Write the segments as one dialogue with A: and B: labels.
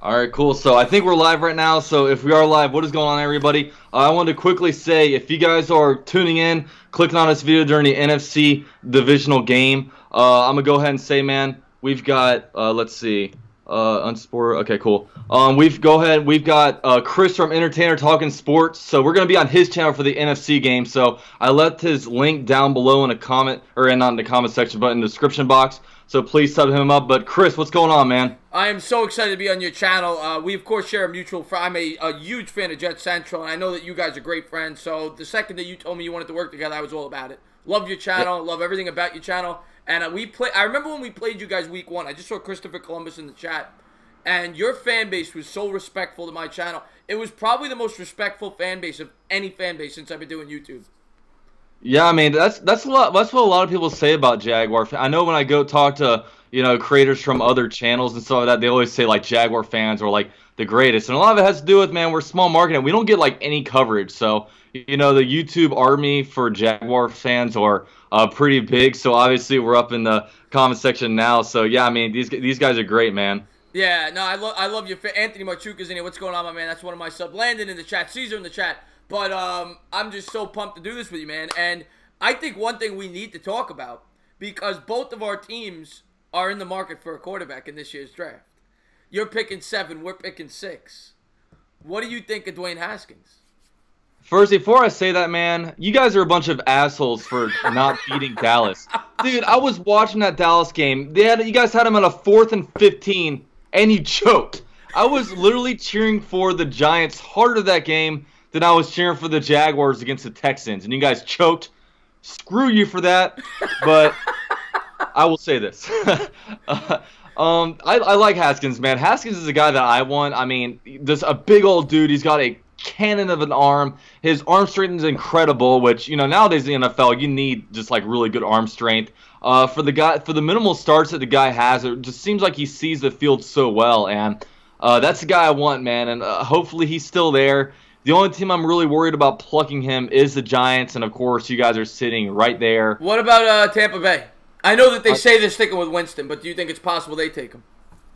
A: All right, cool. So I think we're live right now. So if we are live, what is going on, everybody? I wanted to quickly say, if you guys are tuning in, clicking on this video during the NFC Divisional game, I'm gonna go ahead and say, man, we've got let's see, unsport. Okay, cool. We've got Chris from Entertainer Talking Sports. So we're gonna be on his channel for the NFC game. So I left his link down below in a comment, or not in the comment section, but in the description box. So please sub him up. But Chris, what's going on, man?
B: I am so excited to be on your channel. We, of course, share a mutual friend. I'm a huge fan of Jet Central, and I know that you guys are great friends. So the second that you told me you wanted to work together, I was all about it. Love your channel. Love everything about your channel. And I remember when we played you guys week 1. I just saw Christopher Columbus in the chat. And your fan base was so respectful to my channel. It was probably the most respectful fan base of any fan base since I've been doing YouTube.
A: Yeah, I mean that's what a lot of people say about Jaguar. I know when I go talk to creators from other channels and stuff like that, they always say like Jaguar fans are like the greatest, and a lot of it has to do with, man, we're small market and we don't get like any coverage. So the YouTube army for Jaguar fans are pretty big. So obviously we're up in the comment section now. So yeah, I mean these guys are great, man.
B: Yeah, no, I love your Anthony Marchuka's in here. What's going on, my man? That's one of my sub. Landon in the chat, Caesar in the chat. But I'm just so pumped to do this with you, man. And I think one thing we need to talk about, because both of our teams are in the market for a quarterback in this year's draft. You're picking 7, we're picking 6. What do you think of Dwayne Haskins?
A: First, before I say that, man, you guys are a bunch of assholes for not beating Dallas. Dude, I was watching that Dallas game. You guys had him on a 4th and 15, and you choked. I was literally cheering for the Giants harder that game than I was cheering for the Jaguars against the Texans, and you guys choked. Screw you for that, but I will say this. I like Haskins, man. Haskins is a guy that I want. I mean, just a big old dude. He's got a cannon of an arm. His arm strength is incredible, which, nowadays in the NFL, you need just like really good arm strength. For the minimal starts that the guy has, it just seems like he sees the field so well, and that's the guy I want, man, and hopefully he's still there. The only team I'm really worried about plucking him is the Giants, and of course, you guys are sitting right there.
B: What about Tampa Bay? I know that they say they're sticking with Winston, but do you think it's possible they take him?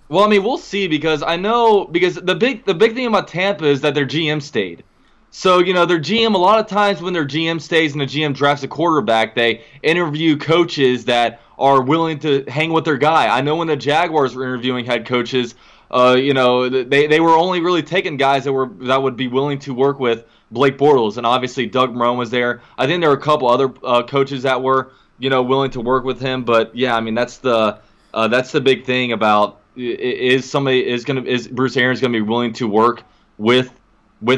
A: Well, I mean, we'll see, because the big thing about Tampa is that their GM stayed. So, their GM, a lot of times when their GM stays and the GM drafts a quarterback, they interview coaches that are willing to hang with their guy. I know when the Jaguars were interviewing head coaches, they were only really taking guys that would be willing to work with Blake Bortles, and obviously Doug Marrone was there. I think there were a couple other coaches that were willing to work with him. But yeah, I mean that's the big thing about is Bruce Arians going to be willing to work with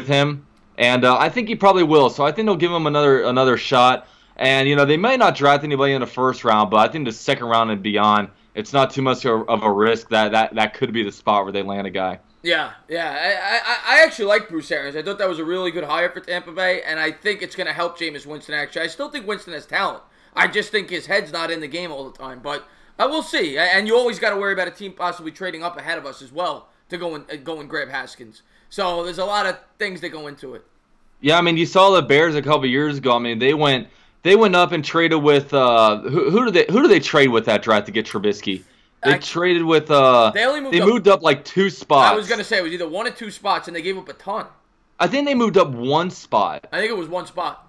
A: him, and I think he probably will. So I think they'll give him another shot, and they may not draft anybody in the 1st round, but I think the 2nd round and beyond, it's not too much of a risk that could be the spot where they land a guy.
B: Yeah. I actually like Bruce Arians. I thought that was a really good hire for Tampa Bay, and I think it's going to help Jameis Winston, actually. I still think Winston has talent. I just think his head's not in the game all the time, but we'll see. And you always got to worry about a team possibly trading up ahead of us as well to go and grab Haskins. So there's a lot of things that go into it.
A: Yeah, I mean, you saw the Bears a couple years ago. I mean, they went up and traded with who do they trade with that draft to get Trubisky? They traded with they moved up like 2 spots.
B: I was gonna say it was either 1 or 2 spots, and they gave up a ton.
A: I think they moved up 1 spot.
B: I think it was 1 spot.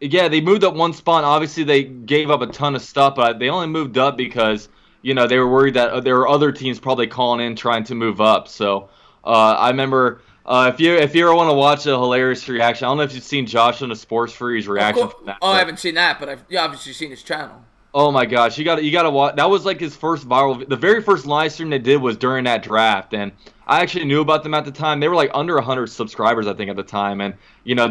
A: Yeah, they moved up 1 spot. Obviously, they gave up a ton of stuff, but they only moved up because they were worried that there were other teams probably calling in trying to move up. So I remember. If you ever want to watch a hilarious reaction, I don't know if you've seen Josh on the Sports Freeze reaction.
B: I haven't seen that, but I've obviously seen his channel.
A: Oh my gosh, you got to watch. That was like his first viral. The very first live stream they did was during that draft, and I actually knew about them at the time. They were like under 100 subscribers, I think, at the time, and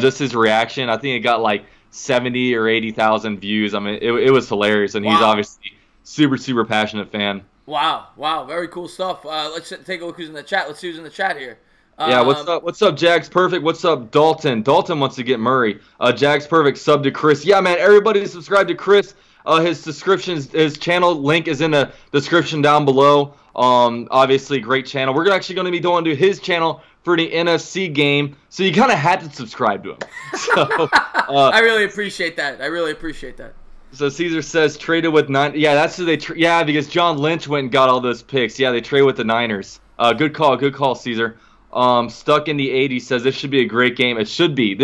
A: just his reaction, I think it got like 70 or 80,000 views. I mean, it was hilarious, and he's obviously super passionate fan.
B: Wow, very cool stuff. Let's take a look who's in the chat. Let's see who's in the chat here.
A: Yeah, what's up? What's up, Jags Perfect? What's up, Dalton? Dalton wants to get Murray. Jags Perfect sub to Chris. Yeah, man, everybody subscribe to Chris. His channel link is in the description down below. Obviously, great channel. We're actually going to be going to his channel for the NFC game, so you kind of had to subscribe to him. So,
B: I really appreciate that.
A: So Caesar says traded with 9. Yeah, that's who they. Yeah, because John Lynch went and got all those picks. Yeah, they traded with the Niners. Good call, Caesar. Stuck in the 80s says this should be a great game. It should be.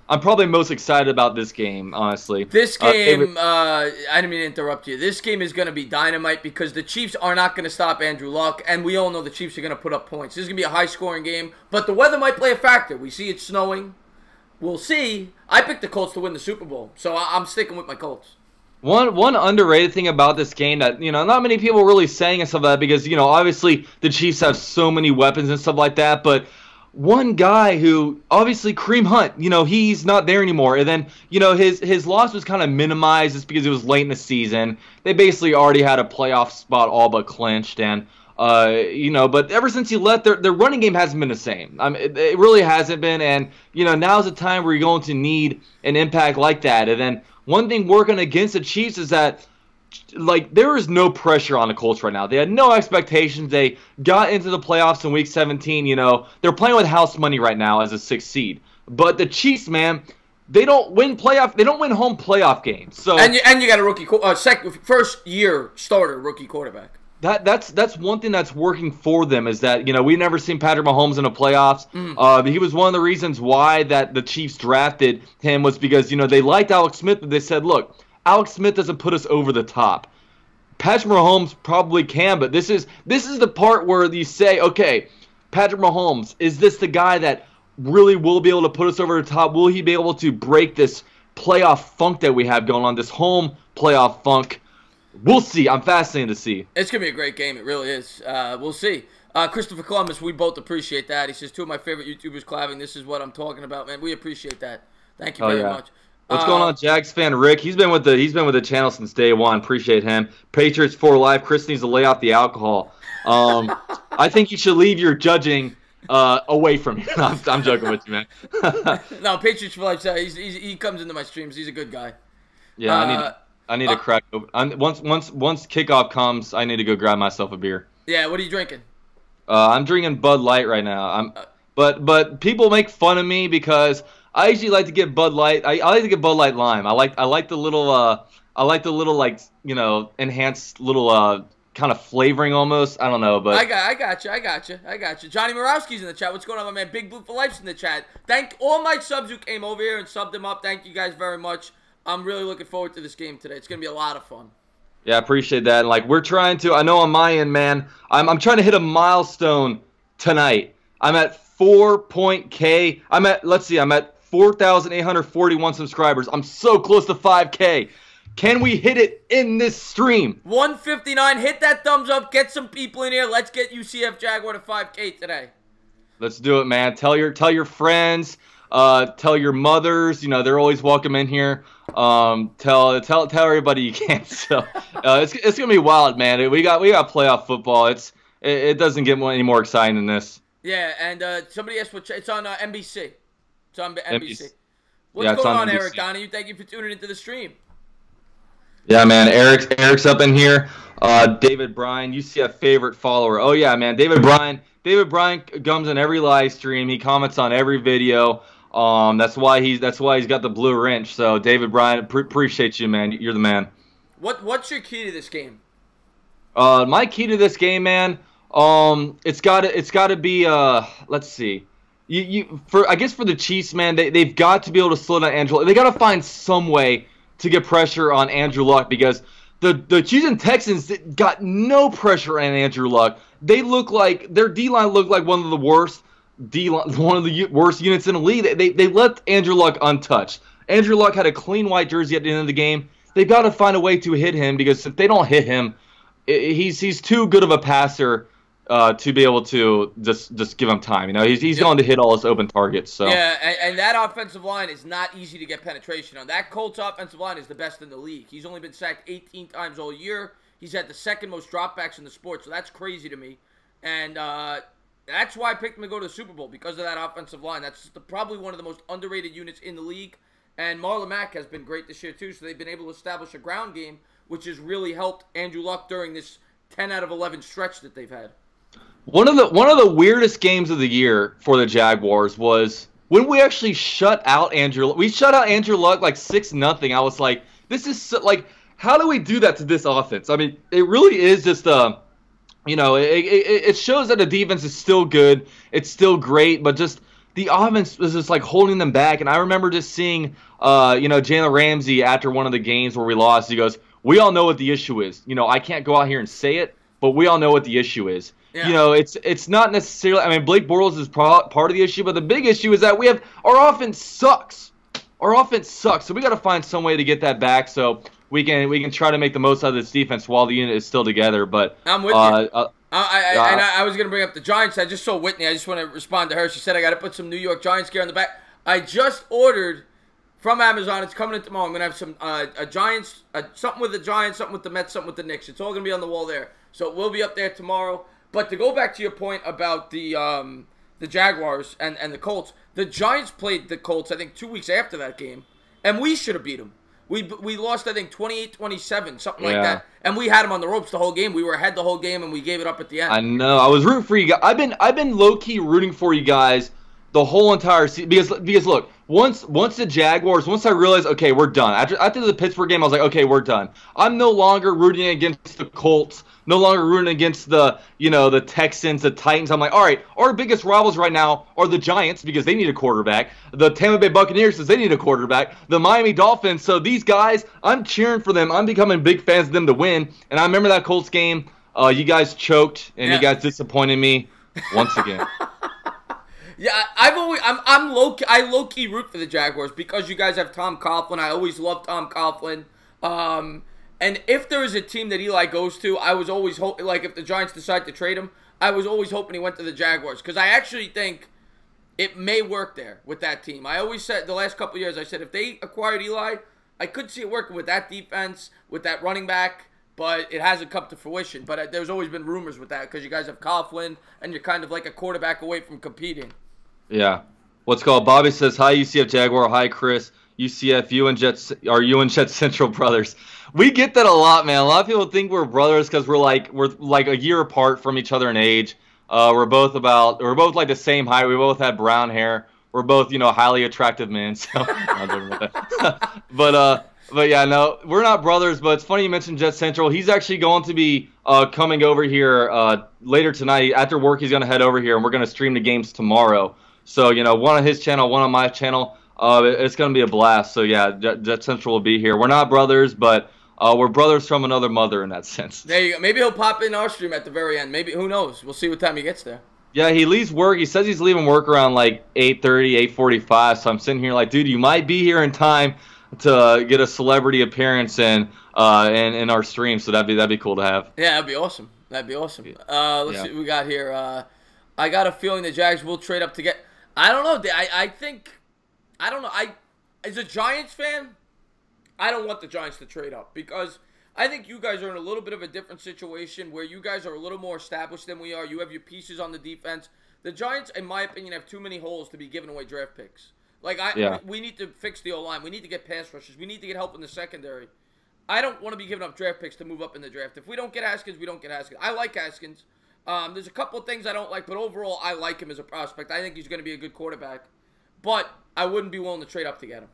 A: I'm probably most excited about this game, honestly.
B: This game, I didn't mean to interrupt you. This game is going to be dynamite because the Chiefs are not going to stop Andrew Luck, and we all know the Chiefs are going to put up points. This is going to be a high-scoring game, but the weather might play a factor. We see it snowing. We'll see. I picked the Colts to win the Super Bowl, so I'm sticking with my Colts.
A: One underrated thing about this game that, not many people really saying and stuff like that because, obviously the Chiefs have so many weapons and stuff like that, but one guy who, obviously Kareem Hunt, he's not there anymore. And then, his loss was kind of minimized just because it was late in the season. They basically already had a playoff spot all but clinched. And, but ever since he left, their running game hasn't been the same. It really hasn't been. And, now's the time where you're going to need an impact like that. And then one thing working against the Chiefs is that, there is no pressure on the Colts right now. They had no expectations. They got into the playoffs in Week 17. They're playing with house money right now as a 6th seed. But the Chiefs, man, they don't win home playoff games. So
B: and you got a rookie, first year starter rookie quarterback.
A: That's one thing that's working for them is that we've never seen Patrick Mahomes in the playoffs. He was one of the reasons why that the Chiefs drafted him was because they liked Alex Smith, but they said, look, Alex Smith doesn't put us over the top. Patrick Mahomes probably can, but this is the part where you say, okay, Patrick Mahomes, is this the guy that really will be able to put us over the top? Will he be able to break this playoff funk that we have going on, this home playoff funk? We'll see. I'm fascinated to see.
B: It's going to be a great game. It really is. We'll see. Christopher Columbus, we both appreciate that. He says, two of my favorite YouTubers collabing. This is what I'm talking about, man. We appreciate that. Thank you very much.
A: What's going on, Jags fan Rick? He's been with the channel since day one. Appreciate him. Patriots for life. Chris needs to lay off the alcohol. I think you should leave your judging away from me. I'm joking with you, man.
B: No, Patriots for life. He comes into my streams. He's a good guy.
A: Yeah, I need to crack open. Once kickoff comes, I need to go grab myself a beer.
B: Yeah, what are you drinking?
A: I'm drinking Bud Light right now. But people make fun of me because I usually like to get Bud Light. I like to get Bud Light Lime. I like the little enhanced little kind of flavoring almost. I don't know, but
B: I got you. Johnny Morawski's in the chat. What's going on, my man? Big Blue for Life's in the chat. Thank all my subs who came over here and subbed them up. Thank you guys very much. I'm really looking forward to this game today. It's gonna be a lot of fun.
A: Yeah, I appreciate that. And we're trying to. I know on my end, man. I'm trying to hit a milestone tonight. I'm at 4.K. I'm at 4,841 subscribers. I'm so close to 5K. Can we hit it in this stream?
B: 159. Hit that thumbs up. Get some people in here. Let's get UCF Jaguar to 5K today.
A: Let's do it, man. Tell your friends. Tell your mothers. They're always welcome in here. Tell everybody you can. So it's gonna be wild, man. We got playoff football. It doesn't get any more exciting than this.
B: Yeah, and somebody asked it's on NBC. It's on NBC. What's
A: going
B: on,
A: NBC.
B: Eric Donahue? Thank you for tuning into the stream.
A: Yeah, man. Eric's up in here. David Bryan, UCF favorite follower. Oh yeah, man. David Bryan comes in every live stream. He comments on every video. That's why he's got the blue wrench. So David Bryan, appreciate you, man. You're the man.
B: What's your key to this game?
A: My key to this game, man. It's gotta be. Let's see. I guess for the Chiefs, man, they've got to be able to slow down Andrew. They got to find some way to get pressure on Andrew Luck because the Chiefs and Texans got no pressure on Andrew Luck. They look like their D-line looked like one of the worst units in the league. They let Andrew Luck untouched. Andrew Luck had a clean white jersey at the end of the game. They've got to find a way to hit him because if they don't hit him, he's too good of a passer to be able to just give him time. He's going to hit all his open targets. So
B: yeah, and that offensive line is not easy to get penetration on. That Colts offensive line is the best in the league. He's only been sacked 18 times all year. He's had the second most dropbacks in the sport, so that's crazy to me. And that's why I picked him to go to the Super Bowl, because of that offensive line. That's probably one of the most underrated units in the league. And Marlon Mack has been great this year too, so they've been able to establish a ground game, which has really helped Andrew Luck during this 10 out of 11 stretch that they've had.
A: One of the weirdest games of the year for the Jaguars was when we actually shut out Andrew Luck. We shut out Andrew Luck like 6-0. I was like, this is how do we do that to this offense? I mean, it really is just it shows that the defense is still good. It's still great, but just the offense was just like holding them back. And I remember just seeing, Jalen Ramsey after one of the games where we lost. He goes, "We all know what the issue is. I can't go out here and say it, but we all know what the issue is." Yeah. It's not necessarily. I mean, Blake Bortles is part of the issue, but the big issue is that our offense sucks. Our offense sucks, so we got to find some way to get that back. So we can try to make the most out of this defense while the unit is still together. But
B: I'm with you. I was going to bring up the Giants. I just saw Whitney. I just want to respond to her. She said I got to put some New York Giants gear on the back. I just ordered from Amazon. It's coming in tomorrow. I'm going to have some a Giants, something with the Giants, something with the Mets, something with the Knicks. It's all going to be on the wall there. So it will be up there tomorrow. But to go back to your point about the Jaguars and the Colts, the Giants played the Colts, I think, 2 weeks after that game, and we should have beat them. We lost, I think, 28-27, something like that. And we had them on the ropes the whole game. We were ahead the whole game, and we gave it up at the end.
A: I know. I was rooting for you guys. I've been low-key rooting for you guys the whole entire season. Because look, once the Jaguars, once I realized, okay, we're done. After the Pittsburgh game, I was like, okay, we're done. I'm no longer rooting against the Colts. No longer rooting against the Texans, the Titans. I'm like, all right, our biggest rivals right now are the Giants because they need a quarterback. The Tampa Bay Buccaneers says they need a quarterback. The Miami Dolphins. So these guys, I'm cheering for them. I'm becoming big fans of them to win. And I remember that Colts game. You guys choked and you guys disappointed me once again.
B: Yeah, I low key root for the Jaguars because you guys have Tom Coughlin. I always loved Tom Coughlin. And if there is a team that Eli goes to, I was always hoping, like if the Giants decide to trade him, I was always hoping he went to the Jaguars. Because I actually think it may work there with that team. I always said the last couple of years, I said if they acquired Eli, I could see it working with that defense, with that running back. But it hasn't come to fruition. But there's always been rumors with that because you guys have Coughlin and you're kind of like a quarterback away from competing.
A: Yeah. What's called? Bobby says, hi, UCF Jaguar. Hi, Chris. UCF, you and Jets Central brothers. We get that a lot, man. A lot of people think we're brothers because we're like a year apart from each other in age. We're both like the same height. We both have brown hair. We're both, highly attractive men. So, but yeah, no, we're not brothers. But it's funny you mentioned Jet Central. He's actually going to be coming over here later tonight. After work, he's going to head over here, and we're going to stream the games tomorrow. So, one on his channel, one on my channel. It's going to be a blast. So, yeah, Jet Central will be here. We're not brothers, but we're brothers from another mother in that sense.
B: There you go. Maybe he'll pop in our stream at the very end. Maybe, who knows? We'll see what time he gets there.
A: Yeah, he leaves work. He says he's leaving work around like 8:30, 8:45. So I'm sitting here like, dude, you might be here in time to get a celebrity appearance in our stream. So that'd be cool to have.
B: Yeah, that'd be awesome. Let's see what we got here. I got a feeling the Jags will trade up to get. I don't know. I don't know. As a Giants fan, I don't want the Giants to trade up because I think you guys are in a little bit of a different situation where you guys are a little more established than we are. You have your pieces on the defense. The Giants, in my opinion, have too many holes to be giving away draft picks. We need to fix the O-line. We need to get pass rushers. We need to get help in the secondary. I don't want to be giving up draft picks to move up in the draft. If we don't get Haskins, we don't get Haskins. I like Haskins. There's a couple of things I don't like, but overall, I like him as a prospect. I think he's going to be a good quarterback. But I wouldn't be willing to trade up to get him.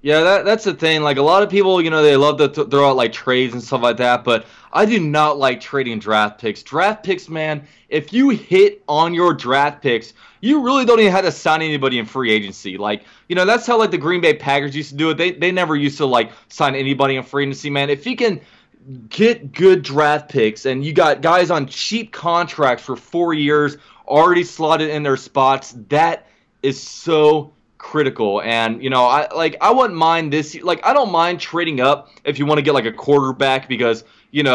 A: Yeah, that's the thing. Like, a lot of people, they love to throw out, like, trades and stuff like that, but I do not like trading draft picks. Draft picks, man, if you hit on your draft picks, you really don't even have to sign anybody in free agency. Like, that's how, like, the Green Bay Packers used to do it. They never used to, like, sign anybody in free agency, man. If you can get good draft picks and you got guys on cheap contracts for 4 years already slotted in their spots, that is so critical. And I wouldn't mind this. Like, I don't mind trading up if you want to get like a quarterback because you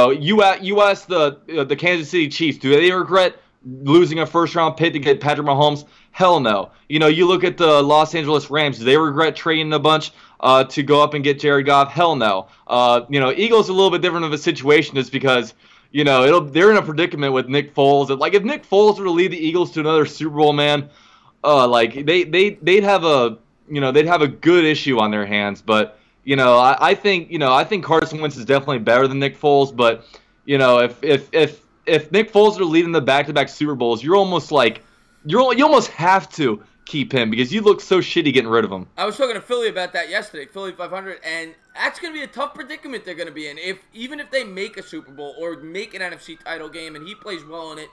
A: ask the Kansas City Chiefs, do they regret losing a first round pick to get Patrick Mahomes? Hell no. You look at the Los Angeles Rams, do they regret trading a bunch to go up and get Jared Goff? Hell no. Eagles are a little bit different of a situation just because they're in a predicament with Nick Foles. Like, if Nick Foles were to lead the Eagles to another Super Bowl, man, they'd have a good issue on their hands. But I think Carson Wentz is definitely better than Nick Foles. But if Nick Foles are leading the back-to-back Super Bowls, you almost have to keep him because you look so shitty getting rid of him.
B: I was talking to Philly about that yesterday, Philly 500, and that's going to be a tough predicament they're going to be in. Even if they make a Super Bowl or make an NFC title game and he plays well in it,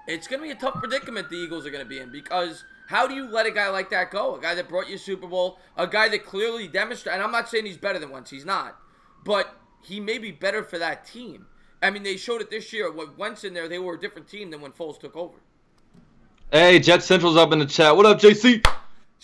B: it's going to be a tough predicament the Eagles are going to be in because how do you let a guy like that go? A guy that brought you a Super Bowl, a guy that clearly demonstrated, and I'm not saying he's better than Wentz, he's not, but he may be better for that team. I mean, they showed it this year. With Wentz in there, they were a different team than when Foles took over.
A: Hey, Jet Central's up in the chat. What up, JC?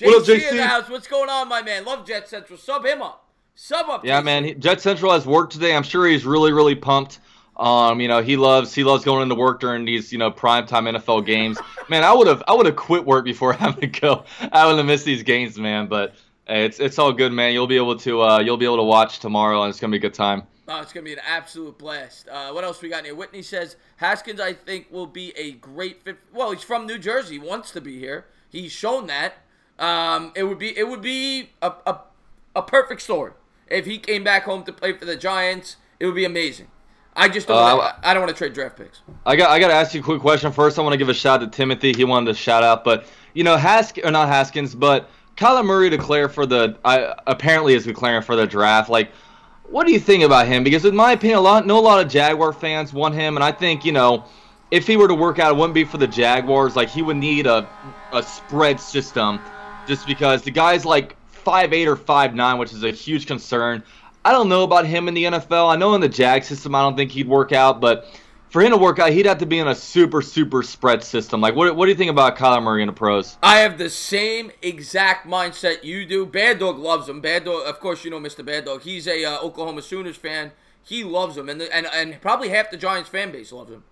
B: What up, JC? In the house. What's going on, my man? Love Jet Central. Sub him up. Sub up.
A: Yeah,
B: JC.
A: Man. Jet Central has work today. I'm sure he's really, really pumped. You know, he loves going into work during these, you know, primetime NFL games. Man, I would have quit work before having to go. I would have missed these games, man. But hey, it's all good, man. You'll be able to watch tomorrow, and it's gonna be a good time.
B: Oh, it's going to be an absolute blast. What else we got here? Whitney says, Haskins, I think, will be a great fit. Well, he's from New Jersey. He wants to be here. He's shown that. It would be a perfect story. If he came back home to play for the Giants, it would be amazing. I just don't I don't want to trade draft picks. I got to ask you a quick question. First, I want to give a shout out to Timothy. He wanted to shout out. But, you know, not Haskins, but Kyler Murray apparently is declaring for the draft. Like, what do you think about him? Because in my opinion, a lot of Jaguar fans want him, and I think, you know, if he were to work out, it wouldn't be for the Jaguars. Like, he would need a spread system just because the guy's like 5'8" or 5'9", which is a huge concern. I don't know about him in the NFL. I know in the Jag system I don't think he'd work out, but for him to work out, he'd have to be in a super, super spread system. Like, what do you think about Kyler Murray in the pros? I have the same exact mindset you do. Bad Dog loves him. Bad Dog, of course, you know Mr. Bad Dog. He's a Oklahoma Sooners fan. He loves him, and probably half the Giants fan base loves him.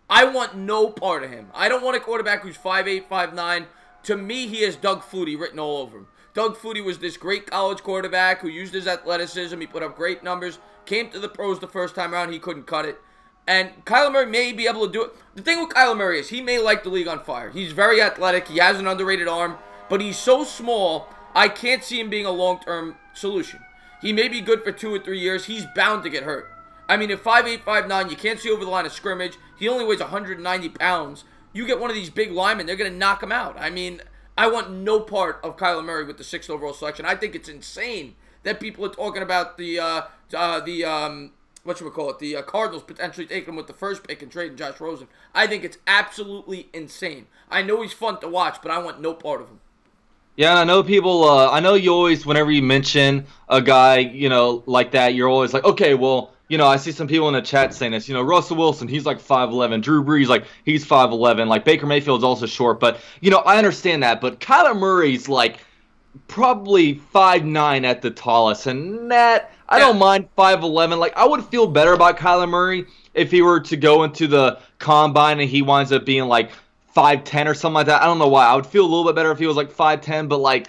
B: I want no part of him. I don't want a quarterback who's 5'8", 5'9". To me, he has Doug Flutie written all over him. Doug Flutie was this great college quarterback who used his athleticism. He put up great numbers. Came to the pros the first time around. He couldn't cut it. And Kyler Murray may be able to do it. The thing with Kyler Murray is he may light the league on fire. He's very athletic. He has an underrated arm. But he's so small, I can't see him being a long-term solution. He may be good for 2 or 3 years. He's bound to get hurt. I mean, at 5'8", 5'9", you can't see over the line of scrimmage. He only weighs 190 pounds. You get one of these big linemen, they're going to knock him out. I mean, I want no part of Kyler Murray with the 6th overall selection. I think it's insane that people are talking about the Cardinals potentially taking him with the first pick and trading Josh Rosen. I think it's absolutely insane. I know he's fun to watch, but I want no part of him.
A: Yeah, and I know people, I know you always, whenever you mention a guy, you know, like that, you're always like, okay, well, you know, I see some people in the chat saying this, you know, Russell Wilson, he's like 5'11", Drew Brees, like, he's 5'11", like, Baker Mayfield's also short, but, you know, I understand that, but Kyler Murray's, like, probably 5'9" at the tallest, and that, I don't mind 5'11", like, I would feel better about Kyler Murray if he were to go into the combine and he winds up being, like, 5'10" or something like that. I don't know why. I would feel a little bit better if he was, like, 5'10", but, like,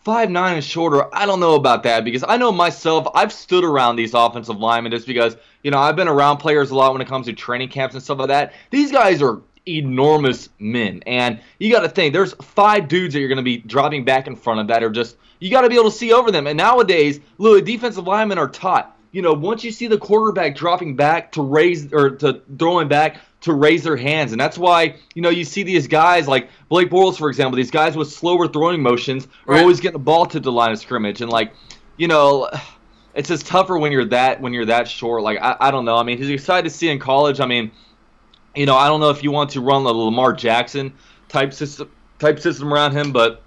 A: 5'9" and shorter, I don't know about that because I know myself, I've stood around these offensive linemen just because, you know, I've been around players a lot when it comes to training camps and stuff like that. These guys are enormous men, and you got to think, there's 5 dudes that you're going to be dropping back in front of that are just, you got to be able to see over them. And nowadays, literally, defensive linemen are taught, you know, once you see the quarterback dropping back to throwing back, to raise their hands. And that's why, you know, you see these guys like Blake Bortles, for example, these guys with slower throwing motions are always getting the ball to the line of scrimmage. And, like, you know, it's just tougher when you're that short. Like, I don't know. I mean, he's excited to see in college. I mean, you know, I don't know if you want to run the Lamar Jackson type system around him, but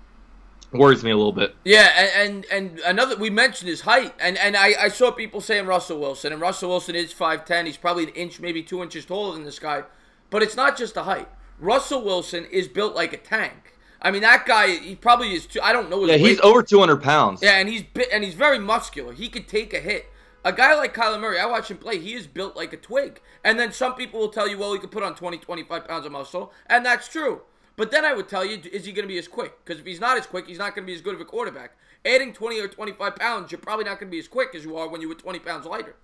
A: it worries me a little bit.
B: Yeah, and another, we mentioned his height, and I saw people saying Russell Wilson, and Russell Wilson is 5'10". He's probably an inch, maybe 2 inches taller than this guy, but it's not just the height. Russell Wilson is built like a tank. I mean, that guy, he probably is, I don't know his weight.
A: Yeah, he's over 200 pounds.
B: Yeah, and he's very muscular. He could take a hit. A guy like Kyler Murray, I watch him play, he is built like a twig. And then some people will tell you, well, he could put on 20, 25 pounds of muscle, and that's true. But then I would tell you, is he going to be as quick? Because if he's not as quick, he's not going to be as good of a quarterback. Adding 20 or 25 pounds, you're probably not going to be as quick as you are when you were 20 pounds lighter.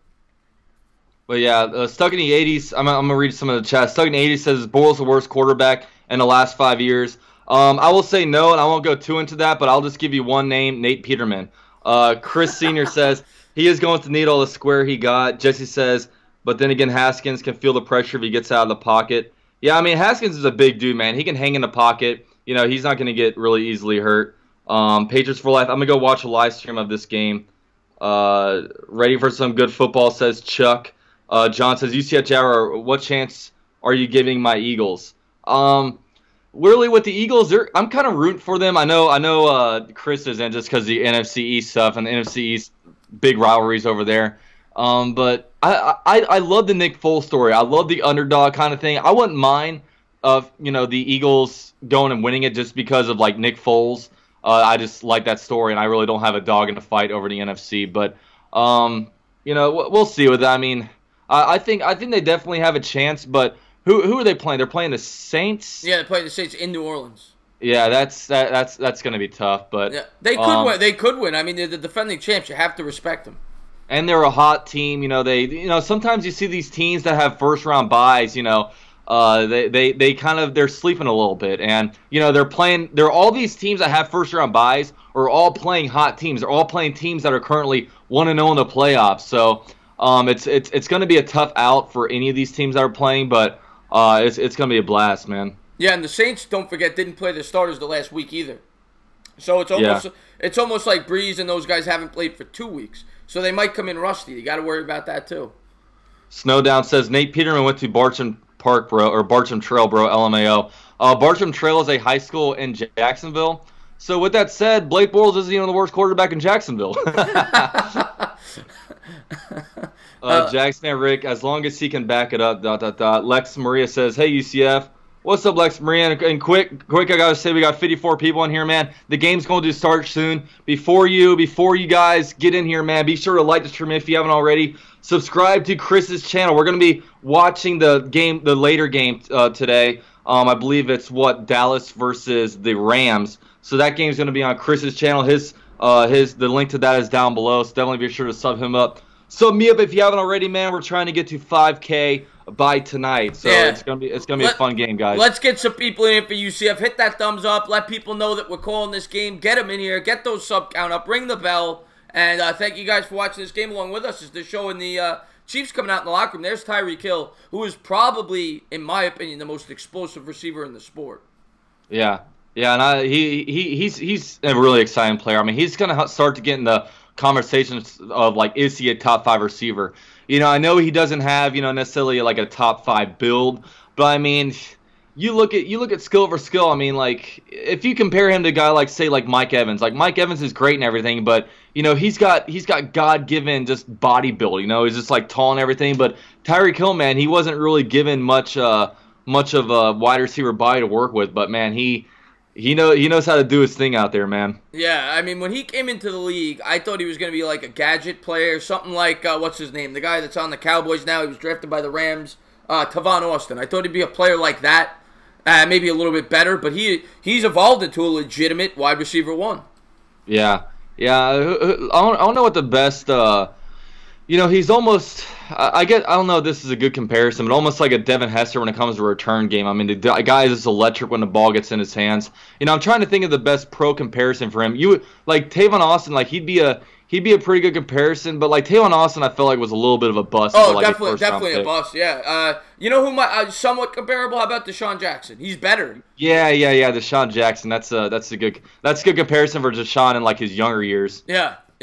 A: But yeah, Stuck in the 80s, I'm going to read some of the chat. Stuck in the 80s says, Bortles the worst quarterback in the last 5 years. I will say no, and I won't go too into that, but I'll just give you one name, Nate Peterman. Chris Sr. says, he is going to need all the square he got. Jesse says, but then again, Haskins can feel the pressure if he gets out of the pocket. Yeah, I mean, Haskins is a big dude, man. He can hang in the pocket. he's not going to get really easily hurt. Patriots for life. I'm going to go watch a live stream of this game. Ready for some good football, says Chuck. John says, UCF Jaguar, what chance are you giving my Eagles? Really, with the Eagles, I'm kind of rooting for them. I know Chris isn't, just because the NFC East stuff and the NFC East big rivalries over there. But I love the Nick Foles story. I love the underdog kind of thing. I wouldn't mind of the Eagles going and winning it just because of like Nick Foles. I just like that story, and I really don't have a dog in the fight over the NFC. But we'll see with that. I mean, I think they definitely have a chance, but. Who are they playing? They're playing the Saints.
B: Yeah, they're playing the Saints in New Orleans.
A: Yeah, that's going to be tough, but
B: yeah, they could win. They could win. I mean, they're the defending champs. You have to respect them.
A: And they're a hot team. Sometimes you see these teams that have first round byes. They kind of they're sleeping a little bit, and they're playing. They're all these teams that have first round byes are all playing hot teams. They're all playing teams that are currently 1-0 in the playoffs. So it's going to be a tough out for any of these teams that are playing, but. It's gonna be a blast, man.
B: Yeah, and the Saints, don't forget, didn't play their starters the last week either. So it's almost like Breeze and those guys haven't played for 2 weeks. So they might come in rusty. You got to worry about that too.
A: Snowdown says Nate Peterman went to Bartram Park, bro, or Bartram Trail, bro. LMAO. Bartram Trail is a high school in Jacksonville. So with that said, Blake Bortles isn't even the worst quarterback in Jacksonville. Jackson Rick, as long as he can back it up. ... Lex Maria says, "Hey UCF, what's up, Lex Maria? And quick, I gotta say, we got 54 people in here, man. The game's going to start soon. Before you guys get in here, man, be sure to like the stream if you haven't already. Subscribe to Chris's channel. We're gonna be watching the later game today. I believe it's Dallas versus the Rams. So that game's gonna be on Chris's channel. The link to that is down below. So definitely be sure to sub him up." Sub me up if you haven't already, man. We're trying to get to 5K by tonight, so yeah. it's gonna be a fun game, guys.
B: Let's get some people in here for UCF. Hit that thumbs up. Let people know that we're calling this game. Get them in here. Get those sub count up. Ring the bell. And thank you guys for watching this game along with us. As they're showing the Chiefs coming out in the locker room. There's Tyreek Hill, who is probably, in my opinion, the most explosive receiver in the sport.
A: Yeah, and he's a really exciting player. I mean, he's gonna start to get in the conversations of like, is he a top 5 receiver? I know he doesn't have necessarily like a top 5 build, but I mean, you look at skill for skill. I mean, like, if you compare him to a guy like, say, like Mike Evans. Like, Mike Evans is great and everything, but he's got God-given just body build. He's just like tall and everything. But Tyreek Hill, man, he wasn't really given much of a wide receiver body to work with. But man, he knows how to do his thing out there, man.
B: Yeah, I mean, when he came into the league, I thought he was going to be like a gadget player, something like, what's his name? The guy that's on the Cowboys now, he was drafted by the Rams, Tavon Austin. I thought he'd be a player like that, maybe a little bit better, but he's evolved into a legitimate wide receiver 1. Yeah.
A: I don't know what the best, he's almost, I don't know if this is a good comparison, but almost like a Devin Hester when it comes to a return game. I mean, the guy is just electric when the ball gets in his hands. I'm trying to think of the best pro comparison for him. Like Tavon Austin, like he'd be a pretty good comparison, but like Tavon Austin, I felt like was a little bit of a bust.
B: Oh, like definitely a bust. Yeah. Who might somewhat comparable? How about Deshaun Jackson? He's better.
A: Yeah. Deshaun Jackson. That's a good comparison for Deshaun in like his younger years.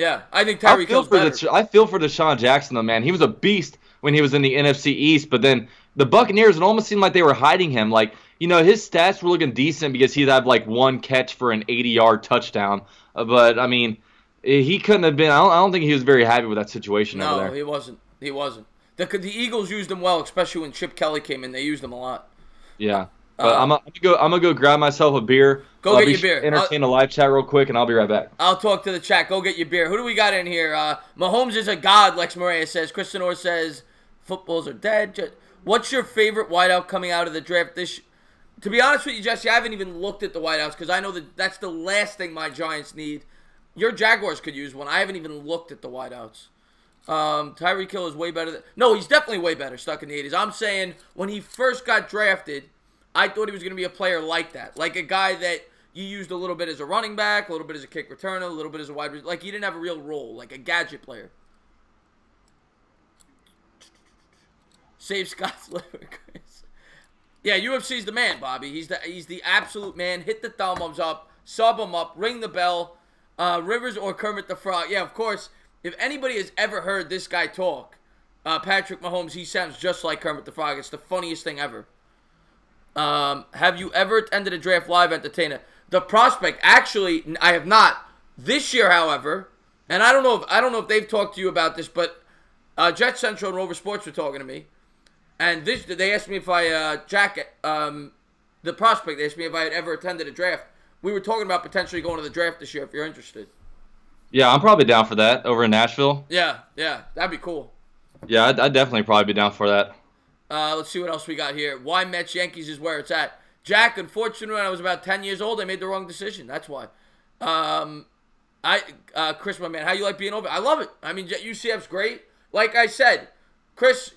B: Yeah, I think Tyreek Hill's better.
A: I feel for Deshaun Jackson, though, man. He was a beast when he was in the NFC East, but then the Buccaneers, it almost seemed like they were hiding him. Like, his stats were looking decent because he'd have, like, 1 catch for an 80-yard touchdown. But, I mean, he couldn't have been – I don't think he was very happy with that situation over there.
B: No, he wasn't. The Eagles used him well, especially when Chip Kelly came in. They used him a lot.
A: Yeah. But I'm gonna go grab myself a beer.
B: Go get your beer.
A: Entertain the live chat real quick, and I'll be right back.
B: I'll talk to the chat. Go get your beer. Who do we got in here? Mahomes is a god, Lex Morea says. Kristen Orr says, footballs are dead. What's your favorite wideout coming out of the draft? To be honest with you, Jesse, I haven't even looked at the wideouts because I know that's the last thing my Giants need. Your Jaguars could use one. I haven't even looked at the wideouts. Tyreek Hill is way better. No, he's definitely way better stuck in the 80s. I'm saying when he first got drafted, I thought he was going to be a player like that. Like a guy that you used a little bit as a running back, a little bit as a kick returner, a little bit as a wide receiver. Like he didn't have a real role, like a gadget player. Save Scott's liver, Chris. Yeah, UFC's the man, Bobby. He's the absolute man. Hit the thumbs up, sub him up, ring the bell. Rivers or Kermit the Frog. Yeah, of course. If anybody has ever heard this guy talk, Patrick Mahomes, he sounds just like Kermit the Frog. It's the funniest thing ever. Have you ever attended a draft live entertainer? The prospect, actually, I have not. This year, however, and I don't know if they've talked to you about this, but Jet Central and Rover Sports were talking to me, and they asked me if the prospect asked me if I had ever attended a draft. We were talking about potentially going to the draft this year if you're interested.
A: Yeah, I'm probably down for that over in Nashville.
B: Yeah, that'd be cool.
A: Yeah, I'd definitely probably be down for that.
B: Let's see what else we got here. Why Mets Yankees is where it's at. Jack, unfortunately, when I was about 10 years old, I made the wrong decision. That's why. Chris, my man, how you like being over? I love it. I mean, UCF's great. Like I said, Chris,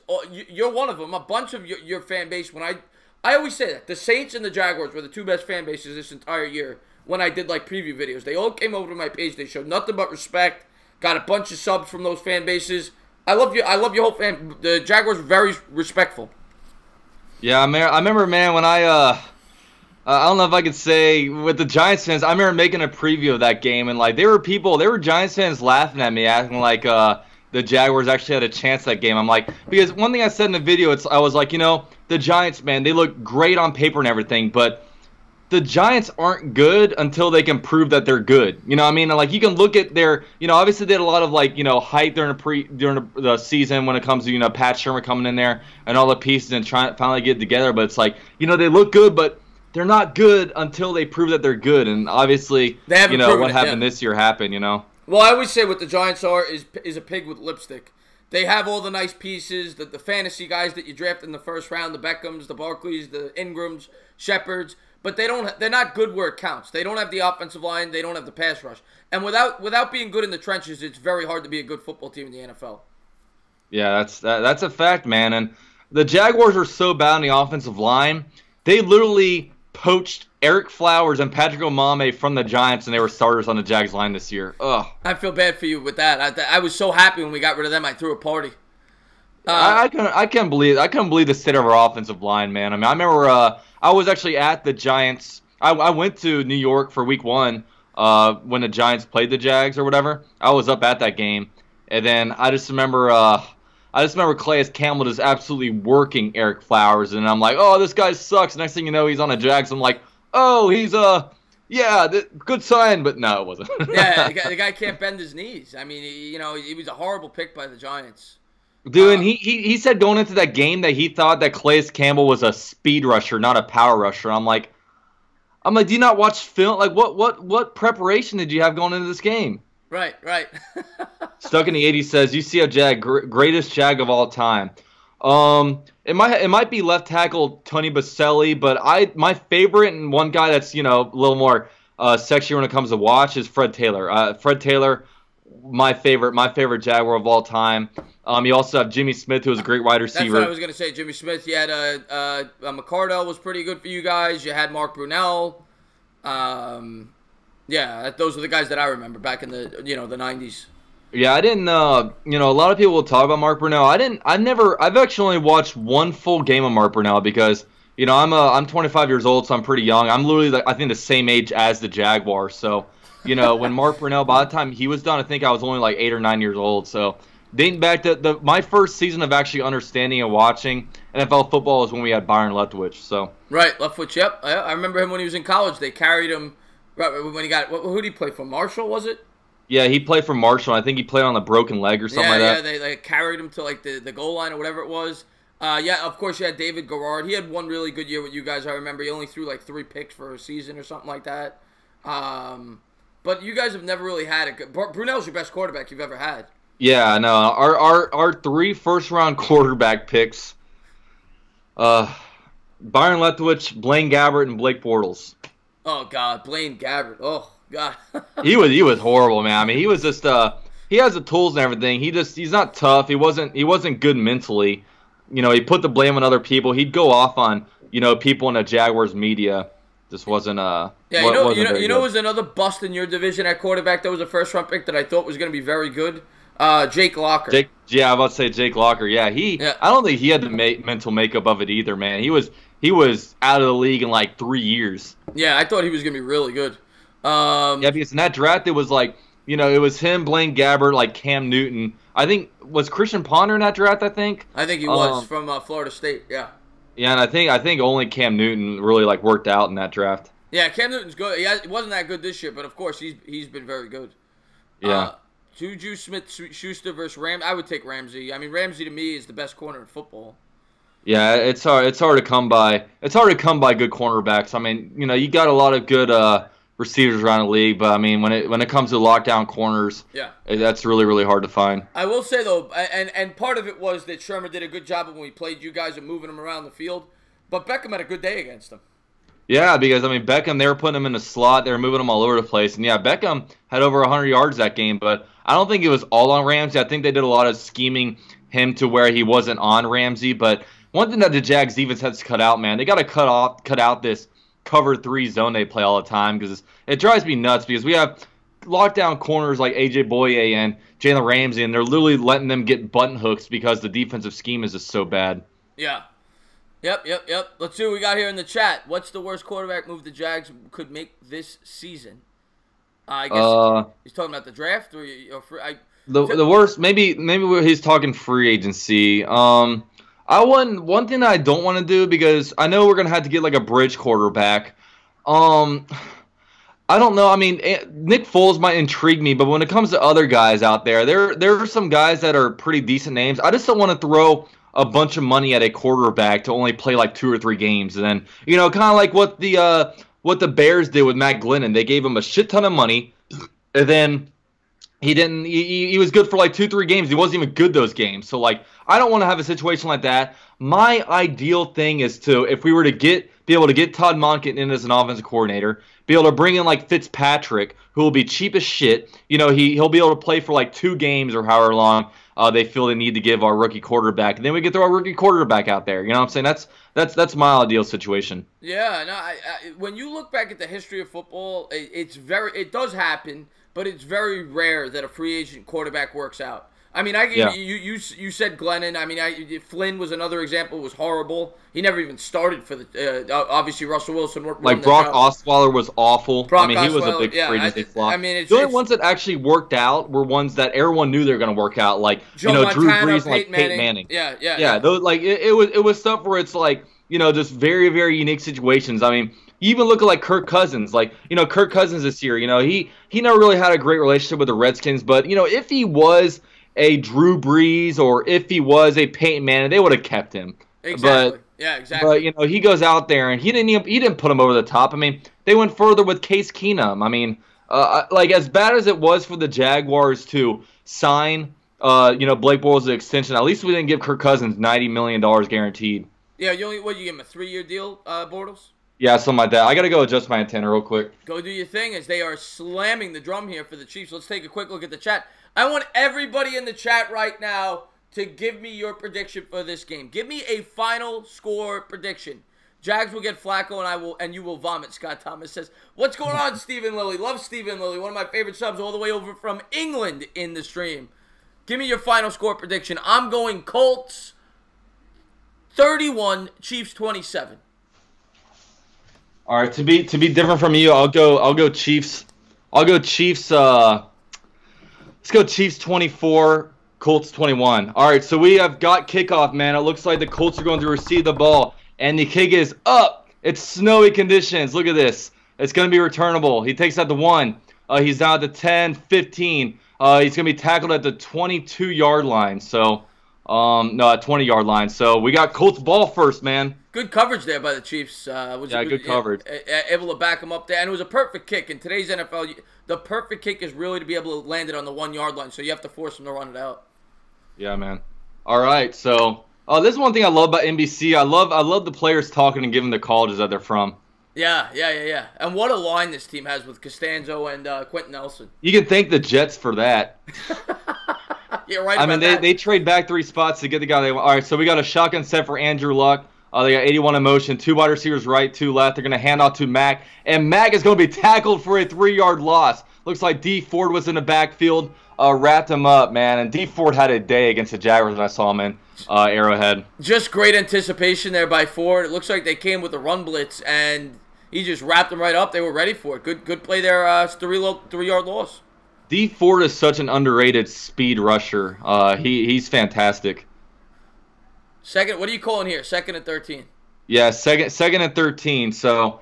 B: you're one of them. A bunch of your fan base. When I always say that the Saints and the Jaguars were the two best fan bases this entire year. When I did like preview videos, they all came over to my page. They showed nothing but respect. Got a bunch of subs from those fan bases. I love you. I love your whole fan. The Jaguars were very respectful.
A: Yeah, I remember, man, when I don't know if I could say with the Giants fans. I remember making a preview of that game, and like there were Giants fans laughing at me, acting like the Jaguars actually had a chance that game. I'm like, because one thing I said in the video, I was like, the Giants, man, they look great on paper and everything, but the Giants aren't good until they can prove that they're good. You know what I mean? And like you can look at their, obviously they had a lot of like, hype during the season when it comes to, Pat Shermer coming in there and all the pieces and trying to finally get it together. But it's like, they look good, but they're not good until they prove that they're good. And obviously, what happened this year happened,
B: Well, I always say what the Giants are is a pig with lipstick. They have all the nice pieces, the fantasy guys that you draft in the first round, the Beckhams, the Barkleys, the Ingrams, Shepherds. But they're not good where it counts. They don't have the offensive line. They don't have the pass rush. And without being good in the trenches, it's very hard to be a good football team in the NFL.
A: Yeah, that's a fact, man. And the Jaguars are so bad on the offensive line. They literally poached Eric Flowers and Patrick Omameh from the Giants, and they were starters on the Jags line this year. Ugh.
B: I feel bad for you with that. I was so happy when we got rid of them. I threw a party.
A: I couldn't believe the state of our offensive line, man. I mean, I remember I was actually at the Giants. I went to New York for Week 1 when the Giants played the Jags or whatever. I was up at that game, and then I just remember Calais Campbell just absolutely working Eric Flowers, and I'm like, oh, this guy sucks. Next thing you know, he's on the Jags. I'm like, oh, he's good sign, but no, it wasn't.
B: Yeah, the guy can't bend his knees. I mean, he was a horrible pick by the Giants.
A: Dude, and he said going into that game that he thought that Calais Campbell was a speed rusher, not a power rusher. I'm like, do you not watch film? Like, what preparation did you have going into this game?
B: Right.
A: Stuck in the 80s says UCF Jag, greatest Jag of all time. It might be left tackle Tony Baselli, but my favorite and one guy that's a little more sexy when it comes to watch is Fred Taylor. Fred Taylor, my favorite Jaguar of all time. You also have Jimmy Smith, who was a great wide receiver.
B: That's what I was going to say. Jimmy Smith. You had McCardell was pretty good for you guys. You had Mark Brunell. Yeah, those are the guys that I remember back in the the 90s.
A: Yeah, I didn't. A lot of people will talk about Mark Brunell. I've actually only watched one full game of Mark Brunell because I'm 25 years old, so I'm pretty young. I'm literally I think the same age as the Jaguars. So when Mark Brunell, by the time he was done, I think I was only like 8 or 9 years old. So dating back to my first season of actually understanding and watching NFL football is when we had Byron Leftwich. So
B: right, Leftwich. Yep, I remember him when he was in college. They carried him when he got. Who did he play for? Marshall, was it?
A: Yeah, he played for Marshall. I think he played on the broken leg or something like that.
B: Yeah, they carried him to like the goal line or whatever it was. Yeah, of course you had David Garrard. He had one really good year with you guys. I remember he only threw like 3 picks for a season or something like that. But you guys have never really had it. Brunell's your best quarterback you've ever had. Yeah, no.
A: Our 3 first-round quarterback picks, Byron Leftwich, Blaine Gabbert, and Blake Bortles.
B: Oh, God. Blaine Gabbert. Oh, God.
A: He was horrible, man. I mean, he was just he has the tools and everything. He's not tough. He wasn't good mentally. He put the blame on other people. He'd go off on, people in the Jaguars media. Just wasn't
B: yeah, you know was another bust in your division at quarterback that was a first-round pick that I thought was going to be very good? Jake Locker.
A: I was about to say Jake Locker. Yeah, I don't think he had the mental makeup of it either, man. He was he was out of the league in like 3 years.
B: Yeah, I thought he was gonna be really good.
A: Yeah, because in that draft it was like, it was him, Blaine Gabbert, like Cam Newton. I think was Christian Ponder in that draft. I think
B: he was from Florida State. Yeah.
A: Yeah, and I think only Cam Newton really like worked out in that draft.
B: Yeah, Cam Newton's good. He wasn't that good this year, but of course he's been very good.
A: Yeah.
B: Juju Smith-Schuster versus Ramsey. I would take Ramsey. I mean, Ramsey to me is the best corner in football.
A: Yeah, it's hard to come by. It's hard to come by good cornerbacks. I mean, you got a lot of good receivers around the league, but I mean, when it comes to lockdown corners,
B: yeah,
A: that's really, really hard to find.
B: I will say though, and part of it was that Sherman did a good job when we played you guys and moving him around the field, but Beckham had a good day against him.
A: Yeah, because I mean Beckham, they were putting him in the slot, they were moving him all over the place, and yeah, Beckham had over 100 yards that game, but I don't think it was all on Ramsey. I think they did a lot of scheming him to where he wasn't on Ramsey. But one thing that the Jags defense has to cut out, man, they got to cut out this cover 3 zone they play all the time, because it drives me nuts, because we have lockdown corners like AJ Boye and Jalen Ramsey, and they're literally letting them get button hooks because the defensive scheme is just so bad.
B: Yeah. Yep. Let's see what we got here in the chat. What's the worst quarterback move the Jags could make this season? I guess he's talking about the draft or
A: the worst. Maybe he's talking free agency. One thing that I don't want to do, because I know we're gonna have to get like a bridge quarterback. I don't know. I mean, Nick Foles might intrigue me, but when it comes to other guys out there, there are some guys that are pretty decent names. I just don't want to throw a bunch of money at a quarterback to only play like 2 or 3 games, and then kind of like what the Bears did with Matt Glennon. They gave him a shit ton of money, and then he was good for like 2-3 games. He wasn't even good those games. So like, I don't want to have a situation like that. My ideal thing is if we were to be able to get Todd Monken in as an offensive coordinator, be able to bring in like Fitzpatrick, who will be cheap as shit. He'll be able to play for like 2 games or however long they feel they need to give our rookie quarterback, and then we can throw our rookie quarterback out there. You know what I'm saying? That's my ideal situation.
B: Yeah, no. When you look back at the history of football, it does happen, but it's very rare that a free agent quarterback works out. I mean, you said Glennon. I mean, Flynn was another example. It was horrible. He never even started for the. Obviously, Russell Wilson worked.
A: Like Brock Osweiler was awful. He was a big free agency flop.
B: I mean,
A: the only ones that actually worked out were ones that everyone knew they were going to work out, like
B: Joe
A: Drew
B: Montana,
A: Brees, and like Peyton Manning.
B: Yeah.
A: Those, like it was stuff where it's like just very, very unique situations. I mean, you even look at like Kirk Cousins. Like Kirk Cousins this year. He never really had a great relationship with the Redskins, but if he was a Drew Brees or if he was a Peyton Manning, they would have kept him.
B: Exactly.
A: But he goes out there and he didn't put him over the top. I mean, they went further with Case Keenum. I mean, like as bad as it was for the Jaguars to sign, Blake Bortles an extension, at least we didn't give Kirk Cousins $90 million guaranteed.
B: Yeah, you give him a 3-year deal, Bortles?
A: Yeah, something like that. I got to go adjust my antenna real quick.
B: Go do your thing as they are slamming the drum here for the Chiefs. Let's take a quick look at the chat. I want everybody in the chat right now to give me your prediction for this game. Give me a final score prediction. Jags will get Flacco, and you will vomit. Scott Thomas says, "What's going on, Stephen Lilly? Love Stephen Lilly, one of my favorite subs, all the way over from England in the stream. Give me your final score prediction. I'm going Colts 31, Chiefs 27.
A: All right, to be different from you, I'll go Chiefs. I'll go Chiefs. Let's go Chiefs 24, Colts 21. All right, so we have got kickoff, man. It looks like the Colts are going to receive the ball, and the kick is up. It's snowy conditions. Look at this. It's going to be returnable. He takes out the 1. He's down at the 10, 15. He's going to be tackled at the 22-yard line. So, no, at 20-yard line. So we got Colts ball first, man.
B: Good coverage there by the Chiefs.
A: Good coverage.
B: Able to back him up there. And it was a perfect kick. In today's NFL, the perfect kick is really to be able to land it on the 1-yard line. So you have to force him to run it out. Yeah,
A: man. All right. So this is one thing I love about NBC. I love the players talking and giving the colleges that they're from.
B: Yeah. And what a line this team has with Costanzo and Quentin Nelson.
A: You can thank the Jets for that.
B: Yeah, right.
A: I mean, they trade back 3 spots to get the guy they want. All right, so we got a shotgun set for Andrew Luck. They got 81 in motion, 2 wide receivers right, 2 left. They're going to hand off to Mack, and Mack is going to be tackled for a 3-yard loss. Looks like D Ford was in the backfield, wrapped him up, man. And D Ford had a day against the Jaguars when I saw him in Arrowhead.
B: Just great anticipation there by Ford. It looks like they came with a run blitz, and he just wrapped them right up. They were ready for it. Good play there, 3-yard loss.
A: D Ford is such an underrated speed rusher. He's fantastic.
B: Second, what are you calling here? 2nd and 13.
A: Yeah, second and 13. So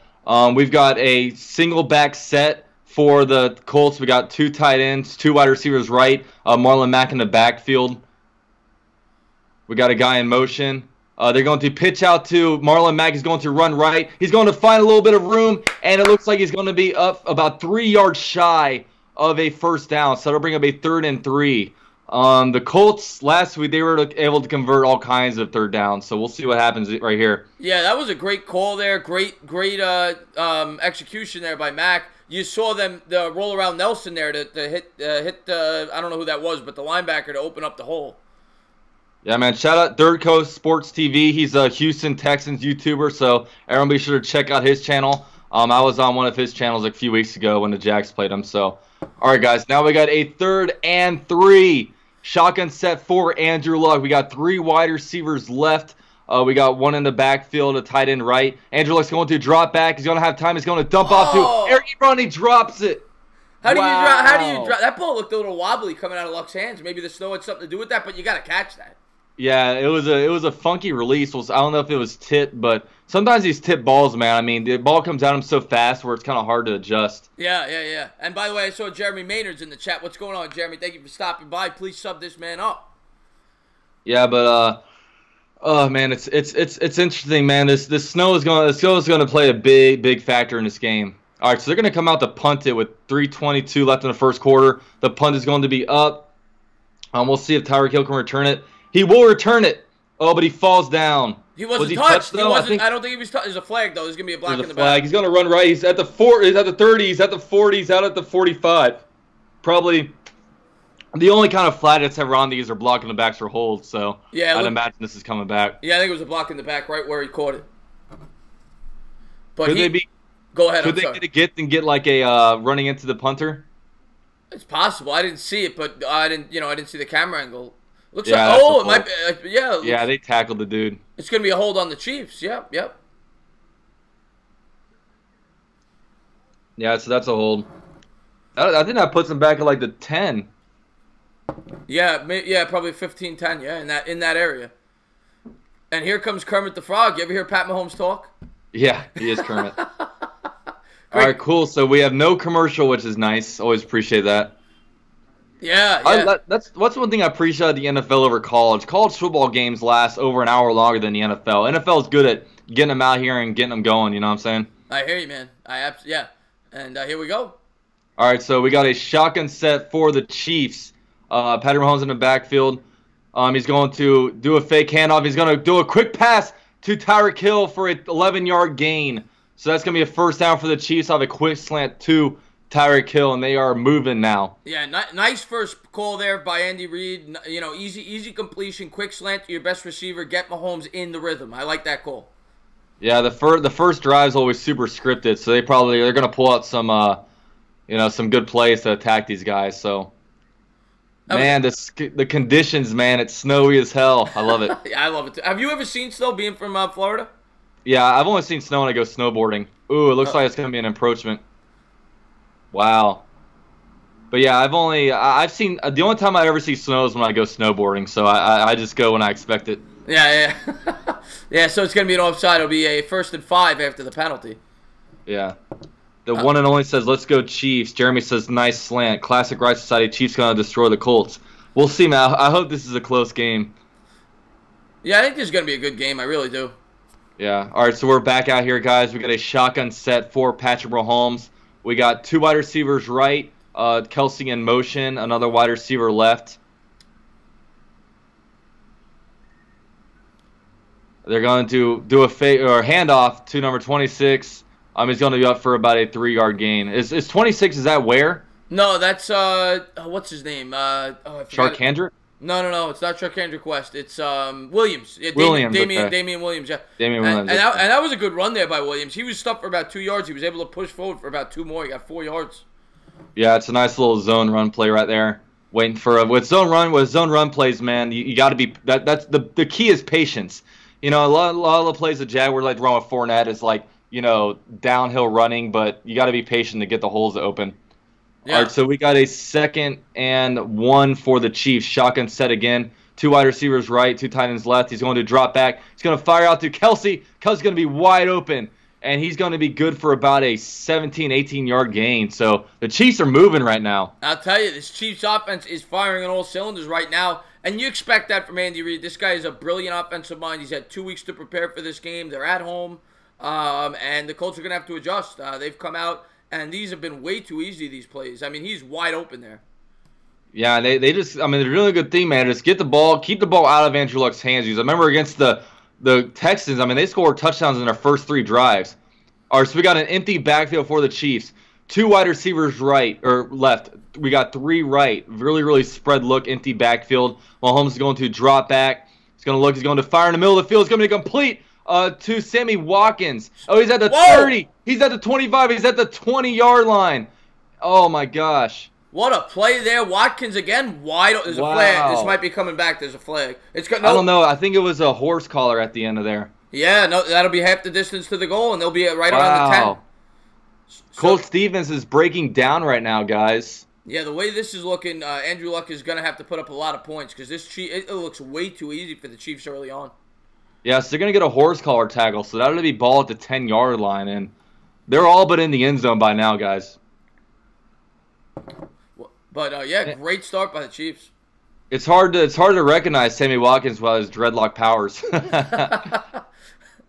A: we've got a single back set for the Colts. We got 2 tight ends, 2 wide receivers right, Marlon Mack in the backfield. We got a guy in motion. They're going to pitch out to Marlon Mack. He's going to run right. He's going to find a little bit of room, and it looks like he's going to be up about 3 yards shy of a first down. So that'll bring up a 3rd and 3. The Colts last week, they were able to convert all kinds of 3rd downs. So we'll see what happens right here.
B: Yeah, that was a great call there. Great execution there by Mack. You saw them roll around Nelson there to hit I don't know who that was, but the linebacker to open up the hole.
A: Yeah, man. Shout out Third Coast Sports TV. He's a Houston Texans YouTuber, so everyone be sure to check out his channel. I was on one of his channels a few weeks ago when the Jags played him. So, all right, guys. Now we got a 3rd and 3. Shotgun set for Andrew Luck. We got 3 wide receivers left. We got 1 in the backfield, a tight end right. Andrew Luck's going to drop back. He's going to have time. He's going to dump off to Eric Ebron. He drops it.
B: How do you drop? That ball looked a little wobbly coming out of Luck's hands. Maybe the snow had something to do with that, but you got to catch that.
A: Yeah, it was a funky release. I don't know if it was tipped, but sometimes these tip balls, man. I mean, the ball comes at him so fast where it's kind of hard to adjust.
B: Yeah. And by the way, I saw Jeremy Maynard's in the chat. What's going on, Jeremy? Thank you for stopping by. Please sub this man up.
A: Yeah, but oh man, it's interesting, man. This snow is going to play a big factor in this game. All right, so they're going to come out to punt it with 3:22 left in the first quarter. The punt is going to be up. We'll see if Tyreek Hill can return it. He will return it. Oh, but he falls down.
B: He wasn't touched. I don't think he was touched. There's a flag, though. There's going to be a block in the back.
A: He's going to run right. He's at the 4. He's at the 30. He's at the 40. He's out at the 45. Probably the only kind of flag that's ever on these are blocking the backs for holds. So yeah, I'd imagine this is coming back.
B: Yeah, I think it was a block in the back right where he caught it. But
A: could they be?
B: Go ahead.
A: Could they get like a running into the punter?
B: It's possible. I didn't see it, but I didn't see the camera angle. Looks like it might be,
A: yeah, they tackled the dude.
B: It's going to be a hold on the Chiefs. Yep.
A: Yeah, so that's a hold. I think that puts them back at like the 10.
B: Yeah, probably 15-10, yeah, in that area. And here comes Kermit the Frog. You ever hear Pat Mahomes talk?
A: Yeah, he is Kermit. All right, cool. So we have no commercial, which is nice. Always appreciate that.
B: Yeah.
A: That's one thing I appreciate the NFL over college. College football games last over an hour longer than the NFL. NFL is good at getting them out here and getting them going. You know what I'm saying?
B: I hear you, man. Yeah. And here we go.
A: All right, so we got a shotgun set for the Chiefs. Patrick Mahomes in the backfield. He's going to do a fake handoff. He's going to do a quick pass to Tyreek Hill for an 11-yard gain. So that's going to be a first down for the Chiefs. I'll have a quick slant to Tyreek Hill, and they are moving now.
B: Yeah, nice first call there by Andy Reid. You know, easy completion, quick slant to your best receiver. Get Mahomes in the rhythm. I like that call. Yeah, the first drive is always super scripted, so they're going to pull out some good plays to attack these guys. So, man, the conditions, man, it's snowy as hell. I love it. Yeah, I love it too. Have you ever seen snow being from Florida? Yeah, I've only seen snow when I go snowboarding. Ooh, it looks like it's going to be an encroachment. Wow. But yeah, I've seen, the only time I ever see snow is when I go snowboarding, so I just go when I expect it. Yeah. Yeah, so it's going to be an offside. It'll be a 1st and 5 after the penalty. Yeah. The one and only says, let's go Chiefs. Jeremy says, nice slant. Classic Right Society. Chiefs going to destroy the Colts. We'll see, man. I hope this is a close game. Yeah, I think this is going to be a good game. I really do. Yeah. All right, so we're back out here, guys. We got a shotgun set for Patrick Mahomes. We got 2 wide receivers right. Kelsey in motion. Another wide receiver left. They're going to do a fake or handoff to number 26. He's going to be up for about a 3-yard gain. Is 26? Is that where? No, that's what's his name? Shark Kendrick. No. It's not Charkandrick West. It's Williams. Yeah,
A: Williams.
B: Damian Williams. Yeah.
A: Damian Williams.
B: And that was a good run there by Williams. He was stuck for about 2 yards. He was able to push forward for about 2 more. He got 4 yards.
A: Yeah, it's a nice little zone run play right there. Waiting for with zone run plays, man. You got to be that's the key is patience. You know, a lot of the plays that Jaguars like to run with Fournette is like, you know, downhill running, but you got to be patient to get the holes open. Yeah. All right, so we got a 2nd and 1 for the Chiefs. Shotgun set again. 2 wide receivers right, 2 tight ends left. He's going to drop back. He's going to fire out to Kelsey. Kelsey's going to be wide open, and he's going to be good for about a 17, 18-yard gain. So the Chiefs are moving right now.
B: I'll tell you, this Chiefs offense is firing on all cylinders right now, and you expect that from Andy Reid. This guy is a brilliant offensive mind. He's had 2 weeks to prepare for this game. They're at home, and the Colts are going to have to adjust. They've come out, and these have been way too easy, these plays. I mean, he's wide open there. Yeah,
A: they just, I mean, they're doing a good thing, man. Just get the ball, keep the ball out of Andrew Luck's hands. I remember against the Texans, I mean, they scored touchdowns in their first 3 drives. All right, so we got an empty backfield for the Chiefs. 2 wide receivers right or left. We got 3 right. Really, really spread look, empty backfield. Mahomes is going to drop back. He's going to look. He's going to fire in the middle of the field. It's going to be complete to Sammy Watkins. Oh, he's at the 30. He's at the 25. He's at the 20-yard line. Oh, my gosh.
B: What a play there. Watkins again wide open. There's a flag. This might be coming back. There's a flag.
A: I don't know. I think it was a horse collar at the end of there.
B: Yeah, no, that'll be half the distance to the goal, and they'll be right around the 10.
A: Colts defense is breaking down right now, guys.
B: Yeah, the way this is looking, Andrew Luck is going to have to put up a lot of points because it looks way too easy for the Chiefs early on.
A: Yeah, so they're going to get a horse collar tackle, so that'll be ball at the 10-yard line, and they're all but in the end zone by now, guys.
B: But yeah, great start by the Chiefs.
A: It's hard to recognize Sammy Watkins without his dreadlock powers.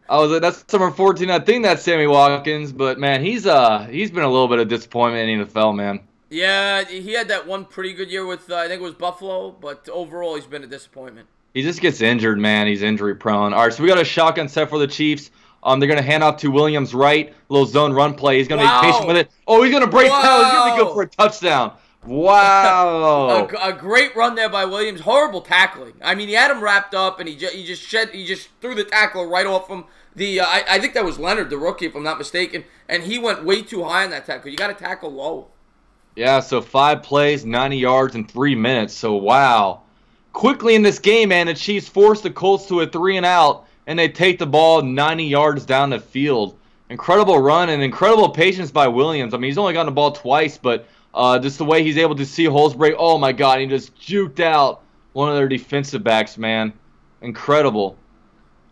A: That's number 14. I think that's Sammy Watkins, but man, he's been a little bit of disappointment in the NFL, man.
B: Yeah, he had that one pretty good year with I think it was Buffalo, but overall he's been a disappointment.
A: He just gets injured, man. He's injury prone. All right, so we got a shotgun set for the Chiefs. They're going to hand off to Williams right, little zone run play. He's going to be patient with it. Oh, he's going to break down. He's going to go for a touchdown. Wow!
B: A great run there by Williams. Horrible tackling. I mean, he had him wrapped up, and he just threw the tackle right off him. I think that was Leonard, the rookie, if I'm not mistaken, and he went way too high on that tackle. You got to tackle low.
A: Yeah, so 5 plays, 90 yards in 3 minutes. So wow! Quickly in this game, man, the Chiefs force the Colts to a 3-and-out, and they take the ball 90 yards down the field. Incredible run and incredible patience by Williams. I mean, he's only gotten the ball twice, but just the way he's able to see holes break. Oh, my God. He just juked out one of their defensive backs, man. Incredible.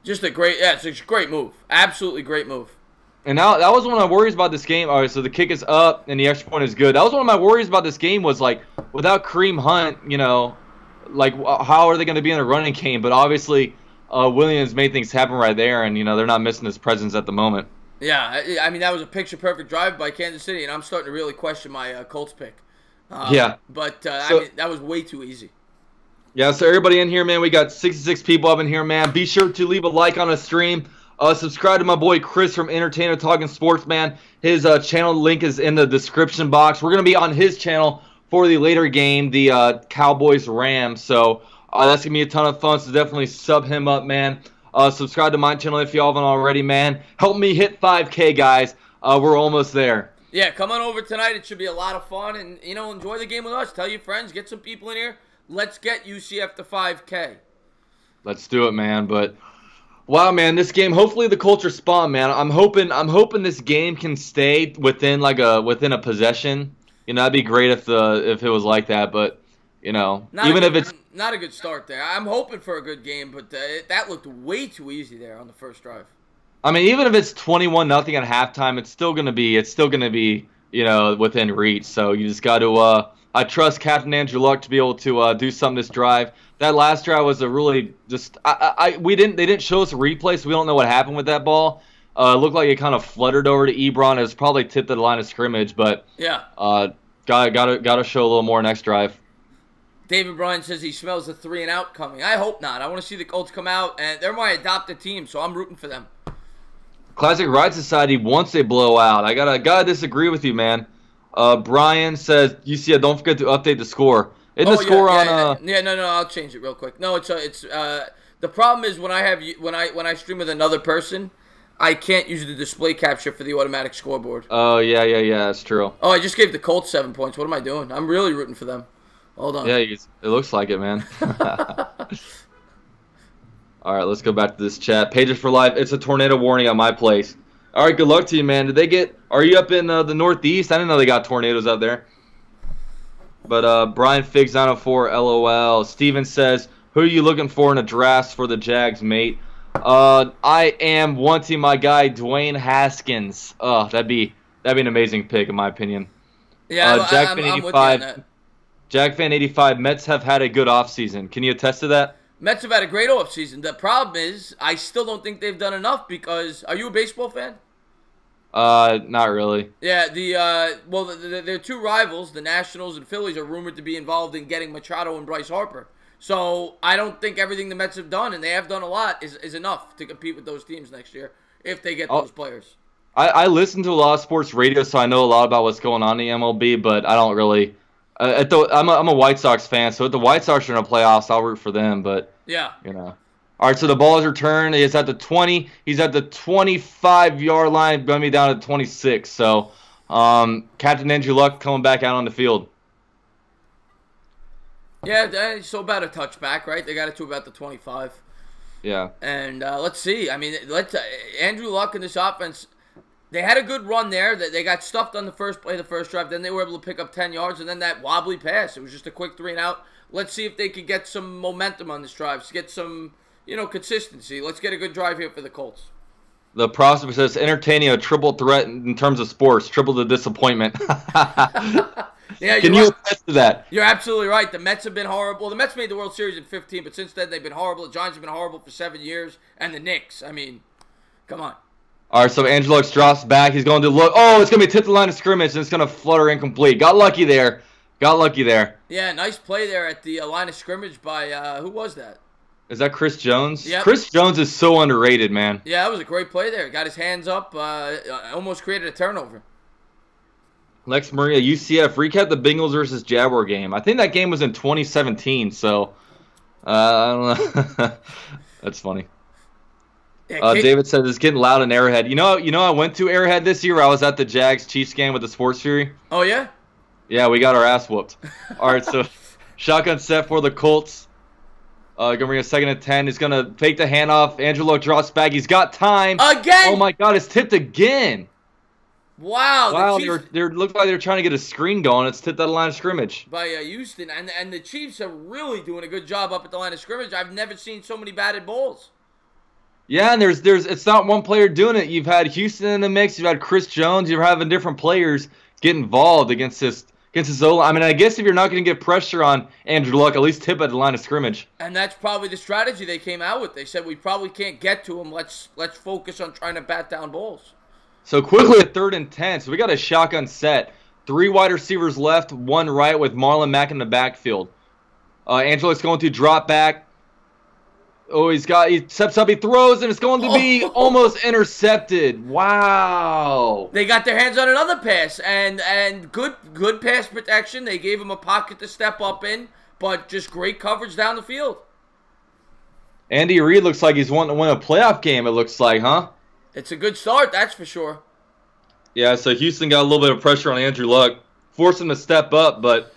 B: Just a great, it's a great move. Absolutely great move.
A: And now that was one of my worries about this game. All right, so the kick is up and the extra point is good. That was one of my worries about this game was, like, without Kareem Hunt, you know, like, how are they going to be in a running game? But obviously, Williams made things happen right there, and, you know, they're not missing his presence at the moment.
B: Yeah, I mean, that was a picture-perfect drive by Kansas City, and I'm starting to really question my Colts pick.
A: Yeah.
B: But, I mean, that was way too easy.
A: Yeah, so everybody in here, man, we got 66 people up in here, man. Be sure to leave a like on the stream. Subscribe to my boy Chris from Entertainer Talking Sports, man. His channel link is in the description box. We're going to be on his channel for the later game, the Cowboys-Rams. So that's going to be a ton of fun, so definitely sub him up, man. Subscribe to my channel if you haven't already, man. Help me hit 5K, guys. We're almost there.
B: Yeah, come on over tonight. It should be a lot of fun. And, you know, enjoy the game with us. Tell your friends. Get some people in here. Let's get UCF to 5K.
A: Let's do it, man. But, wow, man, this game, hopefully the Colts respond, man. I'm hoping this game can stay within a possession. You know, that'd be great if it was like that. But, you know, if it's
B: not a good start there. I'm hoping for a good game, but that looked way too easy there on the first drive.
A: I mean, even if it's 21-0 at halftime, it's still gonna be, you know, within reach. So you just got to. I trust Captain Andrew Luck to be able to do something this drive. That last drive was a really just. They didn't show us a replay, so we don't know what happened with that ball. It looked like it kind of fluttered over to Ebron. It was probably tipped at the line of scrimmage, but
B: yeah.
A: Gotta show a little more next drive.
B: David Bryan says he smells the 3-and-out coming. I hope not. I want to see the Colts come out, and they're my adopted team, so I'm rooting for them.
A: Classic Ride Society wants a blowout. I gotta disagree with you, man. Brian says, UCF, don't forget to update the score. Isn't the score on
B: No, I'll change it real quick. No, it's the problem is when I stream with another person, I can't use the display capture for the automatic scoreboard.
A: Oh, yeah, that's true.
B: Oh, I just gave the Colts 7 points. What am I doing? I'm really rooting for them. Hold on.
A: Yeah, it looks like it, man. All right, let's go back to this chat. Pages for Life, it's a tornado warning at my place. All right, good luck to you, man. Are you up in the Northeast? I didn't know they got tornadoes out there. But Brian Figs 904, LOL. Steven says, who are you looking for in a draft for the Jags, mate? I am wanting my guy Dwayne Haskins. That'd be an amazing pick in my opinion.
B: Yeah,
A: Jack Fan 85. Jack Fan 85. Mets have had a good offseason. Can you attest to that?
B: Mets have had a great offseason. The problem is, I still don't think they've done enough because. Are you a baseball fan?
A: Not really.
B: Yeah, their two rivals, the Nationals and Phillies, are rumored to be involved in getting Machado and Bryce Harper. So I don't think everything the Mets have done, and they have done a lot, is enough to compete with those teams next year if they get those players.
A: I listen to a lot of sports radio, so I know a lot about what's going on in the MLB, but I don't really. I'm a White Sox fan, so if the White Sox are in the playoffs, I'll root for them. But
B: yeah,
A: All right, so the ball is returned. It's at the 20. He's at the 25-yard line, going to be down at 26. So, Captain Andrew Luck coming back out on the field.
B: Yeah, it's so about a touchback, right? They got it to about the 25.
A: Yeah.
B: And let's see. I mean, Andrew Luck and this offense. They had a good run there. They got stuffed on the first play, the first drive. Then they were able to pick up 10 yards, and then that wobbly pass. It was just a quick 3-and-out. Let's see if they could get some momentum on this drive, get some, consistency. Let's get a good drive here for the Colts.
A: The prospect says, entertaining a triple threat in terms of sports, triple the disappointment.
B: Yeah,
A: Can you attest to that?
B: You're absolutely right. The Mets have been horrible. The Mets made the World Series in 2015, but since then they've been horrible. The Giants have been horrible for 7 years, and the Knicks. I mean, come on.
A: All right, so Andrew Luck drops back. He's going to look. Oh, it's going to be tipped to the line of scrimmage, and it's going to flutter incomplete. Got lucky there.
B: Yeah, nice play there at the line of scrimmage by, who was that?
A: Is that Chris Jones?
B: Yep.
A: Chris Jones is so underrated, man.
B: Yeah, that was a great play there. Got his hands up, almost created a turnover.
A: Lex Maria, UCF, recap the Bengals versus Jaguar game. I think that game was in 2017, so I don't know. That's funny.
B: Yeah,
A: David says it's getting loud in Arrowhead. You know, I went to Arrowhead this year. I was at the Jags-Chiefs game with the Sports Fury.
B: Oh, yeah?
A: Yeah, we got our ass whooped. All right, so shotgun set for the Colts. Going to bring a 2nd and 10. He's going to fake the handoff. Andrew Luck drops back. He's got time.
B: Again?
A: Oh, my God, it's tipped again.
B: Wow.
A: They looked like they were trying to get a screen going. It's tipped at the line of scrimmage.
B: By Houston. And the Chiefs are really doing a good job up at the line of scrimmage. I've never seen so many batted balls.
A: Yeah, and there's it's not one player doing it. You've had Houston in the mix. You've had Chris Jones. You're having different players get involved against this O-line. I mean, I guess if you're not going to get pressure on Andrew Luck, at least tip at the line of scrimmage.
B: And that's probably the strategy they came out with. They said we probably can't get to him. Let's focus on trying to bat down balls.
A: So quickly at 3rd and 10. So we got a shotgun set. 3 wide receivers left, 1 right with Marlon Mack in the backfield. Andrew Luck's going to drop back. Oh, he steps up, he throws, and it's going to be almost intercepted. Wow.
B: They got their hands on another pass, and good pass protection. They gave him a pocket to step up in, but just great coverage down the field.
A: Andy Reid looks like he's wanting to win a playoff game, it looks like, huh?
B: It's a good start, that's for sure.
A: Yeah, so Houston got a little bit of pressure on Andrew Luck, forced him to step up, but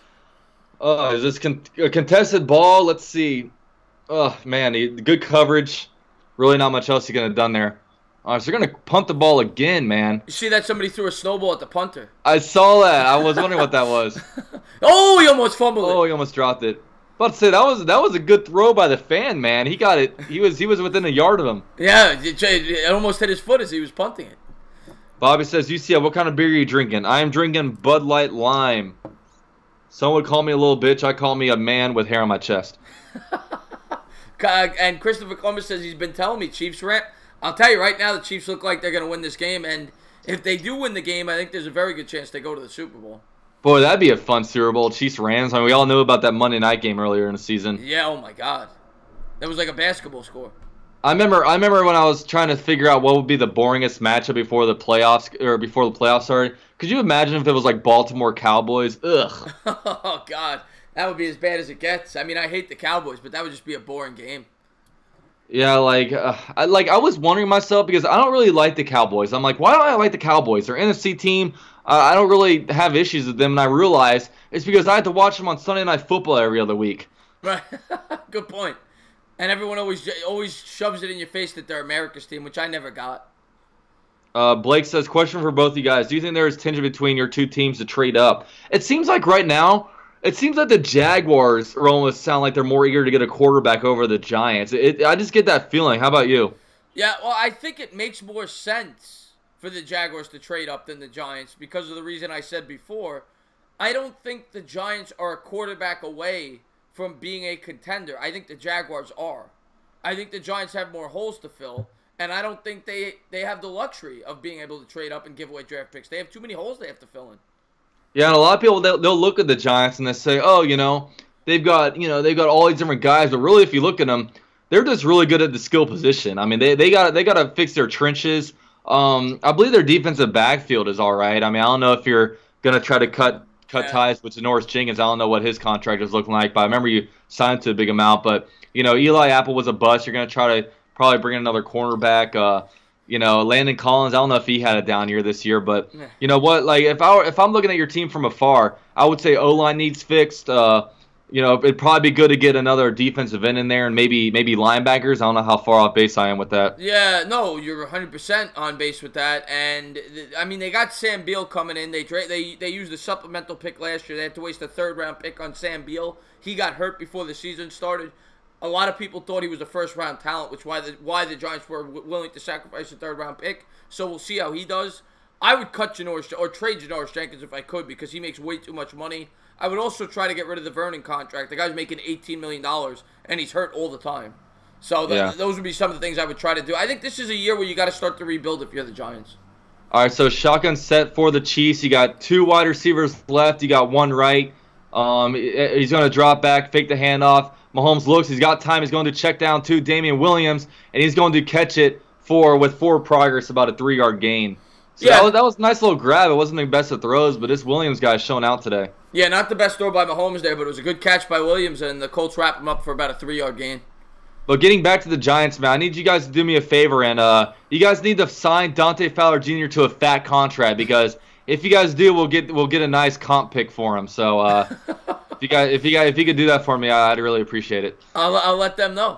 A: is this a contested ball? Let's see. Oh, man, good coverage. Really not much else he could have done there. All right, so they're going to punt the ball again, man.
B: You see that somebody threw a snowball at the punter?
A: I saw that. I was wondering what that was.
B: Oh, he almost fumbled it.
A: Oh, he almost dropped it. About to say, that was a good throw by the fan, man. He got it. He was within a yard of him.
B: Yeah, it almost hit his foot as he was punting it.
A: Bobby says, UCF, what kind of beer are you drinking? I am drinking Bud Light Lime. Some would call me a little bitch. I call me a man with hair on my chest.
B: And Christopher Columbus says he's been telling me Chiefs rant. I'll tell you right now, the Chiefs look like they're going to win this game. And if they do win the game, I think there's a very good chance they go to the Super Bowl.
A: Boy, that'd be a fun Super Bowl. Chiefs-Rams. I mean, we all knew about that Monday night game earlier in the season.
B: Yeah, oh my God. That was like a basketball score.
A: I remember when I was trying to figure out what would be the boringest matchup before the playoffs started. Could you imagine if it was like Baltimore Cowboys? Ugh.
B: Oh God. That would be as bad as it gets. I mean, I hate the Cowboys, but that would just be a boring game.
A: Yeah, I was wondering myself because I don't really like the Cowboys. I'm like, why don't I like the Cowboys? They're an NFC team. I don't really have issues with them, and I realize it's because I have to watch them on Sunday Night Football every other week.
B: Right. Good point. And everyone always shoves it in your face that they're America's team, which I never got.
A: Blake says, question for both you guys. Do you think there is tension between your two teams to trade up? It seems like right now, it seems like the Jaguars are almost sound like they're more eager to get a quarterback over the Giants. I just get that feeling. How about you?
B: Yeah, well, I think it makes more sense for the Jaguars to trade up than the Giants because of the reason I said before. I don't think the Giants are a quarterback away from being a contender. I think the Jaguars are. I think the Giants have more holes to fill, and I don't think they have the luxury of being able to trade up and give away draft picks. They have too many holes they have to fill in.
A: Yeah, and a lot of people they'll look at the Giants and they say, "Oh, they've got all these different guys," but really, if you look at them, they're just really good at the skill position. I mean, they got to fix their trenches. I believe their defensive backfield is all right. I mean, I don't know if you're gonna try to cut ties with Janoris Jenkins. I don't know what his contract is looking like, but I remember you signed to a big amount. But Eli Apple was a bust. You're gonna try to probably bring in another cornerback. Landon Collins, I don't know if he had a down year this year, but you know what? Like if I'm looking at your team from afar, I would say O-line needs fixed. It'd probably be good to get another defensive end in there and maybe linebackers. I don't know how far off base I am with that.
B: Yeah, no, you're 100% on base with that. And I mean, they got Sam Beal coming in. They used a supplemental pick last year. They had to waste a 3rd-round pick on Sam Beal. He got hurt before the season started. A lot of people thought he was a 1st-round talent, which why the Giants were willing to sacrifice a 3rd-round pick. So we'll see how he does. I would cut Janoris or trade Janoris Jenkins if I could because he makes way too much money. I would also try to get rid of the Vernon contract. The guy's making $18 million, and he's hurt all the time. So those would be some of the things I would try to do. I think this is a year where you got to start to rebuild if you're the Giants.
A: All right, so shotgun set for the Chiefs. You got 2 wide receivers left. You got 1 right. He's going to drop back, fake the handoff. Mahomes looks. He's got time. He's going to check down to Damian Williams, and he's going to catch it with forward progress, about a 3-yard gain. So yeah, that was a nice little grab. It wasn't the best of throws, but this Williams guy is showing out today.
B: Yeah, not the best throw by Mahomes there, but it was a good catch by Williams, and the Colts wrapped him up for about a 3-yard gain.
A: But getting back to the Giants, man, I need you guys to do me a favor, and you guys need to sign Dante Fowler Jr. to a fat contract because if you guys do, we'll get a nice comp pick for him. So if you could do that for me, I'd really appreciate it.
B: I'll let them know.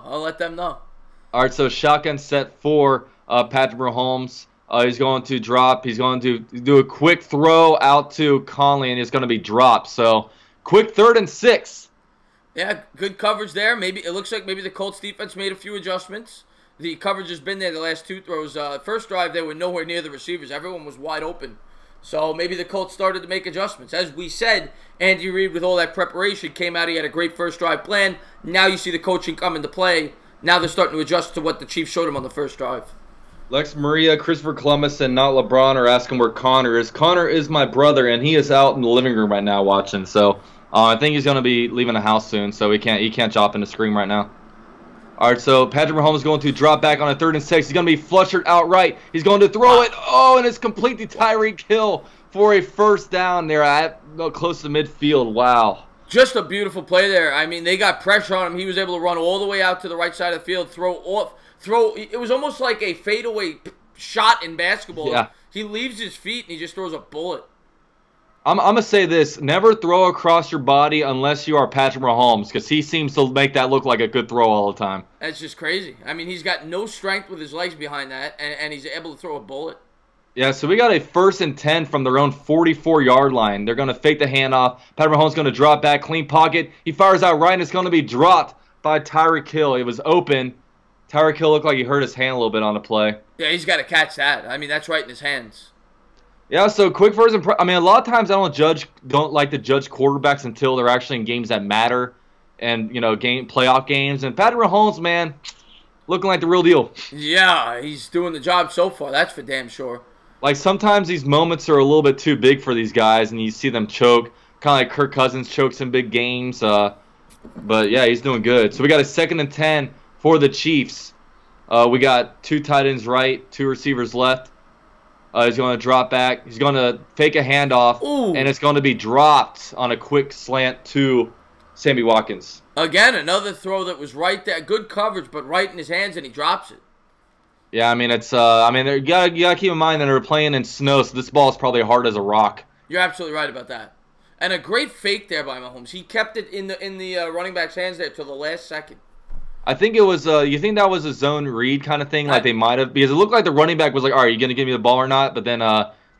A: All right, so shotgun set for Patrick Mahomes. He's going to drop. He's going to do a quick throw out to Conley, and it's going to be dropped. So quick 3rd and 6.
B: Yeah, good coverage there. Maybe it looks like maybe the Colts defense made a few adjustments. The coverage has been there the last 2 throws. First drive, they were nowhere near the receivers. Everyone was wide open. So maybe the Colts started to make adjustments. As we said, Andy Reid, with all that preparation, came out. He had a great first drive plan. Now you see the coaching come into play. Now they're starting to adjust to what the Chiefs showed them on the first drive.
A: Lex Maria, Christopher Columbus, and Not LeBron are asking where Connor is. Connor is my brother, and he is out in the living room right now watching. So I think he's going to be leaving the house soon, so he can't chop in the screen right now. All right, so Patrick Mahomes is going to drop back on a 3rd and 6. He's going to be flushed outright. He's going to throw it. Oh, and it's completely Tyreek Hill for a 1st down there at close to midfield. Wow.
B: Just a beautiful play there. I mean, they got pressure on him. He was able to run all the way out to the right side of the field, throw. It was almost like a fadeaway shot in basketball.
A: Yeah.
B: He leaves his feet, and he just throws a bullet.
A: I'm going to say this. Never throw across your body unless you are Patrick Mahomes because he seems to make that look like a good throw all the time.
B: That's just crazy. I mean, he's got no strength with his legs behind that, and he's able to throw a bullet.
A: Yeah, so we got a 1st and 10 from their own 44-yard line. They're going to fake the handoff. Patrick Mahomes going to drop back, clean pocket. He fires out right, and it's going to be dropped by Tyreek Hill. It was open. Tyreek Hill looked like he hurt his hand a little bit on the play.
B: Yeah, he's got to catch that. I mean, that's right in his hands.
A: Yeah, so quick first impression. I mean, a lot of times I don't like to judge quarterbacks until they're actually in games that matter and, playoff games. And Patrick Mahomes, man, looking like the real deal.
B: Yeah, he's doing the job so far. That's for damn sure.
A: Like, sometimes these moments are a little bit too big for these guys, and you see them choke. Kind of like Kirk Cousins chokes in big games. But, yeah, he's doing good. So we got a 2nd and 10 for the Chiefs. We got 2 tight ends right, 2 receivers left. He's going to drop back. He's going to fake a handoff, and it's going to be dropped on a quick slant to Sammy Watkins.
B: Again, another throw that was right there. Good coverage, but right in his hands, and he drops it.
A: Yeah, I mean, it's you gotta keep in mind that they're playing in snow, so this ball is probably hard as a rock.
B: You're absolutely right about that. And a great fake there by Mahomes. He kept it in the running back's hands there till the last second.
A: I think it was. You think that was a zone read kind of thing, like they might have, because it looked like the running back was like, "All right, you gonna give me the ball or not?" But then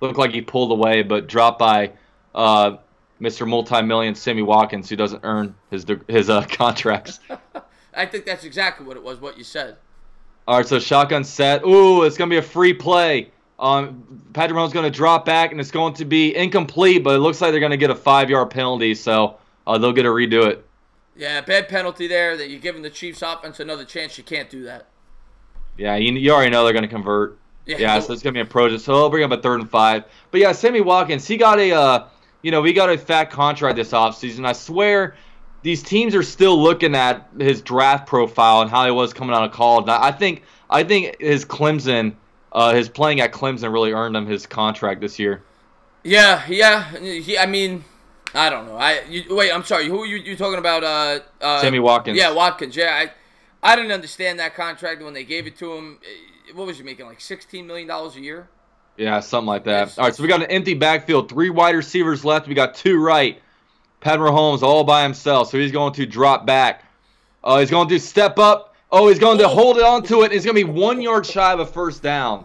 A: looked like he pulled away, but dropped by Mr. Multi-Million Sammy Watkins, who doesn't earn his contracts.
B: I think that's exactly what it was. What you said.
A: All right, so shotgun set. Ooh, it's gonna be a free play. Patrick Mahomes going to drop back, and it's going to be incomplete, but it looks like they're going to get a 5-yard penalty, so they'll get to redo it.
B: Yeah, bad penalty there that you're giving the Chiefs offense another chance. You can't do that.
A: Yeah, you already know they're going to convert. Yeah, so it's going to be a pro. So they'll bring up a 3rd and 5. But yeah, Sammy Watkins, he got we got a fat contract this offseason. I swear these teams are still looking at his draft profile and how he was coming out of college. Now, I think his Clemson. His playing at Clemson really earned him his contract this year.
B: Yeah. I mean, I don't know. Wait, I'm sorry. Who are you talking about?
A: Sammy Watkins.
B: Yeah, Watkins. Yeah, I didn't understand that contract when they gave it to him. What was he making? Like $16 million a year?
A: Yeah, something like that. Yes. All right, so we got an empty backfield. 3 wide receivers left. We got 2 right. Patrick Mahomes all by himself, so he's going to drop back. He's going to step up. Oh, he's going to hold it onto it. It's going to be 1 yard shy of a first down.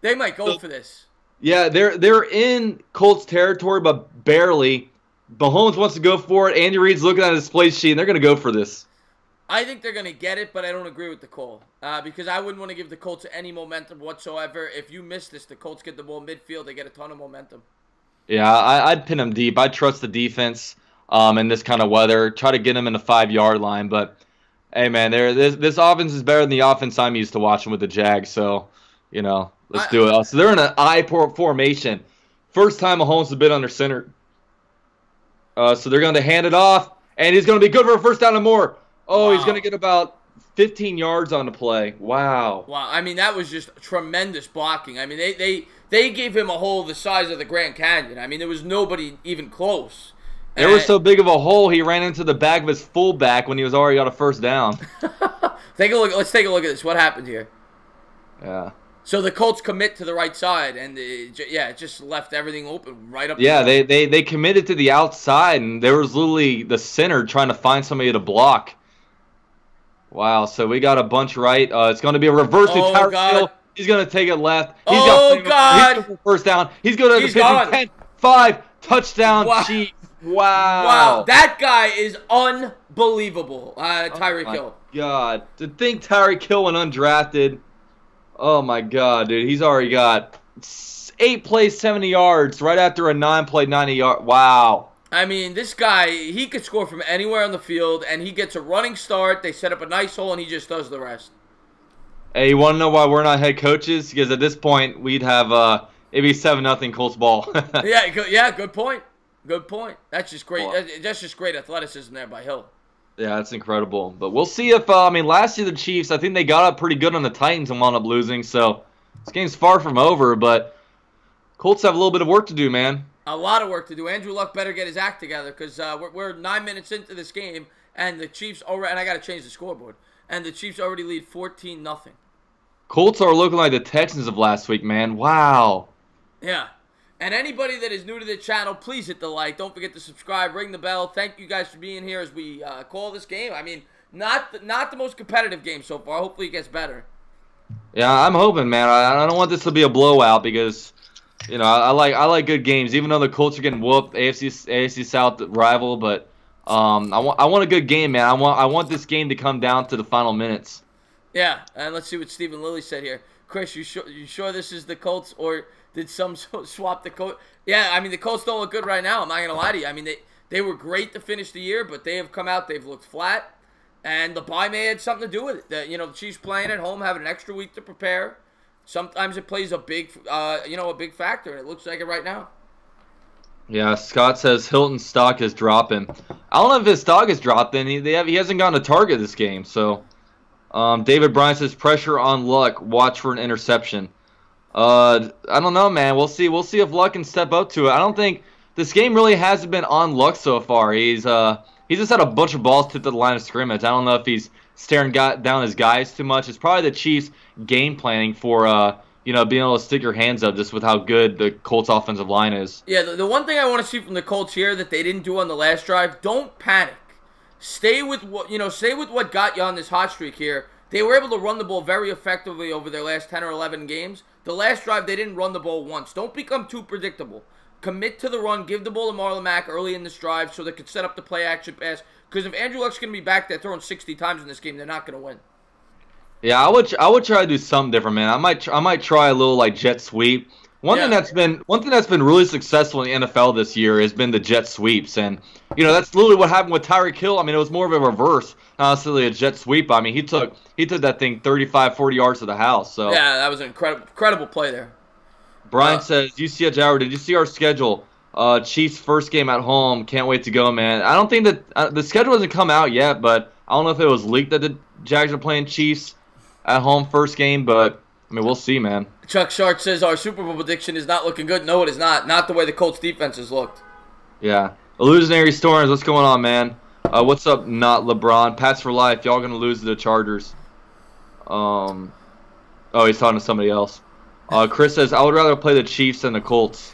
B: They might go for this.
A: Yeah, they're in Colts territory, but barely. Mahomes wants to go for it. Andy Reid's looking at his play sheet, and they're going to go for this.
B: I think they're going to get it, but I don't agree with the call. Because I wouldn't want to give the Colts any momentum whatsoever. If you miss this, the Colts get the ball midfield. They get a ton of momentum.
A: Yeah, I'd pin them deep. I'd trust the defense in this kind of weather. Try to get them in the 5-yard line, but... Hey, man, this offense is better than the offense I'm used to watching with the Jags, so, let's do it. So they're in an I formation. First time Mahomes has been under center. So they're going to hand it off, and he's going to be good for a first down and more. Oh, wow. He's going to get about 15 yards on the play. Wow.
B: Wow, I mean, that was just tremendous blocking. I mean, they gave him a hole the size of the Grand Canyon. I mean, there was nobody even close.
A: There was so big of a hole, he ran into the back of his fullback when he was already got a first down.
B: Take a look. Let's take a look at this. What happened here?
A: Yeah.
B: So the Colts commit to the right side, and it just left everything open right up.
A: Yeah, they committed to the outside, and there was literally the center trying to find somebody to block. Wow. So we got a bunch right. It's going to be a reverse to Tyreek Hill. He's going to take it left. He's got first down. He's going to the 10, 5 touchdown.
B: Wow.
A: Chiefs. Wow,
B: that guy is unbelievable, Tyreek Hill.
A: God, to think Tyreek Hill went undrafted. Oh my God, dude, he's already got 8 plays, 70 yards right after a 9-play, 90-yard. Wow.
B: I mean, this guy, he could score from anywhere on the field, and he gets a running start. They set up a nice hole, and he just does the rest.
A: Hey, you want to know why we're not head coaches? Because at this point, we'd have it'd be 7-0 Colts ball.
B: Yeah, good point. Good point. That's just great. That's just great athleticism there by Hill.
A: Yeah, that's incredible. But we'll see if last year the Chiefs, I think they got up pretty good on the Titans and wound up losing. So this game's far from over, but Colts have a little bit of work to do, man.
B: A lot of work to do. Andrew Luck better get his act together because we're 9 minutes into this game, and the Chiefs already. And I got to change the scoreboard. And the Chiefs already lead 14-0.
A: Colts are looking like the Texans of last week, man. Wow.
B: Yeah. And anybody that is new to the channel, please hit the like. Don't forget to subscribe, ring the bell. Thank you guys for being here as we call this game. I mean, not the most competitive game so far. Hopefully it gets better.
A: Yeah, I'm hoping, man. I don't want this to be a blowout because, I like good games. Even though the Colts are getting whooped, AFC South rival, but I want a good game, man. I want this game to come down to the final minutes.
B: Yeah, and let's see what Stephen Lilly said here. Chris, you sure this is the Colts or did some swap the Colts? Yeah, I mean, the Colts don't look good right now. I'm not going to lie to you. I mean, they were great to finish the year, but they have come out. They've looked flat. And the bye may had something to do with it. The Chiefs playing at home, having an extra week to prepare. Sometimes it plays a big factor, and it looks like it right now.
A: Yeah, Scott says Hilton's stock is dropping. I don't know if his stock is dropping. He hasn't gotten a target this game. So, David Bryan says pressure on Luck. Watch for an interception. I don't know, man. We'll see. We'll see if Luck can step up to it. I don't think this game really hasn't been on Luck so far. He's He's just had a bunch of balls tipped to the line of scrimmage. I don't know if he's staring down his guys too much. It's probably the Chiefs game planning for being able to stick your hands up just with how good the Colts offensive line is.
B: Yeah, the one thing I want to see from the Colts here that they didn't do on the last drive, don't panic. Stay with what got you on this hot streak here. They were able to run the ball very effectively over their last 10 or 11 games. The last drive, they didn't run the ball once. Don't become too predictable. Commit to the run. Give the ball to Marlon Mack early in this drive so they could set up the play-action pass. Because if Andrew Luck's going to be back there throwing 60 times in this game, they're not going to win.
A: Yeah, I would try to do something different, man. I might try a little like jet sweep. One thing that's been really successful in the NFL this year has been the jet sweeps, and that's literally what happened with Tyreek Hill. I mean, it was more of a reverse, not necessarily a jet sweep. I mean, he took that thing 35, 40 yards to the house. So
B: yeah, that was an incredible play there.
A: Brian says, UCF Jaguar, did you see our schedule? Chiefs first game at home. Can't wait to go, man. I don't think that the schedule hasn't come out yet, but I don't know if it was leaked that the Jags are playing Chiefs at home first game, but I mean, we'll see, man.
B: Chuck Sharp says our Super Bowl prediction is not looking good. No, it is not. Not the way the Colts defense has looked.
A: Yeah. Illusionary Storms, what's going on, man? What's up, not LeBron? Pats for life. Y'all gonna lose to the Chargers. Oh, he's talking to somebody else. Chris says, I would rather play the Chiefs than the Colts.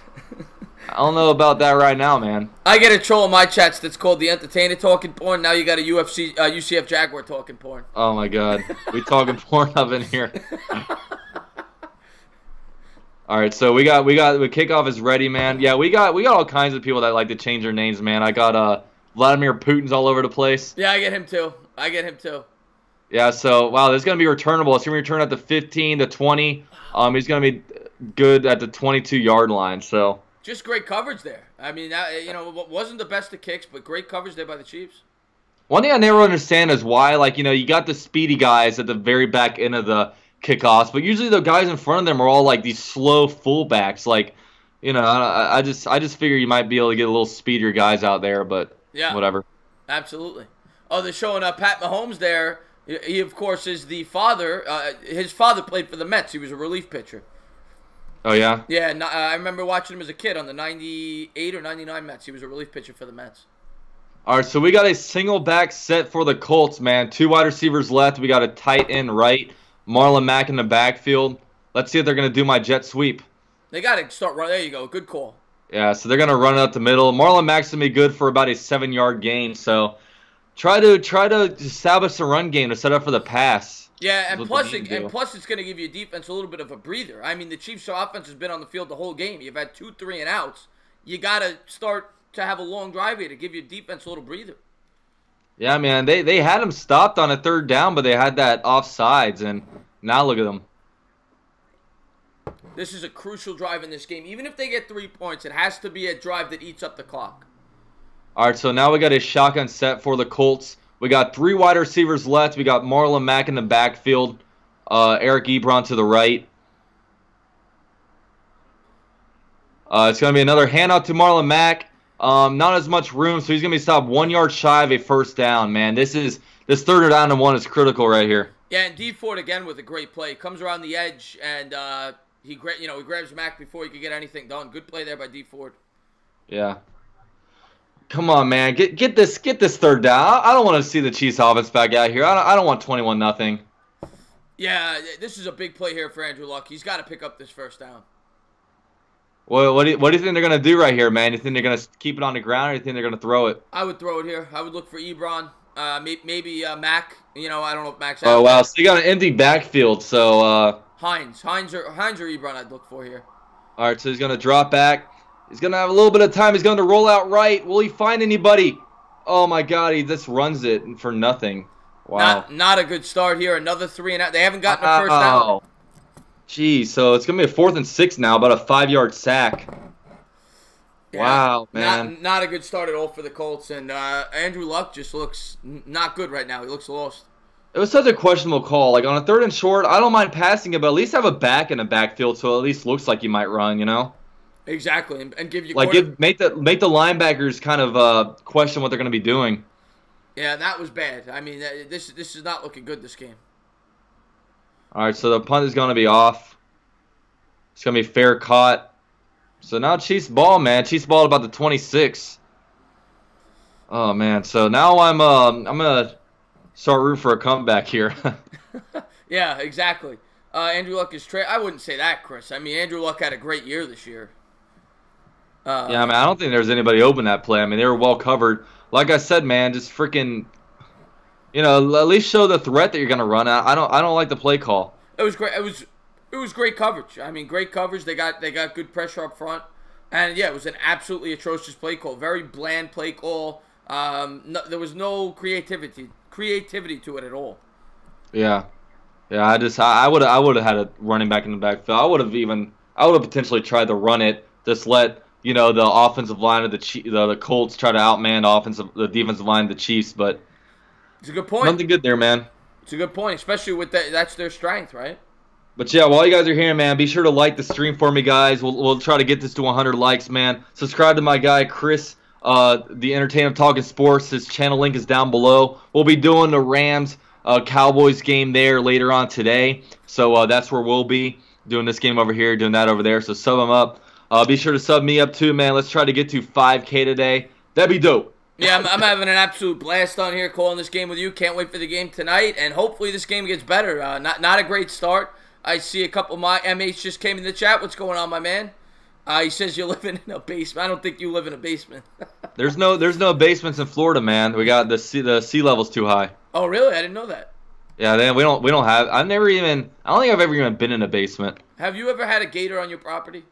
A: I don't know about that right now, man.
B: I get a troll in my chats that's called the Entertainer Talking Porn. Now you got a UCF Jaguar Talking Porn.
A: Oh, my God. We talking porn up in here. All right, so we got the kickoff is ready, man. Yeah, we got all kinds of people that like to change their names, man. I got Vladimir Putin's all over the place.
B: Yeah, I get him too.
A: Yeah, so wow, this is gonna be returnable. It's gonna be returned at the 15, the 20. He's gonna be good at the 22-yard line. So
B: just great coverage there. I mean, wasn't the best of kicks, but great coverage there by the Chiefs.
A: One thing I never understand is why, you got the speedy guys at the very back end of the kickoffs, but usually the guys in front of them are all like these slow fullbacks. I just figure you might be able to get a little speedier guys out there, but yeah, whatever.
B: Absolutely. Oh, they're showing Pat Mahomes there. He, of course, is the father. His father played for the Mets. He was a relief pitcher.
A: Oh, yeah?
B: Yeah, I remember watching him as a kid on the 98 or 99 Mets. He was a relief pitcher for the Mets.
A: All right, so we got a single back set for the Colts, man. 2 wide receivers left. We got a tight end right. Marlon Mack in the backfield. Let's see if they're going to do my jet sweep.
B: They got to start running. There you go. Good call.
A: Yeah, so they're going to run it up the middle. Marlon Mack's going to be good for about a 7-yard gain. So try to establish a run game to set up for the pass.
B: Yeah, and plus it's going to give your defense a little bit of a breather. I mean, the Chiefs' offense has been on the field the whole game. You've had 2 3 and outs. You got to start to have a long drive here to give your defense a little breather.
A: Yeah, man, they had him stopped on a 3rd down, but they had that offsides, and now look at them.
B: This is a crucial drive in this game. Even if they get 3 points, it has to be a drive that eats up the clock.
A: All right, so now we got a shotgun set for the Colts. We got 3 wide receivers left. We got Marlon Mack in the backfield, Eric Ebron to the right. It's going to be another handout to Marlon Mack. Not as much room, so he's going to be stopped 1 yard shy of a 1st down, man. This 3rd down and 1 is critical right here.
B: Yeah, and D Ford again with a great play. Comes around the edge, and he grabs Mack before he could get anything done. Good play there by D Ford.
A: Yeah. Come on, man. Get this 3rd down. I don't want to see the Chiefs offense back out here. I don't want 21-0.
B: Yeah, this is a big play here for Andrew Luck. He's got to pick up this 1st down.
A: Well, what do you think they're going to do right here, man? You think they're going to keep it on the ground, or you think they're going to throw it?
B: I would throw it here. I would look for Ebron. Maybe Mack. I don't know if Mack's
A: out. Oh, wow. So you got an empty backfield. So
B: Hines or Ebron I'd look for here.
A: All right, so he's going to drop back. He's going to have a little bit of time. He's going to roll out right. Will he find anybody? Oh, my God. He just runs it for nothing. Wow.
B: Not a good start here. Another 3 and out. They haven't gotten a 1st down.
A: Geez, so it's going to be a 4th and 6 now, about a 5-yard sack. Yeah, wow, man.
B: Not a good start at all for the Colts, and Andrew Luck just looks not good right now. He looks lost.
A: It was such a questionable call. Like, on a 3rd and short, I don't mind passing it, but at least have a back in the backfield so it at least looks like you might run,
B: Exactly, and give you
A: make the linebackers kind of question what they're going to be doing.
B: Yeah, that was bad. I mean, this is not looking good, this game.
A: All right, so the punt is going to be off. It's going to be fair caught. So now Chiefs ball, man. Chiefs ball at about the 26. Oh man, so now I'm gonna start rooting for a comeback here.
B: Yeah, exactly. Andrew Luck is I wouldn't say that, Chris. I mean, Andrew Luck had a great year this year.
A: Yeah, I
B: Uh,
A: mean, I don't think there's anybody open that play. I mean, they were well covered. Like I said, man, just freaking, at least show the threat that you're gonna run out. I don't like the play call.
B: it was great. It was great coverage. I mean, great coverage. They got good pressure up front, and yeah, it was an absolutely atrocious play call. Very bland play call. No, there was no creativity to it at all.
A: Yeah, yeah. I would have had a running back in the backfield. I would have potentially tried to run it. Just let the offensive line of the Colts try to outman the defensive line of the Chiefs, but
B: It's a good point.
A: nothing good there, man.
B: It's a good point, especially with that. That's their strength, right?
A: But yeah, while you guys are here, man, be sure to like the stream for me, guys. We'll try to get this to 100 likes, man. Subscribe to my guy Chris, the Entertainer Talking Sports. His channel link is down below. We'll be doing the Rams Cowboys game there later on today, so that's where we'll be doing this game over here, doing that over there. So sub him up. Be sure to sub me up too, man. Let's try to get to 5K today. That'd be dope.
B: Yeah, I'm having an absolute blast on here calling this game with you. Can't wait for the game tonight, and hopefully this game gets better. Not a great start. I see a couple of my MH just came in the chat. What's going on, my man? He says you're living in a basement. I don't think you live in a basement.
A: There's no basements in Florida, man. We got the sea level's too high.
B: Oh, really? I didn't know that.
A: Yeah, we don't have. I don't think I've ever even been in a basement.
B: Have you ever had a gator on your property?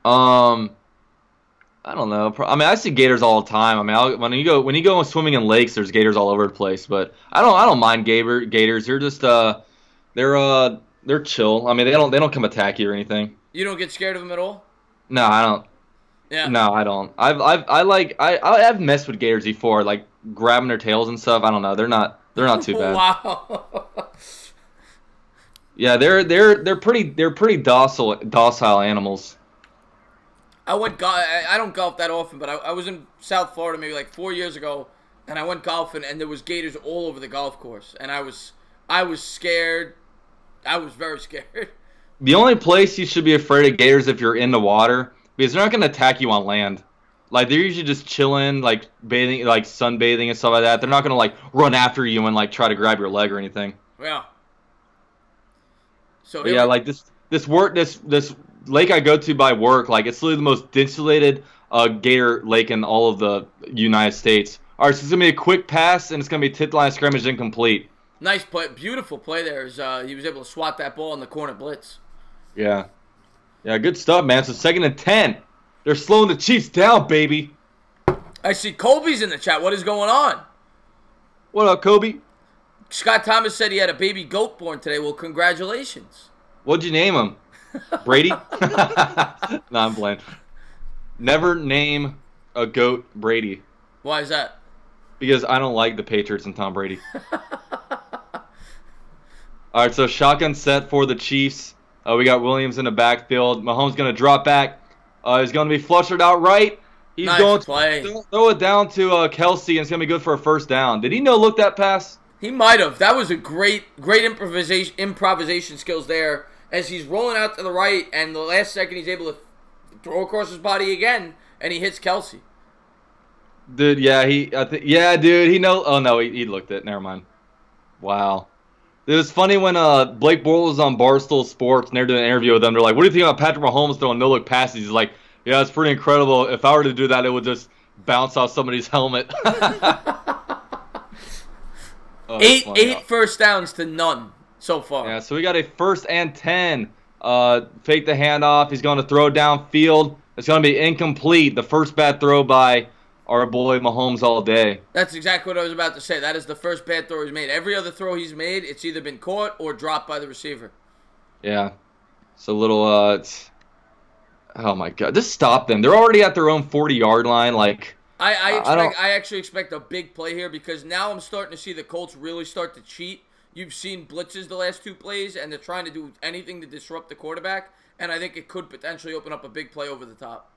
A: I don't know. I mean, I see gators all the time. I mean, when you go swimming in lakes, there's gators all over the place. But I don't mind gators. They're just they're chill. I mean, they don't come attack you or anything.
B: You don't get scared of them at all?
A: No, I don't.
B: Yeah.
A: No, I don't. I've messed with gators before, like grabbing their tails and stuff. I don't know. They're not too bad.
B: Wow.
A: Yeah, they're pretty docile animals.
B: I don't golf that often, but I was in South Florida maybe like 4 years ago, and I went golfing, and there was gators all over the golf course, and I was scared. I was very scared.
A: The only place you should be afraid of gators if you're in the water, because they're not going to attack you on land. Like, they're usually just chilling, like bathing, like sunbathing and stuff like that. They're not going to like run after you and like try to grab your leg or anything.
B: Yeah. So
A: But yeah, like this lake I go to by work, like it's literally the most insulated gator lake in all of the United States. All right, so it's gonna be a quick pass, and it's gonna be tip line scrimmage incomplete.
B: nice play, beautiful play there. He was able to swat that ball in the corner blitz.
A: Yeah, yeah, good stuff, man. So 2nd and 10. They're slowing the Chiefs down, baby.
B: I see Colby's in the chat. What is going on?
A: What up, Kobe?
B: Scott Thomas said he had a baby goat born today. Well, congratulations.
A: What'd you name him? Brady? No, I'm playing. Never name a goat Brady.
B: Why is that?
A: Because I don't like the Patriots and Tom Brady. All right, so shotgun set for the Chiefs. We got Williams in the backfield. Mahomes going to drop back. He's going to be flushed out right. He's
B: Nice
A: going
B: play.
A: to throw it down to Kelsey, and it's going to be good for a first down. Did he look that pass?
B: He might have. That was a great improvisation skills there as he's rolling out to the right, and the last second he's able to throw across his body again, and he hits Kelsey.
A: Dude, yeah, dude, he know. Oh no, he looked it. Never mind. Wow. It was funny when Blake Bortles was on Barstool Sports and they're doing an interview with them. They're like, "What do you think about Patrick Mahomes throwing no-look passes?" He's like, "Yeah, it's pretty incredible. If I were to do that, it would just bounce off somebody's helmet." Oh,
B: eight first downs to none so far.
A: Yeah, so we got a 1st and 10. Fake the handoff. He's going to throw downfield. It's going to be incomplete. The first bad throw by our boy Mahomes all day.
B: That's exactly what I was about to say. That is the first bad throw he's made. Every other throw he's made, it's either been caught or dropped by the receiver.
A: Yeah. So little, oh my God. Just stop them. They're already at their own 40-yard line. Like,
B: I actually expect a big play here because now I'm starting to see the Colts really start to cheat. You've seen blitzes the last 2 plays, and they're trying to do anything to disrupt the quarterback, and I think it could potentially open up a big play over the top.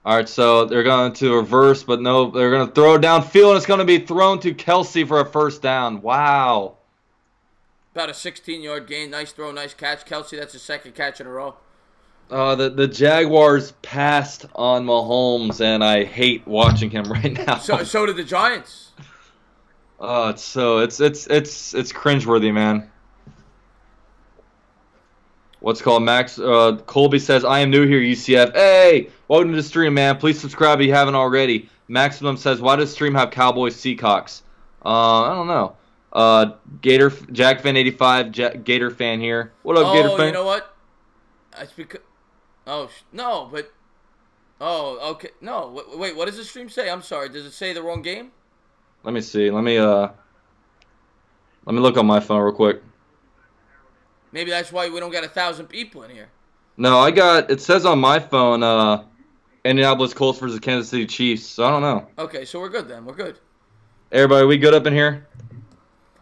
A: All right, so they're going to reverse, but no, they're going to throw it downfield, and it's going to be thrown to Kelsey for a first down. Wow.
B: About a 16-yard gain. Nice throw, nice catch. Kelsey, that's his 2nd catch in a row.
A: The Jaguars passed on Mahomes, and I hate watching him right now.
B: So did the Giants.
A: It's cringeworthy, man. What's called Max Colby says, I am new here, UCF. Hey, welcome to the stream, man. Please subscribe if you haven't already. Maximum says, why does stream have Cowboys Seahawks? I don't know. Jag fan 85, Gator fan here. What up, Gator fan?
B: Oh, you know what? It's because. Oh no, but. Oh, okay. No, wait. What does the stream say? I'm sorry. Does it say the wrong game?
A: Let me see. Let me look on my phone real quick.
B: Maybe that's why we don't got 1,000 people in here.
A: No, it says on my phone, Indianapolis Colts versus Kansas City Chiefs, so I don't know.
B: Okay, so we're good then. We're good.
A: Everybody, we good up in here?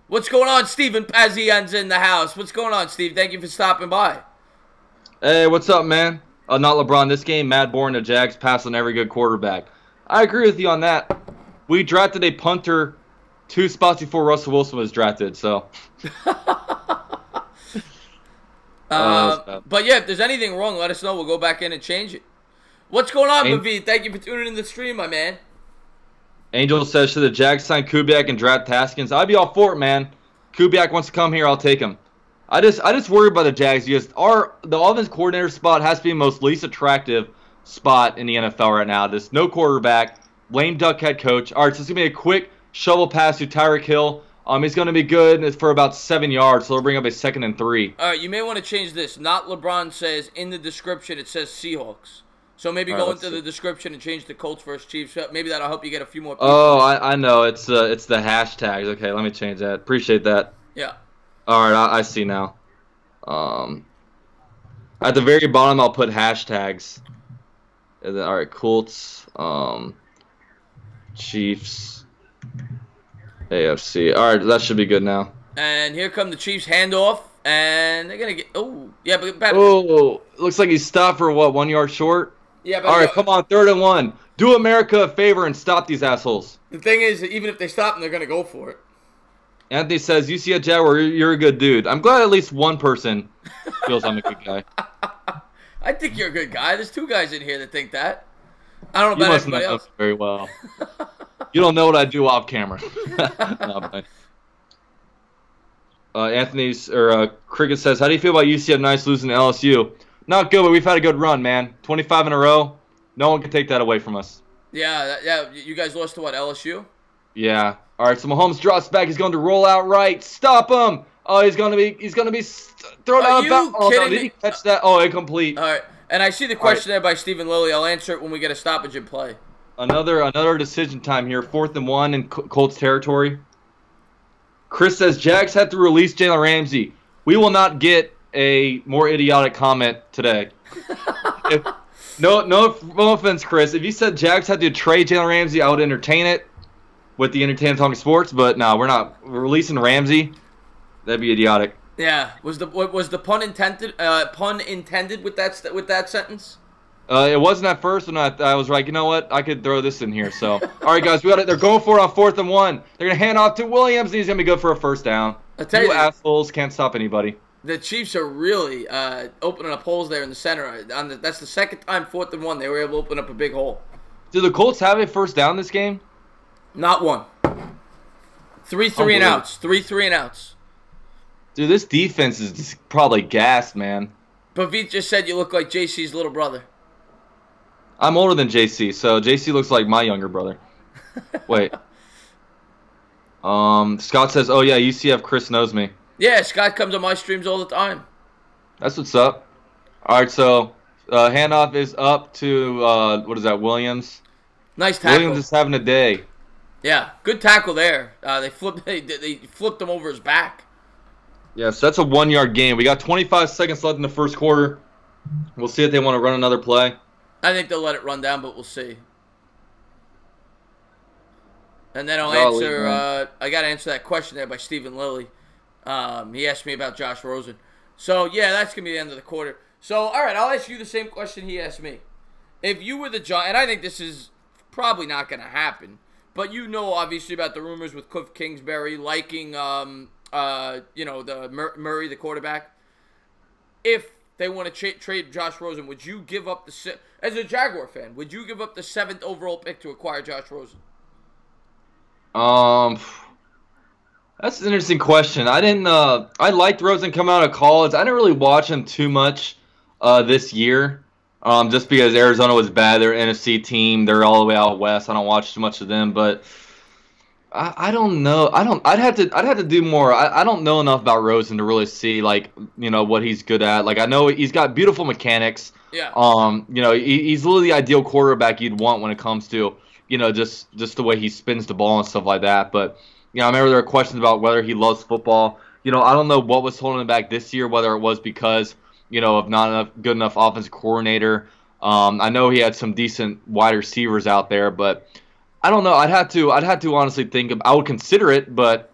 B: What's going on? Stephen Pazian's in the house. What's going on, Steve? Thank you for stopping by.
A: Hey, what's up, man? Not LeBron this game. Matt Bourne, the Jags pass on every good quarterback. I agree with you on that. We drafted a punter 2 spots before Russell Wilson was drafted, so...
B: But yeah, if there's anything wrong, let us know. We'll go back in and change it. What's going on, Bavi? Thank you for tuning in the stream, my man.
A: Angel says, should the Jags sign Kubiak and draft Haskins? I'd be all for it, man. Kubiak wants to come here, I'll take him. I just worry about the Jags because the offense coordinator spot has to be the most least attractive spot in the NFL right now. There's no quarterback, lame duck head coach. All right, so it's going to be a quick shovel pass to Tyreek Hill. He's going to be good for about 7 yards, so they'll bring up a 2nd and 3.
B: All right, you may want to change this. Not LeBron says in the description it says Seahawks. So maybe go into the description and change the Colts versus Chiefs. Maybe that'll help you get a few more people.
A: Oh, I know. It's the hashtags. Okay, let me change that. Appreciate that.
B: Yeah.
A: All right, I see now. At the very bottom, I'll put hashtags. And then, all right, Colts, Chiefs, AFC. All right, that should be good now.
B: And here come the Chiefs handoff, and they're gonna get. Oh, yeah, but.
A: Oh, looks like he stopped for what, 1 yard short.
B: Yeah, but
A: all right, come on, 3rd and 1. Do America a favor and stop these assholes.
B: The thing is, even if they stop them, they're gonna go for it.
A: Anthony says, "You see a Jaguar, you're a good dude." I'm glad at least one person feels I'm a good guy.
B: I think you're a good guy. There's 2 guys in here that think that. I don't know about everybody else.
A: Very well. You don't know what I do off camera. No, Cricket says, "How do you feel about UCF nice losing to LSU?" Not good, but we've had a good run, man. 25 in a row. No one can take that away from us.
B: Yeah. You guys lost to what, LSU?
A: Yeah. All right. So Mahomes drops back. He's going to roll out right. Stop him. Oh, he's going to be thrown out of bounds. Oh, no, did he catch that? Oh, incomplete.
B: All right. And I see the question there by Stephen Lilly. I'll answer it when we get a stoppage in play.
A: Another decision time here. 4th and 1 in Colts territory. Chris says, Jags had to release Jalen Ramsey. We will not get a more idiotic comment today. No offense, Chris. If you said Jags had to trade Jalen Ramsey, I would entertain it with the Entertainment Talking Sports. But no, we're not. We're releasing Ramsey. That'd be idiotic.
B: Yeah. Was the pun intended? With that sentence?
A: It wasn't at first, and I was like, you know what? I could throw this in here. So, all right, guys, we got it. They're going for it on 4th and 1. They're gonna hand off to Williams, and he's gonna be good for a 1st down.
B: I tell you,
A: assholes can't stop anybody.
B: The Chiefs are really opening up holes there in the center. That's the 2nd time 4th and 1 they were able to open up a big hole.
A: Do the Colts have a 1st down this game?
B: Not one. 3 and outs. 3 and outs.
A: Dude, this defense is just probably gassed, man.
B: Pavit just said you look like JC's little brother.
A: I'm older than JC, so JC looks like my younger brother. Wait. Scott says, oh yeah, UCF Chris knows me.
B: Yeah, Scott comes on my streams all the time.
A: That's what's up. All right, so handoff is up to, what is that, Williams?
B: Nice tackle.
A: Williams is having a day.
B: Yeah, good tackle there. They flipped him over his back.
A: Yeah, so that's a 1 yard gain. We got 25 seconds left in the 1st quarter. We'll see if they want to run another play.
B: I think they'll let it run down, but we'll see. And then I'll answer. I got to answer that question there by Stephen Lilly. He asked me about Josh Rosen. So yeah, that's gonna be the end of the quarter. So all right, I'll ask you the same question he asked me. If you were the Giants, and I think this is probably not gonna happen, but you know obviously about the rumors with Cliff Kingsbury liking the Murray, the quarterback. If they want to trade Josh Rosen, would you give up as a Jaguar fan, would you give up the 7th overall pick to acquire Josh Rosen?
A: That's an interesting question. I didn't. I liked Rosen coming out of college. I didn't really watch him too much this year, just because Arizona was bad. They're an NFC team. They're all the way out west. I don't watch too much of them, but I don't know. I'd have to do more. I don't know enough about Rosen to really see what he's good at. Like I know he's got beautiful mechanics.
B: Yeah.
A: He's literally the ideal quarterback you'd want when it comes to just the way he spins the ball and stuff like that. But I remember there were questions about whether he loves football. I don't know what was holding him back this year, whether it was because, of not good enough offensive coordinator. I know he had some decent wide receivers out there, but I don't know. I'd have to honestly think I would consider it, but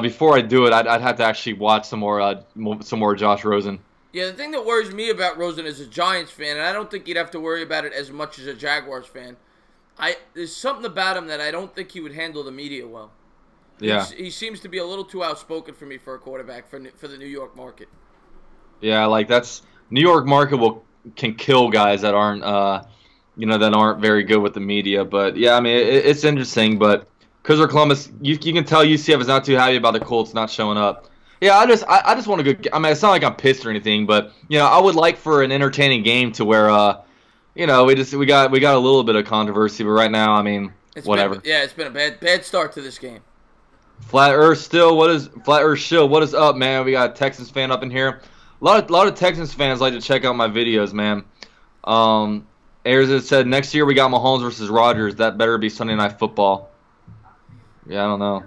A: before I do it, I'd have to actually watch some more Josh Rosen.
B: Yeah, the thing that worries me about Rosen as a Giants fan, and I don't think you'd have to worry about it as much as a Jaguars fan, there's something about him that I don't think he would handle the media well.
A: Yeah,
B: he seems to be a little too outspoken for me for a quarterback for the New York market.
A: Yeah, that's New York market can kill guys that aren't that aren't very good with the media. But yeah, I mean it's interesting. But Christopher Columbus, you can tell UCF is not too happy about the Colts not showing up. Yeah, I just want to go. I mean, it's not like I'm pissed or anything, but I would like for an entertaining game to where we got a little bit of controversy, but right now, I mean, whatever.
B: It's been a bad start to this game.
A: Flat Earth Shill, what is up, man? We got a Texans fan up in here. A lot of Texans fans like to check out my videos, man. Ayers said next year we got Mahomes versus Rodgers. That better be Sunday Night Football. Yeah, I don't know.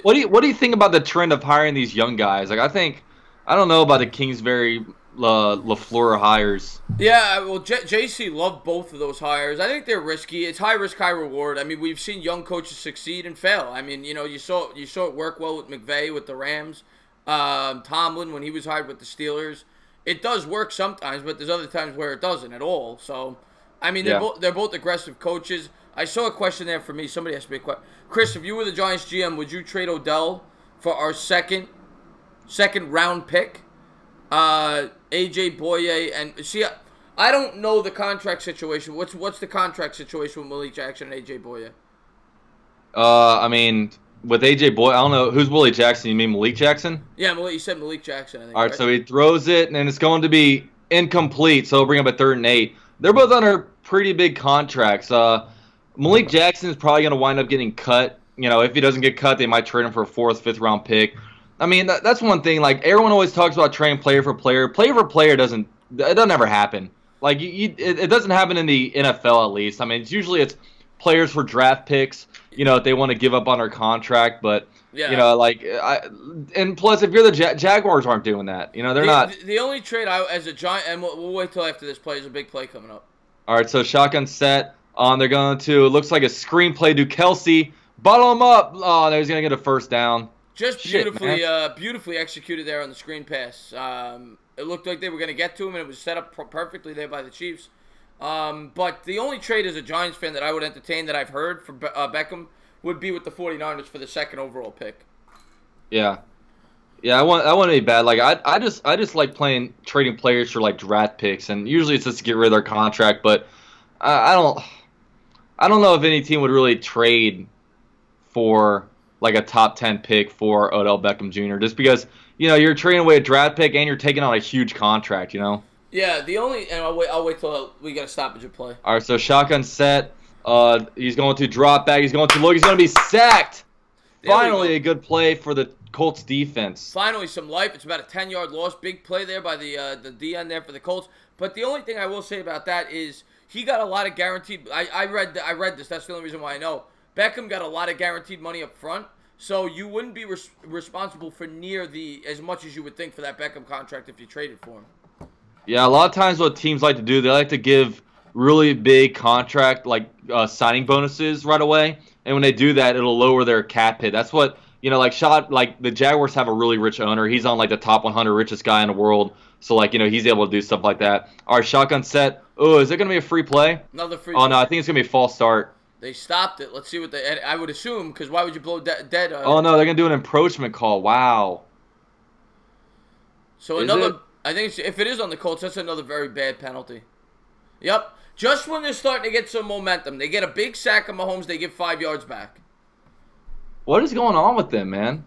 A: What do you think about the trend of hiring these young guys? Like, I don't know about the Kingsbury LaFleur hires.
B: Yeah, well, JC loved both of those hires. I think they're risky. It's high risk, high reward. I mean, we've seen young coaches succeed and fail. I mean, you saw it work well with McVay with the Rams, Tomlin when he was hired with the Steelers. It does work sometimes, but there's other times where it doesn't at all. So, I mean, they're both aggressive coaches. I saw a question there for me. Somebody asked me a question. Chris, if you were the Giants GM, would you trade Odell for our second round pick? AJ Boye and see, I don't know the contract situation. What's the contract situation with Malik Jackson and AJ Boye?
A: I mean, with AJ Boye, I don't know who's Willie Jackson. You mean Malik Jackson?
B: Yeah, you said Malik Jackson. I think.
A: All right, so he throws it, and it's going to be incomplete. So he'll bring up a 3rd and 8. They're both under pretty big contracts. Malik Jackson is probably going to wind up getting cut. If he doesn't get cut, they might trade him for a 4th, 5th round pick. I mean, that's one thing. Like, everyone always talks about trading player for player. Player for player doesn't ever happen. Like, it doesn't happen in the NFL at least. I mean, it's players for draft picks. If they want to give up on their contract, but and plus, if you're the Jaguars, aren't doing that. They're not.
B: The only trade as a Giant, and we'll wait till after this play. There's a big play coming up.
A: All right, so shotgun set. They're going to. It looks like a screenplay to Kelsey. Bottle him up. Oh, he's gonna get a 1st down.
B: Just beautifully executed there on the screen pass. It looked like they were going to get to him, and it was set up perfectly there by the Chiefs. But the only trade as a Giants fan that I would entertain that I've heard for Beckham would be with the 49ers for the 2nd overall pick.
A: Yeah. Yeah, I want to be bad. Like I just like trading players for like draft picks, and usually it's just to get rid of their contract. But I don't know if any team would really trade for like a top 10 pick for Odell Beckham Jr. Just because you're trading away a draft pick and you're taking on a huge contract.
B: Yeah, and I'll wait till we got a stoppage of play.
A: All right, so shotgun set. He's going to drop back. He's going to look. He's going to be sacked. Finally, a good play for the Colts defense.
B: Finally, some life. It's about a 10-yard loss. Big play there by the DN there for the Colts. But the only thing I will say about that is he got a lot of guaranteed. I read this. That's the only reason why I know. Beckham got a lot of guaranteed money up front, so you wouldn't be responsible for near as much as you would think for that Beckham contract if you traded for him.
A: Yeah, a lot of times what teams like to do, they like to give really big contract signing bonuses right away, and when they do that, it'll lower their cap hit. That's what like the Jaguars have a really rich owner. He's on like the top 100 richest guy in the world, so he's able to do stuff like that. All right, shotgun set. Oh, is it gonna be a free play?
B: Another free.
A: Oh no, I think it's gonna be a false start.
B: They stopped it. Let's see what I would assume, because why would you blow dead?
A: Oh no, they're gonna do an encroachment call. Wow.
B: So another I think if it is on the Colts, that's another very bad penalty. Yep. Just when they're starting to get some momentum, they get a big sack of Mahomes, they get 5 yards back.
A: What is going on with them, man?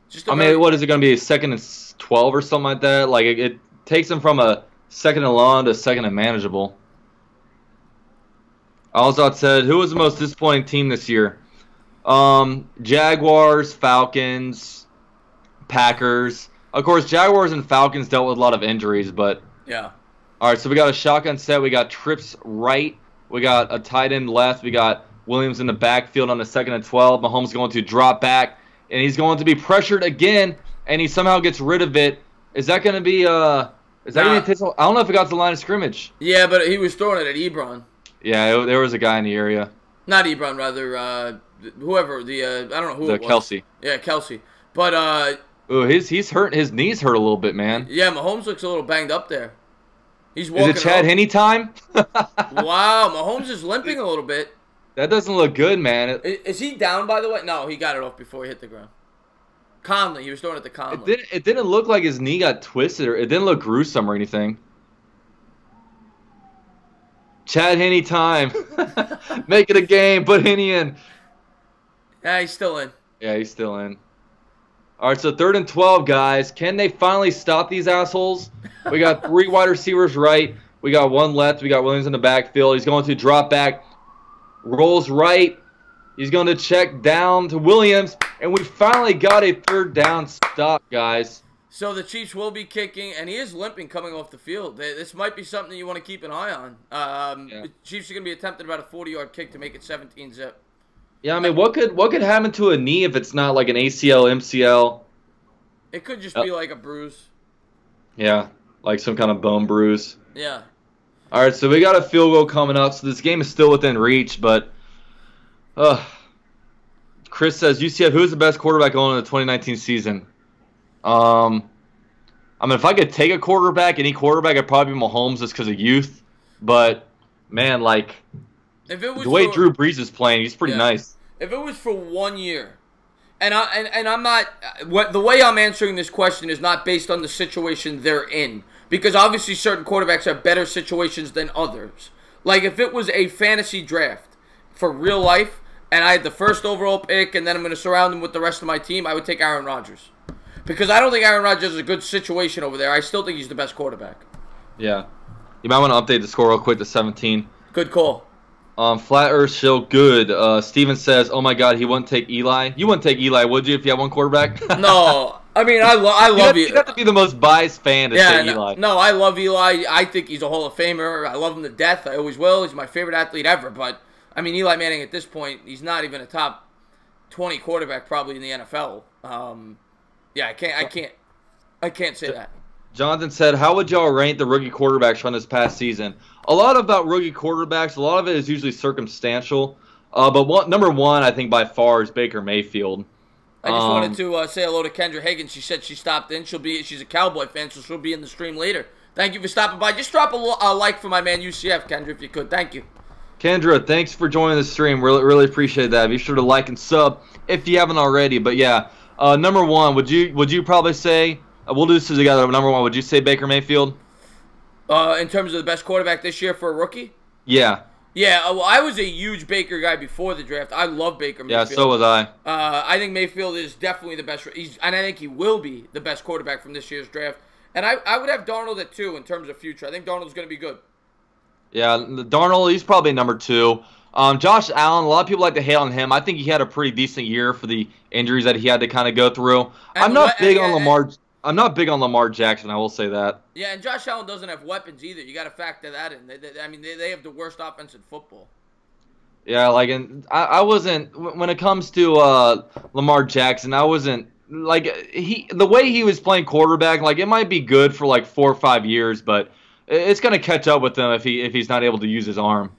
B: Just
A: what is it going to be, a 2nd and 12 or something like that? Like, it takes them from a 2nd and long to 2nd and manageable. Also, said, who was the most disappointing team this year? Jaguars, Falcons, Packers. Of course, Jaguars and Falcons dealt with a lot of injuries, but...
B: Yeah.
A: All right, so we got a shotgun set. We got trips right. We got a tight end left. We got Williams in the backfield on the 2nd and 12. Mahomes going to drop back, and he's going to be pressured again, and he somehow gets rid of it. Is that going to be I don't know if it got to the line of scrimmage.
B: Yeah, but he was throwing it at Ebron.
A: Yeah, there was a guy in the area.
B: Not Ebron, rather. Whoever. I don't know who it was.
A: Kelsey.
B: Yeah, Kelsey. But...
A: Ooh, he's hurt. His knees hurt a little bit, man.
B: Yeah, Mahomes looks a little banged up there. He's walking.
A: Is it Chad Henne time?
B: Wow, Mahomes is limping a little bit.
A: That doesn't look good, man.
B: Is he down, by the way? No, he got it off before he hit the ground. Conley, he was throwing it to Conley.
A: It didn't look like his knee got twisted, or it didn't look gruesome or anything. Chad Henne time. Make it a game. Put Henne in.
B: Yeah, he's still in.
A: Yeah, he's still in. All right, so 3rd and 12, guys. Can they finally stop these assholes? We got 3 wide receivers right. We got 1 left. We got Williams in the backfield. He's going to drop back. Rolls right. He's going to check down to Williams. And we finally got a 3rd down stop, guys.
B: So the Chiefs will be kicking, and he is limping coming off the field. This might be something you want to keep an eye on. The Chiefs are going to be attempting about a 40-yard kick to make it 17-zip.
A: Yeah, I mean, what could happen to a knee if it's not like an ACL, MCL?
B: It could just be like a bruise.
A: Yeah, like some kind of bone bruise.
B: Yeah.
A: All right, so we got a field goal coming up, so this game is still within reach, but Chris says, UCF, who is the best quarterback going in the 2019 season? I mean, if I could take a quarterback, any quarterback, I'd probably be Mahomes just because of youth. But, man, like,
B: if it was
A: the way Drew Brees is playing, he's pretty nice.
B: If it was for 1 year, and I'm not, the way I'm answering this question is not based on the situation they're in, because obviously certain quarterbacks have better situations than others. Like if it was a fantasy draft for real life, and I had the 1st overall pick, and then I'm going to surround him with the rest of my team, I would take Aaron Rodgers, because I don't think Aaron Rodgers is a good situation over there. I still think he's the best quarterback.
A: Yeah, you might want to update the score real quick to 17.
B: Good call.
A: Flat Earth Shill, good. Steven says, oh my God, he wouldn't take Eli. You wouldn't take Eli, would you, if you had one quarterback?
B: No. I mean, I love you.
A: You have to be the most biased fan to say Eli.
B: No, I love Eli. I think he's a Hall of Famer. I love him to death. I always will. He's my favorite athlete ever. But, I mean, Eli Manning at this point, he's not even a top 20 quarterback probably in the NFL. Yeah, I can't say that.
A: Jonathan said, how would y'all rank the rookie quarterbacks from this past season? A lot about rookie quarterbacks, a lot of it is usually circumstantial. But number 1, I think, by far is Baker Mayfield.
B: I just wanted to say hello to Kendra Higgins. She said she stopped in. She's a Cowboy fan, so she'll be in the stream later. Thank you for stopping by. Just drop a like for my man UCF, Kendra, if you could. Thank you.
A: Kendra, thanks for joining the stream. Really appreciate that. Be sure to like and sub if you haven't already. But yeah, number 1, would you probably say? We'll do this together. Number 1, would you say Baker Mayfield?
B: In terms of the best quarterback this year for a rookie?
A: Yeah.
B: Yeah, well, I was a huge Baker guy before the draft. I love Baker Mayfield.
A: Yeah, so was I.
B: I think Mayfield is definitely the best. And I think he will be the best quarterback from this year's draft. And I would have Darnold at 2 in terms of future. I think Darnold's going to be good. Yeah,
A: Darnold, he's probably number 2. Josh Allen, a lot of people like to hate on him. I think he had a pretty decent year for the injuries that he had to kind of go through. I'm not big on Lamar Jackson, I will say that.
B: Yeah, and Josh Allen doesn't have weapons either. You got to factor that in. They have the worst offense in football.
A: Yeah, like, and I wasn't, when it comes to Lamar Jackson, I wasn't, like, the way he was playing quarterback, like, it might be good for like 4 or 5 years, but it's going to catch up with him if he's not able to use his arm.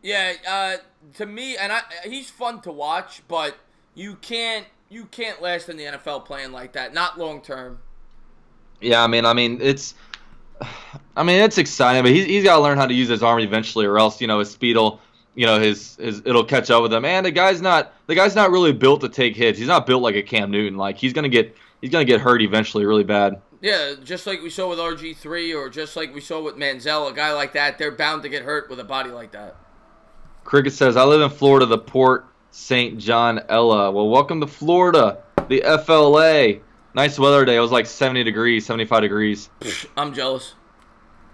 B: Yeah, to me, and he's fun to watch, but you can't last in the NFL playing like that, not long term.
A: Yeah, I mean, it's exciting, but he's got to learn how to use his arm eventually, or else, his speed will, it'll catch up with him. And the guy's not really built to take hits. He's not built like a Cam Newton. Like he's gonna get hurt eventually, really bad.
B: Yeah, just like we saw with RG3 or just like we saw with Manziel, a guy like that, they're bound to get hurt with a body like that.
A: Cricket says, I live in Florida, the Port St. John Ella. Well, welcome to Florida, the FLA. Nice weather today. It was like 70 degrees, 75 degrees.
B: I'm jealous.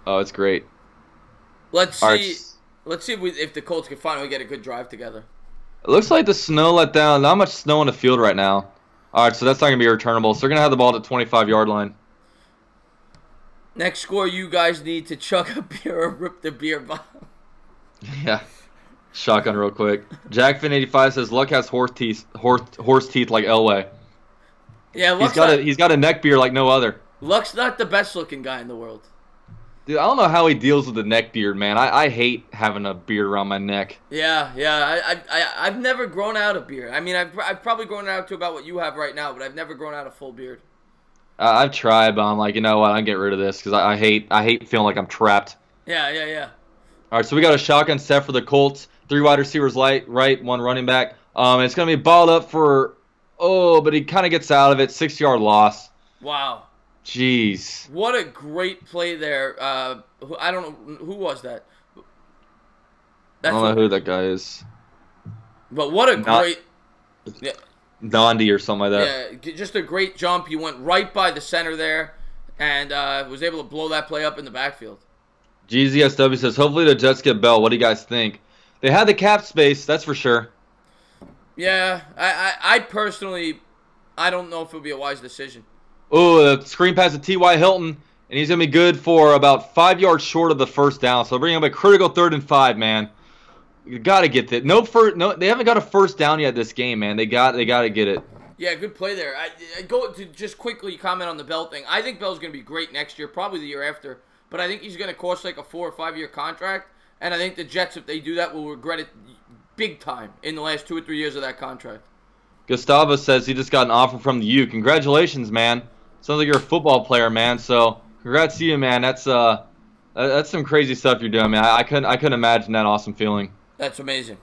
A: Oh, it's great.
B: Let's see. Let's see if the Colts can finally get a good drive together.
A: It looks like the snow let down. Not much snow on the field right now. All right, so that's not going to be returnable. So they're going to have the ball at the 25-yard line.
B: Next score, you guys need to chug a beer or rip the beer bottle.
A: Yeah. Shotgun real quick. Jackfin85 says, Luck has horse teeth like Elway.
B: Yeah,
A: he's got a neck beard like no other.
B: Luck's not the best-looking guy in the world.
A: Dude, I don't know how he deals with the neck beard, man. I hate having a beard around my neck.
B: Yeah. I've never grown out a beard. I mean, I've probably grown out to about what you have right now, but I've never grown out a full beard.
A: I've tried, but I'm like, you know what? I'm getting rid of this because I hate feeling like I'm trapped.
B: Yeah.
A: All right, so we got a shotgun set for the Colts. 3 wide receivers right, 1 running back. It's going to be balled up for, but he kind of gets out of it. 6-yard loss.
B: Wow.
A: Jeez.
B: What a great play there. I don't know. Who was that?
A: I don't know who that guy is.
B: But what a great... Yeah.
A: Nandi or something like that.
B: Yeah, just a great jump. He went right by the center there and was able to blow that play up in the backfield.
A: GZSW says, hopefully the Jets get Bell. What do you guys think? They had the cap space, that's for sure.
B: Yeah, I personally, I don't know if it'll be a wise decision.
A: Oh, the screen pass to T.Y. Hilton, and he's going to be good for about 5 yards short of the first down. So bring him a critical 3rd and 5, man. You got to get that. No, they haven't got a first down yet this game, man. They got to get it.
B: Yeah, good play there. I go to just quickly comment on the Bell thing. I think Bell's going to be great next year, probably the year after. But I think he's going to cost like a 4 or 5 year contract. And I think the Jets, if they do that, will regret it big time in the last 2 or 3 years of that contract.
A: Gustavo says he just got an offer from the U. Congratulations, man. Sounds like you're a football player, man. So congrats to you, man. That's some crazy stuff you're doing, man. I couldn't imagine that awesome feeling.
B: That's amazing.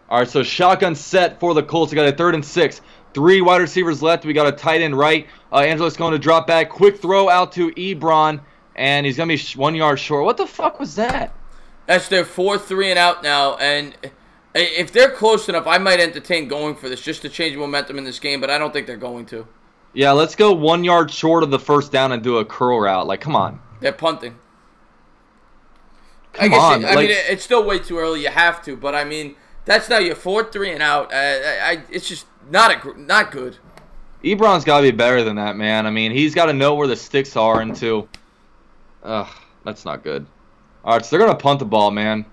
A: All right, so shotgun set for the Colts. We got a 3rd and 6. 3 wide receivers left. We got a tight end right. Angelo's going to drop back. Quick throw out to Ebron, and he's going to be 1 yard short. What the fuck was that?
B: That's their 4th 3 and out now, and if they're close enough, I might entertain going for this just to change momentum in this game, but I don't think they're going to.
A: Yeah, let's go 1 yard short of the first down and do a curl route. Like, come on.
B: They're punting.
A: I mean,
B: it's still way too early. You have to, but I mean, that's now your 4th 3 and out. It's just not good.
A: Ebron's got to be better than that, man. I mean, he's got to know where the sticks are and to. That's not good. All right, so they're gonna punt the ball, man.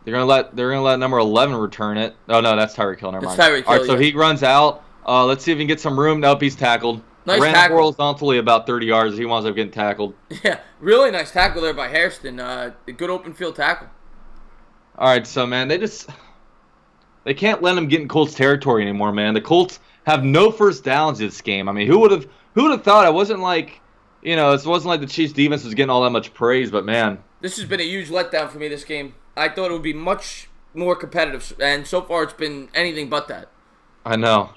A: They're gonna let number 11 return it. Oh no, that's Tyreek Hill. Never mind.
B: Tyreek Hill,
A: all right, so he runs out. Let's see if he can get some room. Nope, he's tackled.
B: Nice
A: Ran
B: tackle.
A: horizontally about 30 yards. He winds up getting tackled.
B: Yeah, really nice tackle there by Hairston. Good open field tackle.
A: All right, so man, they can't let him get in Colts territory anymore, man. The Colts have no first downs this game. I mean, who would have thought? It wasn't like, it wasn't like the Chiefs defense was getting all that much praise, but man,
B: this has been a huge letdown for me. This game, I thought it would be much more competitive, and so far it's been anything but that.
A: I know.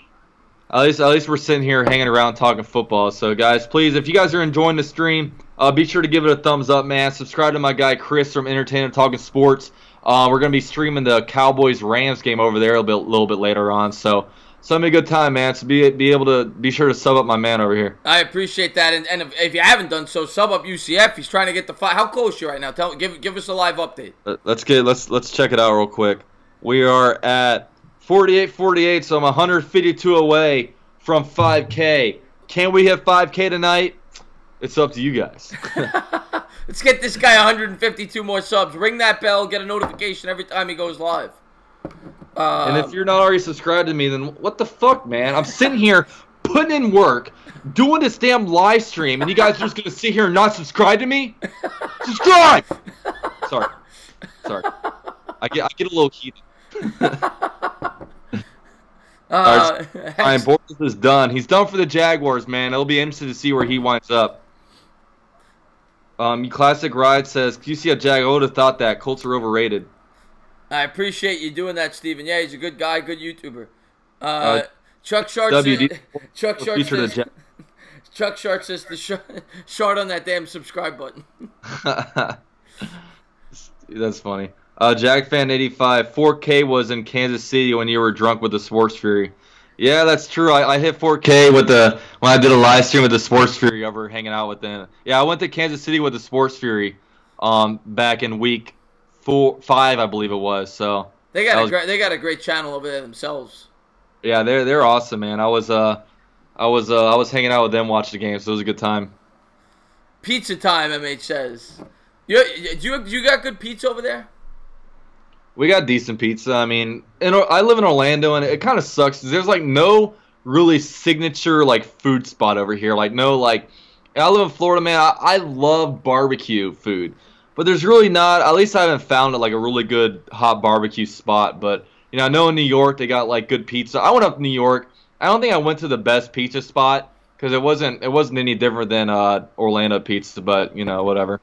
A: At least we're sitting here hanging around talking football. So guys, please, if you guys are enjoying the stream, be sure to give it a thumbs up, man. Subscribe to my guy Chris from Entertainer Talking Sports. We're gonna be streaming the Cowboys-Rams game over there a little bit later on. So it's gonna be a good time, man. So be sure to sub up my man over here.
B: I appreciate that, and if you haven't done so, sub up UCF. He's trying to get the fight. How close are you right now? Give us a live update.
A: Let's check it out real quick. We are at 48-48, so I'm 152 away from 5K. Can we hit 5K tonight? It's up to you guys.
B: Let's get this guy 152 more subs. Ring that bell. Get a notification every time he goes live.
A: And if you're not already subscribed to me, then what the fuck, man? I'm sitting here putting in work, doing this damn live stream, and you guys are just going to sit here and not subscribe to me? Subscribe! Sorry. I get a little heated. Ryan Bortles is done. He's done for the Jaguars, man. It'll be interesting to see where he winds up. Classic Ride says, "You see a Jag? I would have thought that Colts are overrated."
B: I appreciate you doing that, Steven. Yeah, he's a good guy, good YouTuber. Chuck Sharp
A: WD.
B: says, Chuck Sharp
A: Featured a
B: says, Chuck Sharp says the shard on that damn subscribe button.
A: That's funny. Jag fan 85. 4K was in Kansas City when you were drunk with the Sports Fury. Yeah, that's true. I hit 4K with when I did a live stream with the Sports Fury over hanging out with them. Yeah, I went to Kansas City with the Sports Fury, back in week 5, I believe it was. So
B: they got a great channel over there themselves.
A: Yeah, they're awesome, man. I was hanging out with them watching the game, so it was a good time.
B: Pizza time, MH says. You got good pizza over there?
A: We got decent pizza. I mean, I live in Orlando, and it kind of sucks. There's like no really signature like food spot over here. Like no like, I live in Florida, man. I love barbecue food, but there's really not. At least I haven't found like a really good hot barbecue spot. But you know, I know in New York they got like good pizza. I went up to New York. I don't think I went to the best pizza spot because it wasn't any different than Orlando pizza. But you know, whatever.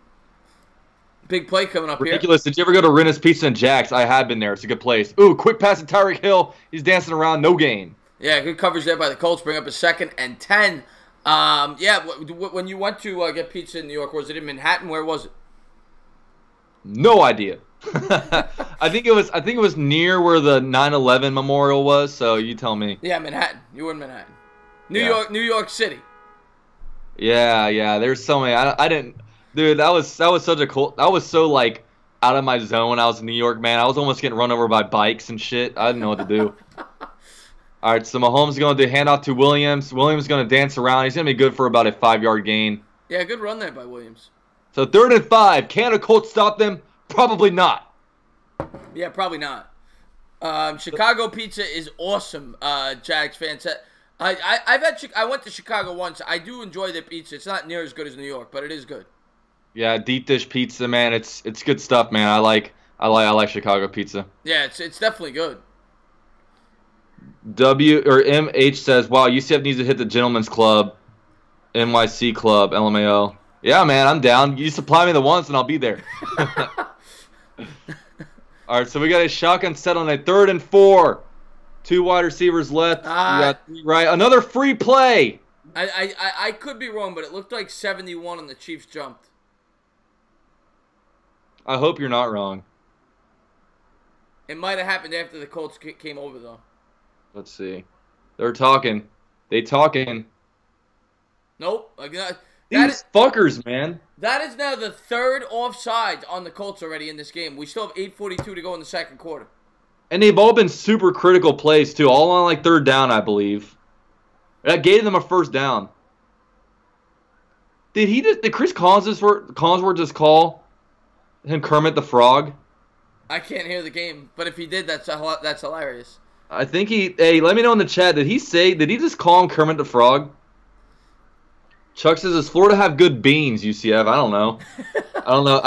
B: Big play coming up
A: Ridiculous.
B: here.
A: Did you ever go to Renna's Pizza and Jack's? I have been there. It's a good place. Ooh, quick pass to Tyreek Hill. He's dancing around. No gain.
B: Yeah, good coverage there by the Colts. Bring up a 2nd and 10. Yeah, when you went to get pizza in New York, was it in Manhattan? Where was it?
A: No idea. I think it was near where the 9/11 memorial was. So you tell me.
B: Yeah, Manhattan. You were in Manhattan. New York City.
A: Yeah. There's so many. I didn't. Dude, that was such a cool. I was so like out of my zone when I was in New York, man. I was almost getting run over by bikes and shit. I didn't know what to do. All right, so Mahomes is going to hand off to Williams. Williams is going to dance around. He's going to be good for about a 5-yard gain.
B: Yeah, good run there by Williams.
A: So 3rd and 5. Can the Colts stop them? Probably not.
B: Yeah, probably not. Chicago pizza is awesome. Jags fans. I went to Chicago once. I do enjoy their pizza. It's not near as good as New York, but it is good.
A: Yeah, deep dish pizza, man. It's good stuff, man. I like Chicago pizza.
B: Yeah, it's definitely good.
A: MH says, "Wow, UCF needs to hit the Gentlemen's Club, NYC Club, LMAO." Yeah, man, I'm down. You supply me the once, and I'll be there. All right, so we got a shotgun set on a 3rd and 4. 2 wide receivers left. We got 3 right. Another free play.
B: I could be wrong, but it looked like 71 on the Chiefs jumped.
A: I hope you're not wrong.
B: It might have happened after the Colts came over, though.
A: Let's see. They're talking. They talking.
B: Nope.
A: These fuckers, man.
B: That is now the 3rd offside on the Colts already in this game. We still have 8:42 to go in the 2nd quarter.
A: And they've all been super critical plays, too. All on, like, 3rd down, I believe. That gave them a 1st down. Did Chris Collinsworth just call him Kermit the Frog?
B: I can't hear the game, but if he did, that's hilarious.
A: I think hey, let me know in the chat. Did he just call him Kermit the Frog? Chuck says, "Does Florida have good beans, UCF?" I don't know. I don't know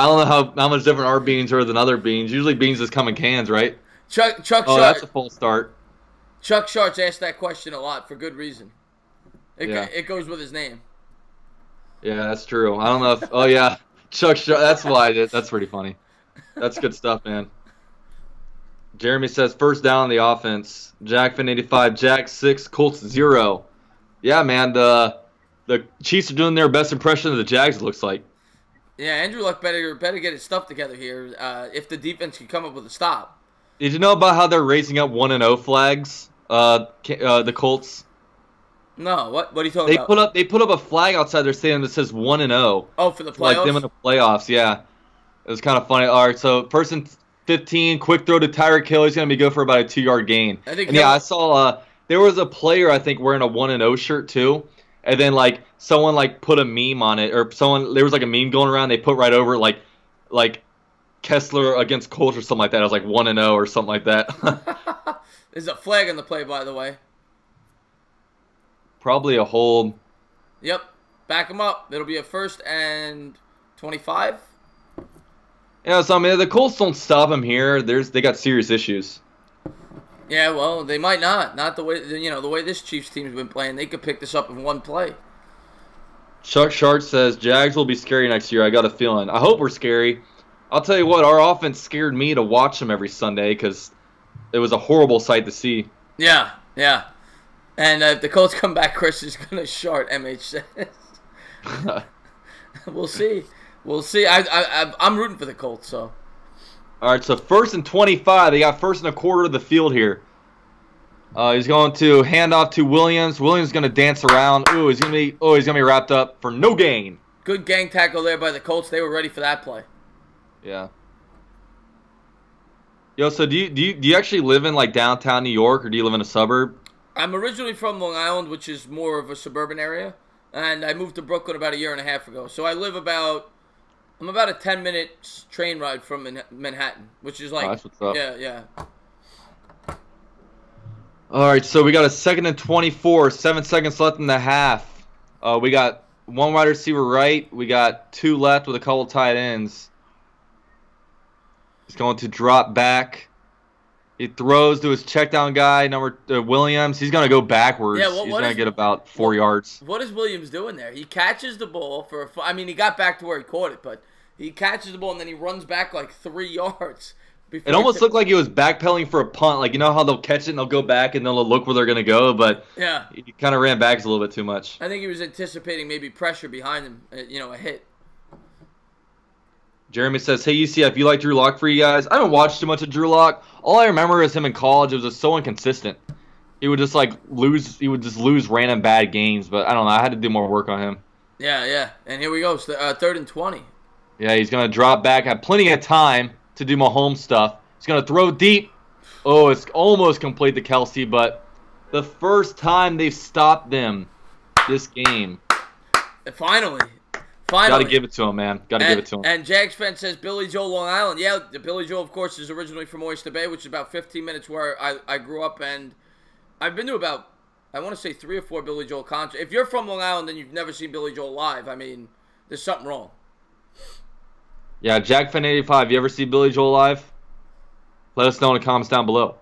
A: how much different our beans are than other beans. Usually beans just come in cans, right?
B: Chuck
A: that's a full start.
B: Chuck Sharps asked that question a lot for good reason. It goes with his name.
A: Yeah, that's true. I don't know if... Oh, yeah. Chuck Sharp. That's why I did. That's pretty funny. That's good stuff, man. Jeremy says, 1st down on the offense. Jackfin 85. Jack 6. Colts 0. Yeah, man. The Chiefs are doing their best impression of the Jags, it looks like.
B: Yeah, Andrew Luck better get his stuff together here if the defense can come up with a stop.
A: Did you know about how they're raising up 1-0 flags? The Colts.
B: No, what are you talking about?
A: They put up a flag outside their stadium that says 1-0.
B: Oh, for the playoffs?
A: Like them in the playoffs, yeah. It was kind of funny. All right, so person 15, quick throw to Tyreek Hill. He's going to be good for about a 2-yard gain. I saw there was a player, I think, wearing a 1-0 shirt too. And then, like, someone, like, put a meme on it. Or there was, like, a meme going around. They put right over, like Kessler against Colts or something like that. It was, like, 1-0 or something like that.
B: There's a flag on the play, by the way.
A: Probably a hold.
B: Yep. Back them up. It'll be a 1st and 25.
A: Yeah, so, I mean, the Colts don't stop them here. They got serious issues.
B: Yeah, well, they might not. Not the way the way this Chiefs team's been playing. They could pick this up in one play.
A: Chuck Sharp says Jags will be scary next year. I got a feeling. I hope we're scary. I'll tell you what, our offense scared me to watch them every Sunday because it was a horrible sight to see.
B: Yeah. And if the Colts come back, Chris is going to short MH says. We'll see. We'll see. I'm rooting for the Colts, so.
A: All right, so 1st and 25. They got 1st and a quarter of the field here. He's going to hand off to Williams. Williams is going to dance around. Ooh, he's going to be wrapped up for no gain.
B: Good gang tackle there by the Colts. They were ready for that play.
A: Yeah. Yo, so do you actually live in like downtown New York, or do you live in a suburb?
B: I'm originally from Long Island, which is more of a suburban area, and I moved to Brooklyn about a year and a half ago. So I'm about a 10-minute train ride from Manhattan, which is like,
A: that's what's up.
B: Yeah.
A: All right, so we got a 2nd and 24, 7 seconds left in the half. We got one wide receiver right. We got 2 left with a couple tight ends. He's going to drop back. He throws to his check down guy, Williams. He's going to go backwards.
B: Yeah,
A: he's going to get about 4 yards.
B: What is Williams doing there? He catches the ball he got back to where he caught it, but he catches the ball and then he runs back like 3 yards.
A: It almost looked like he was backpedaling for a punt. Like, you know how they'll catch it and they'll go back and they'll look where they're going to go, but
B: yeah,
A: he kind of ran back a little bit too much.
B: I think he was anticipating maybe pressure behind him, a hit.
A: Jeremy says, hey, UCF, you like Drew Lock for you guys? I haven't watched too much of Drew Lock. All I remember is him in college. It was just so inconsistent. He would just lose random bad games, but I don't know. I had to do more work on him.
B: Yeah. And here we go. 3rd and 20.
A: Yeah, he's going to drop back. Have plenty of time to do Mahomes stuff. He's going to throw deep. Oh, it's almost complete to Kelsey, but the first time they've stopped them this game.
B: Finally.
A: Got to give it to him, man. Got to give it to him.
B: And Jags fan says Billy Joel, Long Island. Yeah, Billy Joel, of course, is originally from Oyster Bay, which is about 15 minutes where I grew up. And I've been to about, I want to say 3 or 4 Billy Joel concerts. If you're from Long Island and you've never seen Billy Joel live, I mean, there's something wrong.
A: Yeah, Jack Fan 85, you ever see Billy Joel live? Let us know in the comments down below.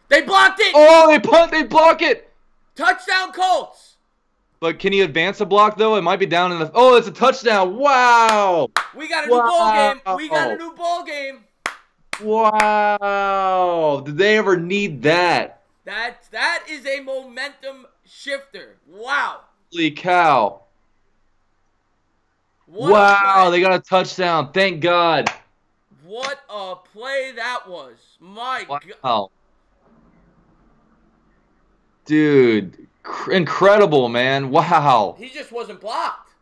B: They blocked it!
A: Oh, they block it!
B: Touchdown, Colts!
A: But can he advance a block, though? It might be down in the... Oh, it's a touchdown. Wow.
B: We got a new ball game.
A: Wow. Did they ever need that?
B: That is a momentum shifter. Wow.
A: Holy cow. Wow, they got a touchdown. Thank God.
B: What a play that was. My God.
A: Wow. Dude. Incredible, man. Wow.
B: He just wasn't blocked.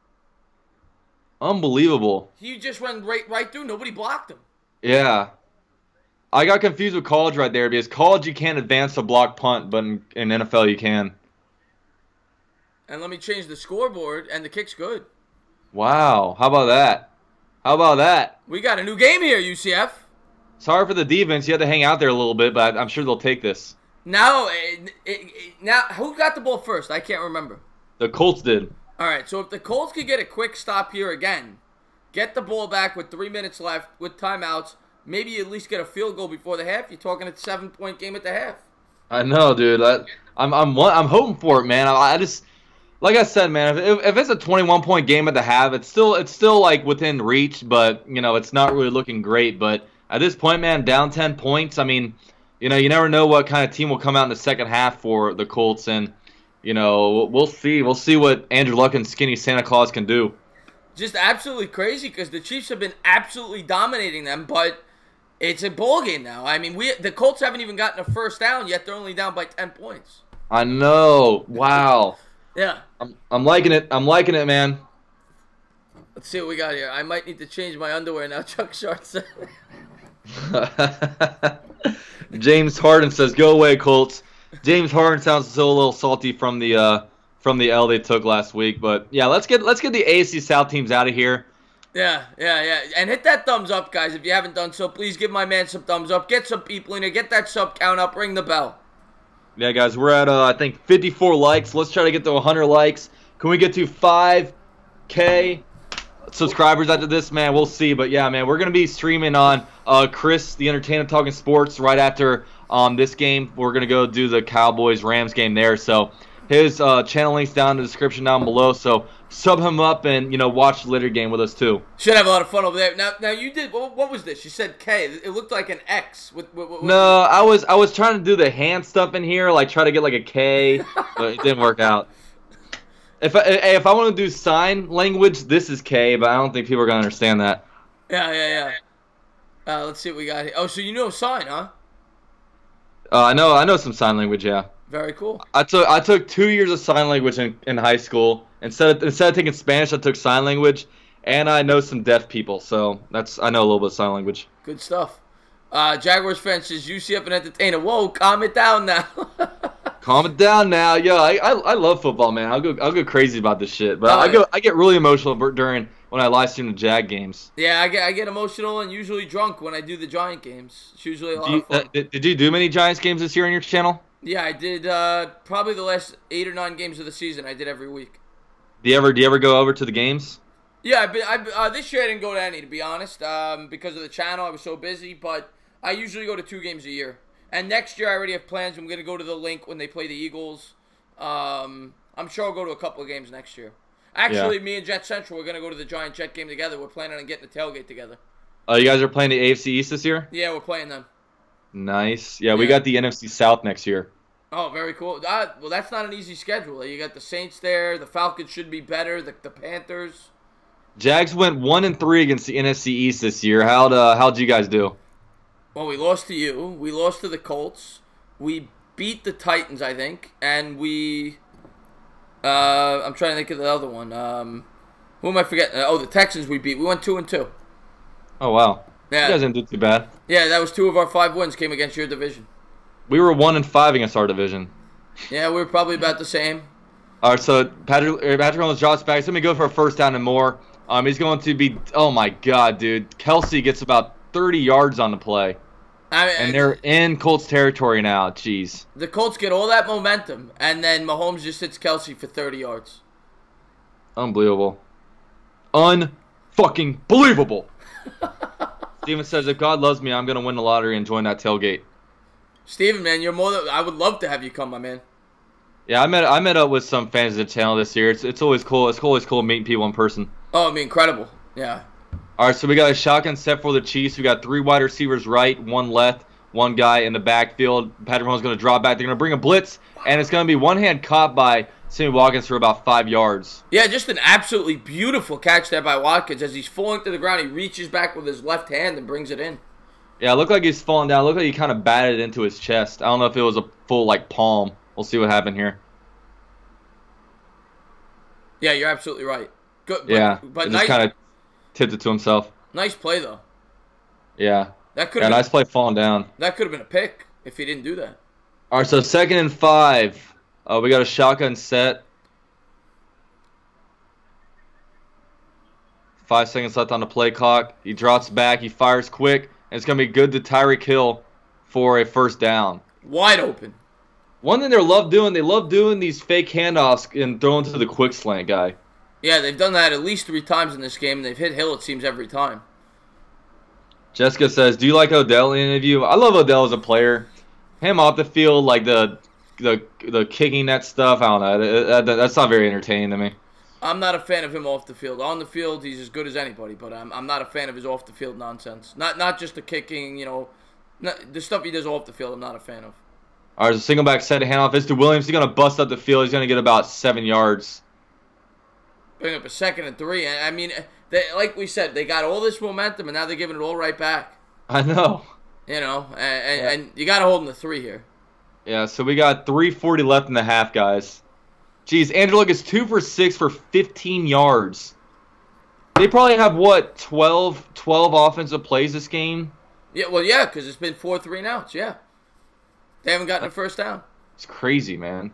A: Unbelievable.
B: He just went right through. Nobody blocked him.
A: Yeah. I got confused with college right there because college you can't advance a block punt, but in NFL you can.
B: And let me change the scoreboard, and the kick's good.
A: Wow. How about that?
B: We got a new game here, UCF.
A: Sorry for the defense. You had to hang out there a little bit, but I'm sure they'll take this.
B: Now, who got the ball first? I can't remember.
A: The Colts did.
B: All right, so if the Colts could get a quick stop here again, get the ball back with 3 minutes left with timeouts, maybe at least get a field goal before the half. You're talking a 7-point game at the half.
A: I know, dude. I'm hoping for it, man. I just, like I said, man. If it's a 21-point game at the half, it's still like within reach, but it's not really looking great. But at this point, man, down 10 points. I mean. You never know what kind of team will come out in the second half for the Colts, and we'll see. We'll see what Andrew Luck and Skinny Santa Claus can do.
B: Just absolutely crazy because the Chiefs have been absolutely dominating them, but it's a bowl game now. I mean, the Colts haven't even gotten a first down yet; they're only down by 10 points.
A: I know. Wow.
B: Yeah.
A: I'm liking it. I'm liking it, man.
B: Let's see what we got here. I might need to change my underwear now. Chuck Short said.
A: James Harden says, "Go away, Colts." James Harden sounds still a little salty from the L they took last week, but yeah, let's get the AFC South teams out of here.
B: Yeah, and hit that thumbs up, guys. If you haven't done so, please give my man some thumbs up. Get some people in here. Get that sub count up. Ring the bell.
A: Yeah, guys, we're at I think 54 likes. Let's try to get to 100 likes. Can we get to 5K subscribers after this, man? We'll see, but yeah, man, we're gonna be streaming on Chris the Entertainer Talking Sports right after this game. We're gonna go do the Cowboys Rams game there, so his channel link's down in the description down below, so sub him up and watch the later game with us too.
B: Should have a lot of fun over there. Now you did. What was this? You said K. It looked like an X.
A: No, I was trying to do the hand stuff in here, like try to get like a K, but it didn't work out. If I want to do sign language, this is K, but I don't think people are gonna understand that.
B: Yeah. Let's see what we got here. Oh, so you know sign, huh?
A: I know some sign language. Yeah.
B: Very cool.
A: I took 2 years of sign language in high school. Instead of taking Spanish, I took sign language, and I know some deaf people, so I know a little bit of sign language.
B: Good stuff. Jaguars fan says UCF and entertainer. Whoa, calm it down now.
A: Calm it down now. Yo, I love football, man. I'll go crazy about this shit, but I get really emotional when I live stream the Jag games.
B: Yeah, I get emotional and usually drunk when I do the Giant games. It's usually a lot of fun.
A: Did you do many Giants games this year on your channel?
B: Yeah, I did. Probably the last 8 or 9 games of the season. I did every week.
A: Do you ever go over to the games?
B: Yeah, this year I didn't go to any, to be honest, because of the channel. I was so busy, but I usually go to 2 games a year. And next year I already have plans. I'm going to go to the Link when they play the Eagles. I'm sure I'll go to a couple of games next year. Actually, me and Jet Central, we're going to go to the Giant Jet game together. We're planning on getting the tailgate together.
A: Oh, you guys are playing the AFC East this year?
B: Yeah, we're playing them.
A: Nice. Yeah, we got the NFC South next year.
B: Oh, very cool. Well, that's not an easy schedule. You got the Saints there. The Falcons should be better. The Panthers.
A: Jags went 1-3 against the NFC East this year. How'd you guys do?
B: Well, we lost to you. We lost to the Colts. We beat the Titans, I think, and we. I'm trying to think of the other one. Who am I forgetting? Oh, the Texans we beat. We went 2-2.
A: Oh wow.
B: Yeah.
A: You guys didn't do too bad.
B: Yeah, that was 2 of our 5 wins came against your division.
A: We were 1-5 against our division.
B: Yeah, we were probably about the same.
A: All right, so Patrick Mahomes drops back. He's going to go for a first down and more. He's going to be, oh my God, dude. Kelsey gets about 30 yards on the play. And they're in Colts territory now. Jeez.
B: The Colts get all that momentum, and then Mahomes just hits Kelsey for 30 yards.
A: Unbelievable. Un-fucking believable. Steven says, if God loves me, I'm going to win the lottery and join that tailgate.
B: Steven, man, you're more than... I would love to have you come, my man.
A: Yeah, I met up with some fans of the channel this year. It's always cool. It's always cool meeting people in person.
B: Oh, I mean, incredible. Yeah.
A: All right, so we got a shotgun set for the Chiefs. We got 3 wide receivers right, 1 left, 1 guy in the backfield. Patrick Mahomes is going to drop back. They're going to bring a blitz, and it's going to be one hand caught by Sammy Watkins for about 5 yards.
B: Yeah, just an absolutely beautiful catch there by Watkins. As he's falling to the ground, he reaches back with his left hand and brings it in.
A: Yeah, it looked like he's falling down. It looked like he kind of batted it into his chest. I don't know if it was a full, palm. We'll see what happened here.
B: Yeah, you're absolutely right. Good.
A: But nice, just kind of tipped it to himself.
B: Nice play, though.
A: Yeah.
B: That could.
A: Nice play falling down.
B: That could have been a pick if he didn't do that.
A: All right, so 2nd and 5. We got a shotgun set. 5 seconds left on the play clock. He drops back. He fires quick. And it's going to be good to Tyreek Hill for a first down.
B: Wide open.
A: One thing they love doing these fake handoffs and throwing to the quick slant guy.
B: Yeah, they've done that at least 3 times in this game, and they've hit Hill, it seems, every time.
A: Jessica says, do you like Odell in any of you? I love Odell as a player. Him off the field, like the kicking that stuff, I don't know. That's not very entertaining to me.
B: I'm not a fan of him off the field. On the field, he's as good as anybody, but I'm not a fan of his off the field nonsense. Not just the kicking, the stuff he does off the field. I'm not a fan of.
A: All right, so single back set to handoff. It's to Williams. He's gonna bust up the field. He's gonna get about 7 yards.
B: Bring up a 2nd and 3. I mean, like we said, they got all this momentum, and now they're giving it all right back.
A: I know.
B: And you got to hold them to 3 here.
A: Yeah, so we got 3:40 left in the half, guys. Jeez, Andrew Luck is 2 for 6 for 15 yards. They probably have, 12 offensive plays this game?
B: Yeah, well, yeah, because it's been 4 3-and-outs, yeah. They haven't gotten a first down.
A: It's crazy, man.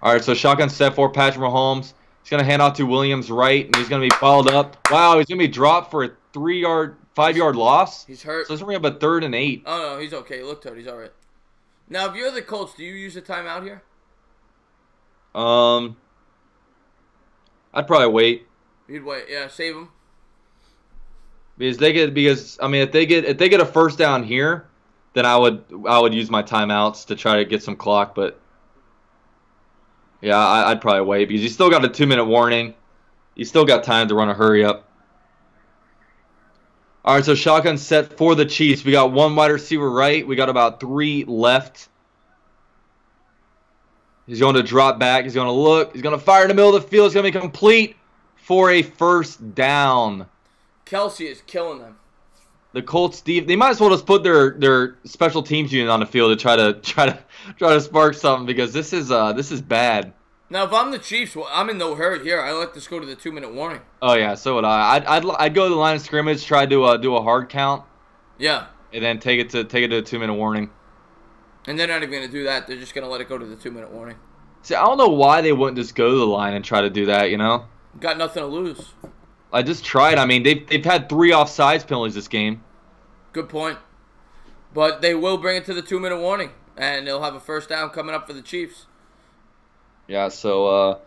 A: All right, so shotgun set for Patrick Mahomes. He's going to hand off to Williams right, and he's going to be fouled up. Wow, he's going to be dropped for a 5-yard loss.
B: He's hurt.
A: So it's going to be up a 3rd and 8.
B: Oh, no, he's okay. He looked hurt. He's all right. Now, if you're the Colts, do you use a timeout here?
A: I'd probably wait.
B: You'd wait, yeah, save them.
A: If they get a first down here, then I would use my timeouts to try to get some clock. But Yeah, I'd probably wait because you still got a 2-minute warning. You still got time to run a hurry up. All right, so shotgun set for the Chiefs. We got one wide receiver right. We got about 3 left. He's going to drop back. He's going to look. He's going to fire in the middle of the field. It's going to be complete for a first down.
B: Kelsey is killing them.
A: The Colts, they might as well just put their special teams unit on the field to try to spark something because this is bad.
B: Now, if I'm the Chiefs, well, I'm in no hurry here. I let this go to the 2-minute warning.
A: Oh yeah, so would I. I'd go to the line of scrimmage, try to do a hard count.
B: Yeah.
A: And then take it to a 2-minute warning.
B: And they're not even going to do that. They're just going to let it go to the 2-minute warning.
A: See, I don't know why they wouldn't just go to the line and try to do that. You know.
B: Got nothing to lose.
A: I just tried. I mean, they've had 3 offsides penalties this game.
B: Good point. But they will bring it to the 2-minute warning, and they'll have a first down coming up for the Chiefs.
A: Yeah, so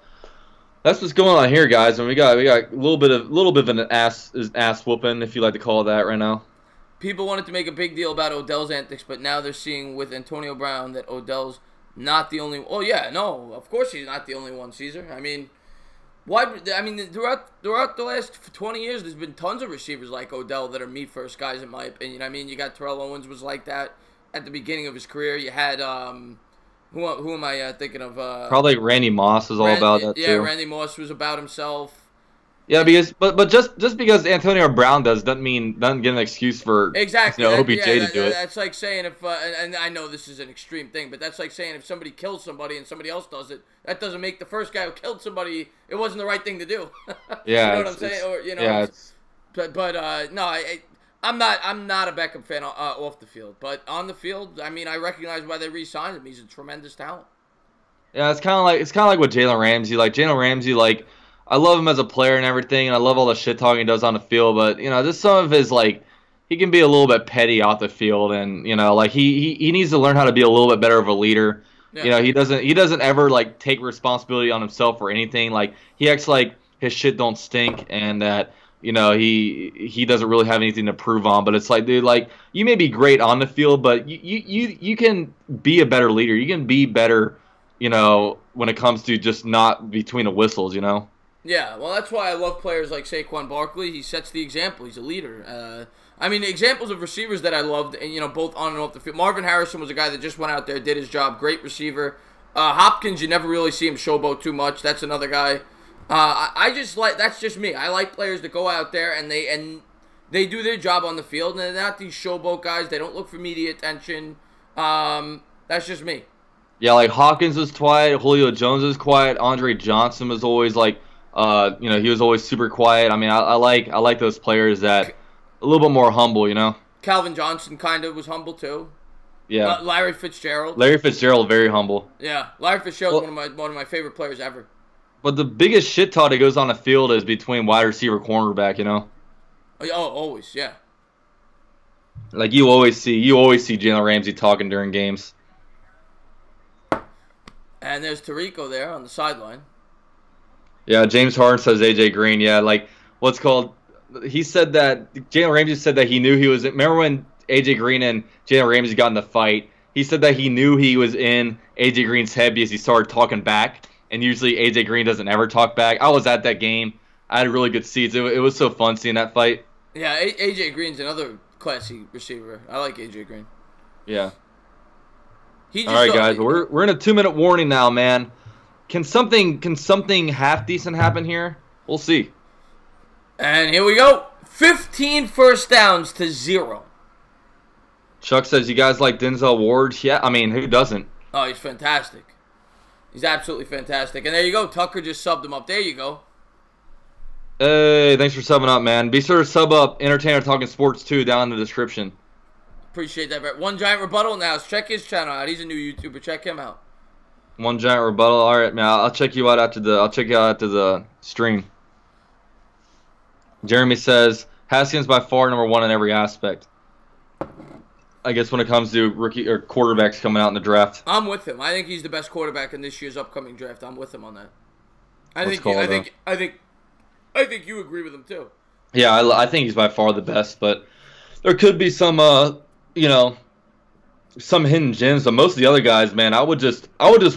A: that's what's going on here, guys. And we got a little bit of an ass whooping, if you like to call it that, right now.
B: People wanted to make a big deal about Odell's antics, but now they're seeing with Antonio Brown that Odell's not the only. Oh yeah, no, of course he's not the only one, Caesar. I mean. Why? I mean, throughout the last 20 years, there's been tons of receivers like Odell that are me-first guys, in my opinion. I mean, you got Terrell Owens was like that at the beginning of his career. You had, who am I thinking of?
A: Probably Randy Moss was all about that, too.
B: Yeah, Randy Moss was about himself.
A: Yeah, because but just because Antonio Brown doesn't get an excuse for
B: exactly
A: OBJ to do it.
B: That's like saying if and I know this is an extreme thing, but that's like saying if somebody kills somebody and somebody else does it, that doesn't make the first guy who killed somebody it wasn't the right thing to do.
A: Yeah,
B: you know what I'm saying? Or
A: yeah,
B: but no, I'm not a Beckham fan off the field, but on the field, I mean, I recognize why they re-signed him. He's a tremendous talent.
A: Yeah, it's kind of like with Jalen Ramsey. Like Jalen Ramsey, like. I love him as a player and everything, and I love all the shit talking he does on the field. But just some of his he can be a little bit petty off the field, and he needs to learn how to be a little bit better of a leader. Yeah. He doesn't ever take responsibility on himself for anything. Like he acts like his shit don't stink, and that he doesn't really have anything to prove on. But it's like, dude, you may be great on the field, but you can be a better leader. You can be better, when it comes to just not between the whistles,
B: Yeah, well, that's why I love players like Saquon Barkley. He sets the example. He's a leader. I mean, examples of receivers that I loved, and both on and off the field. Marvin Harrison was a guy that just went out there, did his job, great receiver. Hopkins, you never really see him showboat too much. That's another guy. I just that's just me. I like players that go out there and they do their job on the field, and they're not these showboat guys. They don't look for media attention. That's just me.
A: Yeah, like Hopkins was quiet. Julio Jones was quiet. Andre Johnson was always he was always super quiet. I mean, I like those players that a little bit more humble,
B: Calvin Johnson kind of was humble too.
A: Yeah.
B: Larry Fitzgerald.
A: Very humble.
B: Yeah, Larry Fitzgerald one of my favorite players ever.
A: But the biggest shit talk that goes on the field is between wide receiver cornerback,
B: Oh, always, yeah.
A: Like you always see Jalen Ramsey talking during games.
B: And there's Tirico there on the sideline.
A: Yeah, James Harden says AJ Green. Yeah, he said that Jalen Ramsey said that he knew he was. Remember when AJ Green and Jalen Ramsey got in the fight? He said that he knew he was in AJ Green's head because he started talking back, and usually AJ Green doesn't ever talk back. I was at that game. I had really good seats. It was so fun seeing that fight.
B: Yeah, AJ Green's another classy receiver. I like AJ Green.
A: Yeah. All right, guys. We're in a 2-minute warning now, man. Can something half decent happen here? We'll see.
B: And here we go. 15 first downs to 0.
A: Chuck says, you guys like Denzel Ward? Yeah, I mean, who doesn't?
B: Oh, he's fantastic. He's absolutely fantastic. And there you go. Tucker just subbed him up. There you go.
A: Hey, thanks for subbing up, man. Be sure to sub up Entertainer Talking Sports 2 down in the description.
B: Appreciate that. One Giant Rebuttal now. Check his channel out. He's a new YouTuber. Check him out.
A: One Giant Rebuttal. All right, man. I'll check you out after the stream. Jeremy says Haskins by far number 1 in every aspect. I guess when it comes to rookie or quarterbacks coming out in the draft.
B: I'm with him. I think he's the best quarterback in this year's upcoming draft. I'm with him on that. I think you agree with him too. Yeah,
A: I think he's by far the best, but there could be some some hidden gems, but most of the other guys, man, I would just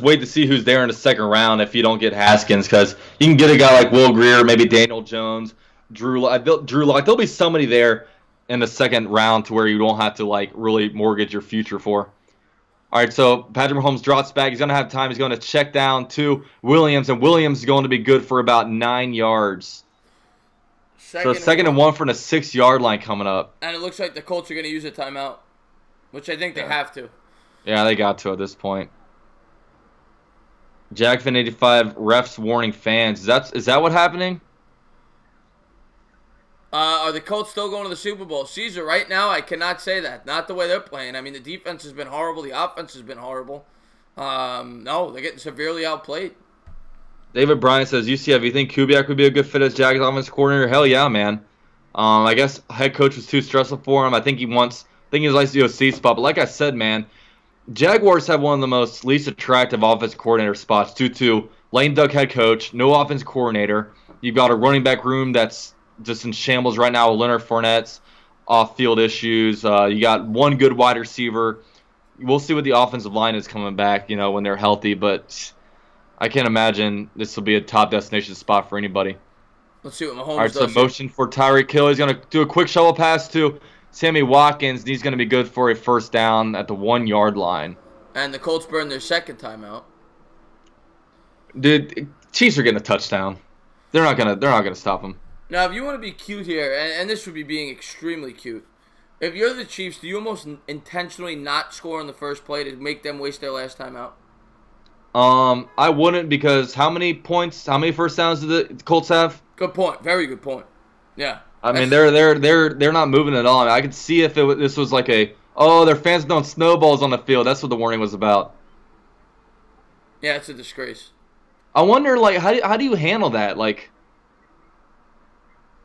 A: wait to see who's there in the second round if you don't get Haskins, because you can get a guy like Will Greer, maybe Daniel Jones, Drew Lock. There'll be somebody there in the second round to where you don't have to like really mortgage your future for. All right, so Patrick Mahomes drops back. He's going to have time. He's going to check down to Williams, and Williams is going to be good for about 9 yards. So second and one from the 6-yard line coming up.
B: And it looks like the Colts are going to use a timeout, which I think they have to.
A: Yeah, they got to at this point. JackFin85, refs warning fans. Is that what happening?
B: Are the Colts still going to the Super Bowl? Caesar, right now, I cannot say that. Not the way they're playing. I mean, the defense has been horrible. The offense has been horrible. No, they're getting severely outplayed.
A: David Bryant says, UCF, you think Kubiak would be a good fit as Jags offense coordinator? Hell yeah, man. I guess head coach was too stressful for him. I think he likes the OC spot. But like I said, man, Jaguars have one of the most least attractive offense coordinator spots due to lame duck head coach, no offense coordinator. You've got a running back room that's just in shambles right now with Leonard Fournette's off-field issues. You got one good wide receiver. We'll see what the offensive line is coming back, when they're healthy. But I can't imagine this will be a top destination spot for anybody.
B: Let's see what Mahomes does.
A: All right, so motion for Tyreek Hill. He's going to do a quick shovel pass to Sammy Watkins. He's going to be good for a first down at the 1-yard line.
B: And the Colts burn their second timeout.
A: Dude, Chiefs are getting a touchdown. They're not gonna stop them.
B: Now, if you want to be cute here, and this would be being extremely cute, if you're the Chiefs, do you almost intentionally not score on the first play to make them waste their last timeout?
A: I wouldn't, because how many first downs do the Colts have?
B: Good point. Very good point. Yeah.
A: I mean, they're not moving at all. I mean, I could see if this was like their fans throwing snowballs on the field. That's what the warning was about.
B: Yeah, it's a disgrace.
A: I wonder, like, how do you handle that? Like,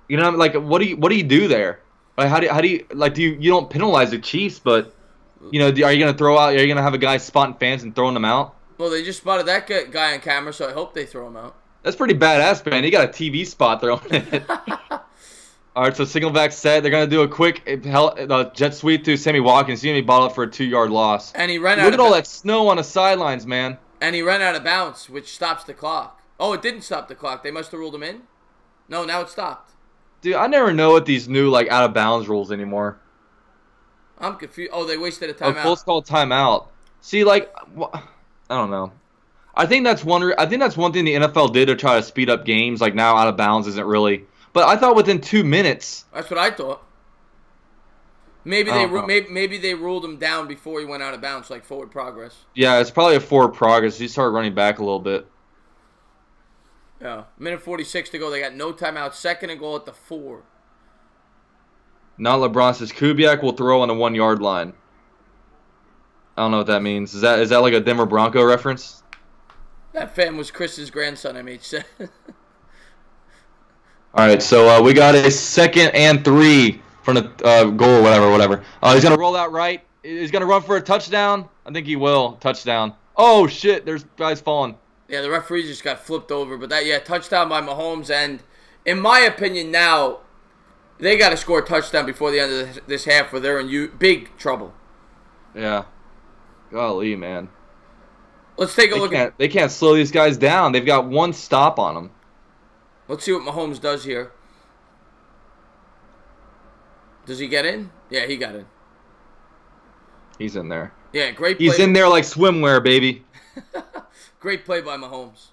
A: what do you do there? Like, how do you like you don't penalize the Chiefs, but are you gonna have a guy spotting fans and throwing them out?
B: Well, they just spotted that guy on camera, so I hope they throw him out.
A: That's pretty badass, man. He got a TV spot throwing it. All right, so signal back set. They're gonna do a quick jet sweep to Sammy Watkins. He's gonna be bottled up for a 2-yard loss.
B: And he ran out.
A: Look at all that snow on the sidelines, man.
B: And he ran out of bounds, which stops the clock. Oh, it didn't stop the clock. They must have ruled him in. No, now it stopped.
A: Dude, I never know what these new out of bounds rules anymore.
B: I'm confused. Oh, they wasted a timeout.
A: Colts called timeout. See, I don't know. I think that's one thing the NFL did to try to speed up games. Like, now out of bounds isn't really. But I thought within 2 minutes.
B: That's what I thought. Maybe they ruled him down before he went out of bounds, like forward progress.
A: Yeah, it's probably a forward progress. He started running back a little bit.
B: Yeah, minute 46 to go. They got no timeout. Second and goal at the 4.
A: Now LeBron says Kubiak will throw on the 1-yard line. I don't know what that means. Is that like a Denver Bronco reference?
B: That fan was Chris's grandson, MH.
A: All right, so we got a 2nd and 3 from the goal, whatever. He's going to roll out right. He's going to run for a touchdown. I think he will. Touchdown. Oh, shit. There's guys falling.
B: Yeah, the referee just got flipped over. But touchdown by Mahomes. And in my opinion now, they got to score a touchdown before the end of this half or they're in big trouble.
A: Yeah. Golly, man.
B: Let's take a look.
A: They can't slow these guys down. They've got one stop on them.
B: Let's see what Mahomes does here. Does he get in? Yeah, he got in.
A: He's in there.
B: Yeah, great play.
A: He's in there like swimwear, baby.
B: Great play by Mahomes.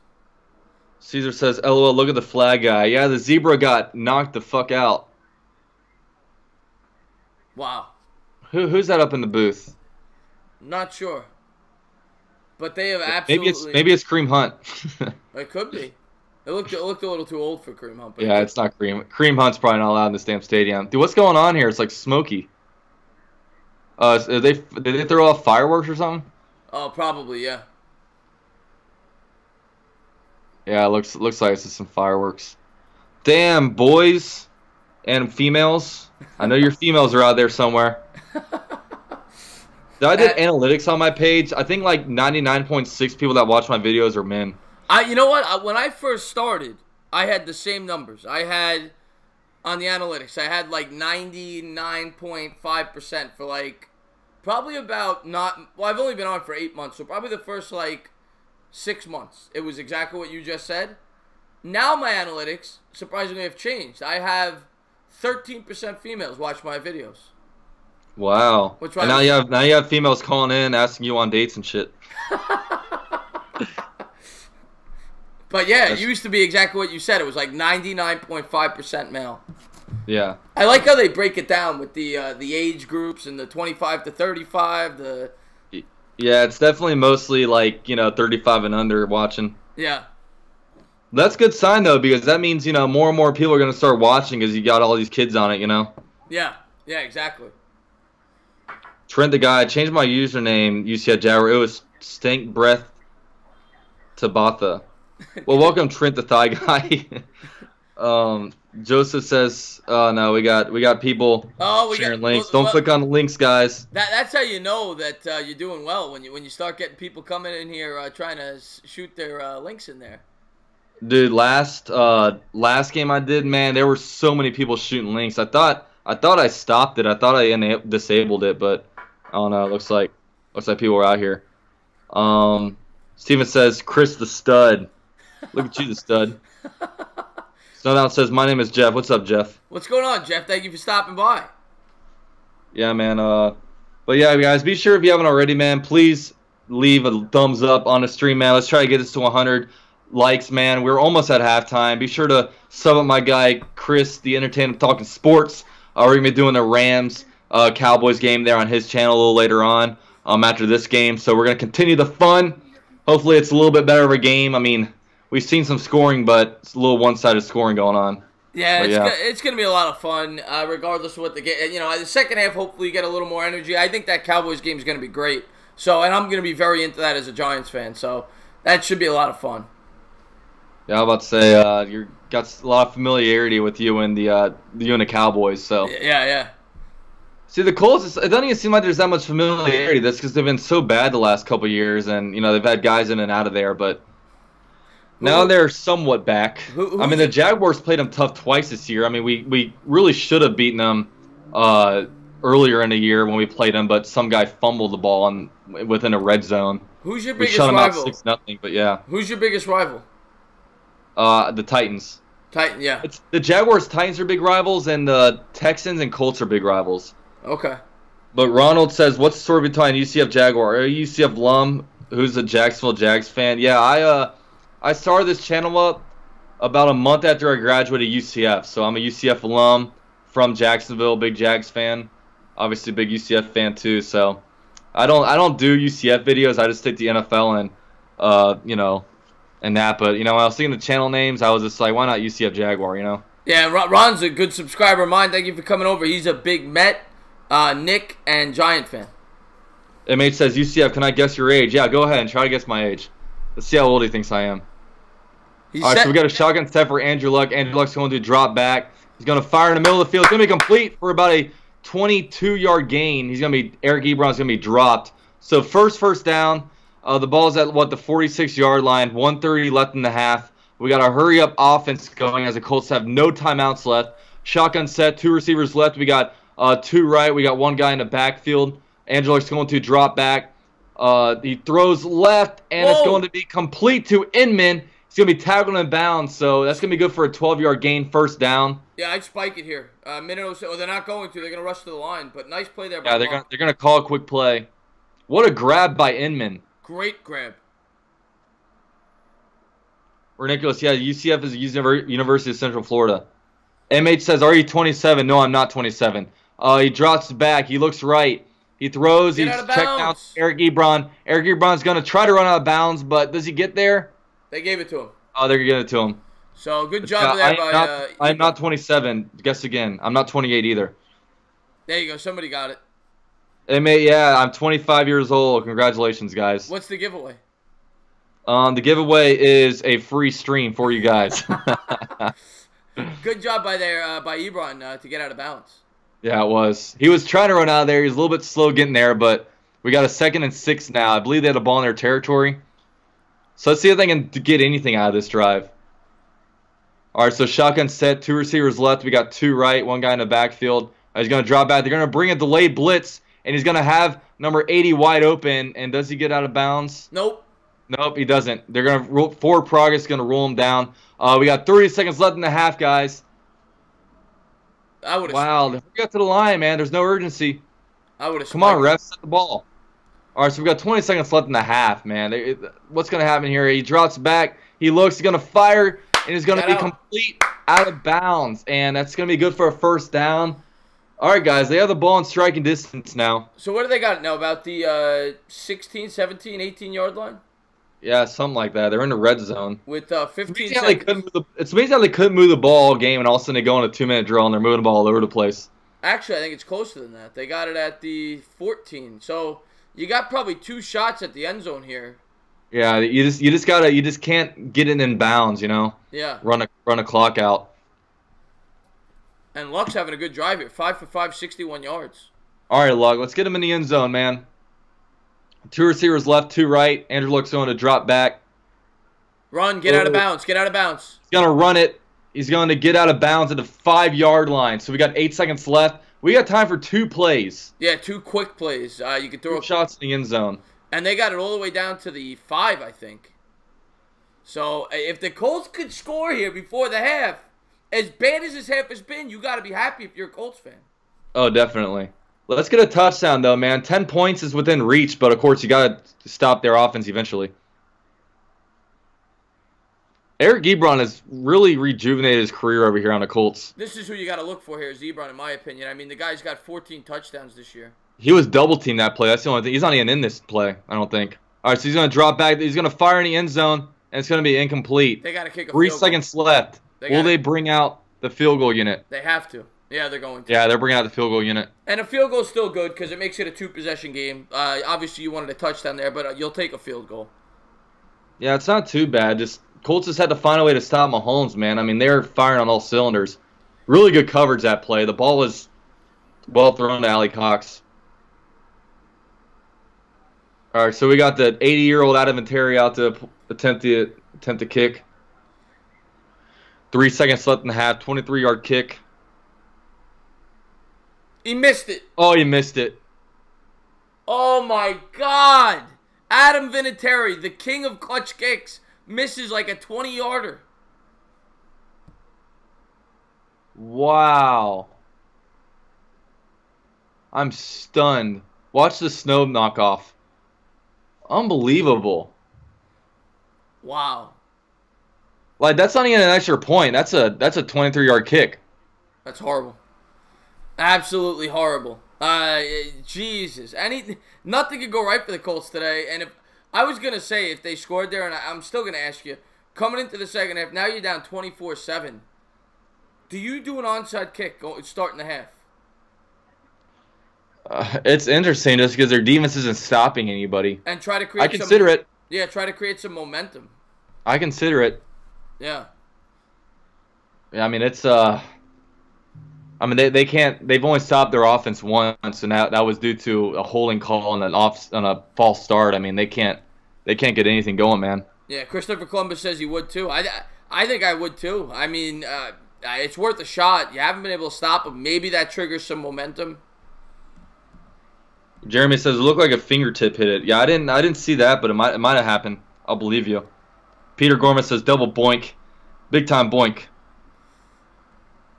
A: Caesar says, LOL, look at the flag guy. Yeah, the zebra got knocked the fuck out.
B: Wow.
A: Who's that up in the booth?
B: Not sure. But they have absolutely...
A: Maybe it's Kareem Hunt.
B: It could be. It looked a little too old for Kareem Hunt.
A: Yeah, it's not Kareem. Kareem Hunt's probably not allowed in this damn stadium. Dude, what's going on here? It's like smoky. Did they throw off fireworks or something?
B: Oh, probably, yeah.
A: Yeah, it looks like it's just some fireworks. Damn, boys and females. I know your females are out there somewhere. I did analytics on my page. I think like 99.6 people that watch my videos are men.
B: You know what? When I first started, I had the same numbers. I had, on the analytics, I had like 99.5% for like Probably about well, I've only been on for 8 months, so probably the first, like, 6 months. It was exactly what you just said. Now my analytics, surprisingly, have changed. I have 13% females watch my videos.
A: Wow. And now you have females calling in, asking you on dates and shit.
B: But yeah, it used to be exactly what you said. It was like 99.5% male.
A: Yeah.
B: I like how they break it down with the age groups and the 25 to 35.
A: Yeah, it's definitely mostly like, 35 and under watching.
B: Yeah.
A: That's a good sign though, because that means, more and more people are going to start watching because you got all these kids on it,
B: Yeah. Yeah, exactly.
A: Trent the guy, I changed my username, UCF Jaguar. It was Stink Breath Tabatha. Well, welcome Trent the Thigh Guy. Joseph says, no, we got people sharing links. Don't click on the links, guys.
B: That's how you know that you're doing well, when you start getting people coming in here trying to shoot their links in there.
A: Dude, last game I did, man, there were so many people shooting links. I thought I stopped it. I thought I disabled it, but I don't know. Looks like people are out here. Steven says, Chris the Stud. Look at you, the stud. Snowdown says, my name is Jeff. What's up, Jeff?
B: What's going on, Jeff? Thank you for stopping by.
A: Yeah, man. But yeah, guys, be sure if you haven't already, man, please leave a thumbs up on the stream, man. Let's try to get this to 100 likes, man. We're almost at halftime. Be sure to sub up my guy, Chris, the Entertainment Talking Sports. We're going to be doing the Rams Cowboys game there on his channel a little later on after this game. So we're going to continue the fun. Hopefully it's a little bit better of a game. I mean, we've seen some scoring, but it's a little one-sided scoring going on.
B: Yeah, it's going to be a lot of fun, regardless of what the game. The second half, hopefully you get a little more energy. I think that Cowboys game is going to be great. So, and I'm going to be very into that as a Giants fan. So, that should be a lot of fun.
A: Yeah, I'm about to say you got a lot of familiarity with you and the Cowboys. So
B: yeah.
A: See, the Colts, it doesn't even seem like there's that much familiarity. That's because they've been so bad the last couple of years, and they've had guys in and out of there, but. Now they're somewhat back. The Jaguars played them tough twice this year. I mean, we really should have beaten them earlier in the year when we played them, but some guy fumbled the ball within a red zone.
B: Who's your biggest
A: rival? We shut them out 6-0, but yeah.
B: Who's your biggest rival?
A: The Titans.
B: Yeah.
A: The Jaguars, Titans are big rivals, and the Texans and Colts are big rivals.
B: Okay.
A: But Ronald says, what's the story behind UCF Jaguar? Are you UCF alum who's a Jacksonville Jags fan? Yeah, I started this channel up about a month after I graduated UCF. So I'm a UCF alum from Jacksonville, big Jags fan. Obviously big UCF fan too. So I don't do UCF videos. I just stick to NFL and that. But when I was seeing the channel names, I was just like, why not UCF Jaguar?
B: Yeah, Ron's a good subscriber of mine. Thank you for coming over. He's a big Met, Nick, and Giant fan.
A: MH says, UCF, can I guess your age? Yeah, go ahead and try to guess my age. Let's see how old he thinks I am. All right, so we got a shotgun set for Andrew Luck. Andrew Luck's going to drop back. He's going to fire in the middle of the field. It's going to be complete for about a 22-yard gain. Eric Ebron's going to be dropped. So first down. The ball's at, the 46-yard line. 1:30 left in the half. We got a hurry-up offense going as the Colts have no timeouts left. Shotgun set, 2 receivers left. We got 2 right. We got 1 guy in the backfield. Andrew Luck's going to drop back. He throws left, and it's going to be complete to Inman. He's going to be tackled in bounds, so that's going to be good for a 12-yard gain, first down.
B: Yeah, I'd spike it here. Minute or so. Oh, they're not going to. They're going to rush to the line, but nice play there.
A: Yeah, they're going to call a quick play. What a grab by Inman.
B: Great grab.
A: Ridiculous. Yeah, UCF is University of Central Florida. MH says, are you 27? No, I'm not 27. He drops back. He looks right. He throws. He's checked out Eric Ebron. Eric Ebron's going to try to run out of bounds, but does he get there?
B: They gave it to him.
A: Oh, they're giving it to him.
B: So, good job there by...
A: I'm not 27. Guess again. I'm not 28 either.
B: There you go. Somebody got it.
A: Yeah, I'm 25 years old. Congratulations, guys.
B: What's the giveaway?
A: The giveaway is a free stream for you guys.
B: Good job by Ebron to get out of bounds.
A: Yeah, it was. He was trying to run out of there. He was a little bit slow getting there, but we got a 2nd and 6 now. I believe they had a ball in their territory. So let's see if they can get anything out of this drive. All right, so shotgun set, 2 receivers left. We got 2 right, 1 guy in the backfield. He's going to drop back. They're going to bring a delayed blitz, and he's going to have number 80 wide open. And does he get out of bounds?
B: Nope.
A: Nope, he doesn't. They're going to forward progress, going to rule him down. We got 30 seconds left in the half, guys. Wow, we got to the line, man. There's no urgency. Come on, refs, set the ball. All right, so we got 20 seconds left in the half, man. What's going to happen here? He drops back. He looks. He's going to fire, and he's going to be complete out of bounds. And that's going to be good for a first down. All right, guys, they have the ball in striking distance now.
B: So what do they got now? About the 16, 17, 18-yard line?
A: Yeah, something like that. They're in the red zone.
B: With 15 seconds.
A: It's amazing how they couldn't move the ball all game, and all of a sudden they go on a 2-minute drill, and they're moving the ball all over the place.
B: Actually, I think it's closer than that. They got it at the 14. So you got probably 2 shots at the end zone here.
A: Yeah, you just can't get it in bounds, you know.
B: Yeah.
A: Run a clock out.
B: And Luck's having a good drive here. 5 for 5, 61 yards.
A: All right, Luck, let's get him in the end zone, man. 2 receivers left, 2 right. Andrew Luck's going to drop back.
B: Run, get out of bounds, get out of bounds.
A: He's going to run it. He's going to get out of bounds at the 5-yard line. So we got 8 seconds left. We got time for 2 plays.
B: Yeah, 2 quick plays. You can throw
A: 2 shots in the end zone.
B: And they got it all the way down to the 5, I think. So if the Colts could score here before the half, as bad as this half has been, you got to be happy if you're a Colts fan.
A: Oh, definitely. Let's get a touchdown, though, man. 10 points is within reach, but, of course, you got to stop their offense eventually. Eric Ebron has really rejuvenated his career over here on the Colts.
B: This is who you got to look for here, is Ebron, in my opinion. I mean, the guy's got 14 touchdowns this year.
A: He was double-teamed that play. That's the only thing. He's not even in this play, I don't think. All right, so he's going to drop back. He's going to fire in the end zone, and it's going to be incomplete.
B: They got to kick a
A: 3 seconds left. Will they bring out the field goal unit?
B: They have to. Yeah, they're going to.
A: Yeah, they're bringing out the field goal unit.
B: And a field goal is still good because it makes it a 2-possession game. Obviously, you wanted a touchdown there, but you'll take a field goal.
A: Yeah, it's not too bad. Just Colts just had to find a way to stop Mahomes, man. I mean, they're firing on all cylinders. Really good coverage that play. The ball was well thrown to Allie Cox. All right, so we got the 80-year-old Adam Vinatieri out to attempt the kick. 3 seconds left in the half. 23-yard kick.
B: He missed it.
A: Oh, he missed it.
B: Oh, my God. Adam Vinatieri, the king of clutch kicks, misses like a 20-yarder.
A: Wow. I'm stunned. Watch the snow knockoff. Unbelievable.
B: Wow.
A: Like, that's not even an extra point. That's a 23-yard kick.
B: That's horrible. Absolutely horrible. Jesus. Nothing could go right for the Colts today. And if I was going to say if they scored there, and I'm still going to ask you, coming into the second half, now you're down 24-7. Do you do an onside kick starting the half?
A: It's interesting just because their defense isn't stopping anybody.
B: And try to create
A: I consider it.
B: Yeah, try to create some momentum.
A: I consider it.
B: Yeah.
A: Yeah, I mean, it's I mean, they can't. They've only stopped their offense once, and that was due to a holding call and on a false start. I mean, they can't get anything going, man.
B: Yeah, Christopher Columbus says he would too. I think I would too. I mean, it's worth a shot. You haven't been able to stop them. Maybe that triggers some momentum.
A: Jeremy says it looked like a fingertip hit it. Yeah, I didn't see that, but it might have happened. I'll believe you. Peter Gorman says double boink, big time boink.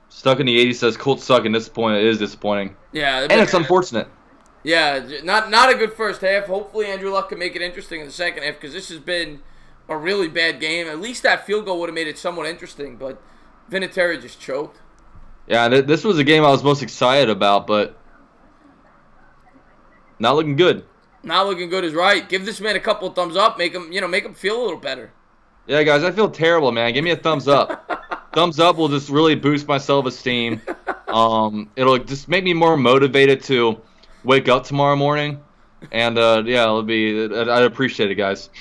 A: Stuck in the 80s says Colts suck and disappointed. It is disappointing.
B: Yeah,
A: and it's unfortunate.
B: Yeah, not a good first half. Hopefully Andrew Luck can make it interesting in the second half because this has been a really bad game. At least that field goal would have made it somewhat interesting, but Vinatieri just choked.
A: Yeah, this was the game I was most excited about, but not looking good.
B: Not looking good is right. Give this man a couple of thumbs up. Make him feel a little better.
A: Yeah, guys, I feel terrible, man. Give me a thumbs up. Thumbs up will just really boost my self-esteem. It'll just make me more motivated to wake up tomorrow morning. And, yeah, I'd appreciate it, guys.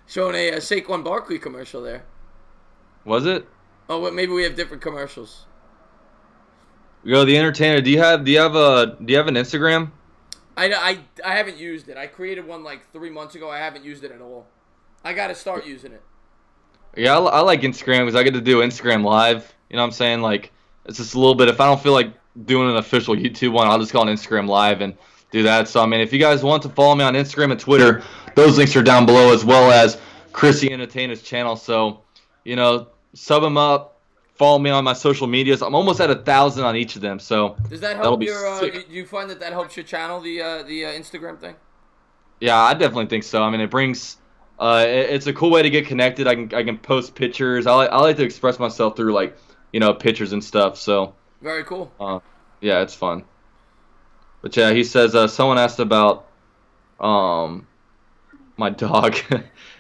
B: Showing a Saquon Barkley commercial there.
A: Was it?
B: Oh, well, maybe we have different commercials.
A: Yo, the entertainer. Do you have an Instagram?
B: I haven't used it. I created one like 3 months ago. I haven't used it at all. I got to start using it.
A: Yeah, I like Instagram because I get to do Instagram Live. You know what I'm saying? Like, it's just a little bit. If I don't feel like doing an official YouTube one. I'll just go on Instagram Live and do that. So I mean, if you guys want to follow me on Instagram and Twitter, those links are down below, as well as Chrissy Entertainer's channel. So, sub them up. Follow me on my social medias. I'm almost at 1,000 on each of them. So
B: does that help your? Do you find that helps your channel, the Instagram thing?
A: Yeah, I definitely think so. I mean, it brings. It's a cool way to get connected. I can post pictures. I like to express myself through pictures and stuff. So
B: very cool.
A: Yeah, it's fun. But yeah, he says someone asked about my dog.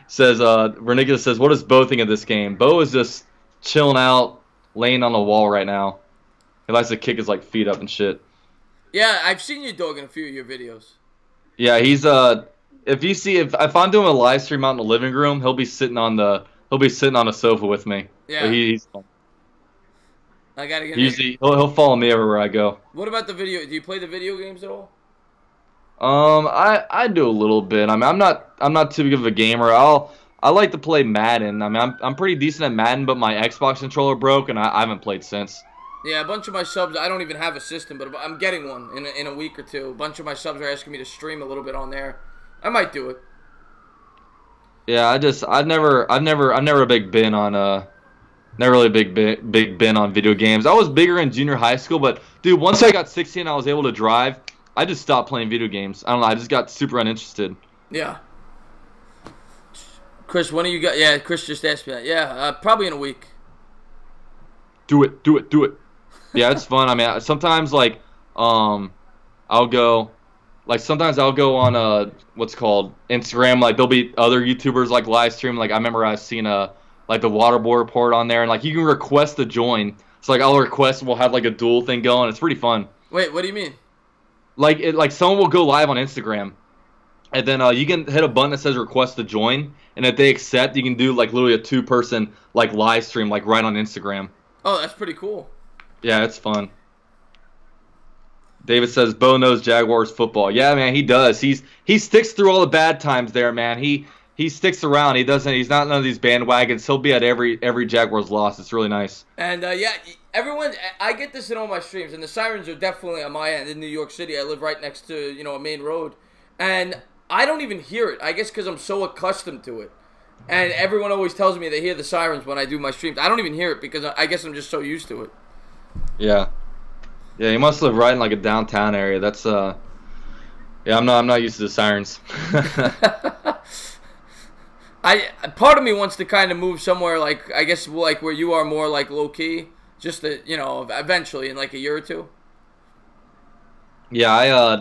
A: Says Renicula says, what does Bo think of this game? Bo is just chilling out, laying on the wall right now. He likes to kick his feet up and shit.
B: Yeah, I've seen your dog in a few of your videos.
A: Yeah, he's if I'm doing a live stream out in the living room, he'll be sitting on the sofa with me.
B: Yeah.
A: He's fun.
B: I gotta get.
A: Usually he'll follow me everywhere I go.
B: What about the video? Do you play the video games at all?
A: I do a little bit. I mean, I'm not too big of a gamer. I like to play Madden. I mean, I'm pretty decent at Madden, but my Xbox controller broke, and I haven't played since.
B: Yeah, a bunch of my subs, I don't even have a system, but I'm getting one in a week or two. A bunch of my subs are asking me to stream a little bit on there. I might do it.
A: Yeah, I've never a big bin on never really big bin on video games. I was bigger in junior high school, but dude, once I got 16, I was able to drive. I just stopped playing video games. I don't know. I just got super uninterested.
B: Yeah. Chris, when do you got? Yeah, Chris just asked me that. Yeah, probably in a week.
A: Do it. Yeah, it's fun. I mean, sometimes I'll go on what's called Instagram. There'll be other YouTubers live stream. I remember I seen the Waterboy Report on there, and you can request to join. So I'll request, and we'll have a duel thing going. It's pretty fun.
B: Wait, what do you mean?
A: Someone will go live on Instagram, and then you can hit a button that says request to join, and if they accept, you can do literally a 2-person live stream right on Instagram.
B: Oh, that's pretty cool.
A: Yeah, it's fun. David says Bo knows Jaguars football. Yeah, man, he does. He sticks through all the bad times there, man. He sticks around. He's not none of these bandwagons. He'll be at every Jaguars loss. It's really nice.
B: And yeah, everyone, I get this in all my streams, and the sirens are definitely on my end in New York City. I live right next to a main road, and I don't even hear it. I guess because I'm so accustomed to it. And everyone always tells me they hear the sirens when I do my streams. I don't even hear it because I guess I'm just so used to it.
A: Yeah. Yeah, you must live right in a downtown area. That's yeah, I'm not used to the sirens.
B: Part of me wants to kind of move somewhere I guess where you are, more low key, just to, eventually in a year or two.
A: Yeah,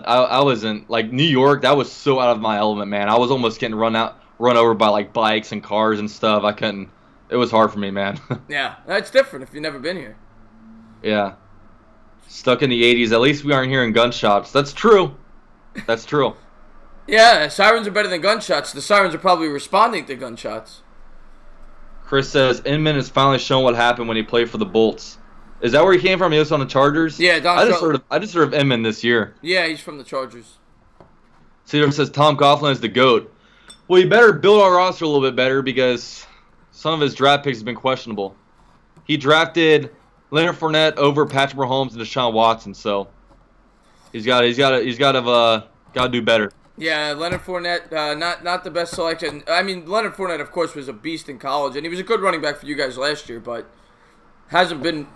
A: I was in New York. That was so out of my element, man. I was almost getting run over by bikes and cars and stuff. I couldn't. It was hard for me, man.
B: Yeah, that's different if you've never been here.
A: Yeah. Stuck in the 80s. At least we aren't hearing gunshots. That's true. That's true.
B: Yeah, sirens are better than gunshots. The sirens are probably responding to gunshots.
A: Chris says Inman has finally shown what happened when he played for the Bolts. Is that where he came from? He was on the Chargers?
B: Yeah,
A: I just heard of Inman this year.
B: Yeah, he's from the Chargers.
A: Cedar says Tom Coughlin is the GOAT. Well, you better build our roster a little bit better because some of his draft picks have been questionable. He drafted Leonard Fournette over Patrick Mahomes and Deshaun Watson, so he's got to do better.
B: Yeah, Leonard Fournette, not the best selection. I mean, Leonard Fournette, of course, was a beast in college, and he was a good running back for you guys last year, but hasn't been,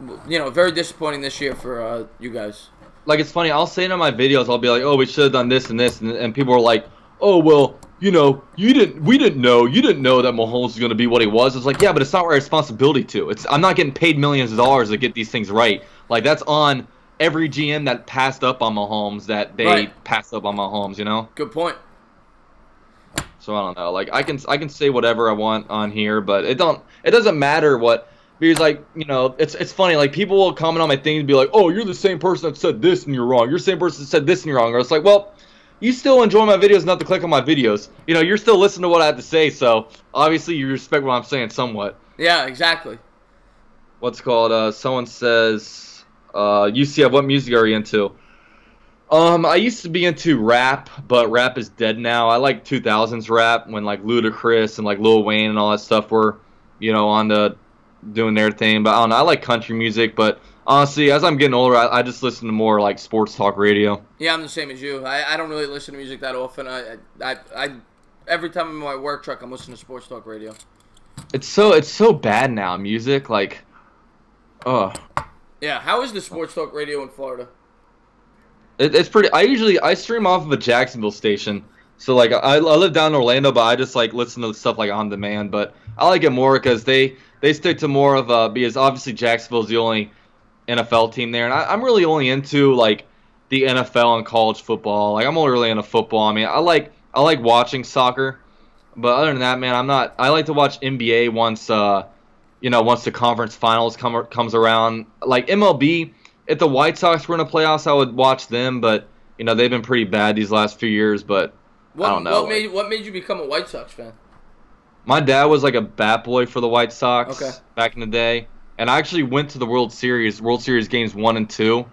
B: very disappointing this year for you guys.
A: It's funny. I'll say in my videos, I'll be like, "Oh, we should have done this and this," and people are like, "Oh, well, we didn't know that Mahomes was going to be what he was." It's yeah, but it's not our responsibility to. I'm not getting paid millions of dollars to get these things right. That's on every GM that passed up on Mahomes, that they passed up on Mahomes,
B: Good point.
A: So I don't know. I can say whatever I want on here, but it doesn't matter what, because it's funny. People will comment on my thing and be like, "Oh, you're the same person that said this and you're wrong. You're the same person that said this and you're wrong." Or it's well, you still enjoy my videos enough to click on my videos. You're still listening to what I have to say, so obviously you respect what I'm saying somewhat.
B: Yeah, exactly.
A: What's called? Someone says, UCF, what music are you into? I used to be into rap, but rap is dead now. I like 2000s rap when Ludacris and Lil Wayne and all that stuff were, on the doing their thing. But I don't know. I like country music, but Honestly, as I'm getting older, I just listen to more like sports talk radio.
B: Yeah, I'm the same as you. I don't really listen to music that often. I every time I'm in my work truck, I'm listening to sports talk radio.
A: It's so bad now, music. Like, oh.
B: Yeah, how is the sports talk radio in Florida?
A: It's pretty. I stream off of a Jacksonville station. So like I live down in Orlando, but I just like listen to stuff like on demand. But I like it more because they stick to more of because obviously Jacksonville's the only NFL team there, and I'm really only into like the NFL and college football. Like I'm only really into football. I mean, I like watching soccer, but other than that, man, I'm not. I like to watch NBA once once the conference finals comes around. Like MLB, if the White Sox were in the playoffs, I would watch them, but they've been pretty bad these last few years. But I don't know.
B: What made you become a White Sox fan?
A: My dad was like a bat boy for the White Sox back in the day. And I actually went to the World Series games 1 and 2,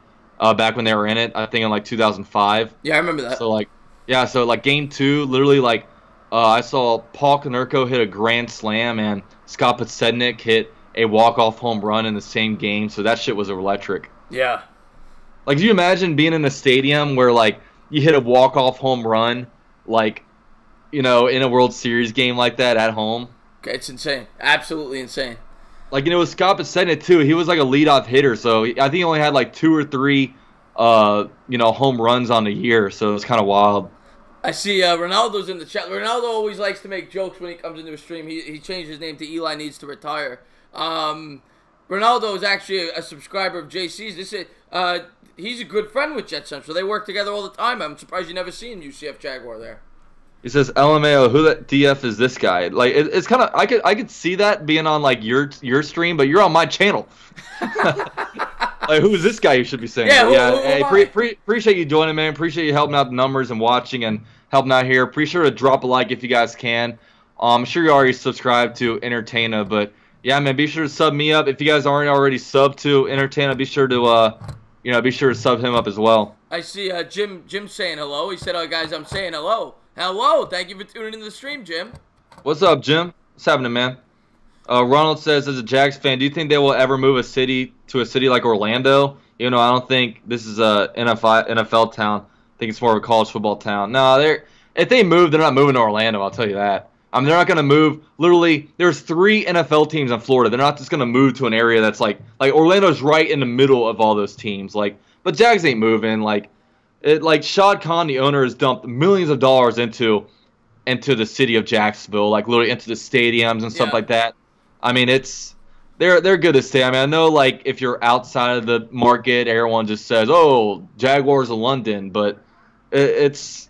A: back when they were in it. I think in like 2005.
B: Yeah, I remember that.
A: So like game 2, literally I saw Paul Konerko hit a grand slam and Scott Podsednik hit a walk-off home run in the same game. So that shit was electric.
B: Yeah.
A: Like, do you imagine being in a stadium where like you hit a walk-off home run, like, in a World Series game like that at home?
B: Okay, it's insane. Absolutely insane.
A: Like, with Scott Podsednik too, he was like a leadoff hitter, so I think he only had like 2 or 3, home runs on the year, so it's kind of wild.
B: I see Ronaldo's in the chat. Ronaldo always likes to make jokes when he comes into a stream. He changed his name to Eli Needs to Retire. Ronaldo is actually a subscriber of JC's. He's a good friend with Jet Central. They work together all the time. I'm surprised you never seen UCF Jaguar there.
A: He says, "LMAO, who the DF is this guy?" Like, it's kind of I could see that being on like your stream, but you're on my channel. Like, who is this guy? You should be saying.
B: Yeah,
A: hey, appreciate you joining, man. Appreciate you helping out the numbers and watching and helping out here. Be sure to drop a like if you guys can. I'm sure you already subscribed to Entertainer, but yeah, man, be sure to sub me up if you guys aren't already subbed to Entertainer. Be sure to sub him up as well.
B: I see Jim saying hello. He said, "Oh, guys, I'm saying hello." Hello, thank you for tuning into the stream, Jim.
A: What's up, Jim? What's happening, man? Ronald says, as a Jags fan, do you think they will ever move a city like Orlando? I don't think this is a NFL town. I think it's more of a college football town. No, if they move, they're not moving to Orlando, I'll tell you that. I mean, they're not going to move. Literally, there's 3 NFL teams in Florida. They're not just going to move to an area that's like Orlando's right in the middle of all those teams. But Jags ain't moving. Shad Khan, the owner, has dumped millions of dollars into the city of Jacksonville, like literally into the stadiums and stuff like that. I mean, they're good to stay. I mean, I know if you're outside of the market, everyone just says, "Oh, Jaguars of London," but it's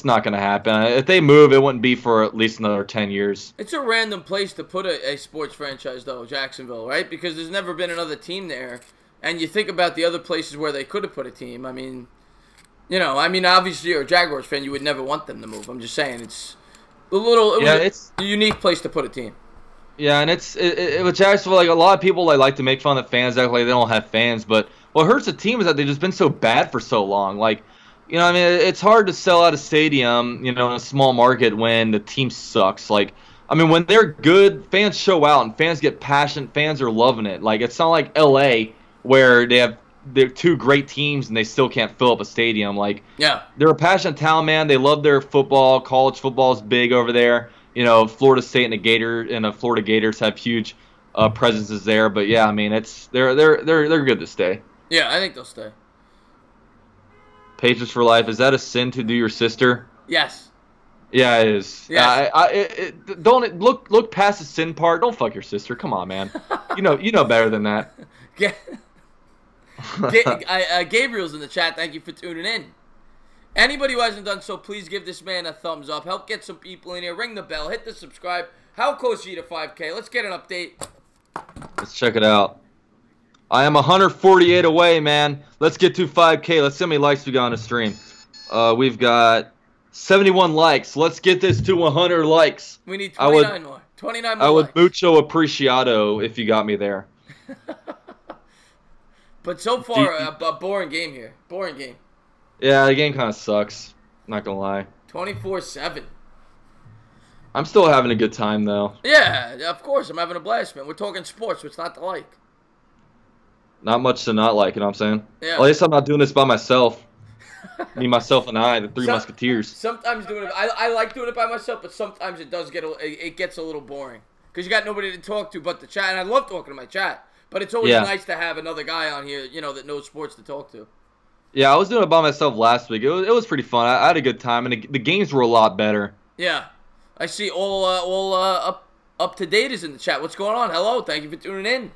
A: not going to happen. If they move, it wouldn't be for at least another 10 years.
B: It's a random place to put a sports franchise, though, Jacksonville, right? Because there's never been another team there, and you think about the other places where they could have put a team. I mean. Obviously you're a Jaguars fan. You would never want them to move. I'm just saying it's it's a unique place to put a team.
A: Yeah, and with Jacksonville, a lot of people like to make fun of fans, act like they don't have fans. But what hurts the team is that they've just been so bad for so long. It's hard to sell out a stadium, in a small market when the team sucks. When they're good, fans show out and fans get passionate. Fans are loving it. It's not like L.A. where they're 2 great teams and they still can't fill up a stadium. They're a passionate town, man. They love their football. College football is big over there. Florida State and the Florida Gators have huge presences there. But yeah, I mean, they're good to stay.
B: Yeah, I think they'll stay.
A: Patience for life. Is that a sin to do your sister?
B: Yes.
A: Yeah, it is.
B: Yes.
A: Don't look past the sin part. Don't fuck your sister. Come on, man. You know better than that.
B: Yeah. Gabriel's in the chat. Thank you for tuning in. Anybody who hasn't done so, please give this man a thumbs up. Help get some people in here. Ring the bell. Hit the subscribe. How close are you to 5K? Let's get an update.
A: Let's check it out. I am 148 away, man. Let's get to 5K. Let's see how many likes we got on the stream. We've got 71 likes. Let's get this to 100 likes.
B: We need 29 more. 29 more.
A: I would mucho apreciado if you got me there.
B: But so far, a boring game here. Boring game.
A: Yeah, the game kind of sucks. Not going to lie.
B: 24-7.
A: I'm still having a good time, though.
B: Yeah, of course. I'm having a blast, man. We're talking sports. What's not to like?
A: Not much to not like, you know what I'm saying?
B: Yeah.
A: At least I'm not doing this by myself. Me, myself, and I, the Three Musketeers.
B: Sometimes doing it, I like doing it by myself, but sometimes it gets a little boring because you got nobody to talk to but the chat, and I love talking to my chat. But it's always nice to have another guy on here, that knows sports to talk to.
A: Yeah, I was doing it by myself last week. It was pretty fun. I had a good time, and the games were a lot better.
B: Yeah, I see all up to date is in the chat. What's going on? Hello, thank you for tuning in.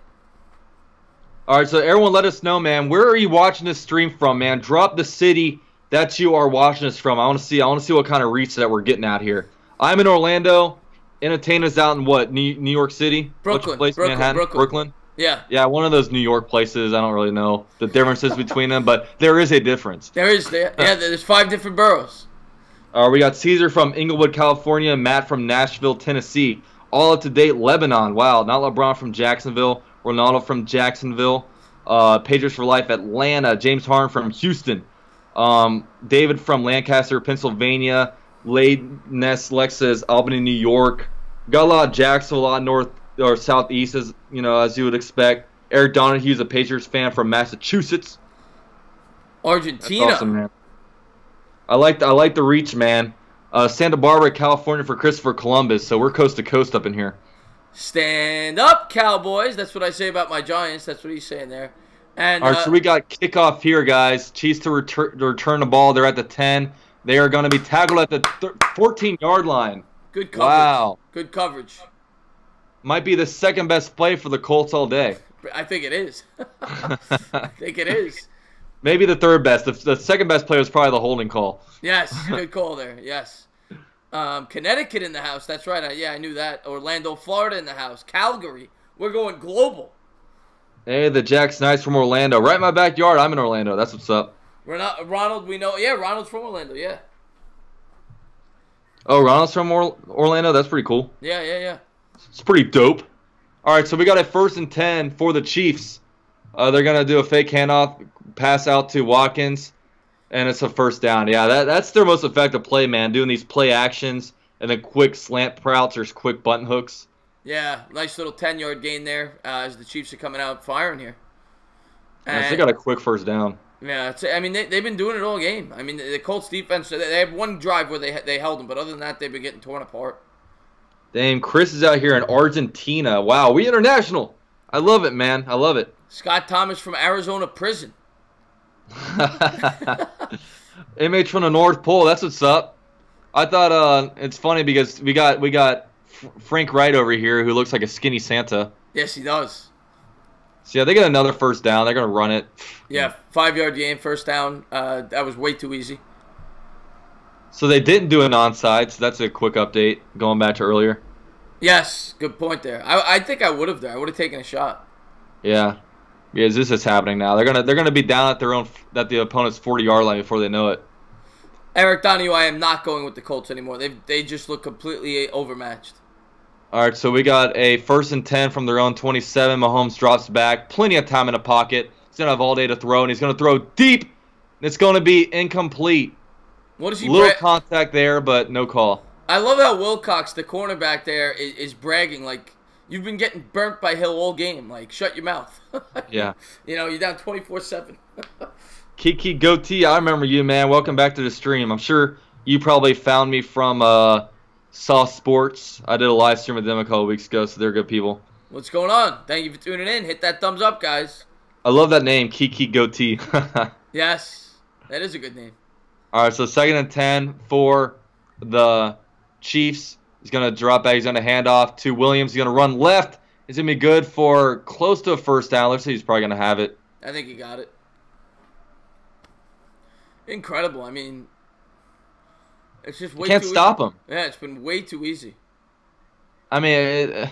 A: All right, so everyone, let us know, man. Where are you watching this stream from, man? Drop the city that you are watching us from. I want to see what kind of reach that we're getting out here. I'm in Orlando. Entertain us out in what? New York City?
B: Brooklyn.
A: Place? Manhattan? Brooklyn?
B: Yeah.
A: Yeah, one of those New York places. I don't really know the differences between them, but there is a difference.
B: There is. There's 5 different boroughs.
A: We got Caesar from Inglewood, California, Matt from Nashville, Tennessee. All up to date, Lebanon. Wow, not LeBron from Jacksonville. Ronaldo from Jacksonville. Patriots for Life, Atlanta. James Harden from Houston. David from Lancaster, Pennsylvania. Lade Ness Lexus, Albany, New York. Got a lot of Jacksonville, a lot of north or southeast, as you would expect. Eric Donahue's a Patriots fan from Massachusetts.
B: Argentina.
A: That's awesome, man. I like the reach, man. Santa Barbara, California for Christopher Columbus. So we're coast to coast up in here.
B: Stand up, Cowboys. That's what I say about my Giants. That's what he's saying there. And
A: all right, so we got kickoff here, guys. Chiefs to return the ball. They're at the 10. They are going to be tackled at the 14-yard line.
B: Good coverage.
A: Wow.
B: Good coverage.
A: Might be the second best play for the Colts all day.
B: I think it is. I think it is.
A: Maybe the third best. The second best play was probably the holding call.
B: Yes, good call there. Yes. Connecticut in the house. That's right. I knew that. Orlando, Florida in the house. Calgary. We're going global.
A: Hey, the Jack Snipes from Orlando. Right in my backyard. I'm in Orlando. That's what's up.
B: We're not Ronald. We know. Yeah, Ronald's from Orlando. Yeah.
A: Oh, Ronald's from Orlando. That's pretty cool.
B: Yeah.
A: It's pretty dope. All right, so we got a 1st and 10 for the Chiefs. They're gonna do a fake handoff, pass out to Watkins, and it's a 1st down. Yeah, that's their most effective play, man. Doing these play actions and then quick slant routes or quick button hooks.
B: Yeah, nice little 10-yard gain there as the Chiefs are coming out firing here.
A: And they got a quick 1st down.
B: Yeah, I mean they've been doing it all game. I mean the Colts defense, they have one drive where they held them, but other than that they've been getting torn apart.
A: Damn, Chris is out here in Argentina. Wow, we international. I love it, man. I love it.
B: Scott Thomas from Arizona prison.
A: Image from the North Pole. That's what's up. I thought it's funny because we got Frank Wright over here who looks like a skinny Santa.
B: Yes, he does.
A: So yeah, they get another 1st down. They're gonna run it.
B: Yeah, 5-yard gain, 1st down. That was way too easy.
A: So they didn't do an onside, so that's a quick update going back to earlier.
B: Yes, good point there. I think I would have there. I would have taken a shot.
A: Yeah, because this is happening now. They're gonna be down at the opponent's 40-yard line before they know it.
B: Eric Donahue, I am not going with the Colts anymore. They just look completely overmatched.
A: All right, so we got a 1st and 10 from their own 27. Mahomes drops back, plenty of time in the pocket. He's gonna have all day to throw, and he's gonna throw deep. And it's gonna be incomplete.
B: What is he?
A: Little contact there, but no call.
B: I love how Wilcox, the cornerback there, is bragging like you've been getting burnt by Hill all game. Like, shut your mouth.
A: Yeah.
B: You're down 24-7.
A: Kiki Goatee, I remember you, man. Welcome back to the stream. I'm sure you probably found me from Saw Sports. I did a live stream with them a couple weeks ago, so they're good people.
B: What's going on? Thank you for tuning in. Hit that thumbs up, guys.
A: I love that name, Kiki Goatee.
B: Yes, that is a good name.
A: All right, so 2nd and 10 for the Chiefs. He's going to drop back. He's going to hand off to Williams. He's going to run left. It's going to be good for close to a 1st down. Let's see, he's probably going to have it.
B: I think he got it. Incredible. I mean, it's just way too easy.
A: Can't stop him.
B: Yeah, it's been way too easy.
A: I mean,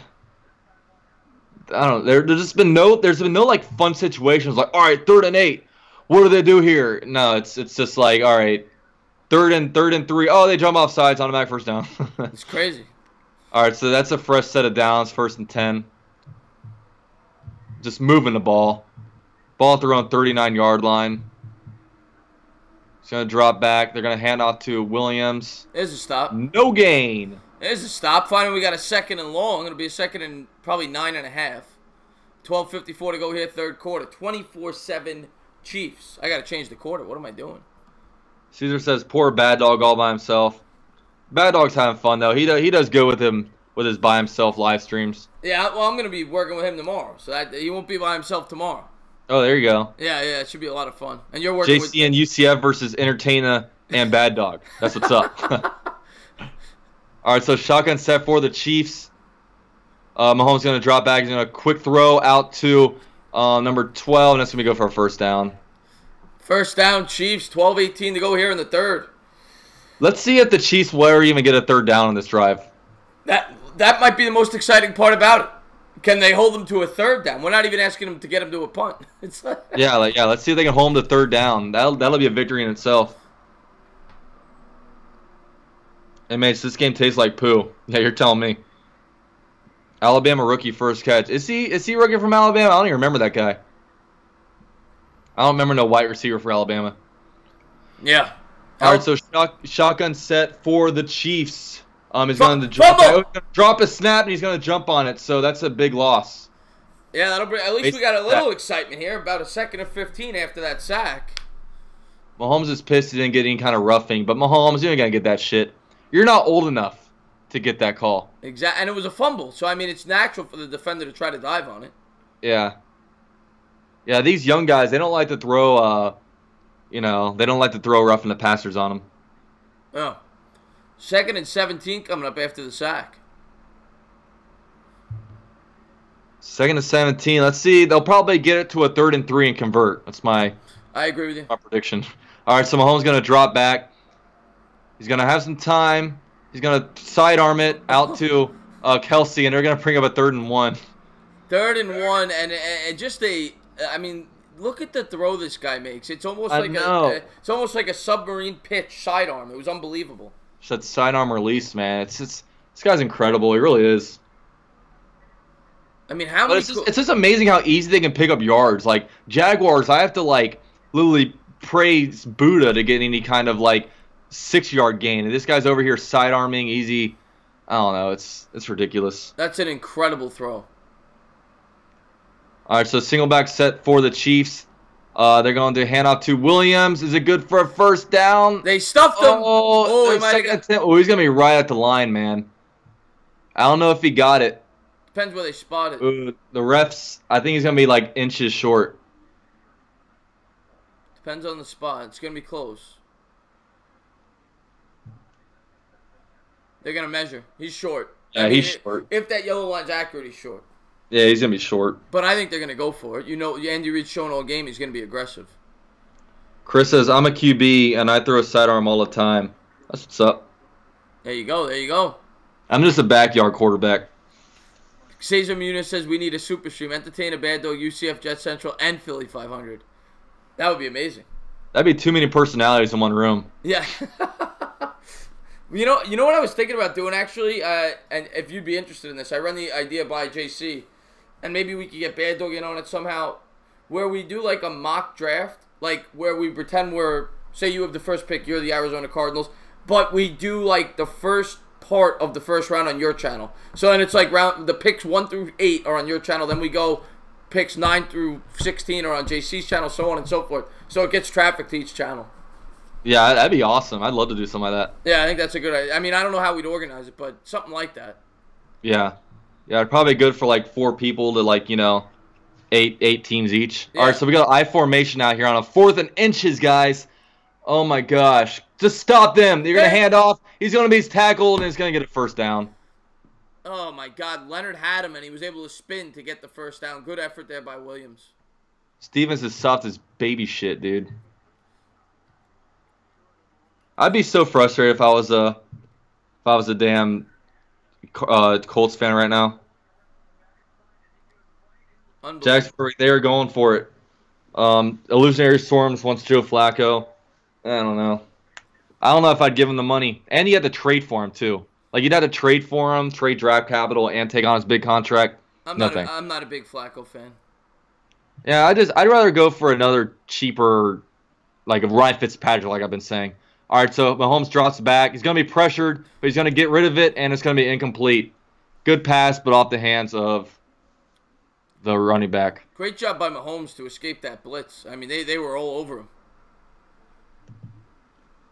A: I don't know. There's been no like fun situations like, all right, 3rd and 8. What do they do here? No, it's just like, all right, 3rd and 3. Oh, they jump off sides, automatic 1st down.
B: It's crazy.
A: All right, so that's a fresh set of downs, 1st and 10. Just moving the ball. Ball at their own 39-yard line. It's going to drop back. They're going to hand off to Williams.
B: There's a stop.
A: No gain.
B: There's a stop. Finally, we got a 2nd and long. It'll be a 2nd and probably 9.5. 12:54 to go here, third quarter. 24-7 Chiefs. I got to change the quarter. What am I doing?
A: Caesar says, poor Bad Dog all by himself. Bad Dog's having fun, though. He does good with his by himself live streams.
B: Yeah, well, I'm going to be working with him tomorrow, so he won't be by himself tomorrow.
A: Oh, there you go.
B: Yeah, it should be a lot of fun. And you're working
A: JC and UCF versus Entertainer and Bad Dog. That's what's up. All right, so shotgun set for the Chiefs. Mahomes going to drop back. He's going to quick throw out to number 12, and that's going to go for a first down.
B: First down, Chiefs. 12:18 to go here in the third.
A: Let's see if the Chiefs will ever even get a third down on this drive.
B: That might be the most exciting part about it. Can they hold them to a third down? We're not even asking them to get them to a punt. It's like
A: yeah, let's see if they can hold them to third down. That'll be a victory in itself. Hey, mates, this game tastes like poo. Yeah, you're telling me. Alabama rookie first catch. Is he rookie from Alabama? I don't even remember that guy. I don't remember no white receiver for Alabama.
B: Yeah.
A: All right, so shotgun set for the Chiefs. He's going to drop a snap and he's going to jump on it. So that's a big loss.
B: Yeah, that'll bring. At least we got a little excitement here. About a second of 15 after that sack.
A: Mahomes is pissed he didn't get any kind of roughing, but Mahomes, you ain't gonna get that shit. You're not old enough to get that call.
B: Exactly, and it was a fumble, so I mean, it's natural for the defender to try to dive on it.
A: Yeah. Yeah, these young guys, they don't like to throw. They don't like to throw roughing the passers on them.
B: Oh. Second and 17 coming up after the sack.
A: Second and 17. Let's see. They'll probably get it to a 3rd and 3 and convert. That's my.
B: I agree with you.
A: My prediction. All right, so Mahomes going to drop back. He's going to have some time. He's going to sidearm it out to Kelsey, and they're going to bring up a 3rd and 1.
B: 3rd and 1, and just I mean, look at the throw this guy makes. It's almost like a submarine pitch sidearm. It was unbelievable.
A: Just that sidearm release, man. This guy's incredible. He really is.
B: I mean, how many?
A: It's just amazing how easy they can pick up yards. Like Jaguars, I have to literally praise Buddha to get any kind of 6-yard gain, and this guy's over here sidearming easy. I don't know. It's ridiculous.
B: That's an incredible throw.
A: All right, so single back set for the Chiefs. They're going to hand off to Williams. Is it good for a first down?
B: They stuffed him.
A: He's going to be right at the line, man. I don't know if he got it.
B: Depends where they spot it.
A: The refs, I think he's going to be inches short.
B: Depends on the spot. It's going to be close. They're going to measure. He's short.
A: Yeah, he's short.
B: If that yellow line's accurate, he's short.
A: Yeah, he's going to be short.
B: But I think they're going to go for it. Andy Reid's shown all game he's going to be aggressive.
A: Chris says, I'm a QB, and I throw a sidearm all the time. That's what's up.
B: There you go.
A: I'm just a backyard quarterback.
B: Cesar Muniz says, we need a super stream. Entertain a Bad Dog, UCF, Jet Central, and Philly 500. That would be amazing.
A: That'd be too many personalities in one room.
B: Yeah. You know what I was thinking about doing, actually? And if you'd be interested in this, I run the idea by JC. And maybe we could get Bad Dog in on it somehow, where we do a mock draft, where we pretend say you have the first pick, you're the Arizona Cardinals, but we do the first part of the first round on your channel. So then it's the picks 1 through 8 are on your channel, then we go picks 9 through 16 are on JC's channel, so on and so forth. So it gets traffic to each channel.
A: Yeah, that'd be awesome. I'd love to do something like that.
B: Yeah, I think that's a good idea. I mean, I don't know how we'd organize it, but something like that.
A: Yeah. Yeah, probably good for 4 people to 8 teams each. Yeah. All right, so we got I formation out here on a 4th and inches, guys. Oh my gosh. Just stop them. You're going to hand off. He's going to be tackled, and he's going to get a first down.
B: Oh my God. Leonard had him, and he was able to spin to get the first down. Good effort there by Williams.
A: Stevens is soft as baby shit, dude. I'd be so frustrated if I was a damn Colts fan right now. Jacksonville, they are going for it. Illusionary Storms wants Joe Flacco. I don't know. I don't know if I'd give him the money. And you had to trade for him, too. You'd have to trade for him, trade draft capital, and take on his big contract.
B: I'm not a big Flacco fan.
A: Yeah, I'd rather go for another cheaper, a Ryan Fitzpatrick, like I've been saying. All right, so Mahomes drops back. He's going to be pressured, but he's going to get rid of it, and it's going to be incomplete. Good pass, but off the hands of the running back.
B: Great job by Mahomes to escape that blitz. I mean, they were all over him.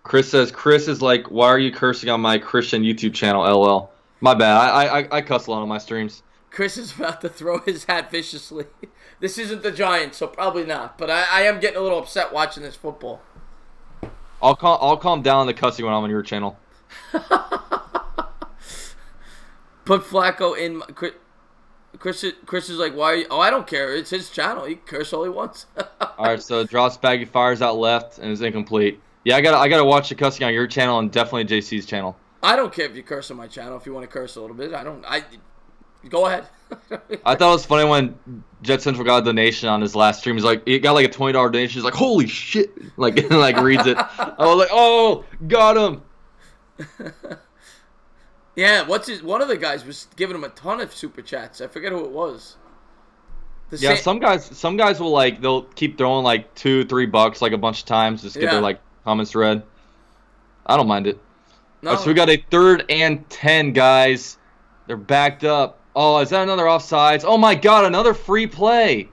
A: Chris says, Chris is like, why are you cursing on my Christian YouTube channel, LL? My bad. I cuss a lot on my streams.
B: Chris is about to throw his hat viciously. This isn't the Giants, so probably not. But I am getting a little upset watching this football.
A: I'll calm down the cussing when I'm on your channel.
B: Put Flacco in. Chris is like, why? Oh, I don't care. It's his channel. He can curse all he wants.
A: All right, so drops back, he fires out left, and is incomplete. Yeah, I gotta watch the cussing on your channel and definitely JC's channel.
B: I don't care if you curse on my channel. If you want to curse a little bit, go ahead.
A: I thought it was funny when Jet Central got a donation on his last stream. He got like a $20 donation. He's like, holy shit! Like reads it. I was like, oh, got him.
B: Yeah, one of the guys was giving him a ton of super chats. I forget who it was.
A: Some guys will they'll keep throwing like $2-3 like a bunch of times just to get their comments read. I don't mind it. No. So we got a 3rd and 10, guys. They're backed up. Oh, is that another offsides? Oh my God, another free play.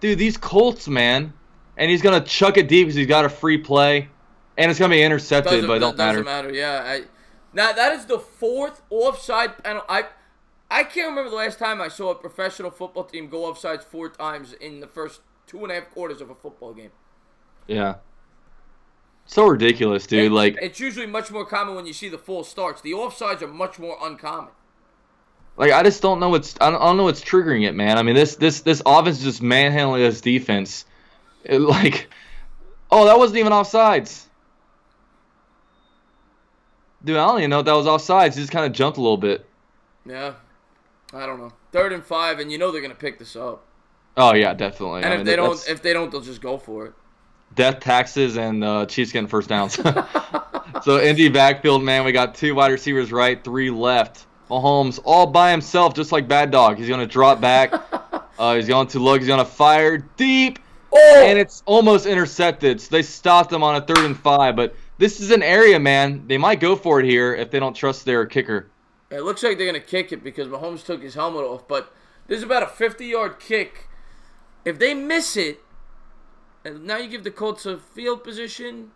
A: Dude, these Colts, man. And he's gonna chuck it deep because he's got a free play, and it's gonna be intercepted, but it don't matter.
B: Doesn't matter. Yeah. Now that is the 4th offside penalty. I can't remember the last time I saw a professional football team go offsides 4 times in the first 2.5 quarters of a football game.
A: Yeah. So ridiculous, dude.
B: It's usually much more common when you see the full starts. The offsides are much more uncommon.
A: I just don't know I don't know what's triggering it, man. I mean, this offense is just manhandling this defense. Oh, that wasn't even offsides. Dude, I don't even know if that was offsides. He just kind of jumped a little bit.
B: Yeah. I don't know. 3rd and 5, and you know they're gonna pick this up.
A: Oh yeah, definitely.
B: And if they don't, they'll just go for it.
A: Death, taxes, and Chiefs getting first downs. So Indy backfield, man. We got 2 wide receivers right, 3 left. Mahomes all by himself, just like Bad Dog. He's gonna drop back. He's going to look. He's gonna fire deep, and it's almost intercepted. So they stopped him on a 3rd and 5. But this is an area, man. They might go for it here if they don't trust their kicker.
B: It looks like they're gonna kick it because Mahomes took his helmet off. But this is about a 50-yard kick. If they miss it, and now you give the Colts a field position.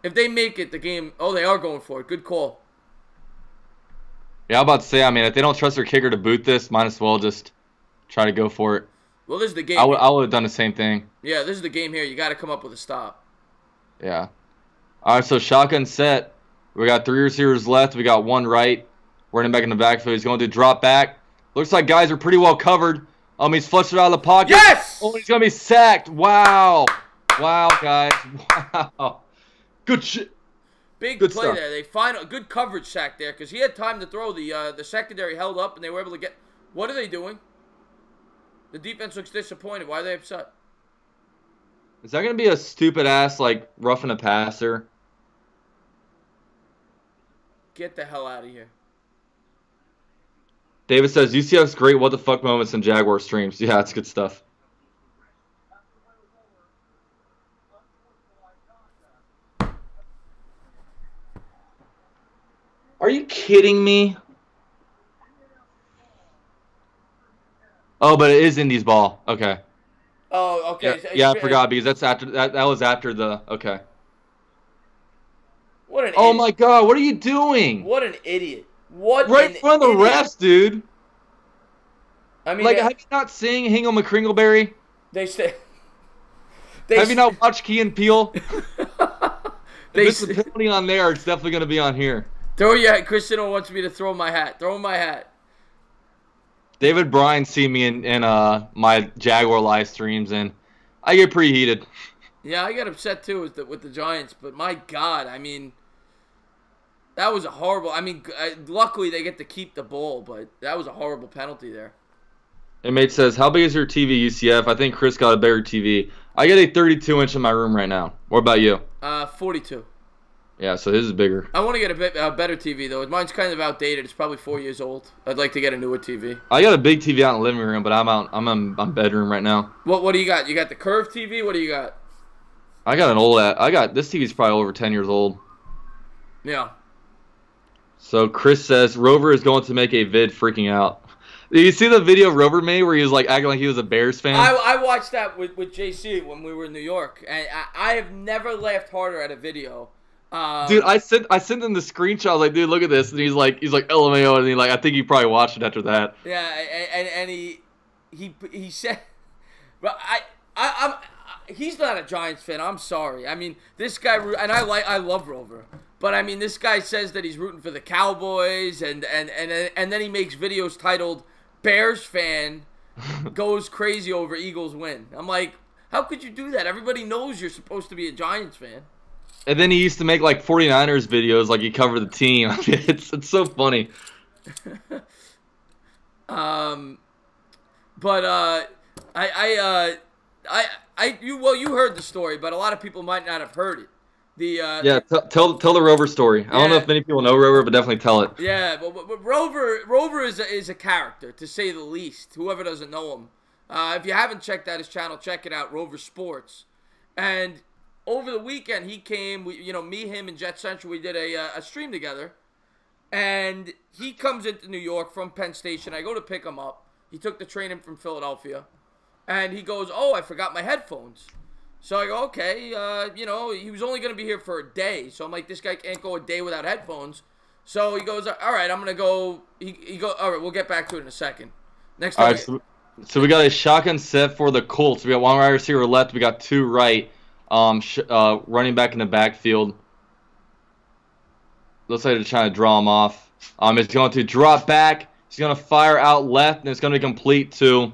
B: If they make it, the game... Oh, they are going for it. Good call.
A: Yeah, I'm about to say, I mean, if they don't trust their kicker to boot this, might as well just try to go for it.
B: Well, this is the game.
A: I would have done the same thing.
B: Yeah, this is the game here. You got to come up with a stop.
A: Yeah. All right, so shotgun set. We got 3 receivers left. We got 1 right. Running back in the backfield. He's going to drop back. Looks like guys are pretty well covered. He's flushed it out of the pocket.
B: Yes!
A: Oh, he's going to be sacked. Wow. Wow, guys. Wow. Good shit.
B: Big play stuff there. They find a good coverage sack there because he had time to throw. The secondary held up, and they were able to get... What are they doing? The defense looks disappointed. Why are they upset?
A: Is that going to be a stupid-ass, roughing a passer?
B: Get the hell out of here.
A: David says, UCF's great what the fuck moments in Jaguar streams. Yeah, it's good stuff. Are you kidding me? Oh, but it is Indy's ball. Okay.
B: Oh, okay.
A: Yeah, I forgot because that's after that was after the okay.
B: What an
A: Oh
B: idiot.
A: my God, what are you doing?
B: What an idiot. What
A: right in front of the refs, dude.
B: I mean,
A: have you not seen Hingle McCringleberry? Have you not watched Key and Peele? This is penalty on there. It's definitely going to be on here.
B: Throw your hat. Cristiano wants me to throw my hat. Throw my hat.
A: David Bryan see me in my Jaguar live streams, and I get pretty heated.
B: Yeah, I get upset too with the Giants, but my God, I mean, that was a horrible. I mean, luckily they get to keep the ball, but that was a horrible penalty there.
A: Inmate says, how big is your TV, UCF? I think Chris got a bigger TV. I get a 32-inch in my room right now. What about you?
B: 42.
A: Yeah, so his is bigger.
B: I want to get a better TV, though. Mine's kind of outdated. It's probably 4 years old. I'd like to get a newer TV.
A: I got a big TV out in the living room, but I'm in my bedroom right now.
B: What do you got? You got the curved TV? What do you got?
A: I got this TV's probably over 10 years old.
B: Yeah.
A: So Chris says, Rover is going to make a vid freaking out. Did you see the video Rover made where he was like acting like he was a Bears fan?
B: I watched that with JC when we were in New York, and I have never laughed harder at a video.
A: Dude, I sent him the screenshot. I was like, dude, look at this, and he's like LMAO, and I think he probably watched it after that.
B: Yeah, and he said, but I'm he's not a Giants fan. I'm sorry. I mean, this guy, and I love Rover, but I mean, this guy says that he's rooting for the Cowboys, and then he makes videos titled "Bears fan goes crazy over Eagles win." I'm like, how could you do that? Everybody knows you're supposed to be a Giants fan.
A: And then he used to make like 49ers videos, like he covered the team. It's so funny.
B: You heard the story, but a lot of people might not have heard it.
A: Tell the Rover story. I don't know if many people know Rover, but definitely tell it.
B: Yeah, but Rover is a character, to say the least. Whoever doesn't know him, if you haven't checked out his channel, check it out, Rover Sports. And over the weekend, he came. Me, him, and Jet Central. We did a stream together, and he comes into New York from Penn Station. I go to pick him up. He took the train in from Philadelphia, and he goes, "Oh, I forgot my headphones." So I go, "Okay, he was only gonna be here for a day." So I'm like, "This guy can't go a day without headphones." So he goes, "All right, I'm gonna go." He goes, "All right, we'll get back to it in a second." Next time.
A: All right, so we got a shotgun set for the Colts. We got one wide receiver left. We got two right. Running back in the backfield. Looks like they're trying to draw him off. It's going to drop back. He's going to fire out left, and it's going to be complete to,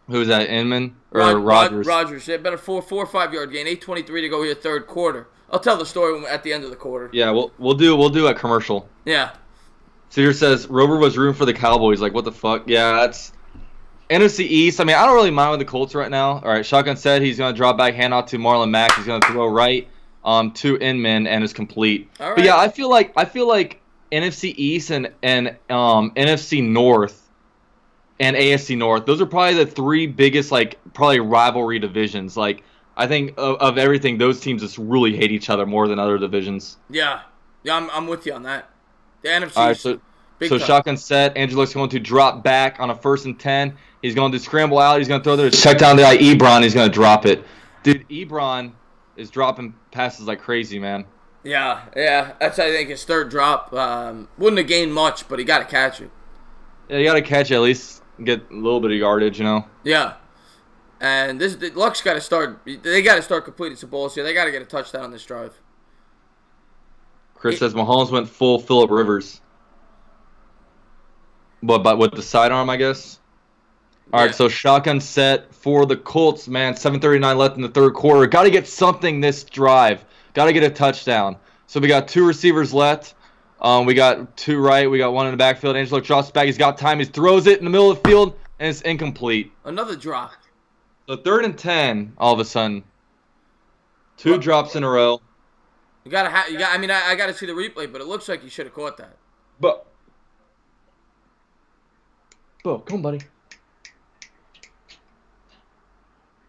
A: who's that, Inman? Or Rogers?
B: Rogers. Yeah, about a 4 or 5 yard gain. 8:23 to go here, third quarter. I'll tell the story at the end of the quarter.
A: Yeah, we'll do a commercial.
B: Yeah.
A: Cedar says Rover was rooting for the Cowboys. Like, what the fuck? Yeah, that's NFC East. I mean, I don't really mind with the Colts right now. All right, shotgun said he's going to drop back, hand off to Marlon Mack. He's going to throw right to Inman, and it's complete.
B: All right.
A: But yeah, I feel like NFC East and NFC North and AFC North, those are probably the three biggest probably rivalry divisions. Like, I think of everything, those teams just really hate each other more than other divisions.
B: Yeah, I'm with you on that. The NFC.
A: All right, so shotgun set. Angelo's going to drop back on a 1st and 10. He's going to scramble out. He's going to throw there. Check down the guy, Ebron. He's going to drop it. Dude, Ebron is dropping passes like crazy, man.
B: Yeah. That's, I think, his third drop. Wouldn't have gained much, but he got to catch it.
A: Yeah, you got to catch it, at least get a little bit of yardage,
B: Yeah. And Luck's got to start. They got to start completing some balls here. They got to get a touchdown on this drive.
A: Chris says Mahomes went full Phillip Rivers. But with the sidearm, I guess. All right, so shotgun set for the Colts, man. 7:39 left in the third quarter. Got to get something this drive. Got to get a touchdown. So we got two receivers left. We got two right. We got one in the backfield. Angelo drops back. He's got time. He throws it in the middle of the field, and it's incomplete.
B: Another drop.
A: So 3rd and 10, all of a sudden. Two drops in a row.
B: I mean, I got to see the replay, but it looks like you should have caught that.
A: Bo, come on, buddy.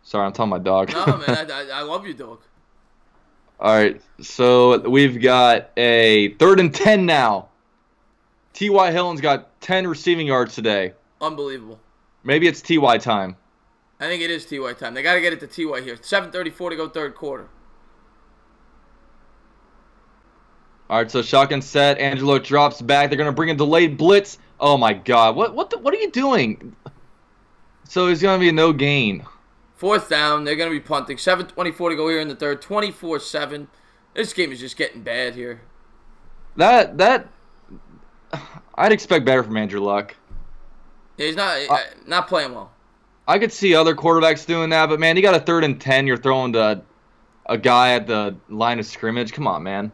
A: Sorry, I'm telling my dog.
B: No, man, I love you, dog.
A: All right, so we've got a 3rd and 10 now. T.Y. Hilton's got 10 receiving yards today.
B: Unbelievable.
A: Maybe it's T.Y. time.
B: I think it is T.Y. time. They got to get it to T.Y. here. 7:34 to go, third quarter.
A: All right, so shotgun set. Angelo drops back. They're going to bring a delayed blitz. Oh, my God. What are you doing? So it's going to be a no gain.
B: 4th down. They're going to be punting. 7:24 to go here in the third. 24-7. This game is just getting bad here.
A: I'd expect better from Andrew Luck.
B: Yeah, he's not playing well.
A: I could see other quarterbacks doing that, but, man, you got a 3rd and 10. You're throwing to a guy at the line of scrimmage. Come on, man.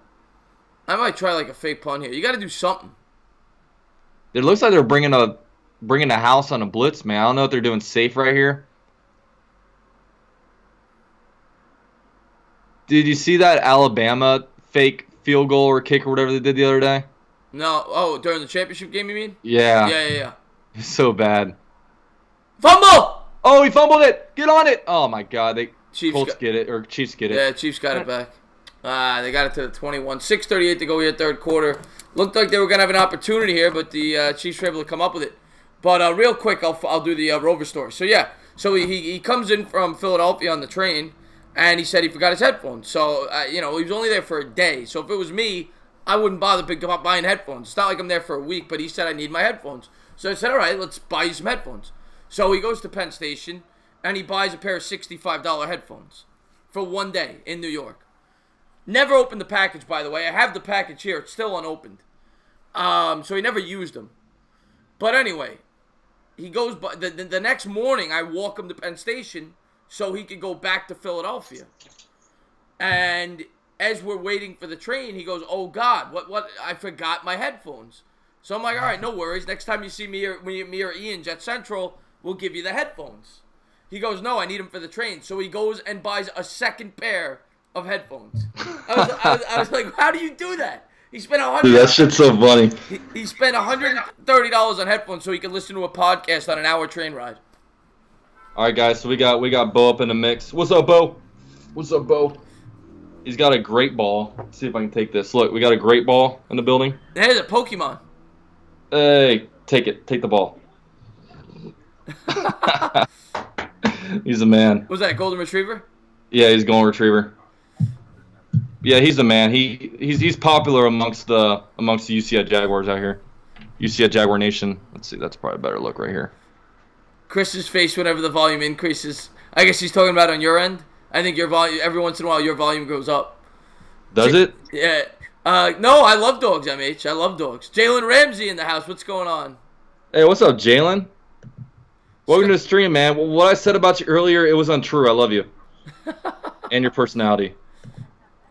B: I might try like a fake punt here. You got to do something.
A: It looks like they're bringing a house on a blitz, man. I don't know if they're doing safe right here. Did you see that Alabama fake field goal or kick or whatever they did the other day?
B: No. Oh, during the championship game, you mean?
A: Yeah.
B: Yeah.
A: It's so bad.
B: Fumble!
A: Oh, he fumbled it. Get on it. Oh, my God. Colts get it.
B: Yeah, Chiefs got it back. They got it to the 21. 6:38 to go here, third quarter. Looked like they were going to have an opportunity here, but the Chiefs were able to come up with it. But real quick, I'll do the Rover story. So yeah, so he comes in from Philadelphia on the train, and he said he forgot his headphones. So he was only there for a day. So if it was me, I wouldn't bother buying headphones. It's not like I'm there for a week, but he said I need my headphones. So I said, all right, let's buy you some headphones. So he goes to Penn Station, and he buys a pair of $65 headphones for one day in New York. Never opened the package, by the way. I have the package here. It's still unopened. So he never used them. But anyway, he goes. The next morning, I walk him to Penn Station so he could go back to Philadelphia. And as we're waiting for the train, he goes, "Oh God, what? I forgot my headphones." So I'm like, "All right, no worries. Next time you see me or Ian, Jet Central, we'll give you the headphones." He goes, "No, I need them for the train." So he goes and buys a second pair of headphones. I was like, "How do you do that?" He spent
A: Dude, that shit's so funny.
B: He spent $130 on headphones so he could listen to a podcast on an hour train ride.
A: All right, guys. So we got Bo up in the mix. What's up, Bo? What's up, Bo? He's got a great ball. Let's see if I can take this. Look, we got a great ball in the building.
B: There's a Pokemon.
A: Hey, take it. Take the ball. He's a man.
B: Was that a golden retriever?
A: Yeah, he's a golden retriever. Yeah, he's a man. He's popular amongst the UCI Jaguars out here. UCI Jaguar Nation. Let's see. That's probably a better look right here.
B: Chris's face whenever the volume increases. I guess he's talking about on your end. I think your volume, every once in a while, your volume goes up.
A: Does it?
B: Yeah. No, I love dogs, MH. I love dogs. Jalen Ramsey in the house. What's going on?
A: Hey, what's up, Jalen? Welcome to the stream, man. What I said about you earlier, it was untrue. I love you. And your personality.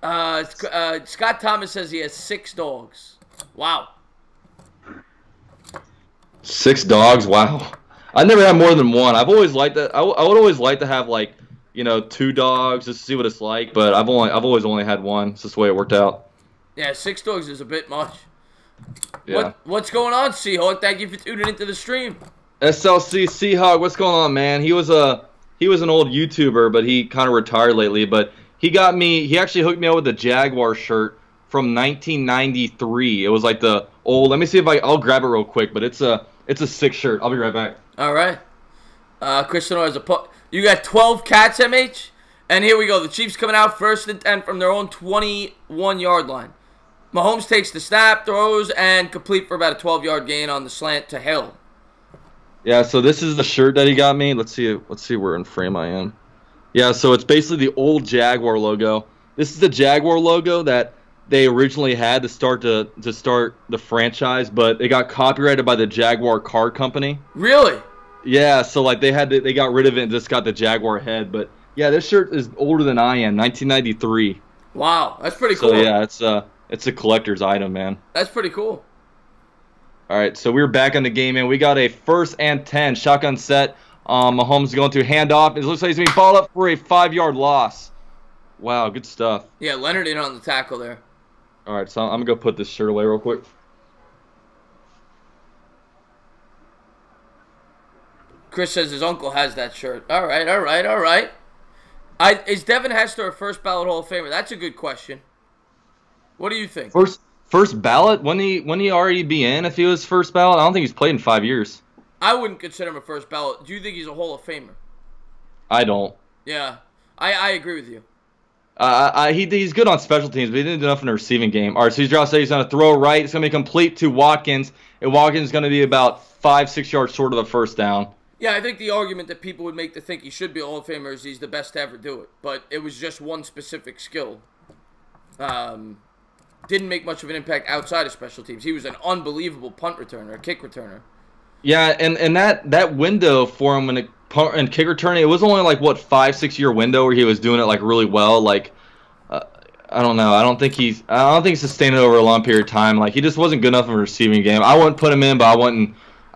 B: Scott Thomas says he has 6 dogs. Wow.
A: 6 dogs? Wow. I never had more than one. I've always liked that. I would always like to have, like, 2 dogs just to see what it's like, but I've always only had one. It's just the way it worked out.
B: Yeah, 6 dogs is a bit much.
A: Yeah.
B: What's going on, Seahawk? Thank you for tuning into the stream.
A: SLC Seahawk, what's going on, man? He was an old YouTuber, but he kind of retired lately. But he actually hooked me up with a Jaguar shirt from 1993. It was like the old. Let me see if I'll grab it real quick. But it's a sick shirt. I'll be right back.
B: All right. Cristiano has you got 12 cats, MH, and here we go. The Chiefs coming out 1st and 10 from their own 21-yard line. Mahomes takes the snap, throws, and complete for about a 12-yard gain on the slant to Hill.
A: Yeah, so this is the shirt that he got me. Let's see where in frame I am. Yeah, so it's basically the old Jaguar logo. This is the Jaguar logo that they originally had to start the franchise, but it got copyrighted by the Jaguar Car Company.
B: Really?
A: Yeah, so like they got rid of it and just got the Jaguar head. But yeah, this shirt is older than I am, 1993.
B: Wow, that's pretty cool.
A: So yeah, it's a collector's item, man.
B: That's pretty cool.
A: All right, so we're back on the game, man. We got a 1st and 10 shotgun set. Mahomes going to handoff. It looks like he's being balled up for a 5-yard loss. Wow, good stuff.
B: Yeah, Leonard in on the tackle there.
A: All right, so I'm gonna go put this shirt away real quick.
B: Chris says his uncle has that shirt. All right. Is Devin Hester a first ballot Hall of Famer? That's a good question. What do you think?
A: First ballot? Wouldn't he already be in if he was first ballot? I don't think he's played in 5 years.
B: I wouldn't consider him a first ballot. Do you think he's a Hall of Famer?
A: I don't.
B: Yeah, I agree with you.
A: He's good on special teams, but he didn't do enough in the receiving game. All right, so he's going to throw right. It's going to be complete to Watkins, and Watkins is going to be about 5-6 yards short of the first down.
B: Yeah, I think the argument that people would make to think he should be a Hall of Famer is he's the best to ever do it. But it was just one specific skill. Didn't make much of an impact outside of special teams. He was an unbelievable punt returner, kick returner. Yeah,
A: and that window for him when it punt and kick returning, it was only like 5-6 year window where he was doing it like really well. Like I don't know. I don't think he's sustained it over a long period of time. Like he just wasn't good enough in a receiving game. I wouldn't put him in, but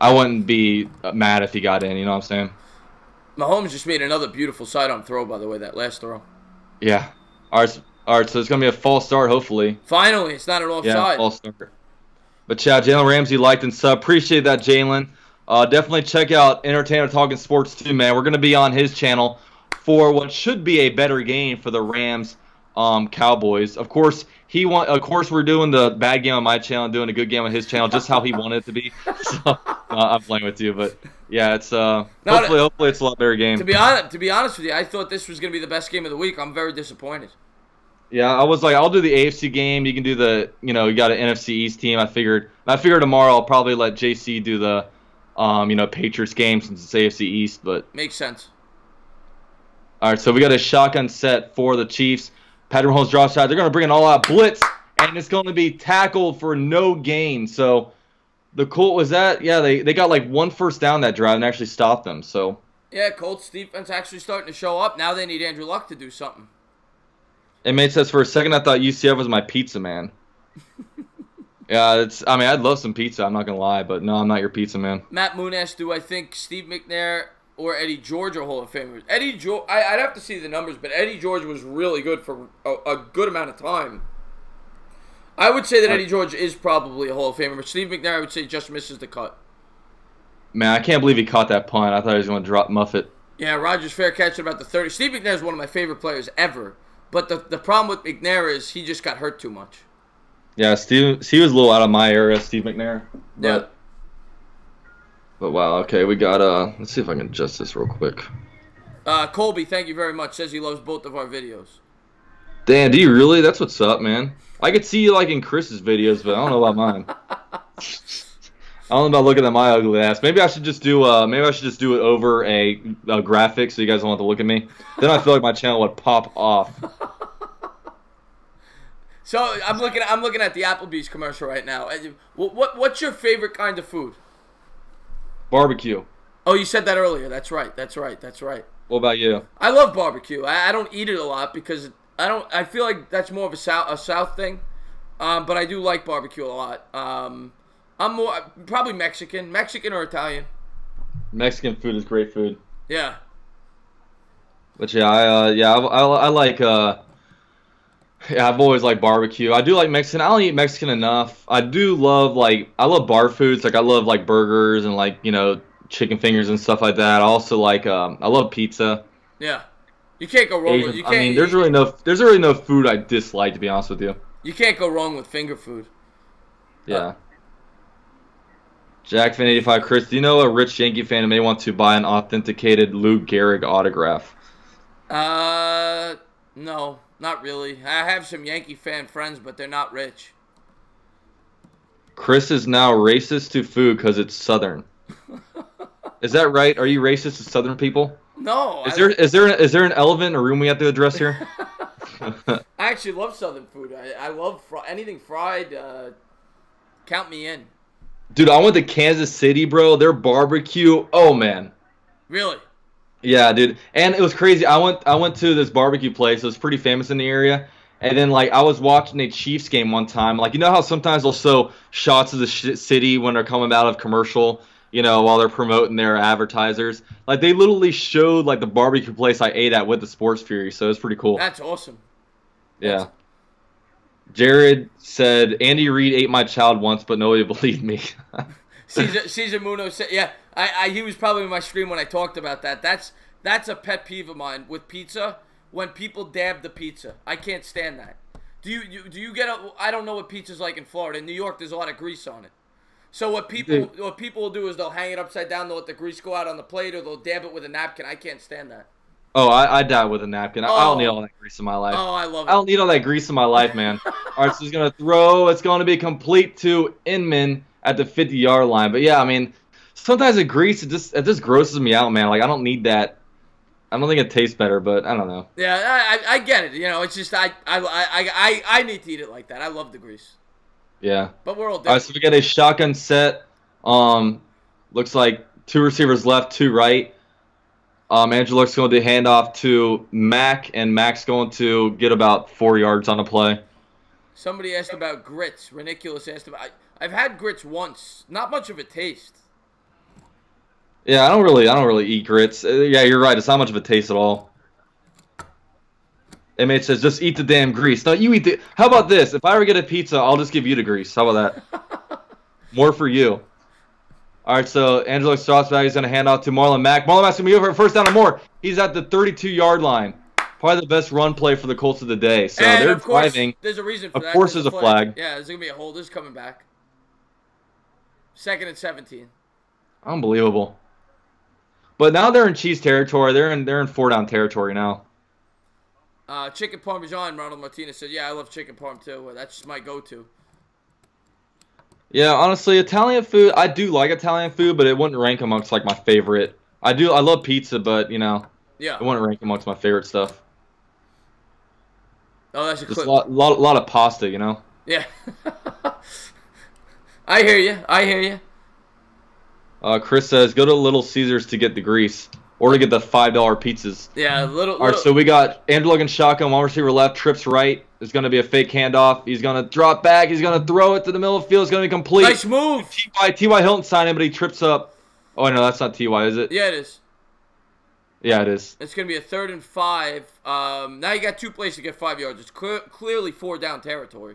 A: I wouldn't be mad if he got in. You know what I'm saying?
B: Mahomes just made another beautiful sidearm throw, by the way, that last throw.
A: Yeah. All right. So it's gonna be a false start, hopefully.
B: Finally, it's not an offside.
A: Yeah, false start. But yeah, Jalen Ramsey liked and sub. Appreciate that, Jalen. Definitely check out Entertainer Talking Sports too, man. We're gonna be on his channel for what should be a better game for the Rams. Cowboys. Of course, Of course, we're doing the bad game on my channel and doing a good game on his channel, just how he wanted it to be. So I'm playing with you, but yeah, it's hopefully it's a lot better game.
B: To be honest with you, I thought this was gonna be the best game of the week. I'm very disappointed.
A: Yeah, I was like, I'll do the AFC game. You can do the, you got an NFC East team. I figured tomorrow I'll probably let JC do the, Patriots game since it's AFC East. But
B: makes sense.
A: All right, so we got a shotgun set for the Chiefs. Patrick Mahomes drops out. They're going to bring an all-out blitz, and it's going to be tackled for no gain. So the Colts was that. Yeah, they got like 1 first down that drive and actually stopped them. So
B: yeah, Colts defense actually starting to show up. Now they need Andrew Luck to do something.
A: Inmate says, for a second I thought UCF was my pizza man. Yeah, I'd love some pizza, I'm not going to lie, but no, I'm not your pizza man.
B: Matt Moon asked, do I think Steve McNair or Eddie George are Hall of Famers? Eddie George, I'd have to see the numbers, but Eddie George was really good for a good amount of time. I would say that Eddie George is probably a Hall of Famer, but Steve McNair, I would say, just misses the cut.
A: Man, I can't believe he caught that punt. I thought he was going to muff it.
B: Yeah, Rodgers fair catch at about the 30. Steve McNair is one of my favorite players ever. But the problem with McNair is he just got hurt too much.
A: Yeah, he was a little out of my era, Steve McNair.
B: Yeah.
A: But wow, okay, we got let's see if I can adjust this real quick.
B: Colby, thank you very much. Says he loves both of our videos.
A: Dan, do you really? That's what's up, man. I could see you like in Chris's videos, but I don't know about mine. I don't know about looking at my ugly ass. Maybe I should just do it over a graphic so you guys don't have to look at me. Then I feel like my channel would pop off.
B: So I'm looking at the Applebee's commercial right now. What's your favorite kind of food?
A: Barbecue.
B: Oh, you said that earlier. That's right.
A: What about you?
B: I love barbecue. I don't eat it a lot because I feel like that's more of a South thing. But I do like barbecue a lot. I'm more probably Mexican or Italian.
A: Mexican food is great food.
B: Yeah.
A: But yeah, I like I've always liked barbecue. I do like Mexican. I don't eat Mexican enough. I love bar foods. Like I love like burgers and like, chicken fingers and stuff like that. I also like I love pizza.
B: Yeah. You can't go wrong with you can't,
A: I mean, there's really no food I dislike, to be honest with you.
B: You can't go wrong with finger food.
A: Yeah. JackFan85, Chris, do you know a rich Yankee fan who may want to buy an authenticated Lou Gehrig autograph?
B: No, not really. I have some Yankee fan friends, but they're not rich.
A: Chris is now racist to food because it's Southern. Is that right? Are you racist to Southern people?
B: No.
A: Is there an elephant in a room we have to address here?
B: I actually love Southern food. I love anything fried. Count me in.
A: Dude, I went to Kansas City, bro. Their barbecue, oh man.
B: Really?
A: Yeah, dude. And it was crazy. I went to this barbecue place. It was pretty famous in the area. And then like I was watching a Chiefs game one time. Like, you know how sometimes they'll show shots of the city when they're coming out of commercial, while they're promoting their advertisers. Like they literally showed like the barbecue place I ate at with the Sports Fury. So it was pretty cool.
B: That's awesome.
A: Yeah. Jared said, Andy Reid ate my child once, but nobody believed me.
B: Caesar Muno said, yeah, he was probably in my stream when I talked about that. That's a pet peeve of mine with pizza, when people dab the pizza. I can't stand that. Do you get I don't know what pizza's like in Florida. In New York, there's a lot of grease on it. So what people will do is they'll hang it upside down, they'll let the grease go out on the plate, or they'll dab it with a napkin. I can't stand that.
A: Oh, I die with a napkin. I don't need all that grease in my life.
B: Oh, I love it.
A: I don't need all that grease in my life, man. All right, so he's going to throw. It's going to be complete to Inman at the 50-yard line. But, yeah, I mean, sometimes the grease, it just grosses me out, man. Like, I don't need that. I don't think it tastes better, but I don't know.
B: Yeah, I get it. It's just I need to eat it like that. I love the grease.
A: Yeah.
B: But we're all different.
A: All right, so we got a shotgun set. Looks like 2 receivers left, 2 right. Andrew Luck's going to hand off to Mac, and Mac's going to get about 4 yards on the play.
B: Somebody asked about grits. Reniculous asked about. I've had grits once. Not much of a taste.
A: Yeah, I don't really eat grits. Yeah, you're right. It's not much of a taste at all. Inmate says, just eat the damn grease. No, you eat the. How about this? If I ever get a pizza, I'll just give you the grease. How about that? More for you. All right, so Angelo Strasberg is going to hand off to Marlon Mack. Marlon Mack's going to be over at first down and more. He's at the 32-yard line. Probably the best run play for the Colts of the day. So
B: and
A: they're
B: of course,
A: driving.
B: there's a reason for that.
A: Of course, there's a flag.
B: Yeah, there's gonna be a hold. This is coming back. 2nd and 17.
A: Unbelievable. But now they're in cheese territory. They're in 4-down territory now.
B: Chicken Parmesan, Ronald Martinez said, yeah, I love chicken parm too. That's just my go-to.
A: Yeah, honestly, Italian food, I do like Italian food, but it wouldn't rank amongst like my favorite. I love pizza, but
B: yeah,
A: it wouldn't rank amongst my favorite stuff.
B: Oh, that's a
A: Just
B: clip.
A: a lot of pasta,
B: Yeah. I hear you.
A: Chris says, go to Little Caesars to get the grease. Or to get the $5 pizzas.
B: Yeah,
A: All right, so we got Andrew Luck and shotgun. One receiver left, trips right. There's going to be a fake handoff. He's going to drop back. He's going to throw it to the middle of the field. It's going to be complete.
B: Nice move.
A: T.Y. Hilton signed him, but he trips up. Oh, no, that's not T.Y., is it?
B: Yeah, it is.
A: Yeah, it is.
B: It's going to be a 3rd and 5. Now you got 2 plays to get 5 yards. It's clearly 4-down territory.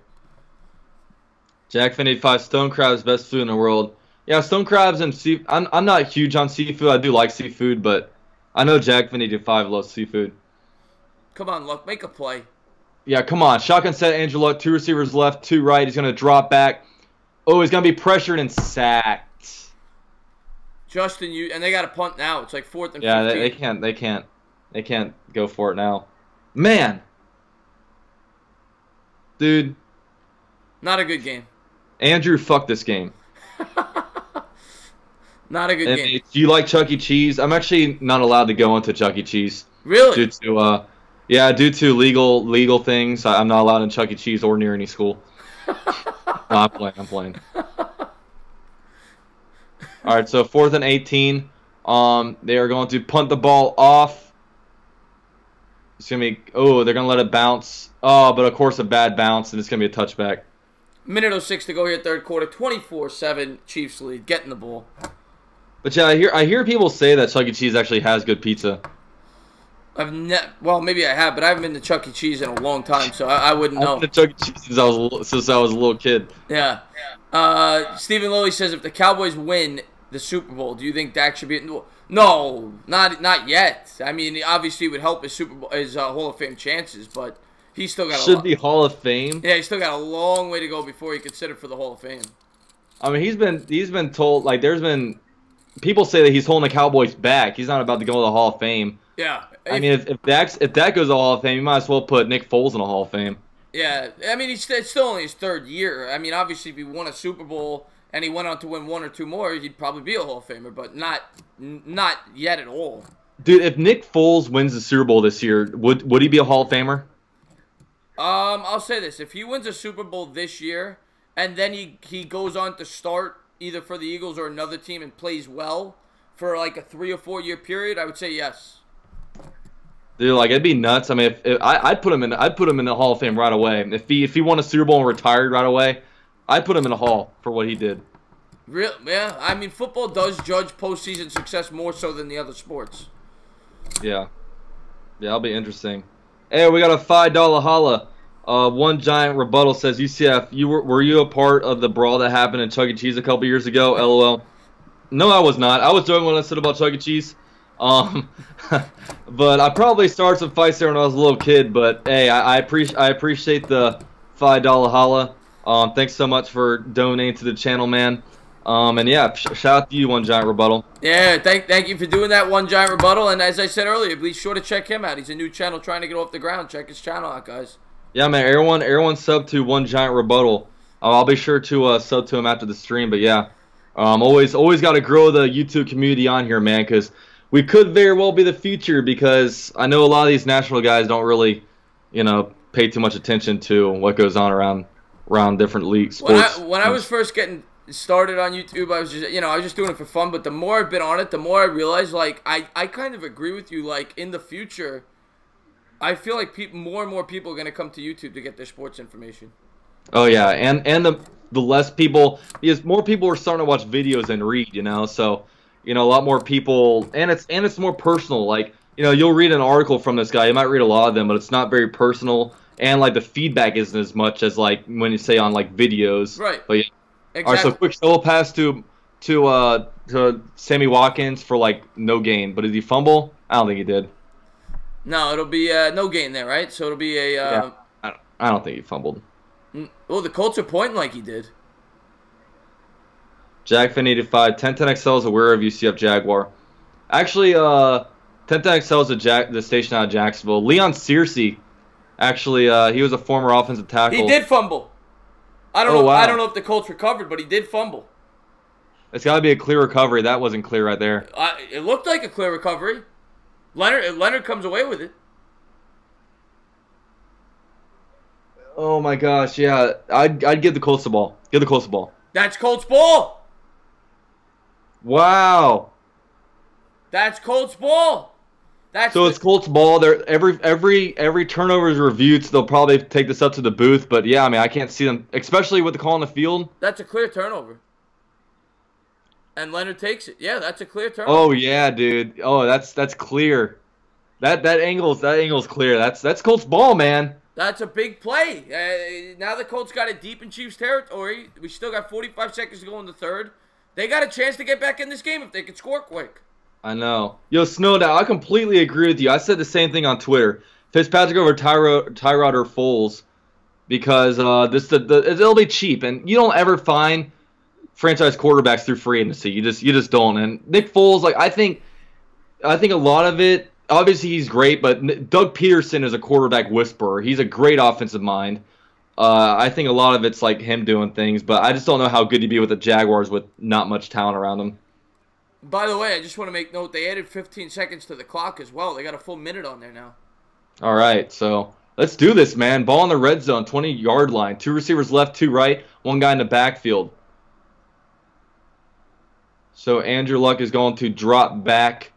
A: Jack Fin 85, stone crabs, best food in the world. Yeah, stone crabs and seafood. I'm not huge on seafood. I do like seafood, but I know Jack Fin 85 loves seafood.
B: Come on, Luck. Make a play.
A: Yeah, come on. Shotgun set, Andrew Luck. 2 receivers left, 2 right. He's going to drop back. Oh, he's going to be pressured and sacked.
B: Justin, and they got a punt now. It's like 4th and 15.
A: Yeah, they can't go for it now. Man. Dude.
B: Not a good game.
A: Andrew, fuck this game.
B: Not a good game.
A: Do you like Chuck E. Cheese? I'm actually not allowed to go into Chuck E. Cheese.
B: Really?
A: Due to legal things. I'm not allowed in Chuck E. Cheese or near any school. No, I'm playing. All right, so 4th and 18. They are going to punt the ball off. It's going to be, they're going to let it bounce. Oh, but of course a bad bounce, and it's going to be a touchback.
B: Minute 06 to go here, 3rd quarter. 24-7 Chiefs lead. Getting the ball.
A: But yeah, I hear people say that Chuck E. Cheese actually has good pizza.
B: Well, maybe I have, but I haven't been to Chuck E. Cheese in a long time, so I wouldn't know.
A: I've been to Chuck E. Cheese since I was a little kid.
B: Yeah. Stephen Lilly says, if the Cowboys win the Super Bowl, do you think Dak should be? No, not yet. I mean, obviously, it would help his Hall of Fame chances, but he's still got
A: should be Hall of Fame.
B: Yeah, he's still got a long way to go before he considered for the Hall of Fame.
A: I mean, he's been told, like, there's been people say that he's holding the Cowboys back. He's not about to go to the Hall of Fame.
B: Yeah.
A: I mean, if Dak goes to the Hall of Fame, you might as well put Nick Foles in the Hall of Fame.
B: Yeah, I mean, it's still only his 3rd year. I mean, obviously, if he won a Super Bowl and he went on to win 1 or 2 more, he'd probably be a Hall of Famer, but not yet at all.
A: Dude, if Nick Foles wins the Super Bowl this year, would he be a Hall of Famer?
B: I'll say this: if he wins a Super Bowl this year, and then he goes on to start either for the Eagles or another team and plays well for like a 3 or 4 year period, I would say yes.
A: Dude, like, it'd be nuts. I mean, I'd put him in the Hall of Fame right away. If he won a Super Bowl and retired right away, I'd put him in the Hall for what he did.
B: Real, yeah. I mean, football does judge postseason success more so than the other sports.
A: Yeah, that'll be interesting. Hey, we got a $5 holla. One Giant Rebuttal says, UCF, were you a part of the brawl that happened in Chuck E. Cheese a couple years ago? LOL. No, I was not. I was joking when I said about Chuck E. Cheese. But I probably started some fights there when I was a little kid. But hey, I appreciate the $5 holla. Thanks so much for donating to the channel, man. And yeah, shout out to you, One Giant Rebuttal.
B: Yeah, thank you for doing that, One Giant Rebuttal. And as I said earlier, be sure to check him out. He's a new channel trying to get off the ground. Check his channel out, guys.
A: Yeah, man. Everyone sub to One Giant Rebuttal. I'll be sure to sub to him after the stream. But yeah, always got to grow the YouTube community on here, man, because we could very well be the future. Because I know a lot of these national guys don't really, pay too much attention to what goes on around different leagues. Sports.
B: When I was first getting started on YouTube, I was just doing it for fun. But the more I've been on it, the more I realize, like, I kind of agree with you. Like, in the future, I feel like more and more people are going to come to YouTube to get their sports information. Oh yeah, and the less people, because more people are starting to watch videos and read, so a lot more people, and it's more personal. Like, you'll read an article from this guy, you might read a lot of them, but it's not very personal, and like the feedback isn't as much as like when you say on like videos. Right. But yeah. Exactly. All right, so quick show pass to Sammy Watkins for like no gain, but did he fumble? I don't think he did. No, it'll be no gain there, right? So it'll be a.
A: Yeah. I don't think he fumbled.
B: Oh, the Colts are pointing like he did.
A: JackFan85, 1010XL is aware of UCF Jaguar. Actually, 1010XL is the station out of Jacksonville. Leon Searcy, actually, he was a former offensive tackle.
B: He did fumble. I don't know.
A: Wow.
B: I don't know if the Colts recovered, but he did fumble.
A: It's got to be a clear recovery. That wasn't clear right there.
B: It looked like a clear recovery. Leonard comes away with it.
A: Oh my gosh, yeah. I'd give the Colts the ball. Give the Colts the ball.
B: That's Colts ball.
A: Wow.
B: That's Colts ball.
A: So it's Colts ball. They're every turnover is reviewed, so they'll probably take this up to the booth. But yeah, I mean, I can't see them, especially with the call on the field.
B: That's a clear turnover. And Leonard takes it. Yeah, that's a clear turnover.
A: Oh yeah, dude. Oh, that's clear. That angle's clear. That's Colts ball, man.
B: That's a big play. Now the Colts got it deep in Chiefs territory. We still got 45 seconds to go in the third. They got a chance to get back in this game if they could score quick.
A: I know. Yo, Snowdown, I completely agree with you. I said the same thing on Twitter. Fitzpatrick over Tyrod or Foles, because it'll be cheap, and you don't ever find franchise quarterbacks through free agency. You just don't. And Nick Foles, like I think a lot of it. Obviously, he's great, but Doug Peterson is a quarterback whisperer. He's a great offensive mind. I think a lot of it's like him doing things, but I just don't know how good he'd be with the Jaguars with not much talent around him.
B: By the way, I just want to make note, they added 15 seconds to the clock as well. They got a full minute on there now.
A: All right, so let's do this, man. Ball in the red zone, 20-yard line. 2 receivers left, 2 right, 1 guy in the backfield. So Andrew Luck is going to drop back.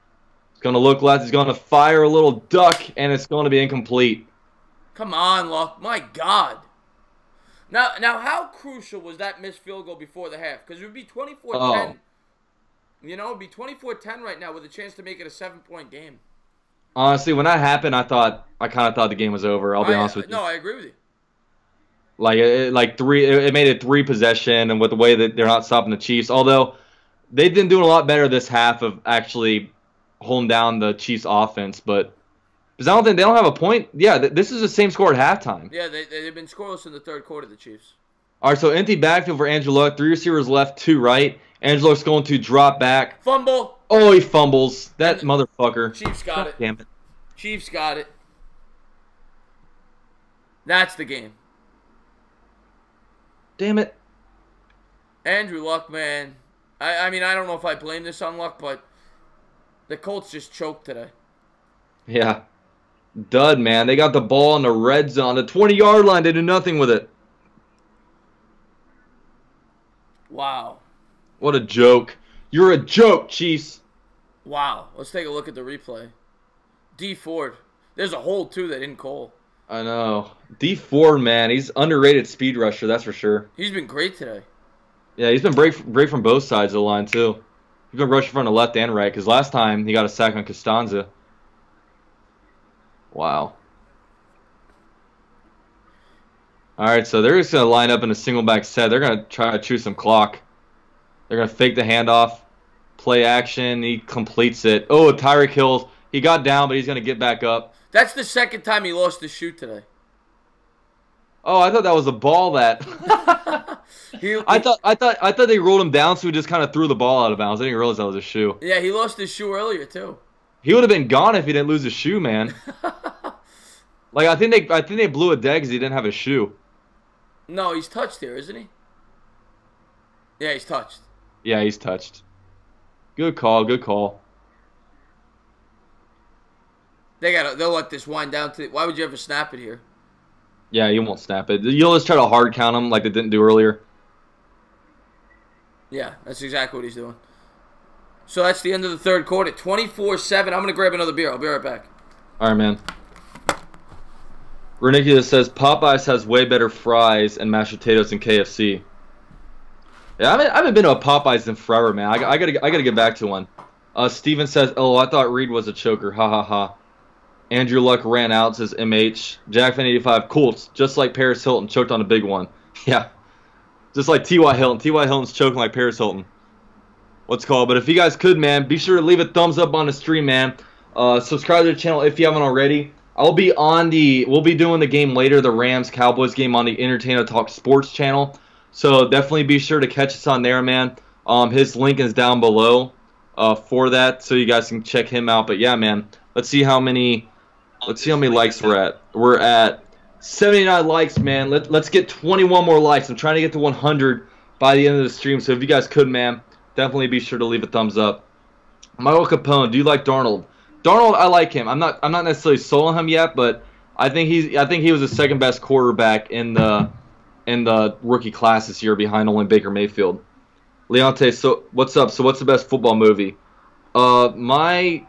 A: It's going to look like he's going to fire a little duck, and it's going to be incomplete.
B: Come on, Luck. My God. Now, how crucial was that missed field goal before the half? Because it would be 24-10.
A: Oh.
B: You know, it would be 24-10 right now with a chance to make it a 7-point game.
A: Honestly, when that happened, I kind of thought the game was over. I'll be honest with you.
B: No, I agree with you.
A: It made it 3 possession, and with the way that they're not stopping the Chiefs, although they've been doing a lot better this half of actually holding down the Chiefs offense, but because I don't think they don't have a point. Yeah, this is the same score at halftime.
B: Yeah, they've been scoreless in the third quarter, the Chiefs.
A: All right, so empty backfield for Andrew Luck. 3 receivers left, 2 right. Andrew Luck's going to drop back.
B: Fumble.
A: Oh, he fumbles. That motherfucker.
B: Chiefs got it.
A: Damn it.
B: Chiefs got it. That's the game.
A: Damn it.
B: Andrew Luck, man. I mean, I don't know if I blame this on Luck, but the Colts just choked today.
A: Yeah. Dud, man. They got the ball in the red zone. The 20-yard line. They do nothing with it.
B: Wow.
A: What a joke. You're a joke, Chiefs.
B: Wow. Let's take a look at the replay. D Ford. There's a hole, too, that didn't call.
A: I know. D Ford, man. He's underrated speed rusher, that's for sure.
B: He's been great today.
A: Yeah, he's been great from both sides of the line, too. He's been rushing from the left and right, because last time he got a sack on Costanza. Wow. All right, so they're just going to line up in a single back set. They're going to try to chew some clock. They're going to fake the handoff, play action. He completes it. Oh, Tyreek Hill. He got down, but he's going to get back up.
B: That's the second time he lost his shoe today.
A: Oh, I thought that was a ball that. I thought they rolled him down, so he just kind of threw the ball out of bounds. I didn't realize that was a shoe.
B: Yeah, he lost his shoe earlier too.
A: He would have been gone if he didn't lose his shoe, man. Like I think they blew it dead because he didn't have a shoe.
B: No, he's touched here, isn't he? Yeah, he's touched.
A: Yeah, he's touched. Good call. Good call.
B: They'll let this wind down to. Why would you ever snap it here?
A: Yeah, you won't snap it. You'll just try to hard count him like they didn't do earlier.
B: Yeah, that's exactly what he's doing. So that's the end of the third quarter. 24-7. I'm going to grab another beer. I'll be right back.
A: All right, man. Reniculus says Popeyes has way better fries and mashed potatoes than KFC. Yeah, I haven't been to a Popeyes in forever, man. I gotta get back to one. Steven says, oh, I thought Reed was a choker. Ha ha ha. Andrew Luck ran out, says MH. JackFan85, Colts, just like Paris Hilton, choked on a big one. Yeah. Just like T.Y. Hilton. T.Y. Hilton's choking like Paris Hilton. What's called? But if you guys could, man, be sure to leave a thumbs up on the stream, man. Subscribe to the channel if you haven't already. We'll be doing the game later, the Rams-Cowboys game on the Entertainer Talk Sports channel. So definitely be sure to catch us on there, man. His link is down below for that, so you guys can check him out. But yeah, man, let's see how many likes we're at. We're at 79 likes, man. Let's get 21 more likes. I'm trying to get to 100 by the end of the stream. So if you guys could, man, definitely be sure to leave a thumbs up. Michael Capone, do you like Darnold? Darnold, I like him. I'm not necessarily sold on him yet, but I think he was the second best quarterback in the rookie class this year behind only Baker Mayfield. Leonte, so what's up? So what's the best football movie? My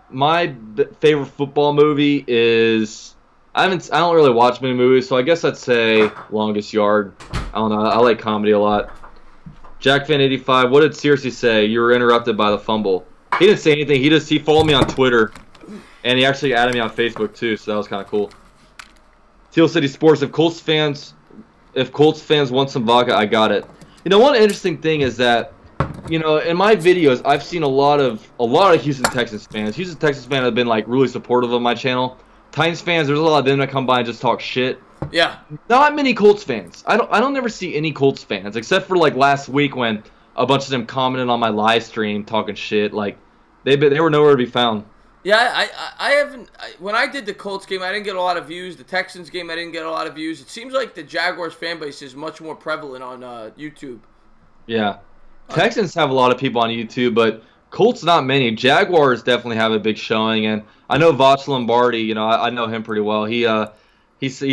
A: favorite football movie is I don't really watch many movies, so I guess I'd say Longest Yard. I don't know. I like comedy a lot. Jack Fan 85, what did Searcy say? You were interrupted by the fumble. He didn't say anything. He followed me on Twitter, and he actually added me on Facebook too, so that was kind of cool. Teal City Sports, if Colts fans want some vodka, I got it. You know, one interesting thing is that, you know, in my videos, I've seen a lot of Houston Texans fans. Houston Texans fans have been like really supportive of my channel. Titans fans, there's a lot of them that come by and just talk shit.
B: Yeah.
A: Not many Colts fans. I don't ever see any Colts fans except for like last week when a bunch of them commented on my live stream talking shit. Like they were nowhere to be found.
B: Yeah, I haven't. When I did the Colts game, I didn't get a lot of views. The Texans game, I didn't get a lot of views. It seems like the Jaguars fan base is much more prevalent on YouTube.
A: Yeah, Texans have a lot of people on YouTube, but Colts not many. Jaguars definitely have a big showing, and I know Voch Lombardi. You know, I know him pretty well. He's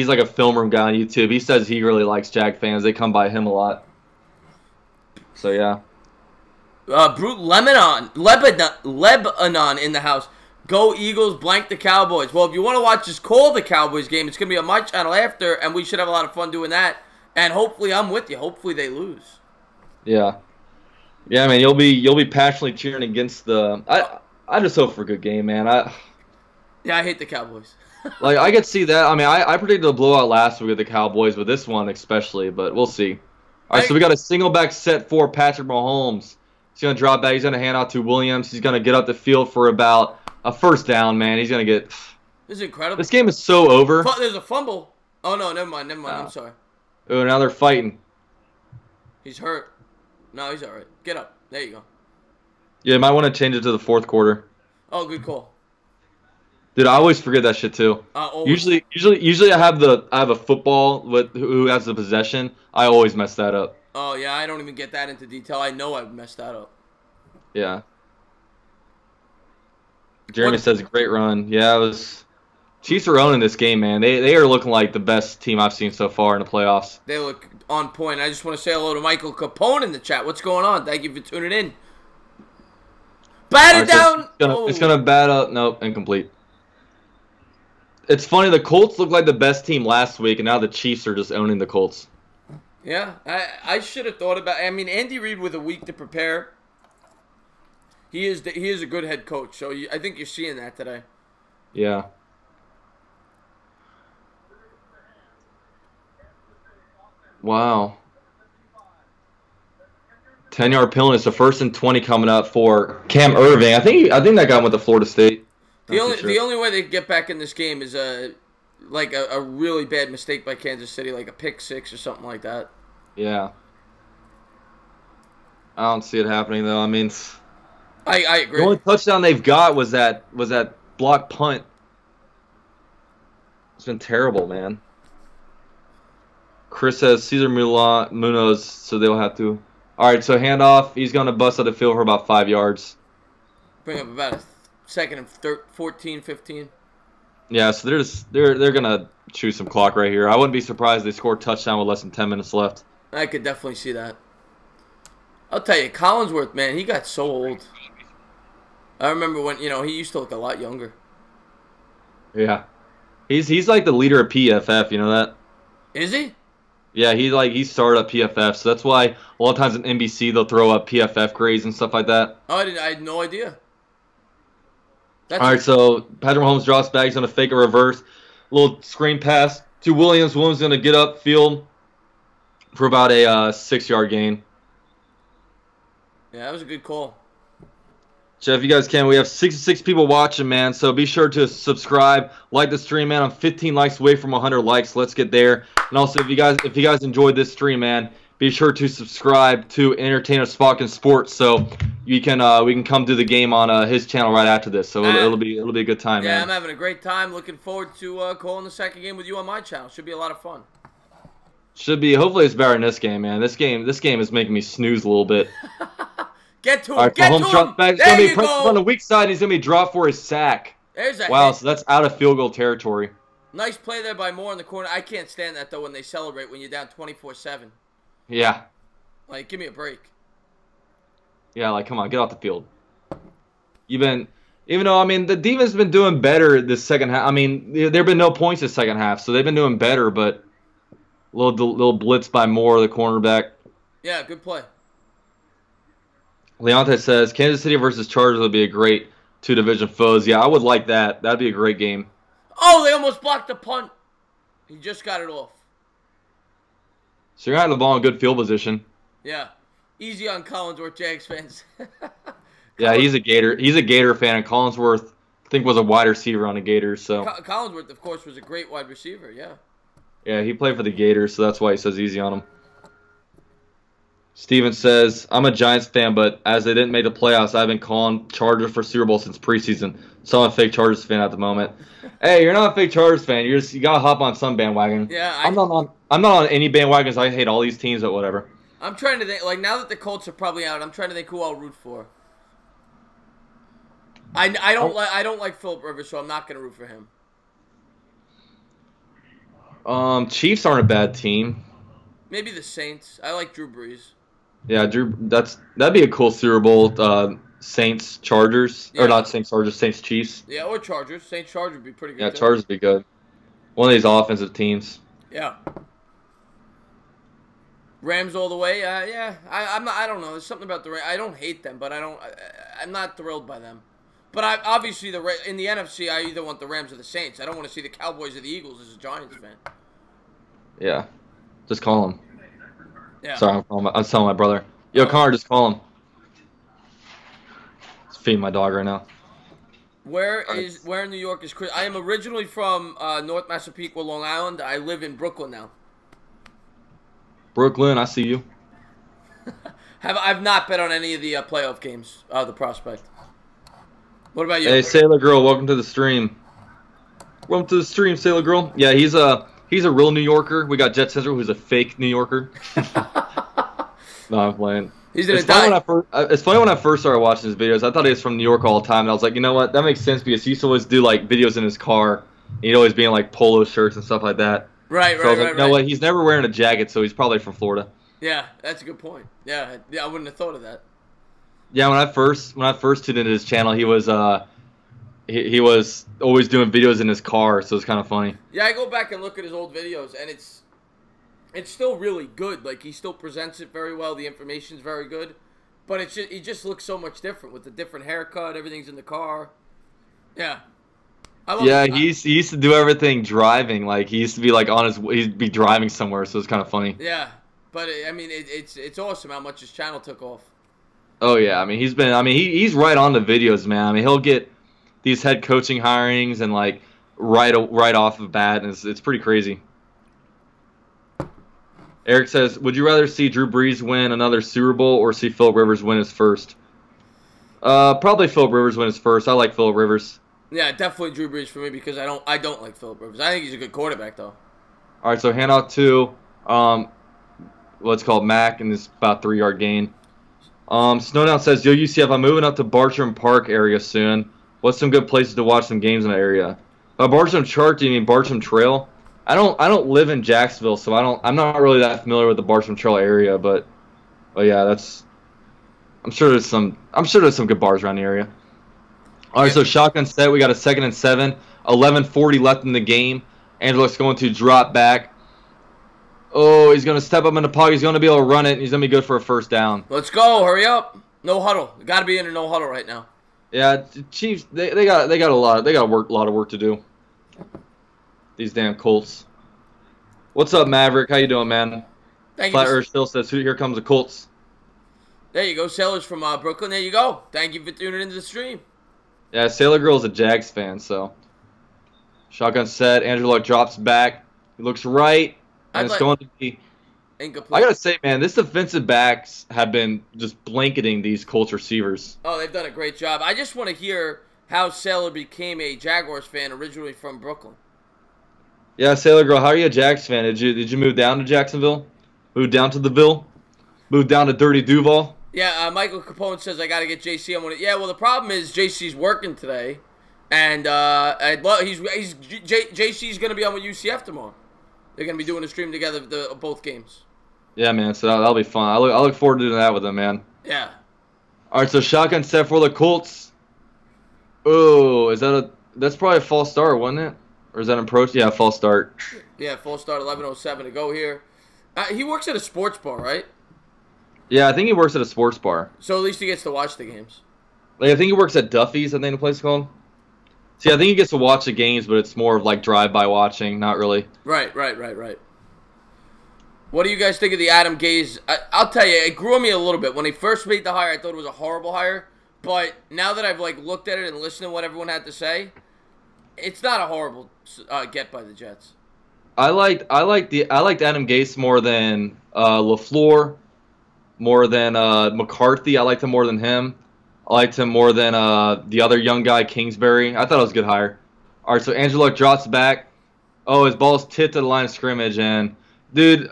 A: like a film room guy on YouTube. He says he really likes Jag fans. They come by him a lot. So yeah.
B: Brute Lebanon in the house. Go Eagles, blank the Cowboys. Well, if you want to watch us call the Cowboys game, it's going to be on my channel after, and we should have a lot of fun doing that. And hopefully I'm with you. Hopefully they lose.
A: Yeah. Yeah, man, you'll be passionately cheering against the I just hope for a good game, man.
B: Yeah, I hate the Cowboys.
A: Like, I could see that. I mean, I predicted a blowout last week with the Cowboys, but this one especially, but we'll see. All right, so we got a single back set for Patrick Mahomes. He's going to drop back. He's going to hand out to Williams. He's going to get up the field for about a first down, man. He's going to get...
B: This is incredible.
A: This game is so over.
B: There's a fumble. Oh, no, never mind. I'm sorry.
A: Oh, now they're fighting.
B: He's hurt. No, he's all right. Get up. There you go.
A: Yeah, you might want to change it to the fourth quarter.
B: Oh, good call.
A: Dude, I always forget that shit too. Usually I have a football with who has the possession. I always mess that up.
B: Oh yeah, I don't even get that into detail. I know I messed that up.
A: Yeah. Jeremy says great run. Yeah, it was. Chiefs are owning this game, man. They are looking like the best team I've seen so far in the playoffs.
B: They look on point. I just want to say hello to Michael Capone in the chat. What's going on? Thank you for tuning in. Bat it down.
A: It's gonna bat up. Nope, incomplete. It's funny, the Colts looked like the best team last week, and now the Chiefs are just owning the Colts.
B: Yeah, I should have thought about. I mean, Andy Reid with a week to prepare. He is a good head coach, so I think you're seeing that today.
A: Yeah. Wow. 10-yard penalty. It's a 1st and 20 coming up for Cam Irving. I think that guy went to Florida State.
B: The only way they get back in this game is a really bad mistake by Kansas City, like a pick six or something like that.
A: Yeah. I don't see it happening though. I mean,
B: I agree.
A: The only touchdown they've got was that block punt. It's been terrible, man. Chris says Cesar Munoz, so they'll have to. All right, so handoff. He's going to bust out the field for about 5 yards.
B: Bring up about a second and 14, 15.
A: Yeah, so they're going to chew some clock right here. I wouldn't be surprised if they score a touchdown with less than 10 minutes left.
B: I could definitely see that. I'll tell you, Collinsworth, man, he got so old. I remember when, he used to look a lot younger.
A: Yeah. He's like the leader of PFF, you know that?
B: Is he?
A: Yeah, he started up PFF, so that's why a lot of times in NBC they'll throw up PFF grades and stuff like that.
B: Oh, I had no idea.
A: All right, so Patrick Mahomes drops back. He's going to fake a reverse. Little screen pass to Williams. Williams going to get up field for about a 6-yard gain.
B: Yeah, that was a good call.
A: Jeff, you guys can. We have 66 people watching, man. So be sure to subscribe, like the stream, man. I'm 15 likes away from 100 likes. Let's get there. And also, if you guys enjoyed this stream, man, be sure to subscribe to Entertainer Spock Sports, so we can come do the game on his channel right after this. So it'll be a good time, man.
B: Yeah, I'm having a great time. Looking forward to calling the second game with you on my channel. Should be a lot of fun.
A: Should be. Hopefully, it's better than this game, man. This game is making me snooze a little bit.
B: Get to him.
A: Right,
B: Get to him. There you go.
A: On the weak side, he's going to be dropped for his sack.
B: There's a
A: wow,
B: hit.
A: so that's out of field goal territory.
B: Nice play there by Moore in the corner. I can't stand that, though, when they celebrate when you're down 24-7.
A: Yeah.
B: Like, give me a break.
A: Yeah, like, come on, get off the field. Even though, I mean, the defense has been doing better this second half. I mean, there have been no points this second half, so they've been doing better, but little blitz by Moore, the cornerback.
B: Yeah, good play.
A: Leonte says, Kansas City versus Chargers would be a great two division foes. Yeah, I would like that. That'd be a great game.
B: Oh, they almost blocked the punt. He just got it off.
A: So you're going to have the ball in good field position.
B: Yeah. Easy on Collinsworth, Jags fans.
A: Yeah, he's a Gator fan, and Collinsworth, I think, was a wide receiver on the Gators. So
B: Collinsworth, of course, was a great wide receiver, yeah.
A: Yeah, he played for the Gators, so that's why he says easy on him. Steven says, I'm a Giants fan, but as they didn't make the playoffs, I've been calling Chargers for Super Bowl since preseason. So I'm a fake Chargers fan at the moment. Hey, you're not a fake Chargers fan. You gotta hop on some bandwagon.
B: Yeah,
A: I'm not on any bandwagons. I hate all these teams, but whatever.
B: I'm trying to think, like, now that the Colts are probably out, I'm trying to think who I'll root for. I don't like Phillip Rivers, so I'm not gonna root for him.
A: Chiefs aren't a bad team.
B: Maybe the Saints. I like Drew Brees.
A: Yeah, Drew. That'd be a cool Super Bowl. Saints Chargers,
B: yeah.
A: Or not Saints Chargers, Saints Chiefs.
B: Yeah, or Chargers. Saints Chargers would be pretty good.
A: Yeah,
B: too.
A: Chargers would be good. One of these offensive teams.
B: Yeah. Rams all the way. Yeah. I don't know. There's something about the Rams. I don't hate them, but I'm not thrilled by them. But obviously in the NFC, I either want the Rams or the Saints. I don't want to see the Cowboys or the Eagles as a Giants fan.
A: Yeah, just call him.
B: Yeah.
A: Sorry, I'm telling my brother. Yo, Connor, just call him. Just feeding my dog right now.
B: Where in New York is Chris? I am originally from North Massapequa, Long Island. I live in Brooklyn now.
A: Brooklyn, I see you.
B: I've not bet on any of the playoff games. The prospect. What about you?
A: Hey, Sailor Girl, welcome to the stream. Welcome to the stream, Sailor Girl. Yeah, he's a real New Yorker. We got Jet Central, who's a fake New Yorker. No, I'm playing. It's funny when I first started watching his videos. I thought he was from New York all the time, and I was like, you know what? That makes sense because he used to always do like videos in his car. And he'd always be in like polo shirts and stuff like that.
B: Right,
A: so I was like, you know what? He's never wearing a jacket, so he's probably from Florida.
B: Yeah, that's a good point. Yeah, I wouldn't have thought of that.
A: Yeah, when I first tuned into his channel, he was he was always doing videos in his car, so it's kind of funny.
B: Yeah, I go back and look at his old videos, and it's still really good. Like, he still presents it very well. The information's very good, but he just looks so much different with the different haircut. Everything's in the car. Yeah.
A: He used to do everything driving. Like, he used to be like he'd be driving somewhere, so it's kind of funny.
B: Yeah, but I mean, it's awesome how much his channel took off.
A: Oh yeah, I mean he's right on the videos, man. I mean he'll get these head coaching hirings and like right off the bat, and it's pretty crazy. Eric says, would you rather see Drew Brees win another Super Bowl or see Phillip Rivers win his first? Probably Phillip Rivers win his first. I like Phillip Rivers.
B: Yeah, definitely Drew Brees for me because I don't like Phillip Rivers. I think he's a good quarterback though.
A: All right, so hand out to let's call it Mac, and this about 3-yard gain. Snowdown says, yo, UCF, I'm moving up to Bartram Park area soon. What's some good places to watch some games in the area? Bartram Park, do you mean Bartram Trail? I don't live in Jacksonville, so I'm not really that familiar with the Bartram Trail area, but yeah, I'm sure there's some good bars around the area. All right, so shotgun set, we got a 2nd and 7, 11:40 left in the game. Angelo's going to drop back. Oh, he's going to step up in the pocket. He's going to be able to run it. He's going to be good for a first down.
B: Let's go. Hurry up. No huddle. Got to be in a no huddle right now.
A: Yeah, Chiefs, they got a lot of work to do. These damn Colts. What's up, Maverick? How you doing, man?
B: Thank
A: Flat
B: you.
A: Earth still says, here comes the Colts.
B: There you go. Sailor's from Brooklyn. There you go. Thank you for tuning into the stream.
A: Yeah, Sailor Girl's a Jags fan, so. Shotgun set. Andrew Luck drops back. He looks right. And it's going to be.
B: Incomplete.
A: I got to say, man, this defensive backs have been just blanketing these Colts receivers.
B: Oh, they've done a great job. I just want to hear how Sailor became a Jaguars fan originally from Brooklyn.
A: Yeah, Sailor Girl, how are you a Jags fan? Did you move down to Jacksonville? Move down to the Ville? Move down to Dirty Duval?
B: Yeah, Michael Capone says I got to get JC. Yeah, well, the problem is JC's working today, and JC's going to be on with UCF tomorrow. They're going to be doing a stream together both games.
A: Yeah, man, so that'll be fun. I look forward to doing that with them, man.
B: Yeah.
A: All right, so shotgun set for the Colts. Oh, that's probably a false start, wasn't it? Or is that an approach? Yeah, false start.
B: Yeah, false start, 11:07 to go here. He works at a sports bar, right?
A: Yeah, I think he works at a sports bar.
B: So at least he gets to watch the games.
A: Like, I think he works at Duffy's, I think the place is called. See, I think he gets to watch the games, but it's more of like drive-by watching, not really.
B: Right. What do you guys think of the Adam Gase? I'll tell you, it grew on me a little bit. When he first made the hire, I thought it was a horrible hire. But now that I've looked at it and listened to what everyone had to say, it's not a horrible get by the Jets.
A: I liked Adam Gase more than LaFleur, more than McCarthy. I liked him more than him. I liked him more than the other young guy, Kingsbury. I thought it was a good hire. All right, so Andrew Luck drops back. Oh, his ball's tipped to the line of scrimmage, and dude,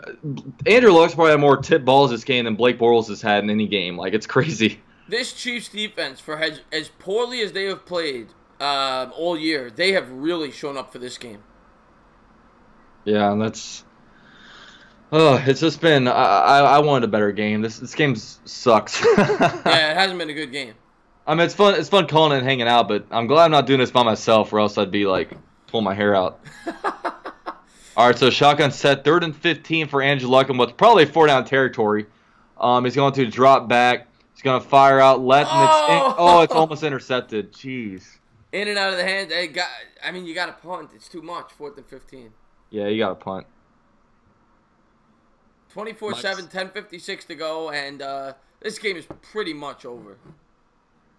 A: Andrew Luck's probably had more tipped balls this game than Blake Bortles has had in any game. Like, it's crazy.
B: This Chiefs defense, for as poorly as they have played all year, they have really shown up for this game.
A: Yeah, and that's. Oh, it's just been. I wanted a better game. This game sucks.
B: Yeah, it hasn't been a good game.
A: I mean, it's fun. It's fun calling and hanging out, but I'm glad I'm not doing this by myself, or else I'd be pulling my hair out. All right, so shotgun set, 3rd and 15 for Andrew Luck, and what's probably 4-down territory. He's going to drop back. He's going to fire out left, and it's almost intercepted. Jeez. In
B: and out of the hand. You got to punt. It's too much. 4th and 15.
A: Yeah, you got to punt.
B: 24-7, 10:56 to go, and this game is pretty much over.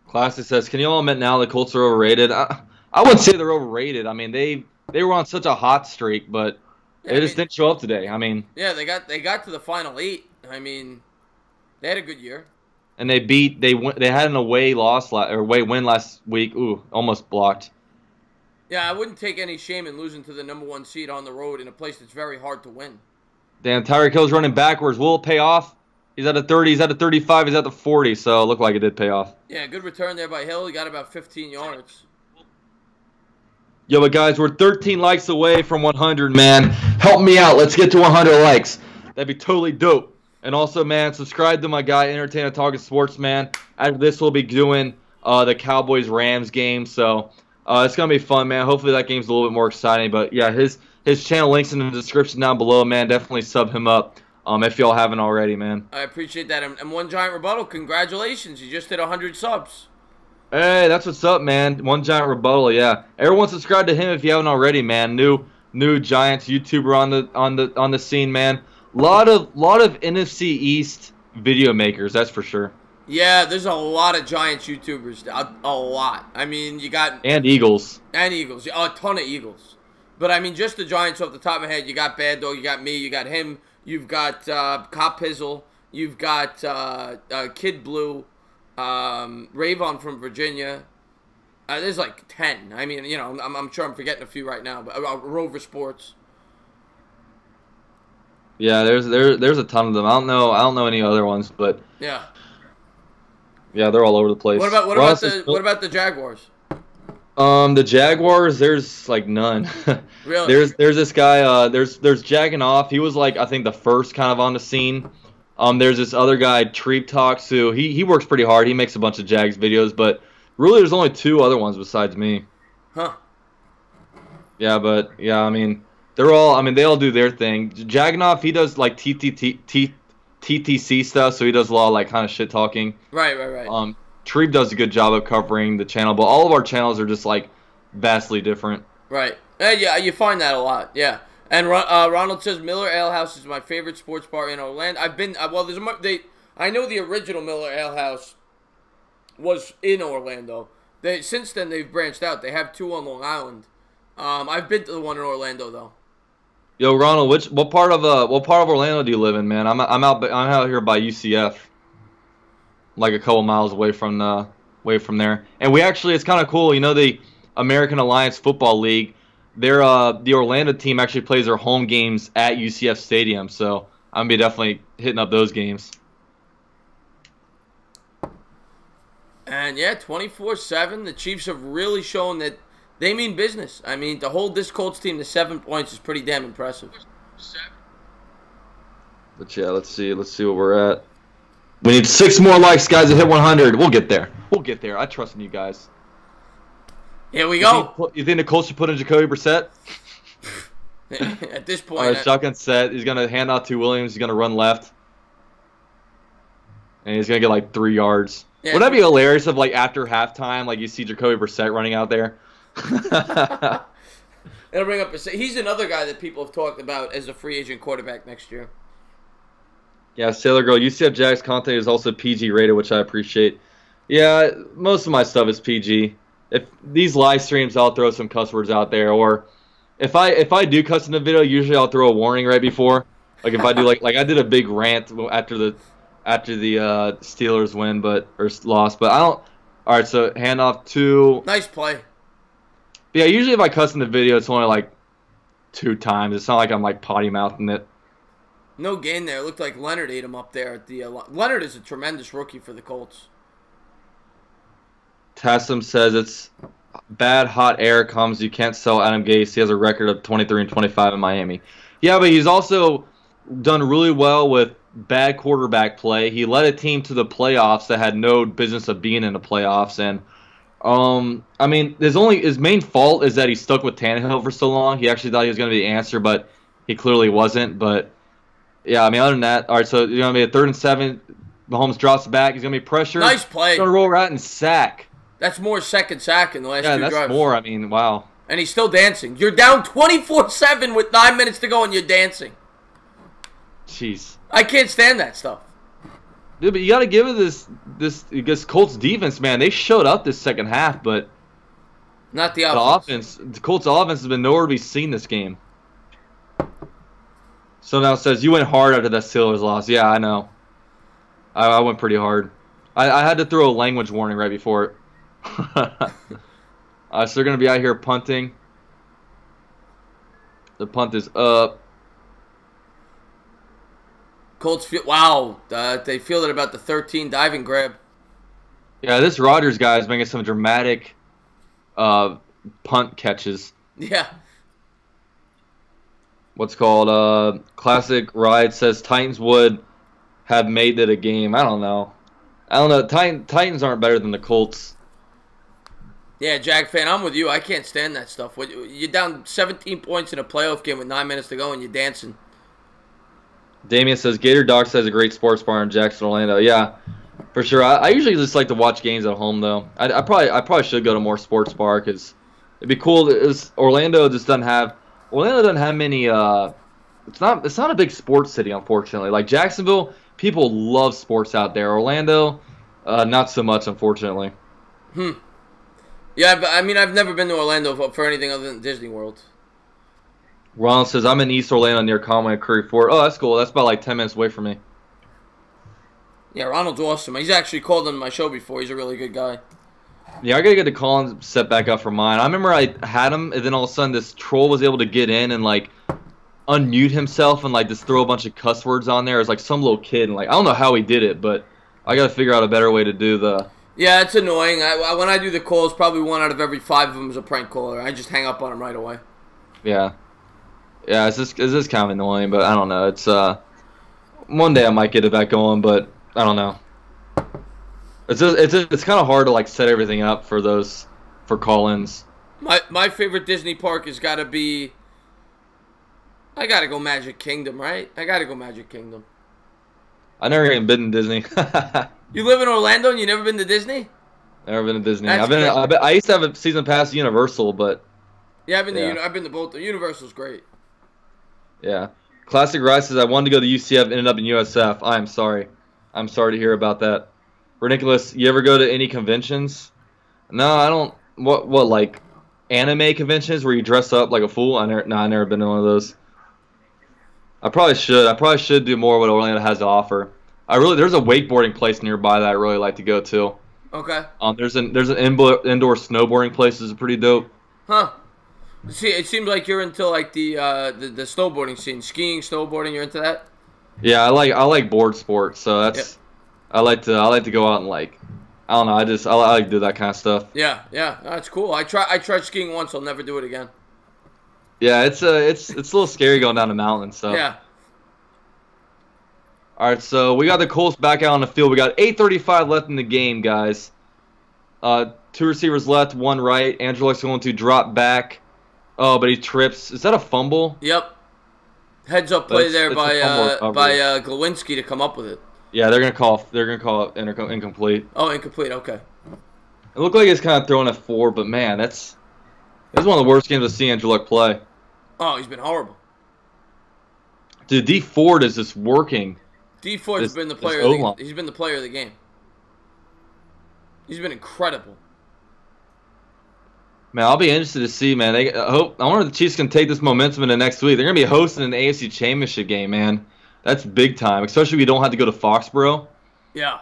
A: Classic says, can you all admit now the Colts are overrated? I wouldn't say they're overrated. I mean, they were on such a hot streak, but they just didn't show up today. I mean,
B: yeah, they got to the final 8. I mean, they had a good year.
A: And they had an away win last week. Ooh, almost blocked.
B: Yeah, I wouldn't take any shame in losing to the number 1 seed on the road in a place that's very hard to win.
A: Damn, Tyreek Hill's running backwards. Will it pay off? He's at the 30. He's at the 35. He's at the 40. So it looked like it did pay off.
B: Yeah, good return there by Hill. He got about 15 yards.
A: Yo, but guys, we're 13 likes away from 100, man. Help me out. Let's get to 100 likes. That'd be totally dope. And also, man, subscribe to my guy, Entertainer Talking Sports, man. After this, we'll be doing the Cowboys-Rams game. So it's going to be fun, man. Hopefully that game's a little bit more exciting. But, yeah, his channel link's in the description down below, man. Definitely sub him up if y'all haven't already, man.
B: I appreciate that. And One Giant Rebuttal, congratulations. You just hit 100 subs.
A: Hey, that's what's up, man. One Giant Rebuttal, yeah. Everyone subscribe to him if you haven't already, man. New Giants YouTuber on the scene, man. Lot of NFC East video makers, that's for sure.
B: Yeah, there's a lot of Giants YouTubers. A lot. I mean, you got...
A: And Eagles.
B: And Eagles. A ton of Eagles. But, I mean, just the Giants off the top of my head. You got Bad Dog. You got me. You got him. You've got Cop Pizzle. You've got Kid Blue. Ravon from Virginia. There's like 10. I mean, you know, I'm sure I'm forgetting a few right now. But Rover Sports.
A: Yeah, there's a ton of them. I don't know any other ones, but
B: yeah,
A: they're all over the place.
B: What about the Jaguars?
A: The Jaguars, there's like none.
B: Really?
A: There's this guy. There's Jagging Off. He was like I think the first kind of on the scene. There's this other guy, Treep Talks, who he works pretty hard. He makes a bunch of Jags videos, but really there's only 2 other ones besides me.
B: Huh.
A: Yeah, but yeah, I mean. They all do their thing. Jaganov, he does like TTC stuff, so he does a lot of like kind of shit talking.
B: Right.
A: Treeb does a good job of covering the channel, but all of our channels are just like vastly different.
B: Right. Yeah, you find that a lot. Yeah. And Ronald says Miller Ale House is my favorite sports bar in Orlando. I've been I know the original Miller Ale House was in Orlando. Since then they've branched out. They have 2 on Long Island. I've been to the one in Orlando though.
A: Yo, Ronald, what part of Orlando do you live in, man? I'm out here by UCF, like a couple miles away from there. And we actually, it's kind of cool. You know, the American Alliance Football League, the Orlando team actually plays their home games at UCF Stadium. So I'm gonna be definitely hitting up those games.
B: And yeah, 24-7. The Chiefs have really shown that they mean business. I mean, to hold this Colts team to 7 points is pretty damn impressive.
A: But yeah, let's see where we're at. We need 6 more likes, guys, to hit 100. We'll get there. I trust in you guys.
B: Here we go.
A: You think the Colts should put in Jacoby Brissett?
B: At this point,
A: all right, shotgun set. He's gonna hand out to Williams. He's gonna run left, and he's gonna get like 3 yards. Yeah. Would that be hilarious if, like, after halftime, like, you see Jacoby Brissett running out there?
B: It'll bring up he's another guy that people have talked about as a free agent quarterback next year.
A: Yeah, Sailor Girl, UCF Jags content is also PG rated, which I appreciate. Yeah, most of my stuff is PG. If these live streams, I'll throw some cuss words out there, or if I do cuss in the video, usually I'll throw a warning right before. Like if I do like I did a big rant after the Steelers win or loss, but I don't. All right, so handoff to.
B: Nice play.
A: Yeah, usually if I cuss in the video, it's only like 2 times. It's not like I'm like potty mouthing it.
B: No gain there. It looked like Leonard ate him up there at the. Leonard is a tremendous rookie for the Colts.
A: Tassim says it's bad hot air comes. You can't sell Adam Gase. He has a record of 23-25 in Miami. Yeah, but he's also done really well with bad quarterback play. He led a team to the playoffs that had no business of being in the playoffs, and I mean, his main fault is that he stuck with Tannehill for so long. He actually thought he was going to be the answer, but he clearly wasn't. But yeah, I mean, other than that, all right. So you're going to be a 3rd and 7. Mahomes drops back. He's going to be pressured.
B: Nice play.
A: He's going to roll right and sack.
B: That's more second sack in the last 2 drives.
A: Yeah, that's more. I mean, wow.
B: And he's still dancing. You're down 24-7 with 9 minutes to go, and you're dancing.
A: Jeez.
B: I can't stand that stuff.
A: Dude, but you got to give it this Colts defense, man. They showed up this second half, but
B: not the offense.
A: The Colts offense has been nowhere to be seen this game. So now it says you went hard after that Steelers loss. Yeah, I know. I went pretty hard. I had to throw a language warning right before it. So they're going to be out here punting. The punt is up.
B: Colts feel they feel it about the 13 diving grab.
A: Yeah, this Rodgers guy is making some dramatic punt catches.
B: Yeah.
A: What's called Classic Ride says Titans would have made it a game. I don't know. Titans aren't better than the Colts.
B: Yeah, Jag fan, I'm with you. I can't stand that stuff. You're down 17 points in a playoff game with 9 minutes to go and you're dancing.
A: Damien says Gator Doc says a great sports bar in Jackson, Orlando. Yeah, for sure. I usually just like to watch games at home though. I probably should go to more sports bar because it'd be cool. Orlando doesn't have many. It's not a big sports city, unfortunately. Like Jacksonville, people love sports out there. Orlando, not so much, unfortunately.
B: Yeah, I mean, I've never been to Orlando for anything other than Disney World.
A: Ronald says, I'm in East Orlando near Conway and Curry Ford. Oh, that's cool. That's about like 10 minutes away from me.
B: Yeah, Ronald's awesome. He's actually called on my show before. He's a really good guy.
A: Yeah, I got to get the Collins set back up for mine. I remember I had him, and then all of a sudden this troll was able to get in and, like, unmute himself and, like, just throw a bunch of cuss words on there. It was like some little kid. And, like, I don't know how he did it, but I got to figure out a better way to do the...
B: Yeah, it's annoying. When I do the calls, probably 1 out of every 5 of them is a prank caller. I just hang up on him right away.
A: Yeah. Yeah, it's just kind of annoying, but I don't know. It's one day I might get it back going, but I don't know. It's kind of hard to like set everything up for call-ins.
B: My favorite Disney park has got to be. I gotta go Magic Kingdom, right? I gotta go Magic Kingdom.
A: I never even been to Disney.
B: You live in Orlando and you never been to Disney?
A: Never been to Disney. I used to have a season pass to Universal, but
B: yeah, I've been to both. The Universal's great.
A: Yeah. Classic Rice says, I wanted to go to UCF, ended up in USF. I'm sorry. I'm sorry to hear about that. Ridiculous. You ever go to any conventions? No, I don't. What like anime conventions where you dress up like a fool? I never been to one of those. I probably should. I probably should do more what Orlando has to offer. There's a wakeboarding place nearby that I really like to go to.
B: Okay.
A: There's an indoor snowboarding place that's pretty dope.
B: Huh. See, it seems like you're into like the snowboarding scene, skiing, snowboarding. You're into that?
A: Yeah, I like board sports, so that's I like to go out and like I don't know, I like to do that kind of stuff.
B: Yeah, that's cool. I tried skiing once. I'll never do it again.
A: Yeah, it's a little scary going down the mountain. So
B: yeah.
A: All right, so we got the Colts back out on the field. We got 8:35 left in the game, guys. 2 receivers left, 1 right. Angelic's going to drop back. Oh, but he trips. Is that a fumble?
B: Yep. Heads up play there by Glowinski to come up with it.
A: Yeah, they're gonna call it incomplete.
B: Oh, incomplete. Okay.
A: It looked like he's kind of throwing a 4, but man, that's one of the worst games to see Angelic play.
B: Oh, he's been horrible.
A: Dude, D Ford is just working.
B: D Ford's been the player. He's been the player of the game. He's been incredible.
A: Man, I'll be interested to see, man. I wonder if the Chiefs can take this momentum into next week. They're gonna be hosting an AFC Championship game, man. That's big time, especially if we don't have to go to Foxborough.
B: Yeah.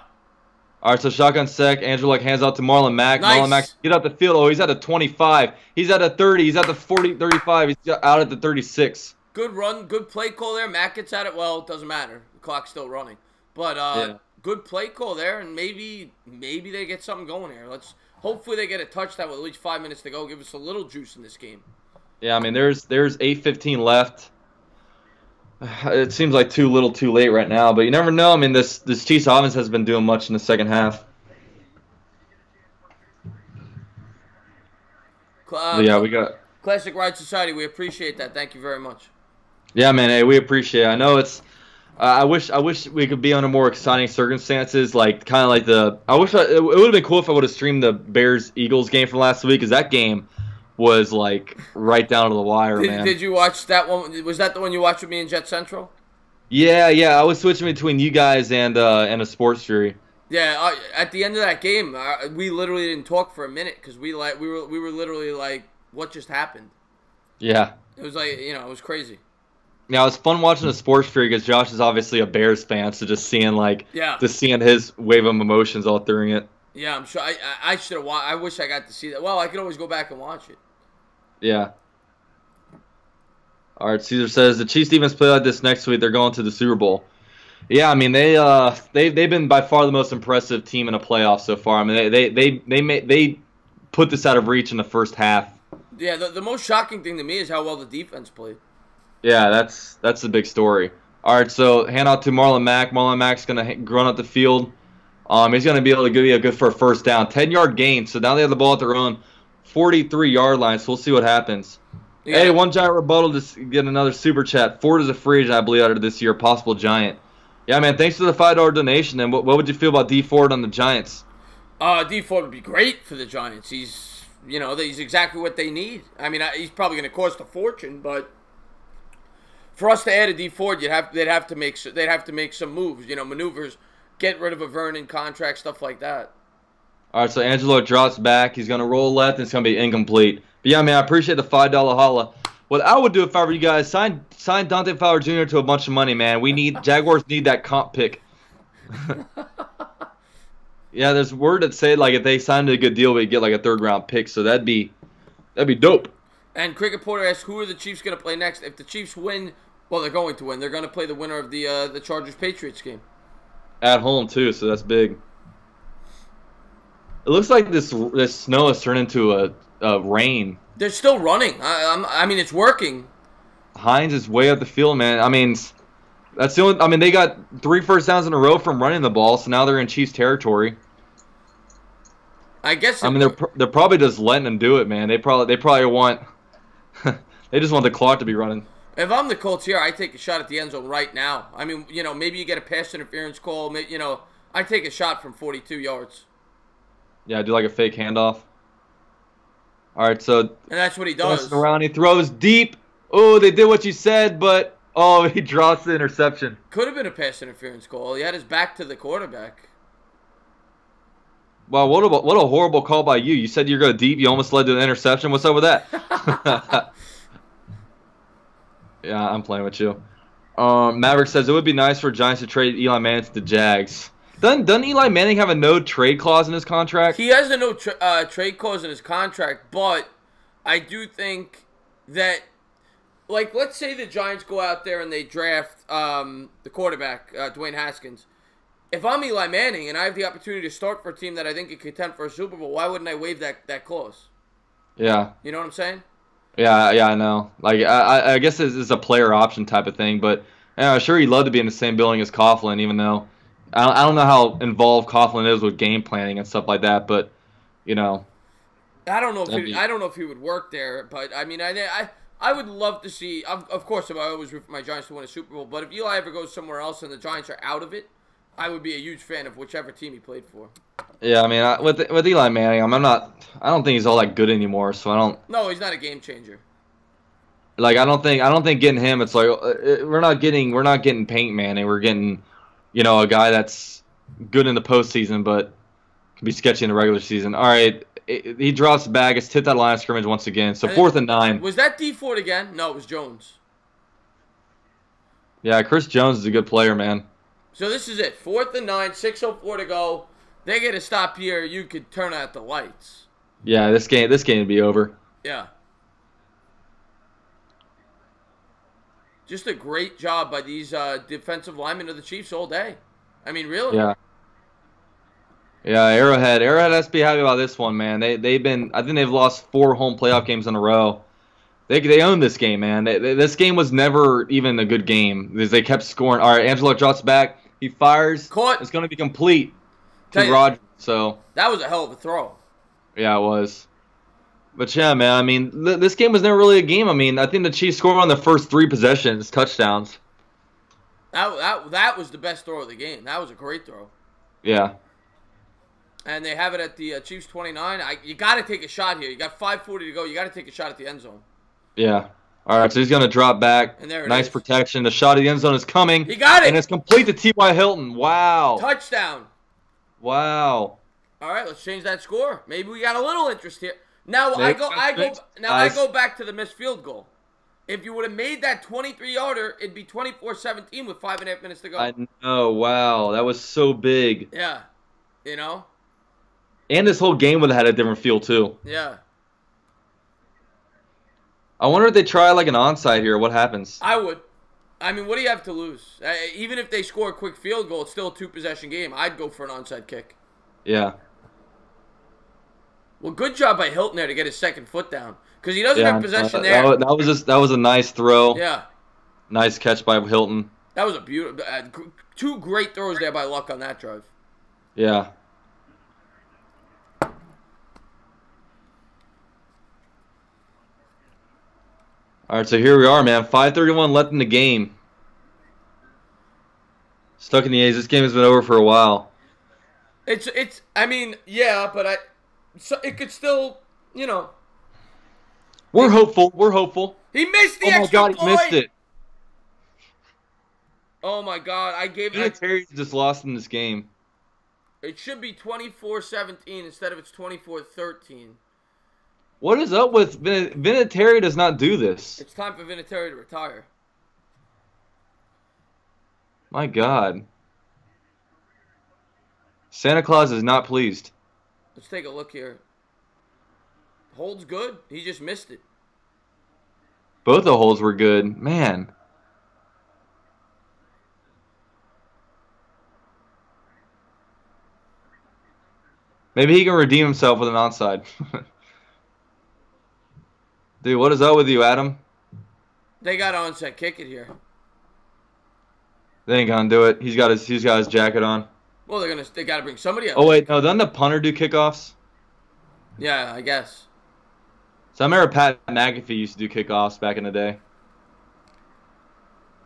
A: All right, so shotgun sec. Angelic hands out to Marlon Mack.
B: Nice.
A: Marlon Mack, get out the field. Oh, he's at the 25. He's at the 30. He's at the 40, 35. He's out at the 36.
B: Good run, good play call there. Mack gets at it. Well, it doesn't matter. The clock's still running. But good play call there, and maybe they get something going here. Hopefully they get a touchdown with at least 5 minutes to go. Give us a little juice in this game.
A: Yeah, I mean, there's 8:15 left. It seems like too little, too late right now, but you never know. I mean, this Chiefs offense has been doing much in the second half. Yeah, we got
B: Classic Ride Society. We appreciate that. Thank you very much.
A: Yeah, man. Hey, we appreciate it. I know it's. I wish we could be under more exciting circumstances, like kind of like the. It would have been cool if I would have streamed the Bears-Eagles game from last week, because that game was like right down to the wire, man.
B: Did you watch that one? Was that the one you watched with me in Jet Central?
A: Yeah. I was switching between you guys and a Sports Fury.
B: Yeah, at the end of that game, we literally didn't talk for a minute because we were literally like, what just happened?
A: Yeah.
B: It was like, it was crazy.
A: Yeah, it was fun watching the Sports Fury because Josh is obviously a Bears fan, so just seeing his wave of emotions all during it.
B: Yeah, I'm sure. I should have. I wish I got to see that. Well, I could always go back and watch it.
A: Yeah. All right, Caesar says the Chiefs defense play like this next week, they're going to the Super Bowl. Yeah, I mean they've been by far the most impressive team in a playoff so far. I mean they put this out of reach in the first half.
B: Yeah, the most shocking thing to me is how well the defense played.
A: Yeah, that's the big story. All right, so hand out to Marlon Mack. Marlon Mack's gonna run up the field. He's gonna be able to give you a good for a first down, 10-yard gain. So now they have the ball at their own 43-yard line. So we'll see what happens. Yeah. Hey, one giant rebuttal to get another super chat. Ford is a free agent, I believe, out of this year, possible Giant. Yeah, man. Thanks for the $5 donation. And what would you feel about D Ford on the Giants?
B: D Ford would be great for the Giants. He's exactly what they need. I mean, he's probably going to cost a fortune, but for us to add a D Ford, they'd have to make some moves, maneuvers, get rid of a Vernon contract, stuff like that.
A: All right, so Angelo drops back. He's going to roll left, and it's going to be incomplete. But yeah, man, I appreciate the $5 holla. What I would do if I were you guys, sign Dante Fowler Jr. to a bunch of money, man. Jaguars need that comp pick. Yeah, there's word that say like if they signed a good deal, we get like a 3rd-round pick. So that'd be dope.
B: And Cricket Porter asks, who are the Chiefs going to play next? If the Chiefs win, well, they're going to win. They're going to play the winner of the Chargers-Patriots game. At
A: home, too, so that's big. It looks like this snow has turned into a rain.
B: They're still running. I mean, it's working.
A: Hines is way up the field, man. I mean, that's the only. I mean, they got 3 first downs in a row from running the ball, so now they're in Chiefs territory.
B: I guess.
A: I mean, they're probably just letting them do it, man. They probably want. They just want the clock to be running.
B: If I'm the Colts here, I take a shot at the end zone right now. I mean, maybe you get a pass interference call. I take a shot from 42 yards.
A: Yeah, do like a fake handoff. All right, so.
B: And that's what he does.
A: Around, he throws deep. Oh, they did what you said, but Oh, he drops the interception.
B: Could have been a pass interference call. He had his back to the quarterback.
A: Wow, what a horrible call by you. You said you're going deep. You almost led to an interception. What's up with that? Yeah, I'm playing with you. Maverick says it would be nice for Giants to trade Eli Manning to the Jags. Doesn't Eli Manning have a no trade clause in his contract?
B: He has a no trade clause in his contract, but I do think that, like, let's say the Giants go out there and they draft the quarterback, Dwayne Haskins. If I'm Eli Manning and I have the opportunity to start for a team that I think could contend for a Super Bowl, why wouldn't I waive that clause?
A: Yeah.
B: You know what I'm saying?
A: Yeah, I know. Like, I guess it's a player option type of thing, but yeah, I'm sure he'd love to be in the same building as Coughlin, even though I don't know how involved Coughlin is with game planning and stuff like that, but you know.
B: I don't know if he would work there, but I mean, I would love to see. Of course, I always root for my Giants to win a Super Bowl, but if Eli ever goes somewhere else and the Giants are out of it, I would be a huge fan of whichever team he played for.
A: Yeah, I mean, with Eli Manning, I don't think he's all that good anymore. So I don't.
B: No, he's not a game changer.
A: Like I don't think getting him. It's like we're not getting Paint Manning. We're getting, a guy that's good in the postseason, but can be sketchy in the regular season. All right, he drops back. It's tipped out of line of scrimmage once again. So 4th and 9.
B: Was that D Ford again? No, it was Jones.
A: Yeah, Chris Jones is a good player, man.
B: So this is it. 4th and 9, 6:04 to go. They get a stop here. You could turn out the lights.
A: Yeah, this game would be over.
B: Yeah. Just a great job by these defensive linemen of the Chiefs all day. I mean, really.
A: Yeah. Yeah, Arrowhead has to be happy about this one, man. I think they've lost 4 home playoff games in a row. They own this game, man. This game was never even a good game because they kept scoring. All right, Angelo drops back. He fires.
B: Caught.
A: It's going to be complete to Rodgers. So
B: that was a hell of a throw.
A: Yeah, it was. But yeah, man. I mean, this game was never really a game. I mean, I think the Chiefs scored on the first 3 possessions, touchdowns.
B: That was the best throw of the game. That was a great throw.
A: Yeah.
B: And they have it at the Chiefs 29. You got to take a shot here. You got 5:40 to go. You got to take a shot at the end zone.
A: Yeah. All right, so he's going to drop back.
B: And there it
A: nice
B: is.
A: Protection. The shot at the end zone is coming.
B: He got it.
A: And it's complete to T.Y. Hilton. Wow.
B: Touchdown.
A: Wow.
B: All right, let's change that score. Maybe we got a little interest here. Now I go back to the missed field goal. If you would have made that 23-yarder, it'd be 24-17 with 5.5 minutes to go.
A: I know. Wow. That was so big.
B: Yeah. You know?
A: And this whole game would have had a different feel, too.
B: Yeah.
A: I wonder if they try like an onside here. What happens?
B: I would. I mean, what do you have to lose? Even if they score a quick field goal, it's still a 2-possession game. I'd go for an onside kick.
A: Yeah.
B: Well, good job by Hilton there to get his second foot down. Because he doesn't have possession there.
A: That was a nice throw.
B: Yeah.
A: Nice catch by Hilton.
B: That was a beautiful... 2 great throws there by Luck on that drive.
A: Yeah. All right, so here we are, man. 5:31 left in the game. Stuck in the A's. This game has been over for a while.
B: I mean, yeah, but it could still,
A: We're hopeful. We're hopeful.
B: He missed the extra point.
A: Oh, my God, he missed it.
B: Oh, my God. I gave it.
A: Terry just lost in this game.
B: It should be 24-17 instead of it's 24-13.
A: What is up with Vinatieri? Does not do this.
B: It's time for Vinatieri to retire.
A: My God. Santa Claus is not pleased.
B: Let's take a look here. Hold's good. He just missed it.
A: Both the holds were good. Man. Maybe he can redeem himself with an onside. Dude, what is up with you, Adam?
B: They got onside kick it here.
A: They ain't gonna do it. He's got his jacket on.
B: Well, they gotta bring somebody else.
A: Oh wait, no, doesn't the punter do kickoffs?
B: Yeah, I guess.
A: So I remember Pat McAfee used to do kickoffs back in the day.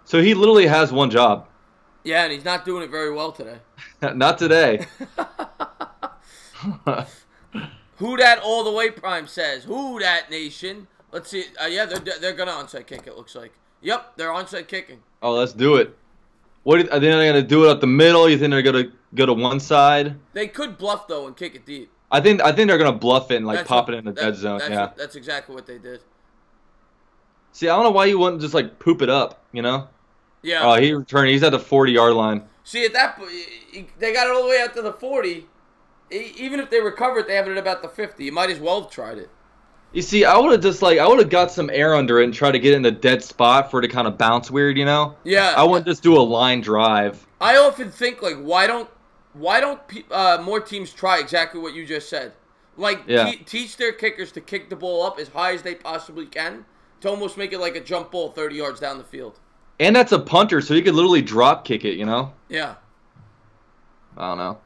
A: So he literally has one job.
B: Yeah, and he's not doing it very well today.
A: Not today.
B: Who dat all the way? Prime says. Who dat nation? Let's see. Yeah, they're gonna onside kick. It looks like Yep, they're onside kicking.
A: Oh, let's do it. What are they going to do it up the middle? You think they're going to go to one side?
B: They could bluff though and kick it deep.
A: I think they're going to bluff it and like pop it in the dead zone. Yeah.
B: That's exactly what they did.
A: See, I don't know why you wouldn't just like poop it up, you know?
B: Yeah.
A: Oh, he returned. He's at the 40-yard line.
B: See, at that point, they got it all the way out to the 40. Even if they recovered, they have it at about the 50. You might as well have tried it.
A: You see, I would have got some air under it and tried to get in the dead spot for it to kind of bounce weird, you know?
B: Yeah.
A: I wouldn't just do a line drive.
B: I often think like, why don't more teams try exactly what you just said? Like, teach their kickers to kick the ball up as high as they possibly can to almost make it like a jump ball 30 yards down the field.
A: And that's a punter, so he could literally drop kick it, you know?
B: Yeah.
A: I don't know.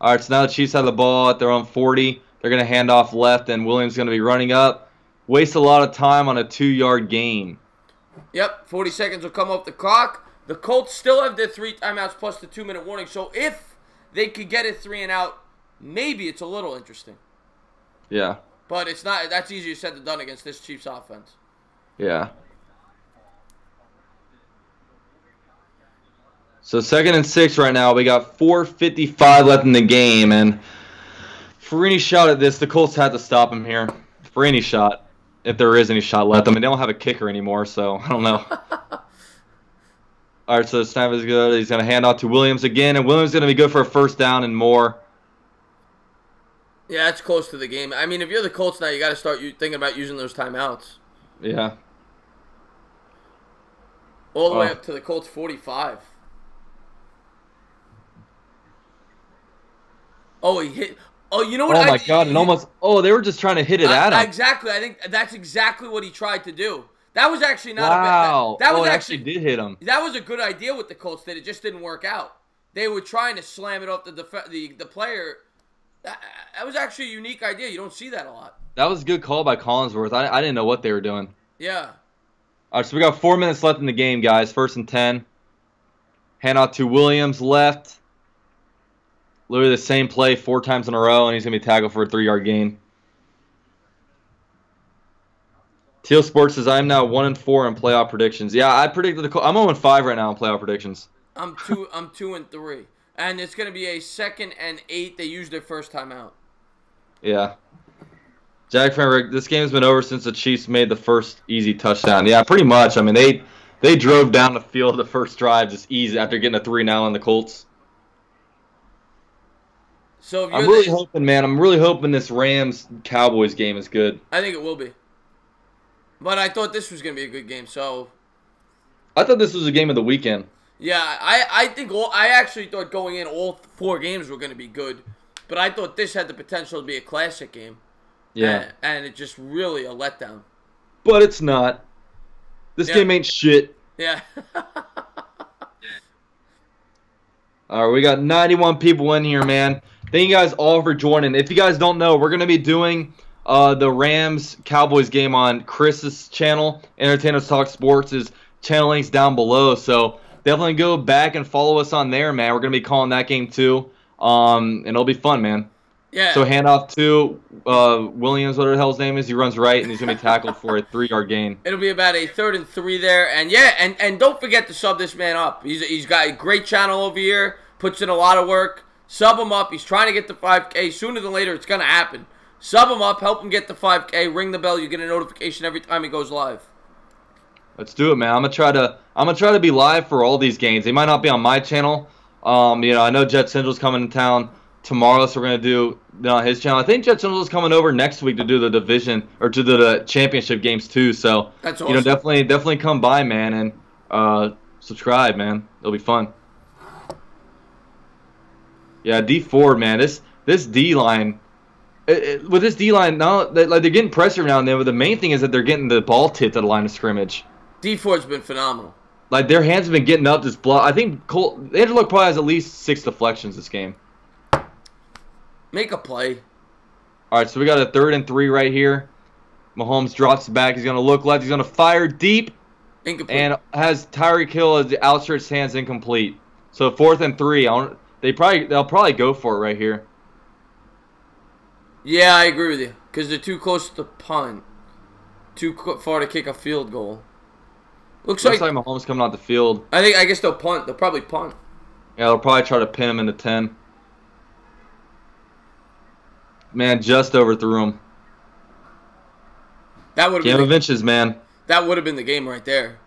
A: All right, so now the Chiefs have the ball at their own 40. They're going to hand off left, and Williams is going to be running up. Waste a lot of time on a 2-yard gain.
B: Yep, 40 seconds will come off the clock. The Colts still have their 3 timeouts plus the 2-minute warning, so if they could get it 3 and out, maybe it's a little interesting.
A: Yeah.
B: But it's not. That's easier said than done against this Chiefs offense.
A: Yeah. So 2nd and 6 right now. We got 4:55 left in the game, and for any shot at this, the Colts had to stop him here. For any shot, if there is any shot left. I mean, they don't have a kicker anymore, so I don't know. All right, so the snap is good. He's going to hand off to Williams again, and Williams is going to be good for a 1st down and more.
B: Yeah, it's close to the game. I mean, if you're the Colts now, you got to start thinking about using those timeouts.
A: Yeah.
B: All the way up to the Colts 45. Oh, he hit. Oh, you know what?
A: Oh, my God. And almost. Oh, they were just trying to hit it at him.
B: Exactly. I think that's exactly what he tried to do. That was actually not
A: wow.
B: a bad. That was
A: actually did hit him.
B: That was a good idea what the Colts did. It just didn't work out. They were trying to slam it off the player. That was actually a unique idea. You don't see that a lot.
A: That was a good call by Collinsworth. I didn't know what they were doing.
B: Yeah.
A: All right, so we got 4 minutes left in the game, guys. 1st and 10. Hand out to Williams left. Literally the same play 4 times in a row, and he's going to be tackled for a 3-yard gain. Teal Sports says, I'm now 1-4 in playoff predictions. Yeah, I predicted I'm 0-5 right now in playoff predictions.
B: I'm 2-3. And it's going to be a 2nd and 8. They used their first timeout.
A: Yeah. Jack Frank, this game's been over since the Chiefs made the first easy touchdown. Yeah, pretty much. I mean, they drove down the field the first drive just easy after getting a 3-0 on the Colts.
B: So if
A: I'm really hoping, man. I'm really hoping this Rams-Cowboys game is good.
B: I think it will be. But I thought this was going to be a good game, so.
A: I thought this was a game of the weekend.
B: Yeah, I actually thought going in all 4 games were going to be good. But I thought this had the potential to be a classic game.
A: Yeah.
B: And it just really a letdown.
A: But it's not. This game ain't shit.
B: Yeah.
A: All right, we got 91 people in here, man. Thank you guys all for joining. If you guys don't know, we're going to be doing the Rams-Cowboys game on Chris's channel. Entertainers Talk Sports' channel link's down below. So definitely go back and follow us on there, man. We're going to be calling that game too. And it'll be fun, man.
B: Yeah.
A: So hand off to Williams, whatever the hell his name is. He runs right, and he's going to be tackled for a 3-yard gain.
B: It'll be about a 3rd and 3 there. And, yeah, and don't forget to sub this man up. He's got a great channel over here. Puts in a lot of work. Sub him up. He's trying to get the 5K. Sooner than later, it's going to happen. Sub him up. Help him get the 5K. Ring the bell. You get a notification every time he goes live.
A: Let's do it, man. I'm gonna try to be live for all these games. They might not be on my channel. I know Jet Central's coming to town tomorrow, so we're gonna do on his channel. I think Jet Central's coming over next week to do the division or to do the championship games too. So
B: that's awesome.
A: Definitely come by, man, and subscribe, man. It'll be fun. Yeah, D Ford, man. This D line, with this D line now, they're getting pressure now and then. But the main thing is that they're getting the ball tipped at the line of scrimmage.
B: D Ford's been phenomenal.
A: Like their hands have been getting up this block. I think Andrew Luck probably has at least 6 deflections this game.
B: Make a play.
A: All right, so we got a 3rd and 3 right here. Mahomes drops back. He's gonna look left. He's gonna fire deep.
B: Incomplete.
A: And has Tyreek Hill as the outstretched hands incomplete. So 4th and 3. They'll probably go for it right here.
B: Yeah, I agree with you. Because they're too close to punt. Too far to kick a field goal. Looks
A: Looks
B: like
A: like Mahomes coming out the field.
B: I guess they'll punt. They'll probably punt.
A: Yeah, they'll probably try to pin him into 10. Man, just overthrew him.
B: That would have
A: Game
B: been
A: of inches, man.
B: that would have been the game right there.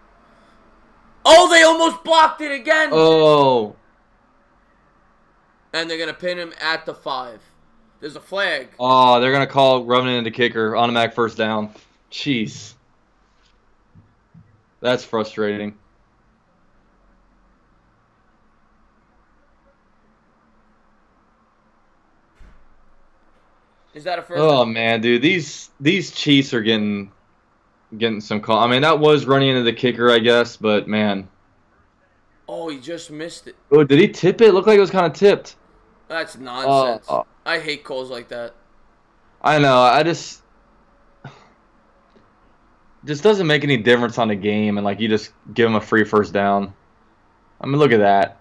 B: Oh, they almost blocked it again.
A: Oh.
B: And they're gonna pin him at the 5. There's a flag.
A: Oh, they're gonna call rubbing it into kicker, automatic first down. Jeez. That's frustrating.
B: Is that a first?
A: Oh man, dude, these Chiefs are getting some call. I mean, that was running into the kicker, I guess, but man.
B: Oh, he just missed it.
A: Oh, did he tip it? Looked like it was kind of tipped.
B: That's nonsense. I hate calls like that.
A: I know. I just doesn't make any difference on the game, and like you just give him a free first down. I mean, look at that.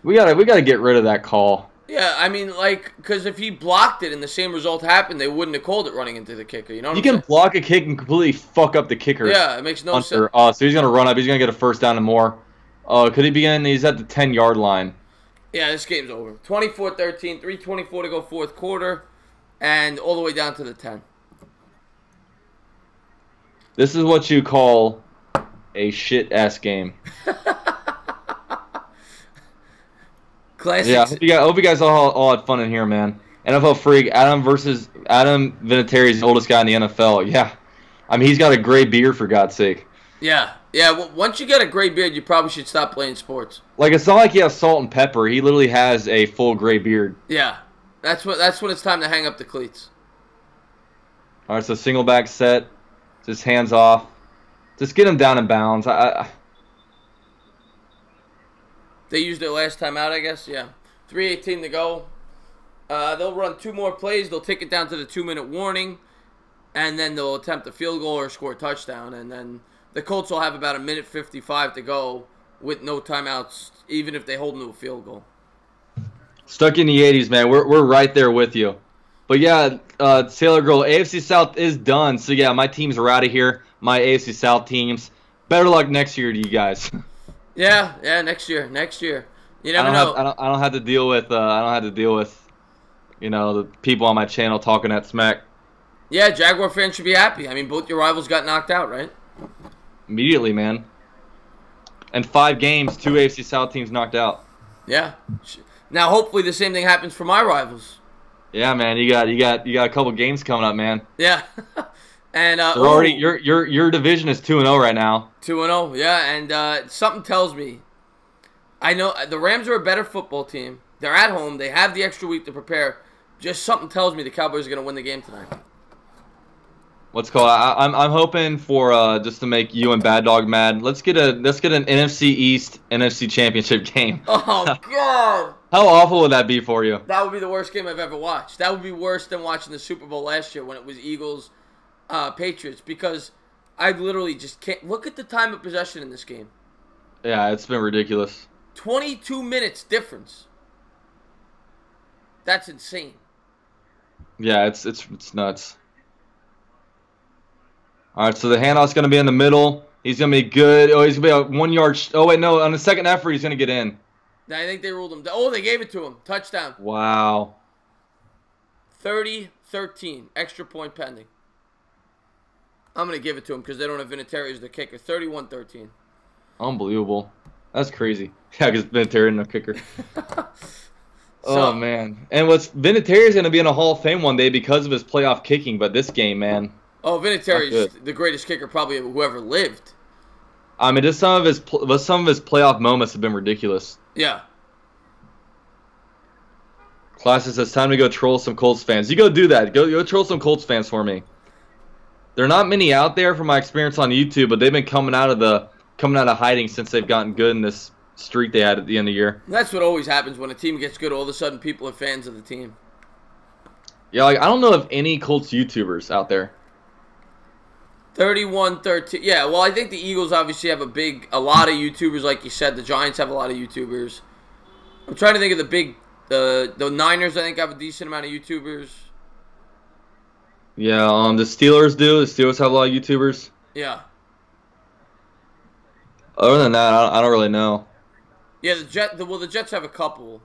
A: We gotta get rid of that call.
B: Yeah, I mean, like, because if he blocked it and the same result happened, they wouldn't have called it running into the kicker. You know what
A: You
B: I'm
A: can
B: saying?
A: block a kick and completely fuck up the kicker.
B: Yeah, it makes no sense.
A: Oh, so he's gonna run up. He's gonna get a first down and more. Oh, could he be in? He's at the 10-yard line.
B: Yeah, this game's over. 24-13, 3:24 to go fourth quarter, and all the way down to the 10.
A: This is what you call a shit-ass game.
B: Classic.
A: Yeah, I hope you guys all had fun in here, man. NFL Freak, Adam Vinatieri's the oldest guy in the NFL. Yeah. I mean, he's got a gray beard, for God's sake.
B: Yeah. Yeah, well, once you get a gray beard, you probably should stop playing sports.
A: Like, it's not like he has salt and pepper. He literally has a full gray beard.
B: Yeah. That's when it's time to hang up the cleats.
A: All right, so single back set. Just hands off. Just get him down in bounds.
B: They used it last time out, I guess. Yeah. 3:18 to go. They'll run 2 more plays. They'll take it down to the 2-minute warning. And then they'll attempt a field goal or score a touchdown. And then the Colts will have about 1:55 to go with no timeouts, even if they hold them to a field goal.
A: Stuck in the 80s, man. We're right there with you. But yeah, Sailor Girl, AFC South is done. So yeah, my teams are out of here. My AFC South teams. Better luck next year to you guys.
B: Yeah, next year. You never know.
A: I don't have to deal with you know, the people on my channel talking that smack.
B: Yeah, Jaguar fans should be happy. I mean, both your rivals got knocked out, right?
A: Immediately, man. And 5 games, 2 AFC South teams knocked out.
B: Yeah. Now, hopefully, the same thing happens for my rivals.
A: Yeah, man. You got a couple games coming up, man.
B: Yeah. And
A: so already your division is 2-0 right now.
B: 2-0, yeah. And something tells me, I know the Rams are a better football team. They're at home. They have the extra week to prepare. Just something tells me the Cowboys are going to win the game tonight.
A: What's called? I'm hoping for just to make you and Bad Dog mad. Let's get an NFC East NFC Championship game.
B: Oh God!
A: How awful would that be for you?
B: That would be the worst game I've ever watched. That would be worse than watching the Super Bowl last year when it was Eagles, Patriots, because I literally just can't look at the time of possession in this game.
A: Yeah, it's been ridiculous.
B: 22 minutes difference. That's insane.
A: Yeah, it's nuts. All right, so the handoff's going to be in the middle. He's going to be good. Oh, he's going to be a 1 yard. Oh, wait, no. On the second effort, he's going to get in.
B: I think they ruled him. Oh, they gave it to him. Touchdown.
A: Wow.
B: 30-13. Extra point pending. I'm going to give it to him because they don't have Vinatieri as the kicker. 31-13.
A: Unbelievable. That's crazy. Yeah, because Vinatieri no kicker. Oh, man. And Vinatieri is going to be in a Hall of Fame one day because of his playoff kicking, but this game, man.
B: Oh, Vinatieri is the greatest kicker probably who ever lived.
A: I mean, just some of his playoff moments have been ridiculous.
B: Yeah.
A: Classic says, time to go troll some Colts fans. You go do that. Go troll some Colts fans for me. There are not many out there from my experience on YouTube, but they've been coming out of hiding since they've gotten good in this streak they had at the end of the year.
B: That's what always happens when a team gets good. All of a sudden, people are fans of the team.
A: Yeah, like I don't know of any Colts YouTubers out there.
B: 31-13. Yeah, well, I think the Eagles obviously have a lot of YouTubers, like you said. The Giants have a lot of YouTubers. I'm trying to think of the Niners, I think, have a decent amount of YouTubers.
A: Yeah, the Steelers do. The Steelers have a lot of YouTubers.
B: Yeah.
A: Other than that, I don't really know.
B: Yeah, the Jets have a couple.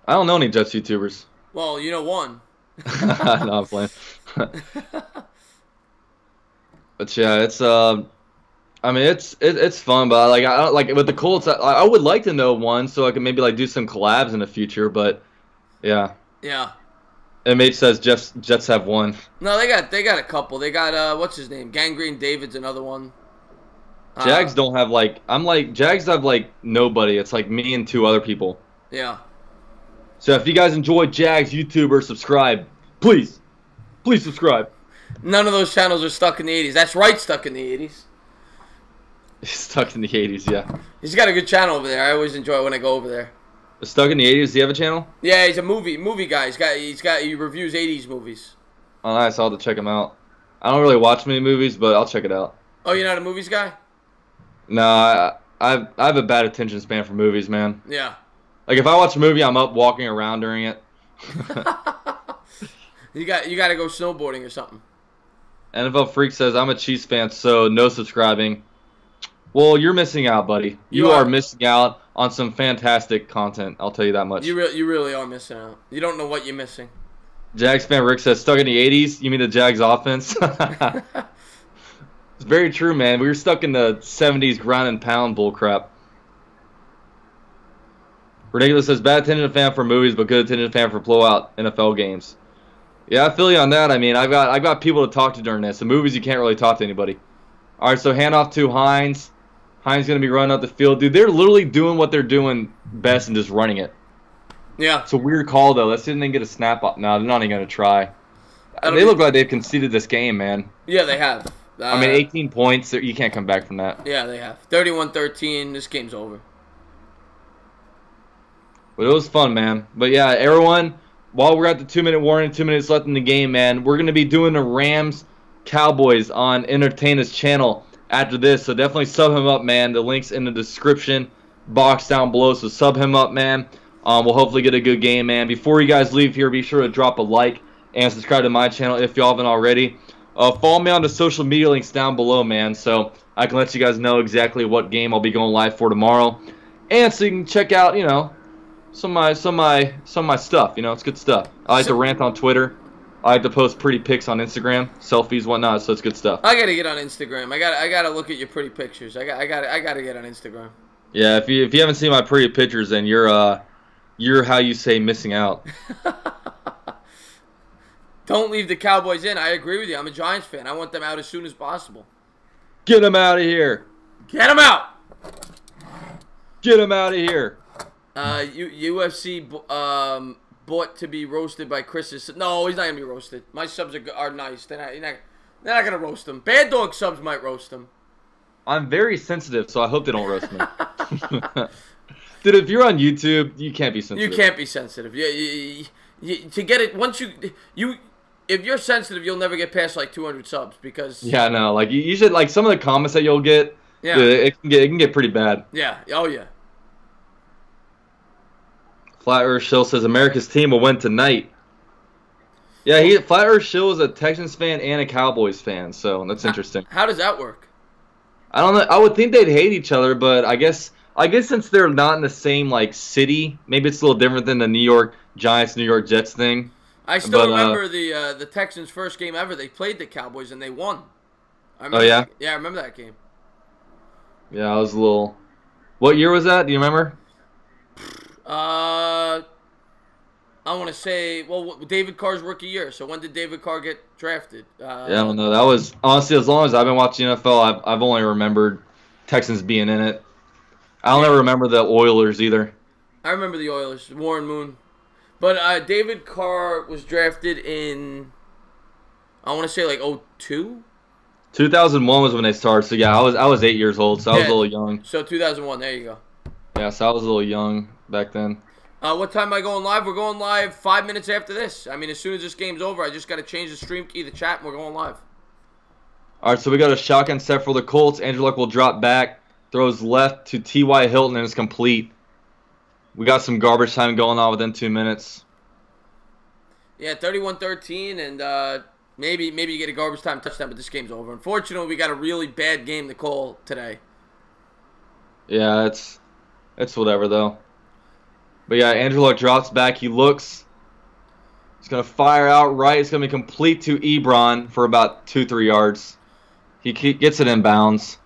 A: I don't know any Jets YouTubers.
B: Well, you know one.
A: No, I'm playing. But yeah, it's I mean it's fun, but like I like with the Colts, I would like to know one so I can maybe like do some collabs in the future. But yeah,
B: Yeah.
A: MH says Jets have one.
B: No, they got a couple. They got what's his name? Gangrene David's another one.
A: Jags don't have like Jags have like nobody. It's like me and two other people.
B: Yeah.
A: So if you guys enjoy Jags YouTuber, subscribe, please subscribe.
B: None of those channels are stuck in the 80s. That's right, stuck in the 80s.
A: Stuck in the 80s, yeah.
B: He's got a good channel over there. I always enjoy it when I go over there.
A: Stuck in the 80s. Do you have a channel?
B: Yeah, he's a movie guy. He reviews 80s movies.
A: Oh, nice. I'll have to check him out. I don't really watch many movies, but I'll check it out.
B: Oh, you're not a movies guy?
A: No, I have a bad attention span for movies, man.
B: Yeah.
A: Like if I watch a movie, I'm up walking around during it.
B: You got to go snowboarding or something.
A: NFL Freak says I'm a Chiefs fan, so no subscribing. Well, you're missing out, buddy. You are missing out on some fantastic content. I'll tell you that much.
B: You really are missing out. You don't know what you're missing.
A: Jags fan Rick says stuck in the 80s. You mean the Jags offense? It's very true, man. We were stuck in the 70s ground and pound bullcrap. Ridiculous says bad attention fan for movies, but good attention fan for blowout NFL games. Yeah, I feel you on that. I mean, I've got people to talk to during this. The movies you can't really talk to anybody. All right, so handoff to Hines. Hines gonna be running up the field, dude. They're literally doing what they're doing best and just running it.
B: Yeah,
A: it's a weird call though. Let's see if they can get a snap up. No, they're not even gonna try. They look like they've conceded this game, man.
B: Yeah, they have.
A: I mean, 18 points. You can't come back from that.
B: Yeah, they have. 31-13. This game's over.
A: But it was fun, man. But yeah, everyone, while we're at the 2-minute warning, 2 minutes left in the game, man, we're going to be doing the Rams-Cowboys on Entertainment's channel after this. So definitely sub him up, man. The link's in the description box down below. So sub him up, man. We'll hopefully get a good game, man. Before you guys leave here, be sure to drop a like and subscribe to my channel if y'all haven't already. Follow me on the social media links down below, man, so I can let you guys know exactly what game I'll be going live for tomorrow. And so you can check out, you know, some of my stuff. You know, it's good stuff. I like to rant on Twitter. I like to post pretty pics on Instagram, selfies, whatnot. So it's good stuff.
B: I gotta get on Instagram. I gotta look at your pretty pictures. I gotta get on Instagram.
A: Yeah, if you haven't seen my pretty pictures, then you're how you say missing out.
B: Don't leave the Cowboys in. I agree with you. I'm a Giants fan. I want them out as soon as possible.
A: Get them out of here.
B: Get them out.
A: Get them out of here.
B: UFC bought to be roasted by Chris. No, he's not gonna be roasted. My subs are nice. They're not gonna roast him. Bad Dog subs might roast him.
A: I'm very sensitive, so I hope they don't roast me. Dude, if you're on YouTube, you can't be sensitive.
B: You can't be sensitive. To get it, once if you're sensitive, you'll never get past like 200 subs because.
A: Yeah, no, like you should like some of the comments that you'll get. Yeah, it can get pretty bad.
B: Yeah. Oh yeah.
A: Flat Earth Shill says America's team will win tonight. Yeah, Flat Earth Shill is a Texans fan and a Cowboys fan, so that's interesting.
B: How does that work?
A: I don't know. I would think they'd hate each other, but I guess since they're not in the same like city, maybe it's a little different than the New York Giants, New York Jets thing.
B: I still remember the Texans' first game ever. They played the Cowboys and they won.
A: Oh yeah.
B: Yeah, I remember that game.
A: Yeah, I was a little. What year was that? Do you remember?
B: I want to say, well, David Carr's rookie year. So when did David Carr get drafted?
A: Yeah, I don't know. That was honestly as long as I've been watching NFL, I've only remembered Texans being in it. I don't ever remember the Oilers either.
B: I remember the Oilers, Warren Moon. But David Carr was drafted in, I want to say like 2002?
A: 2001 was when they started. So yeah, I was 8 years old, so I was a little young.
B: So 2001, there you go.
A: Yeah, so I was a little young back then.
B: What time am I going live? We're going live 5 minutes after this. I mean, as soon as this game's over, I just got to change the stream key, the chat, and we're going live.
A: All right, so we got a shotgun set for the Colts. Andrew Luck will drop back, throws left to T.Y. Hilton, and it's complete. We got some garbage time going on within 2 minutes.
B: Yeah, 31-13, and maybe you get a garbage time touchdown, but this game's over. Unfortunately, we got a really bad game to call today.
A: Yeah, it's whatever though. But yeah, Andrew Luck drops back. He's gonna fire out right. It's gonna be complete to Ebron for about 2-3 yards. He gets it in bounds.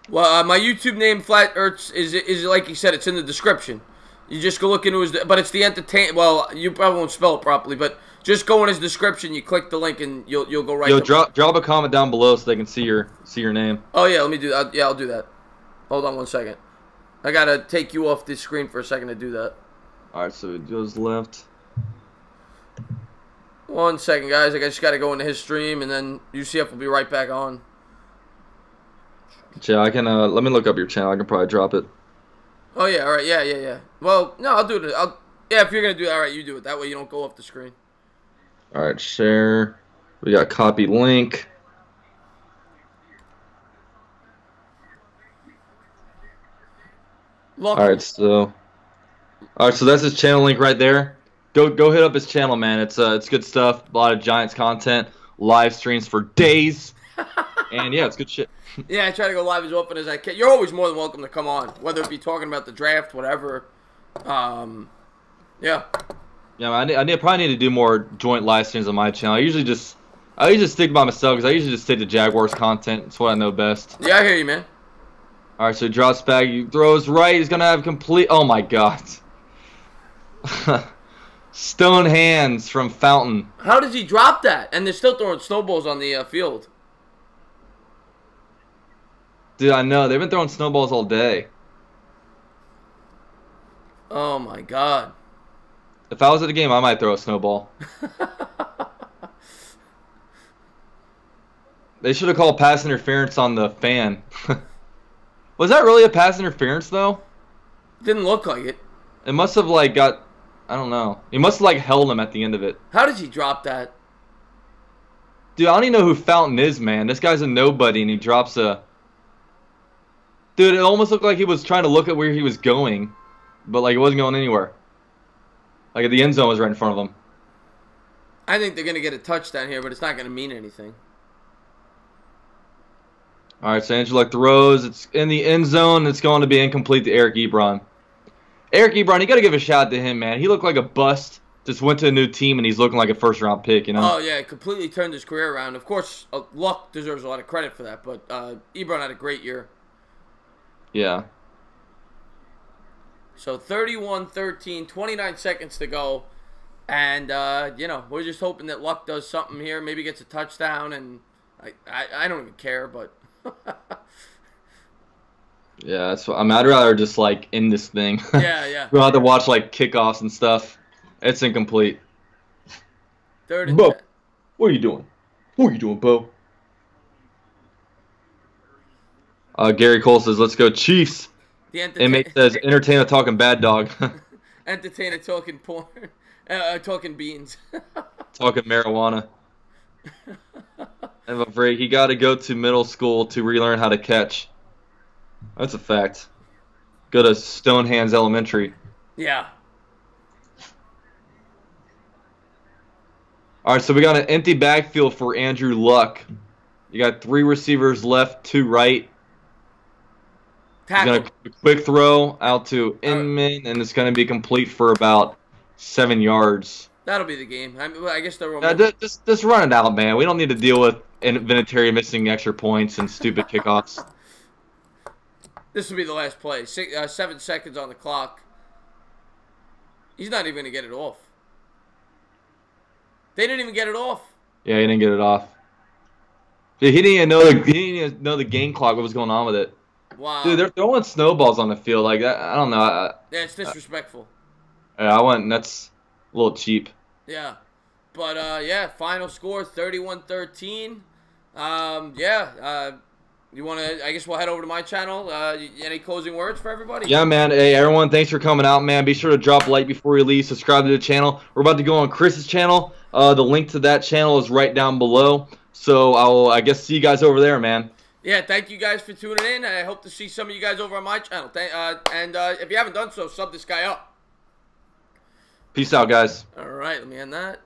B: Well, my YouTube name, Flat Earths, is like you said. It's in the description. You just go look into his, but it's the entertain. Well, you probably won't spell it properly, but just go in his description. You click the link, and you'll go right.
A: Yo, drop a comment down below so they can see your name.
B: Oh yeah, let me do that. Yeah, I'll do that. Hold on 1 second. I gotta take you off this screen for a second to do that.
A: All right, so it goes left.
B: 1 second, guys. I just gotta go into his stream, and then UCF will be right back on.
A: Yeah, I can. Let me look up your channel. I can probably drop it.
B: Oh yeah, all right, yeah. Well, no, I'll do it. Yeah, if you're gonna do that, all right, you do it. That way you don't go off the screen.
A: All right, share. We got copy link. All right, so that's his channel link right there. Go hit up his channel, man. It's good stuff. A lot of Giants content, live streams for days, and yeah, it's good shit.
B: Yeah, I try to go live as often as I can. You're always more than welcome to come on, whether it be talking about the draft, whatever. Yeah.
A: Yeah, I probably need to do more joint live streams on my channel. I usually just stick by myself because I usually just stick to Jaguars content. It's what I know best.
B: Yeah, I hear you, man.
A: All right, so he drops back. He throws right. He's gonna have complete. Oh my God. Stone hands from Fountain.
B: How does he drop that? And they're still throwing snowballs on the field.
A: Dude, I know. They've been throwing snowballs all day.
B: Oh, my God.
A: If I was at a game, I might throw a snowball. They should have called pass interference on the fan. Was that really a pass interference, though?
B: Didn't look like it.
A: It must have, like, got... I don't know. He must have, like, held him at the end of it.
B: How did he drop that?
A: Dude, I don't even know who Fountain is, man. This guy's a nobody, and he drops a... Dude, it almost looked like he was trying to look at where he was going, but like it wasn't going anywhere. Like the end zone was right in front of him.
B: I think they're going to get a touchdown here, but it's not going to mean anything.
A: All right, so Angela throws. It's in the end zone. It's going to be incomplete to Eric Ebron. Eric Ebron, you got to give a shout out to him, man. He looked like a bust. Just went to a new team, and he's looking like a first-round pick, you know?
B: Oh, yeah, completely turned his career around. Of course, Luck deserves a lot of credit for that, but Ebron had a great year.
A: Yeah.
B: So 31-13, 29 seconds to go. And, you know, we're just hoping that Luck does something here. Maybe gets a touchdown. And I don't even care, but...
A: Yeah, that's what, I'd rather just, like, end this thing.
B: Yeah.
A: We'll have to watch, like, kickoffs and stuff. It's incomplete.
B: Third and
A: Bo,
B: 10.
A: what are you doing? What are you doing, Bo? Gary Cole says, let's go Chiefs. Inmate says, entertainer talking bad dog.
B: Entertainer talking porn. Talking beans.
A: Talking marijuana. I'm afraid he got to go to middle school to relearn how to catch. That's a fact. Go to Stonehands Elementary.
B: Yeah.
A: All right, so we got an empty backfield for Andrew Luck. You got 3 receivers left, 2 right. He's going to quick throw out to Inman, and it's going to be complete for about 7 yards.
B: That'll be the game. I guess they're
A: just run it out, man. We don't need to deal with Vinatieri missing extra points and stupid kickoffs.
B: This will be the last play. 7 seconds on the clock. He's not even going to get it off. They didn't even get it off.
A: Yeah, he didn't get it off. Dude, he didn't even know the game clock. What was going on with it?
B: Wow.
A: Dude, they're throwing snowballs on the field like that. I don't know.
B: Yeah, it's disrespectful.
A: That's a little cheap.
B: Yeah. But, yeah, final score, 31-13. You want to, I guess we'll head over to my channel. Any closing words for everybody?
A: Yeah, man. Hey, everyone, thanks for coming out, man. Be sure to drop a like before you leave. Subscribe to the channel. We're about to go on Chris's channel. The link to that channel is right down below. So I guess see you guys over there, man.
B: Yeah, thank you guys for tuning in. I hope to see some of you guys over on my channel. And if you haven't done so, sub this guy up.
A: Peace out, guys.
B: All right, let me end that.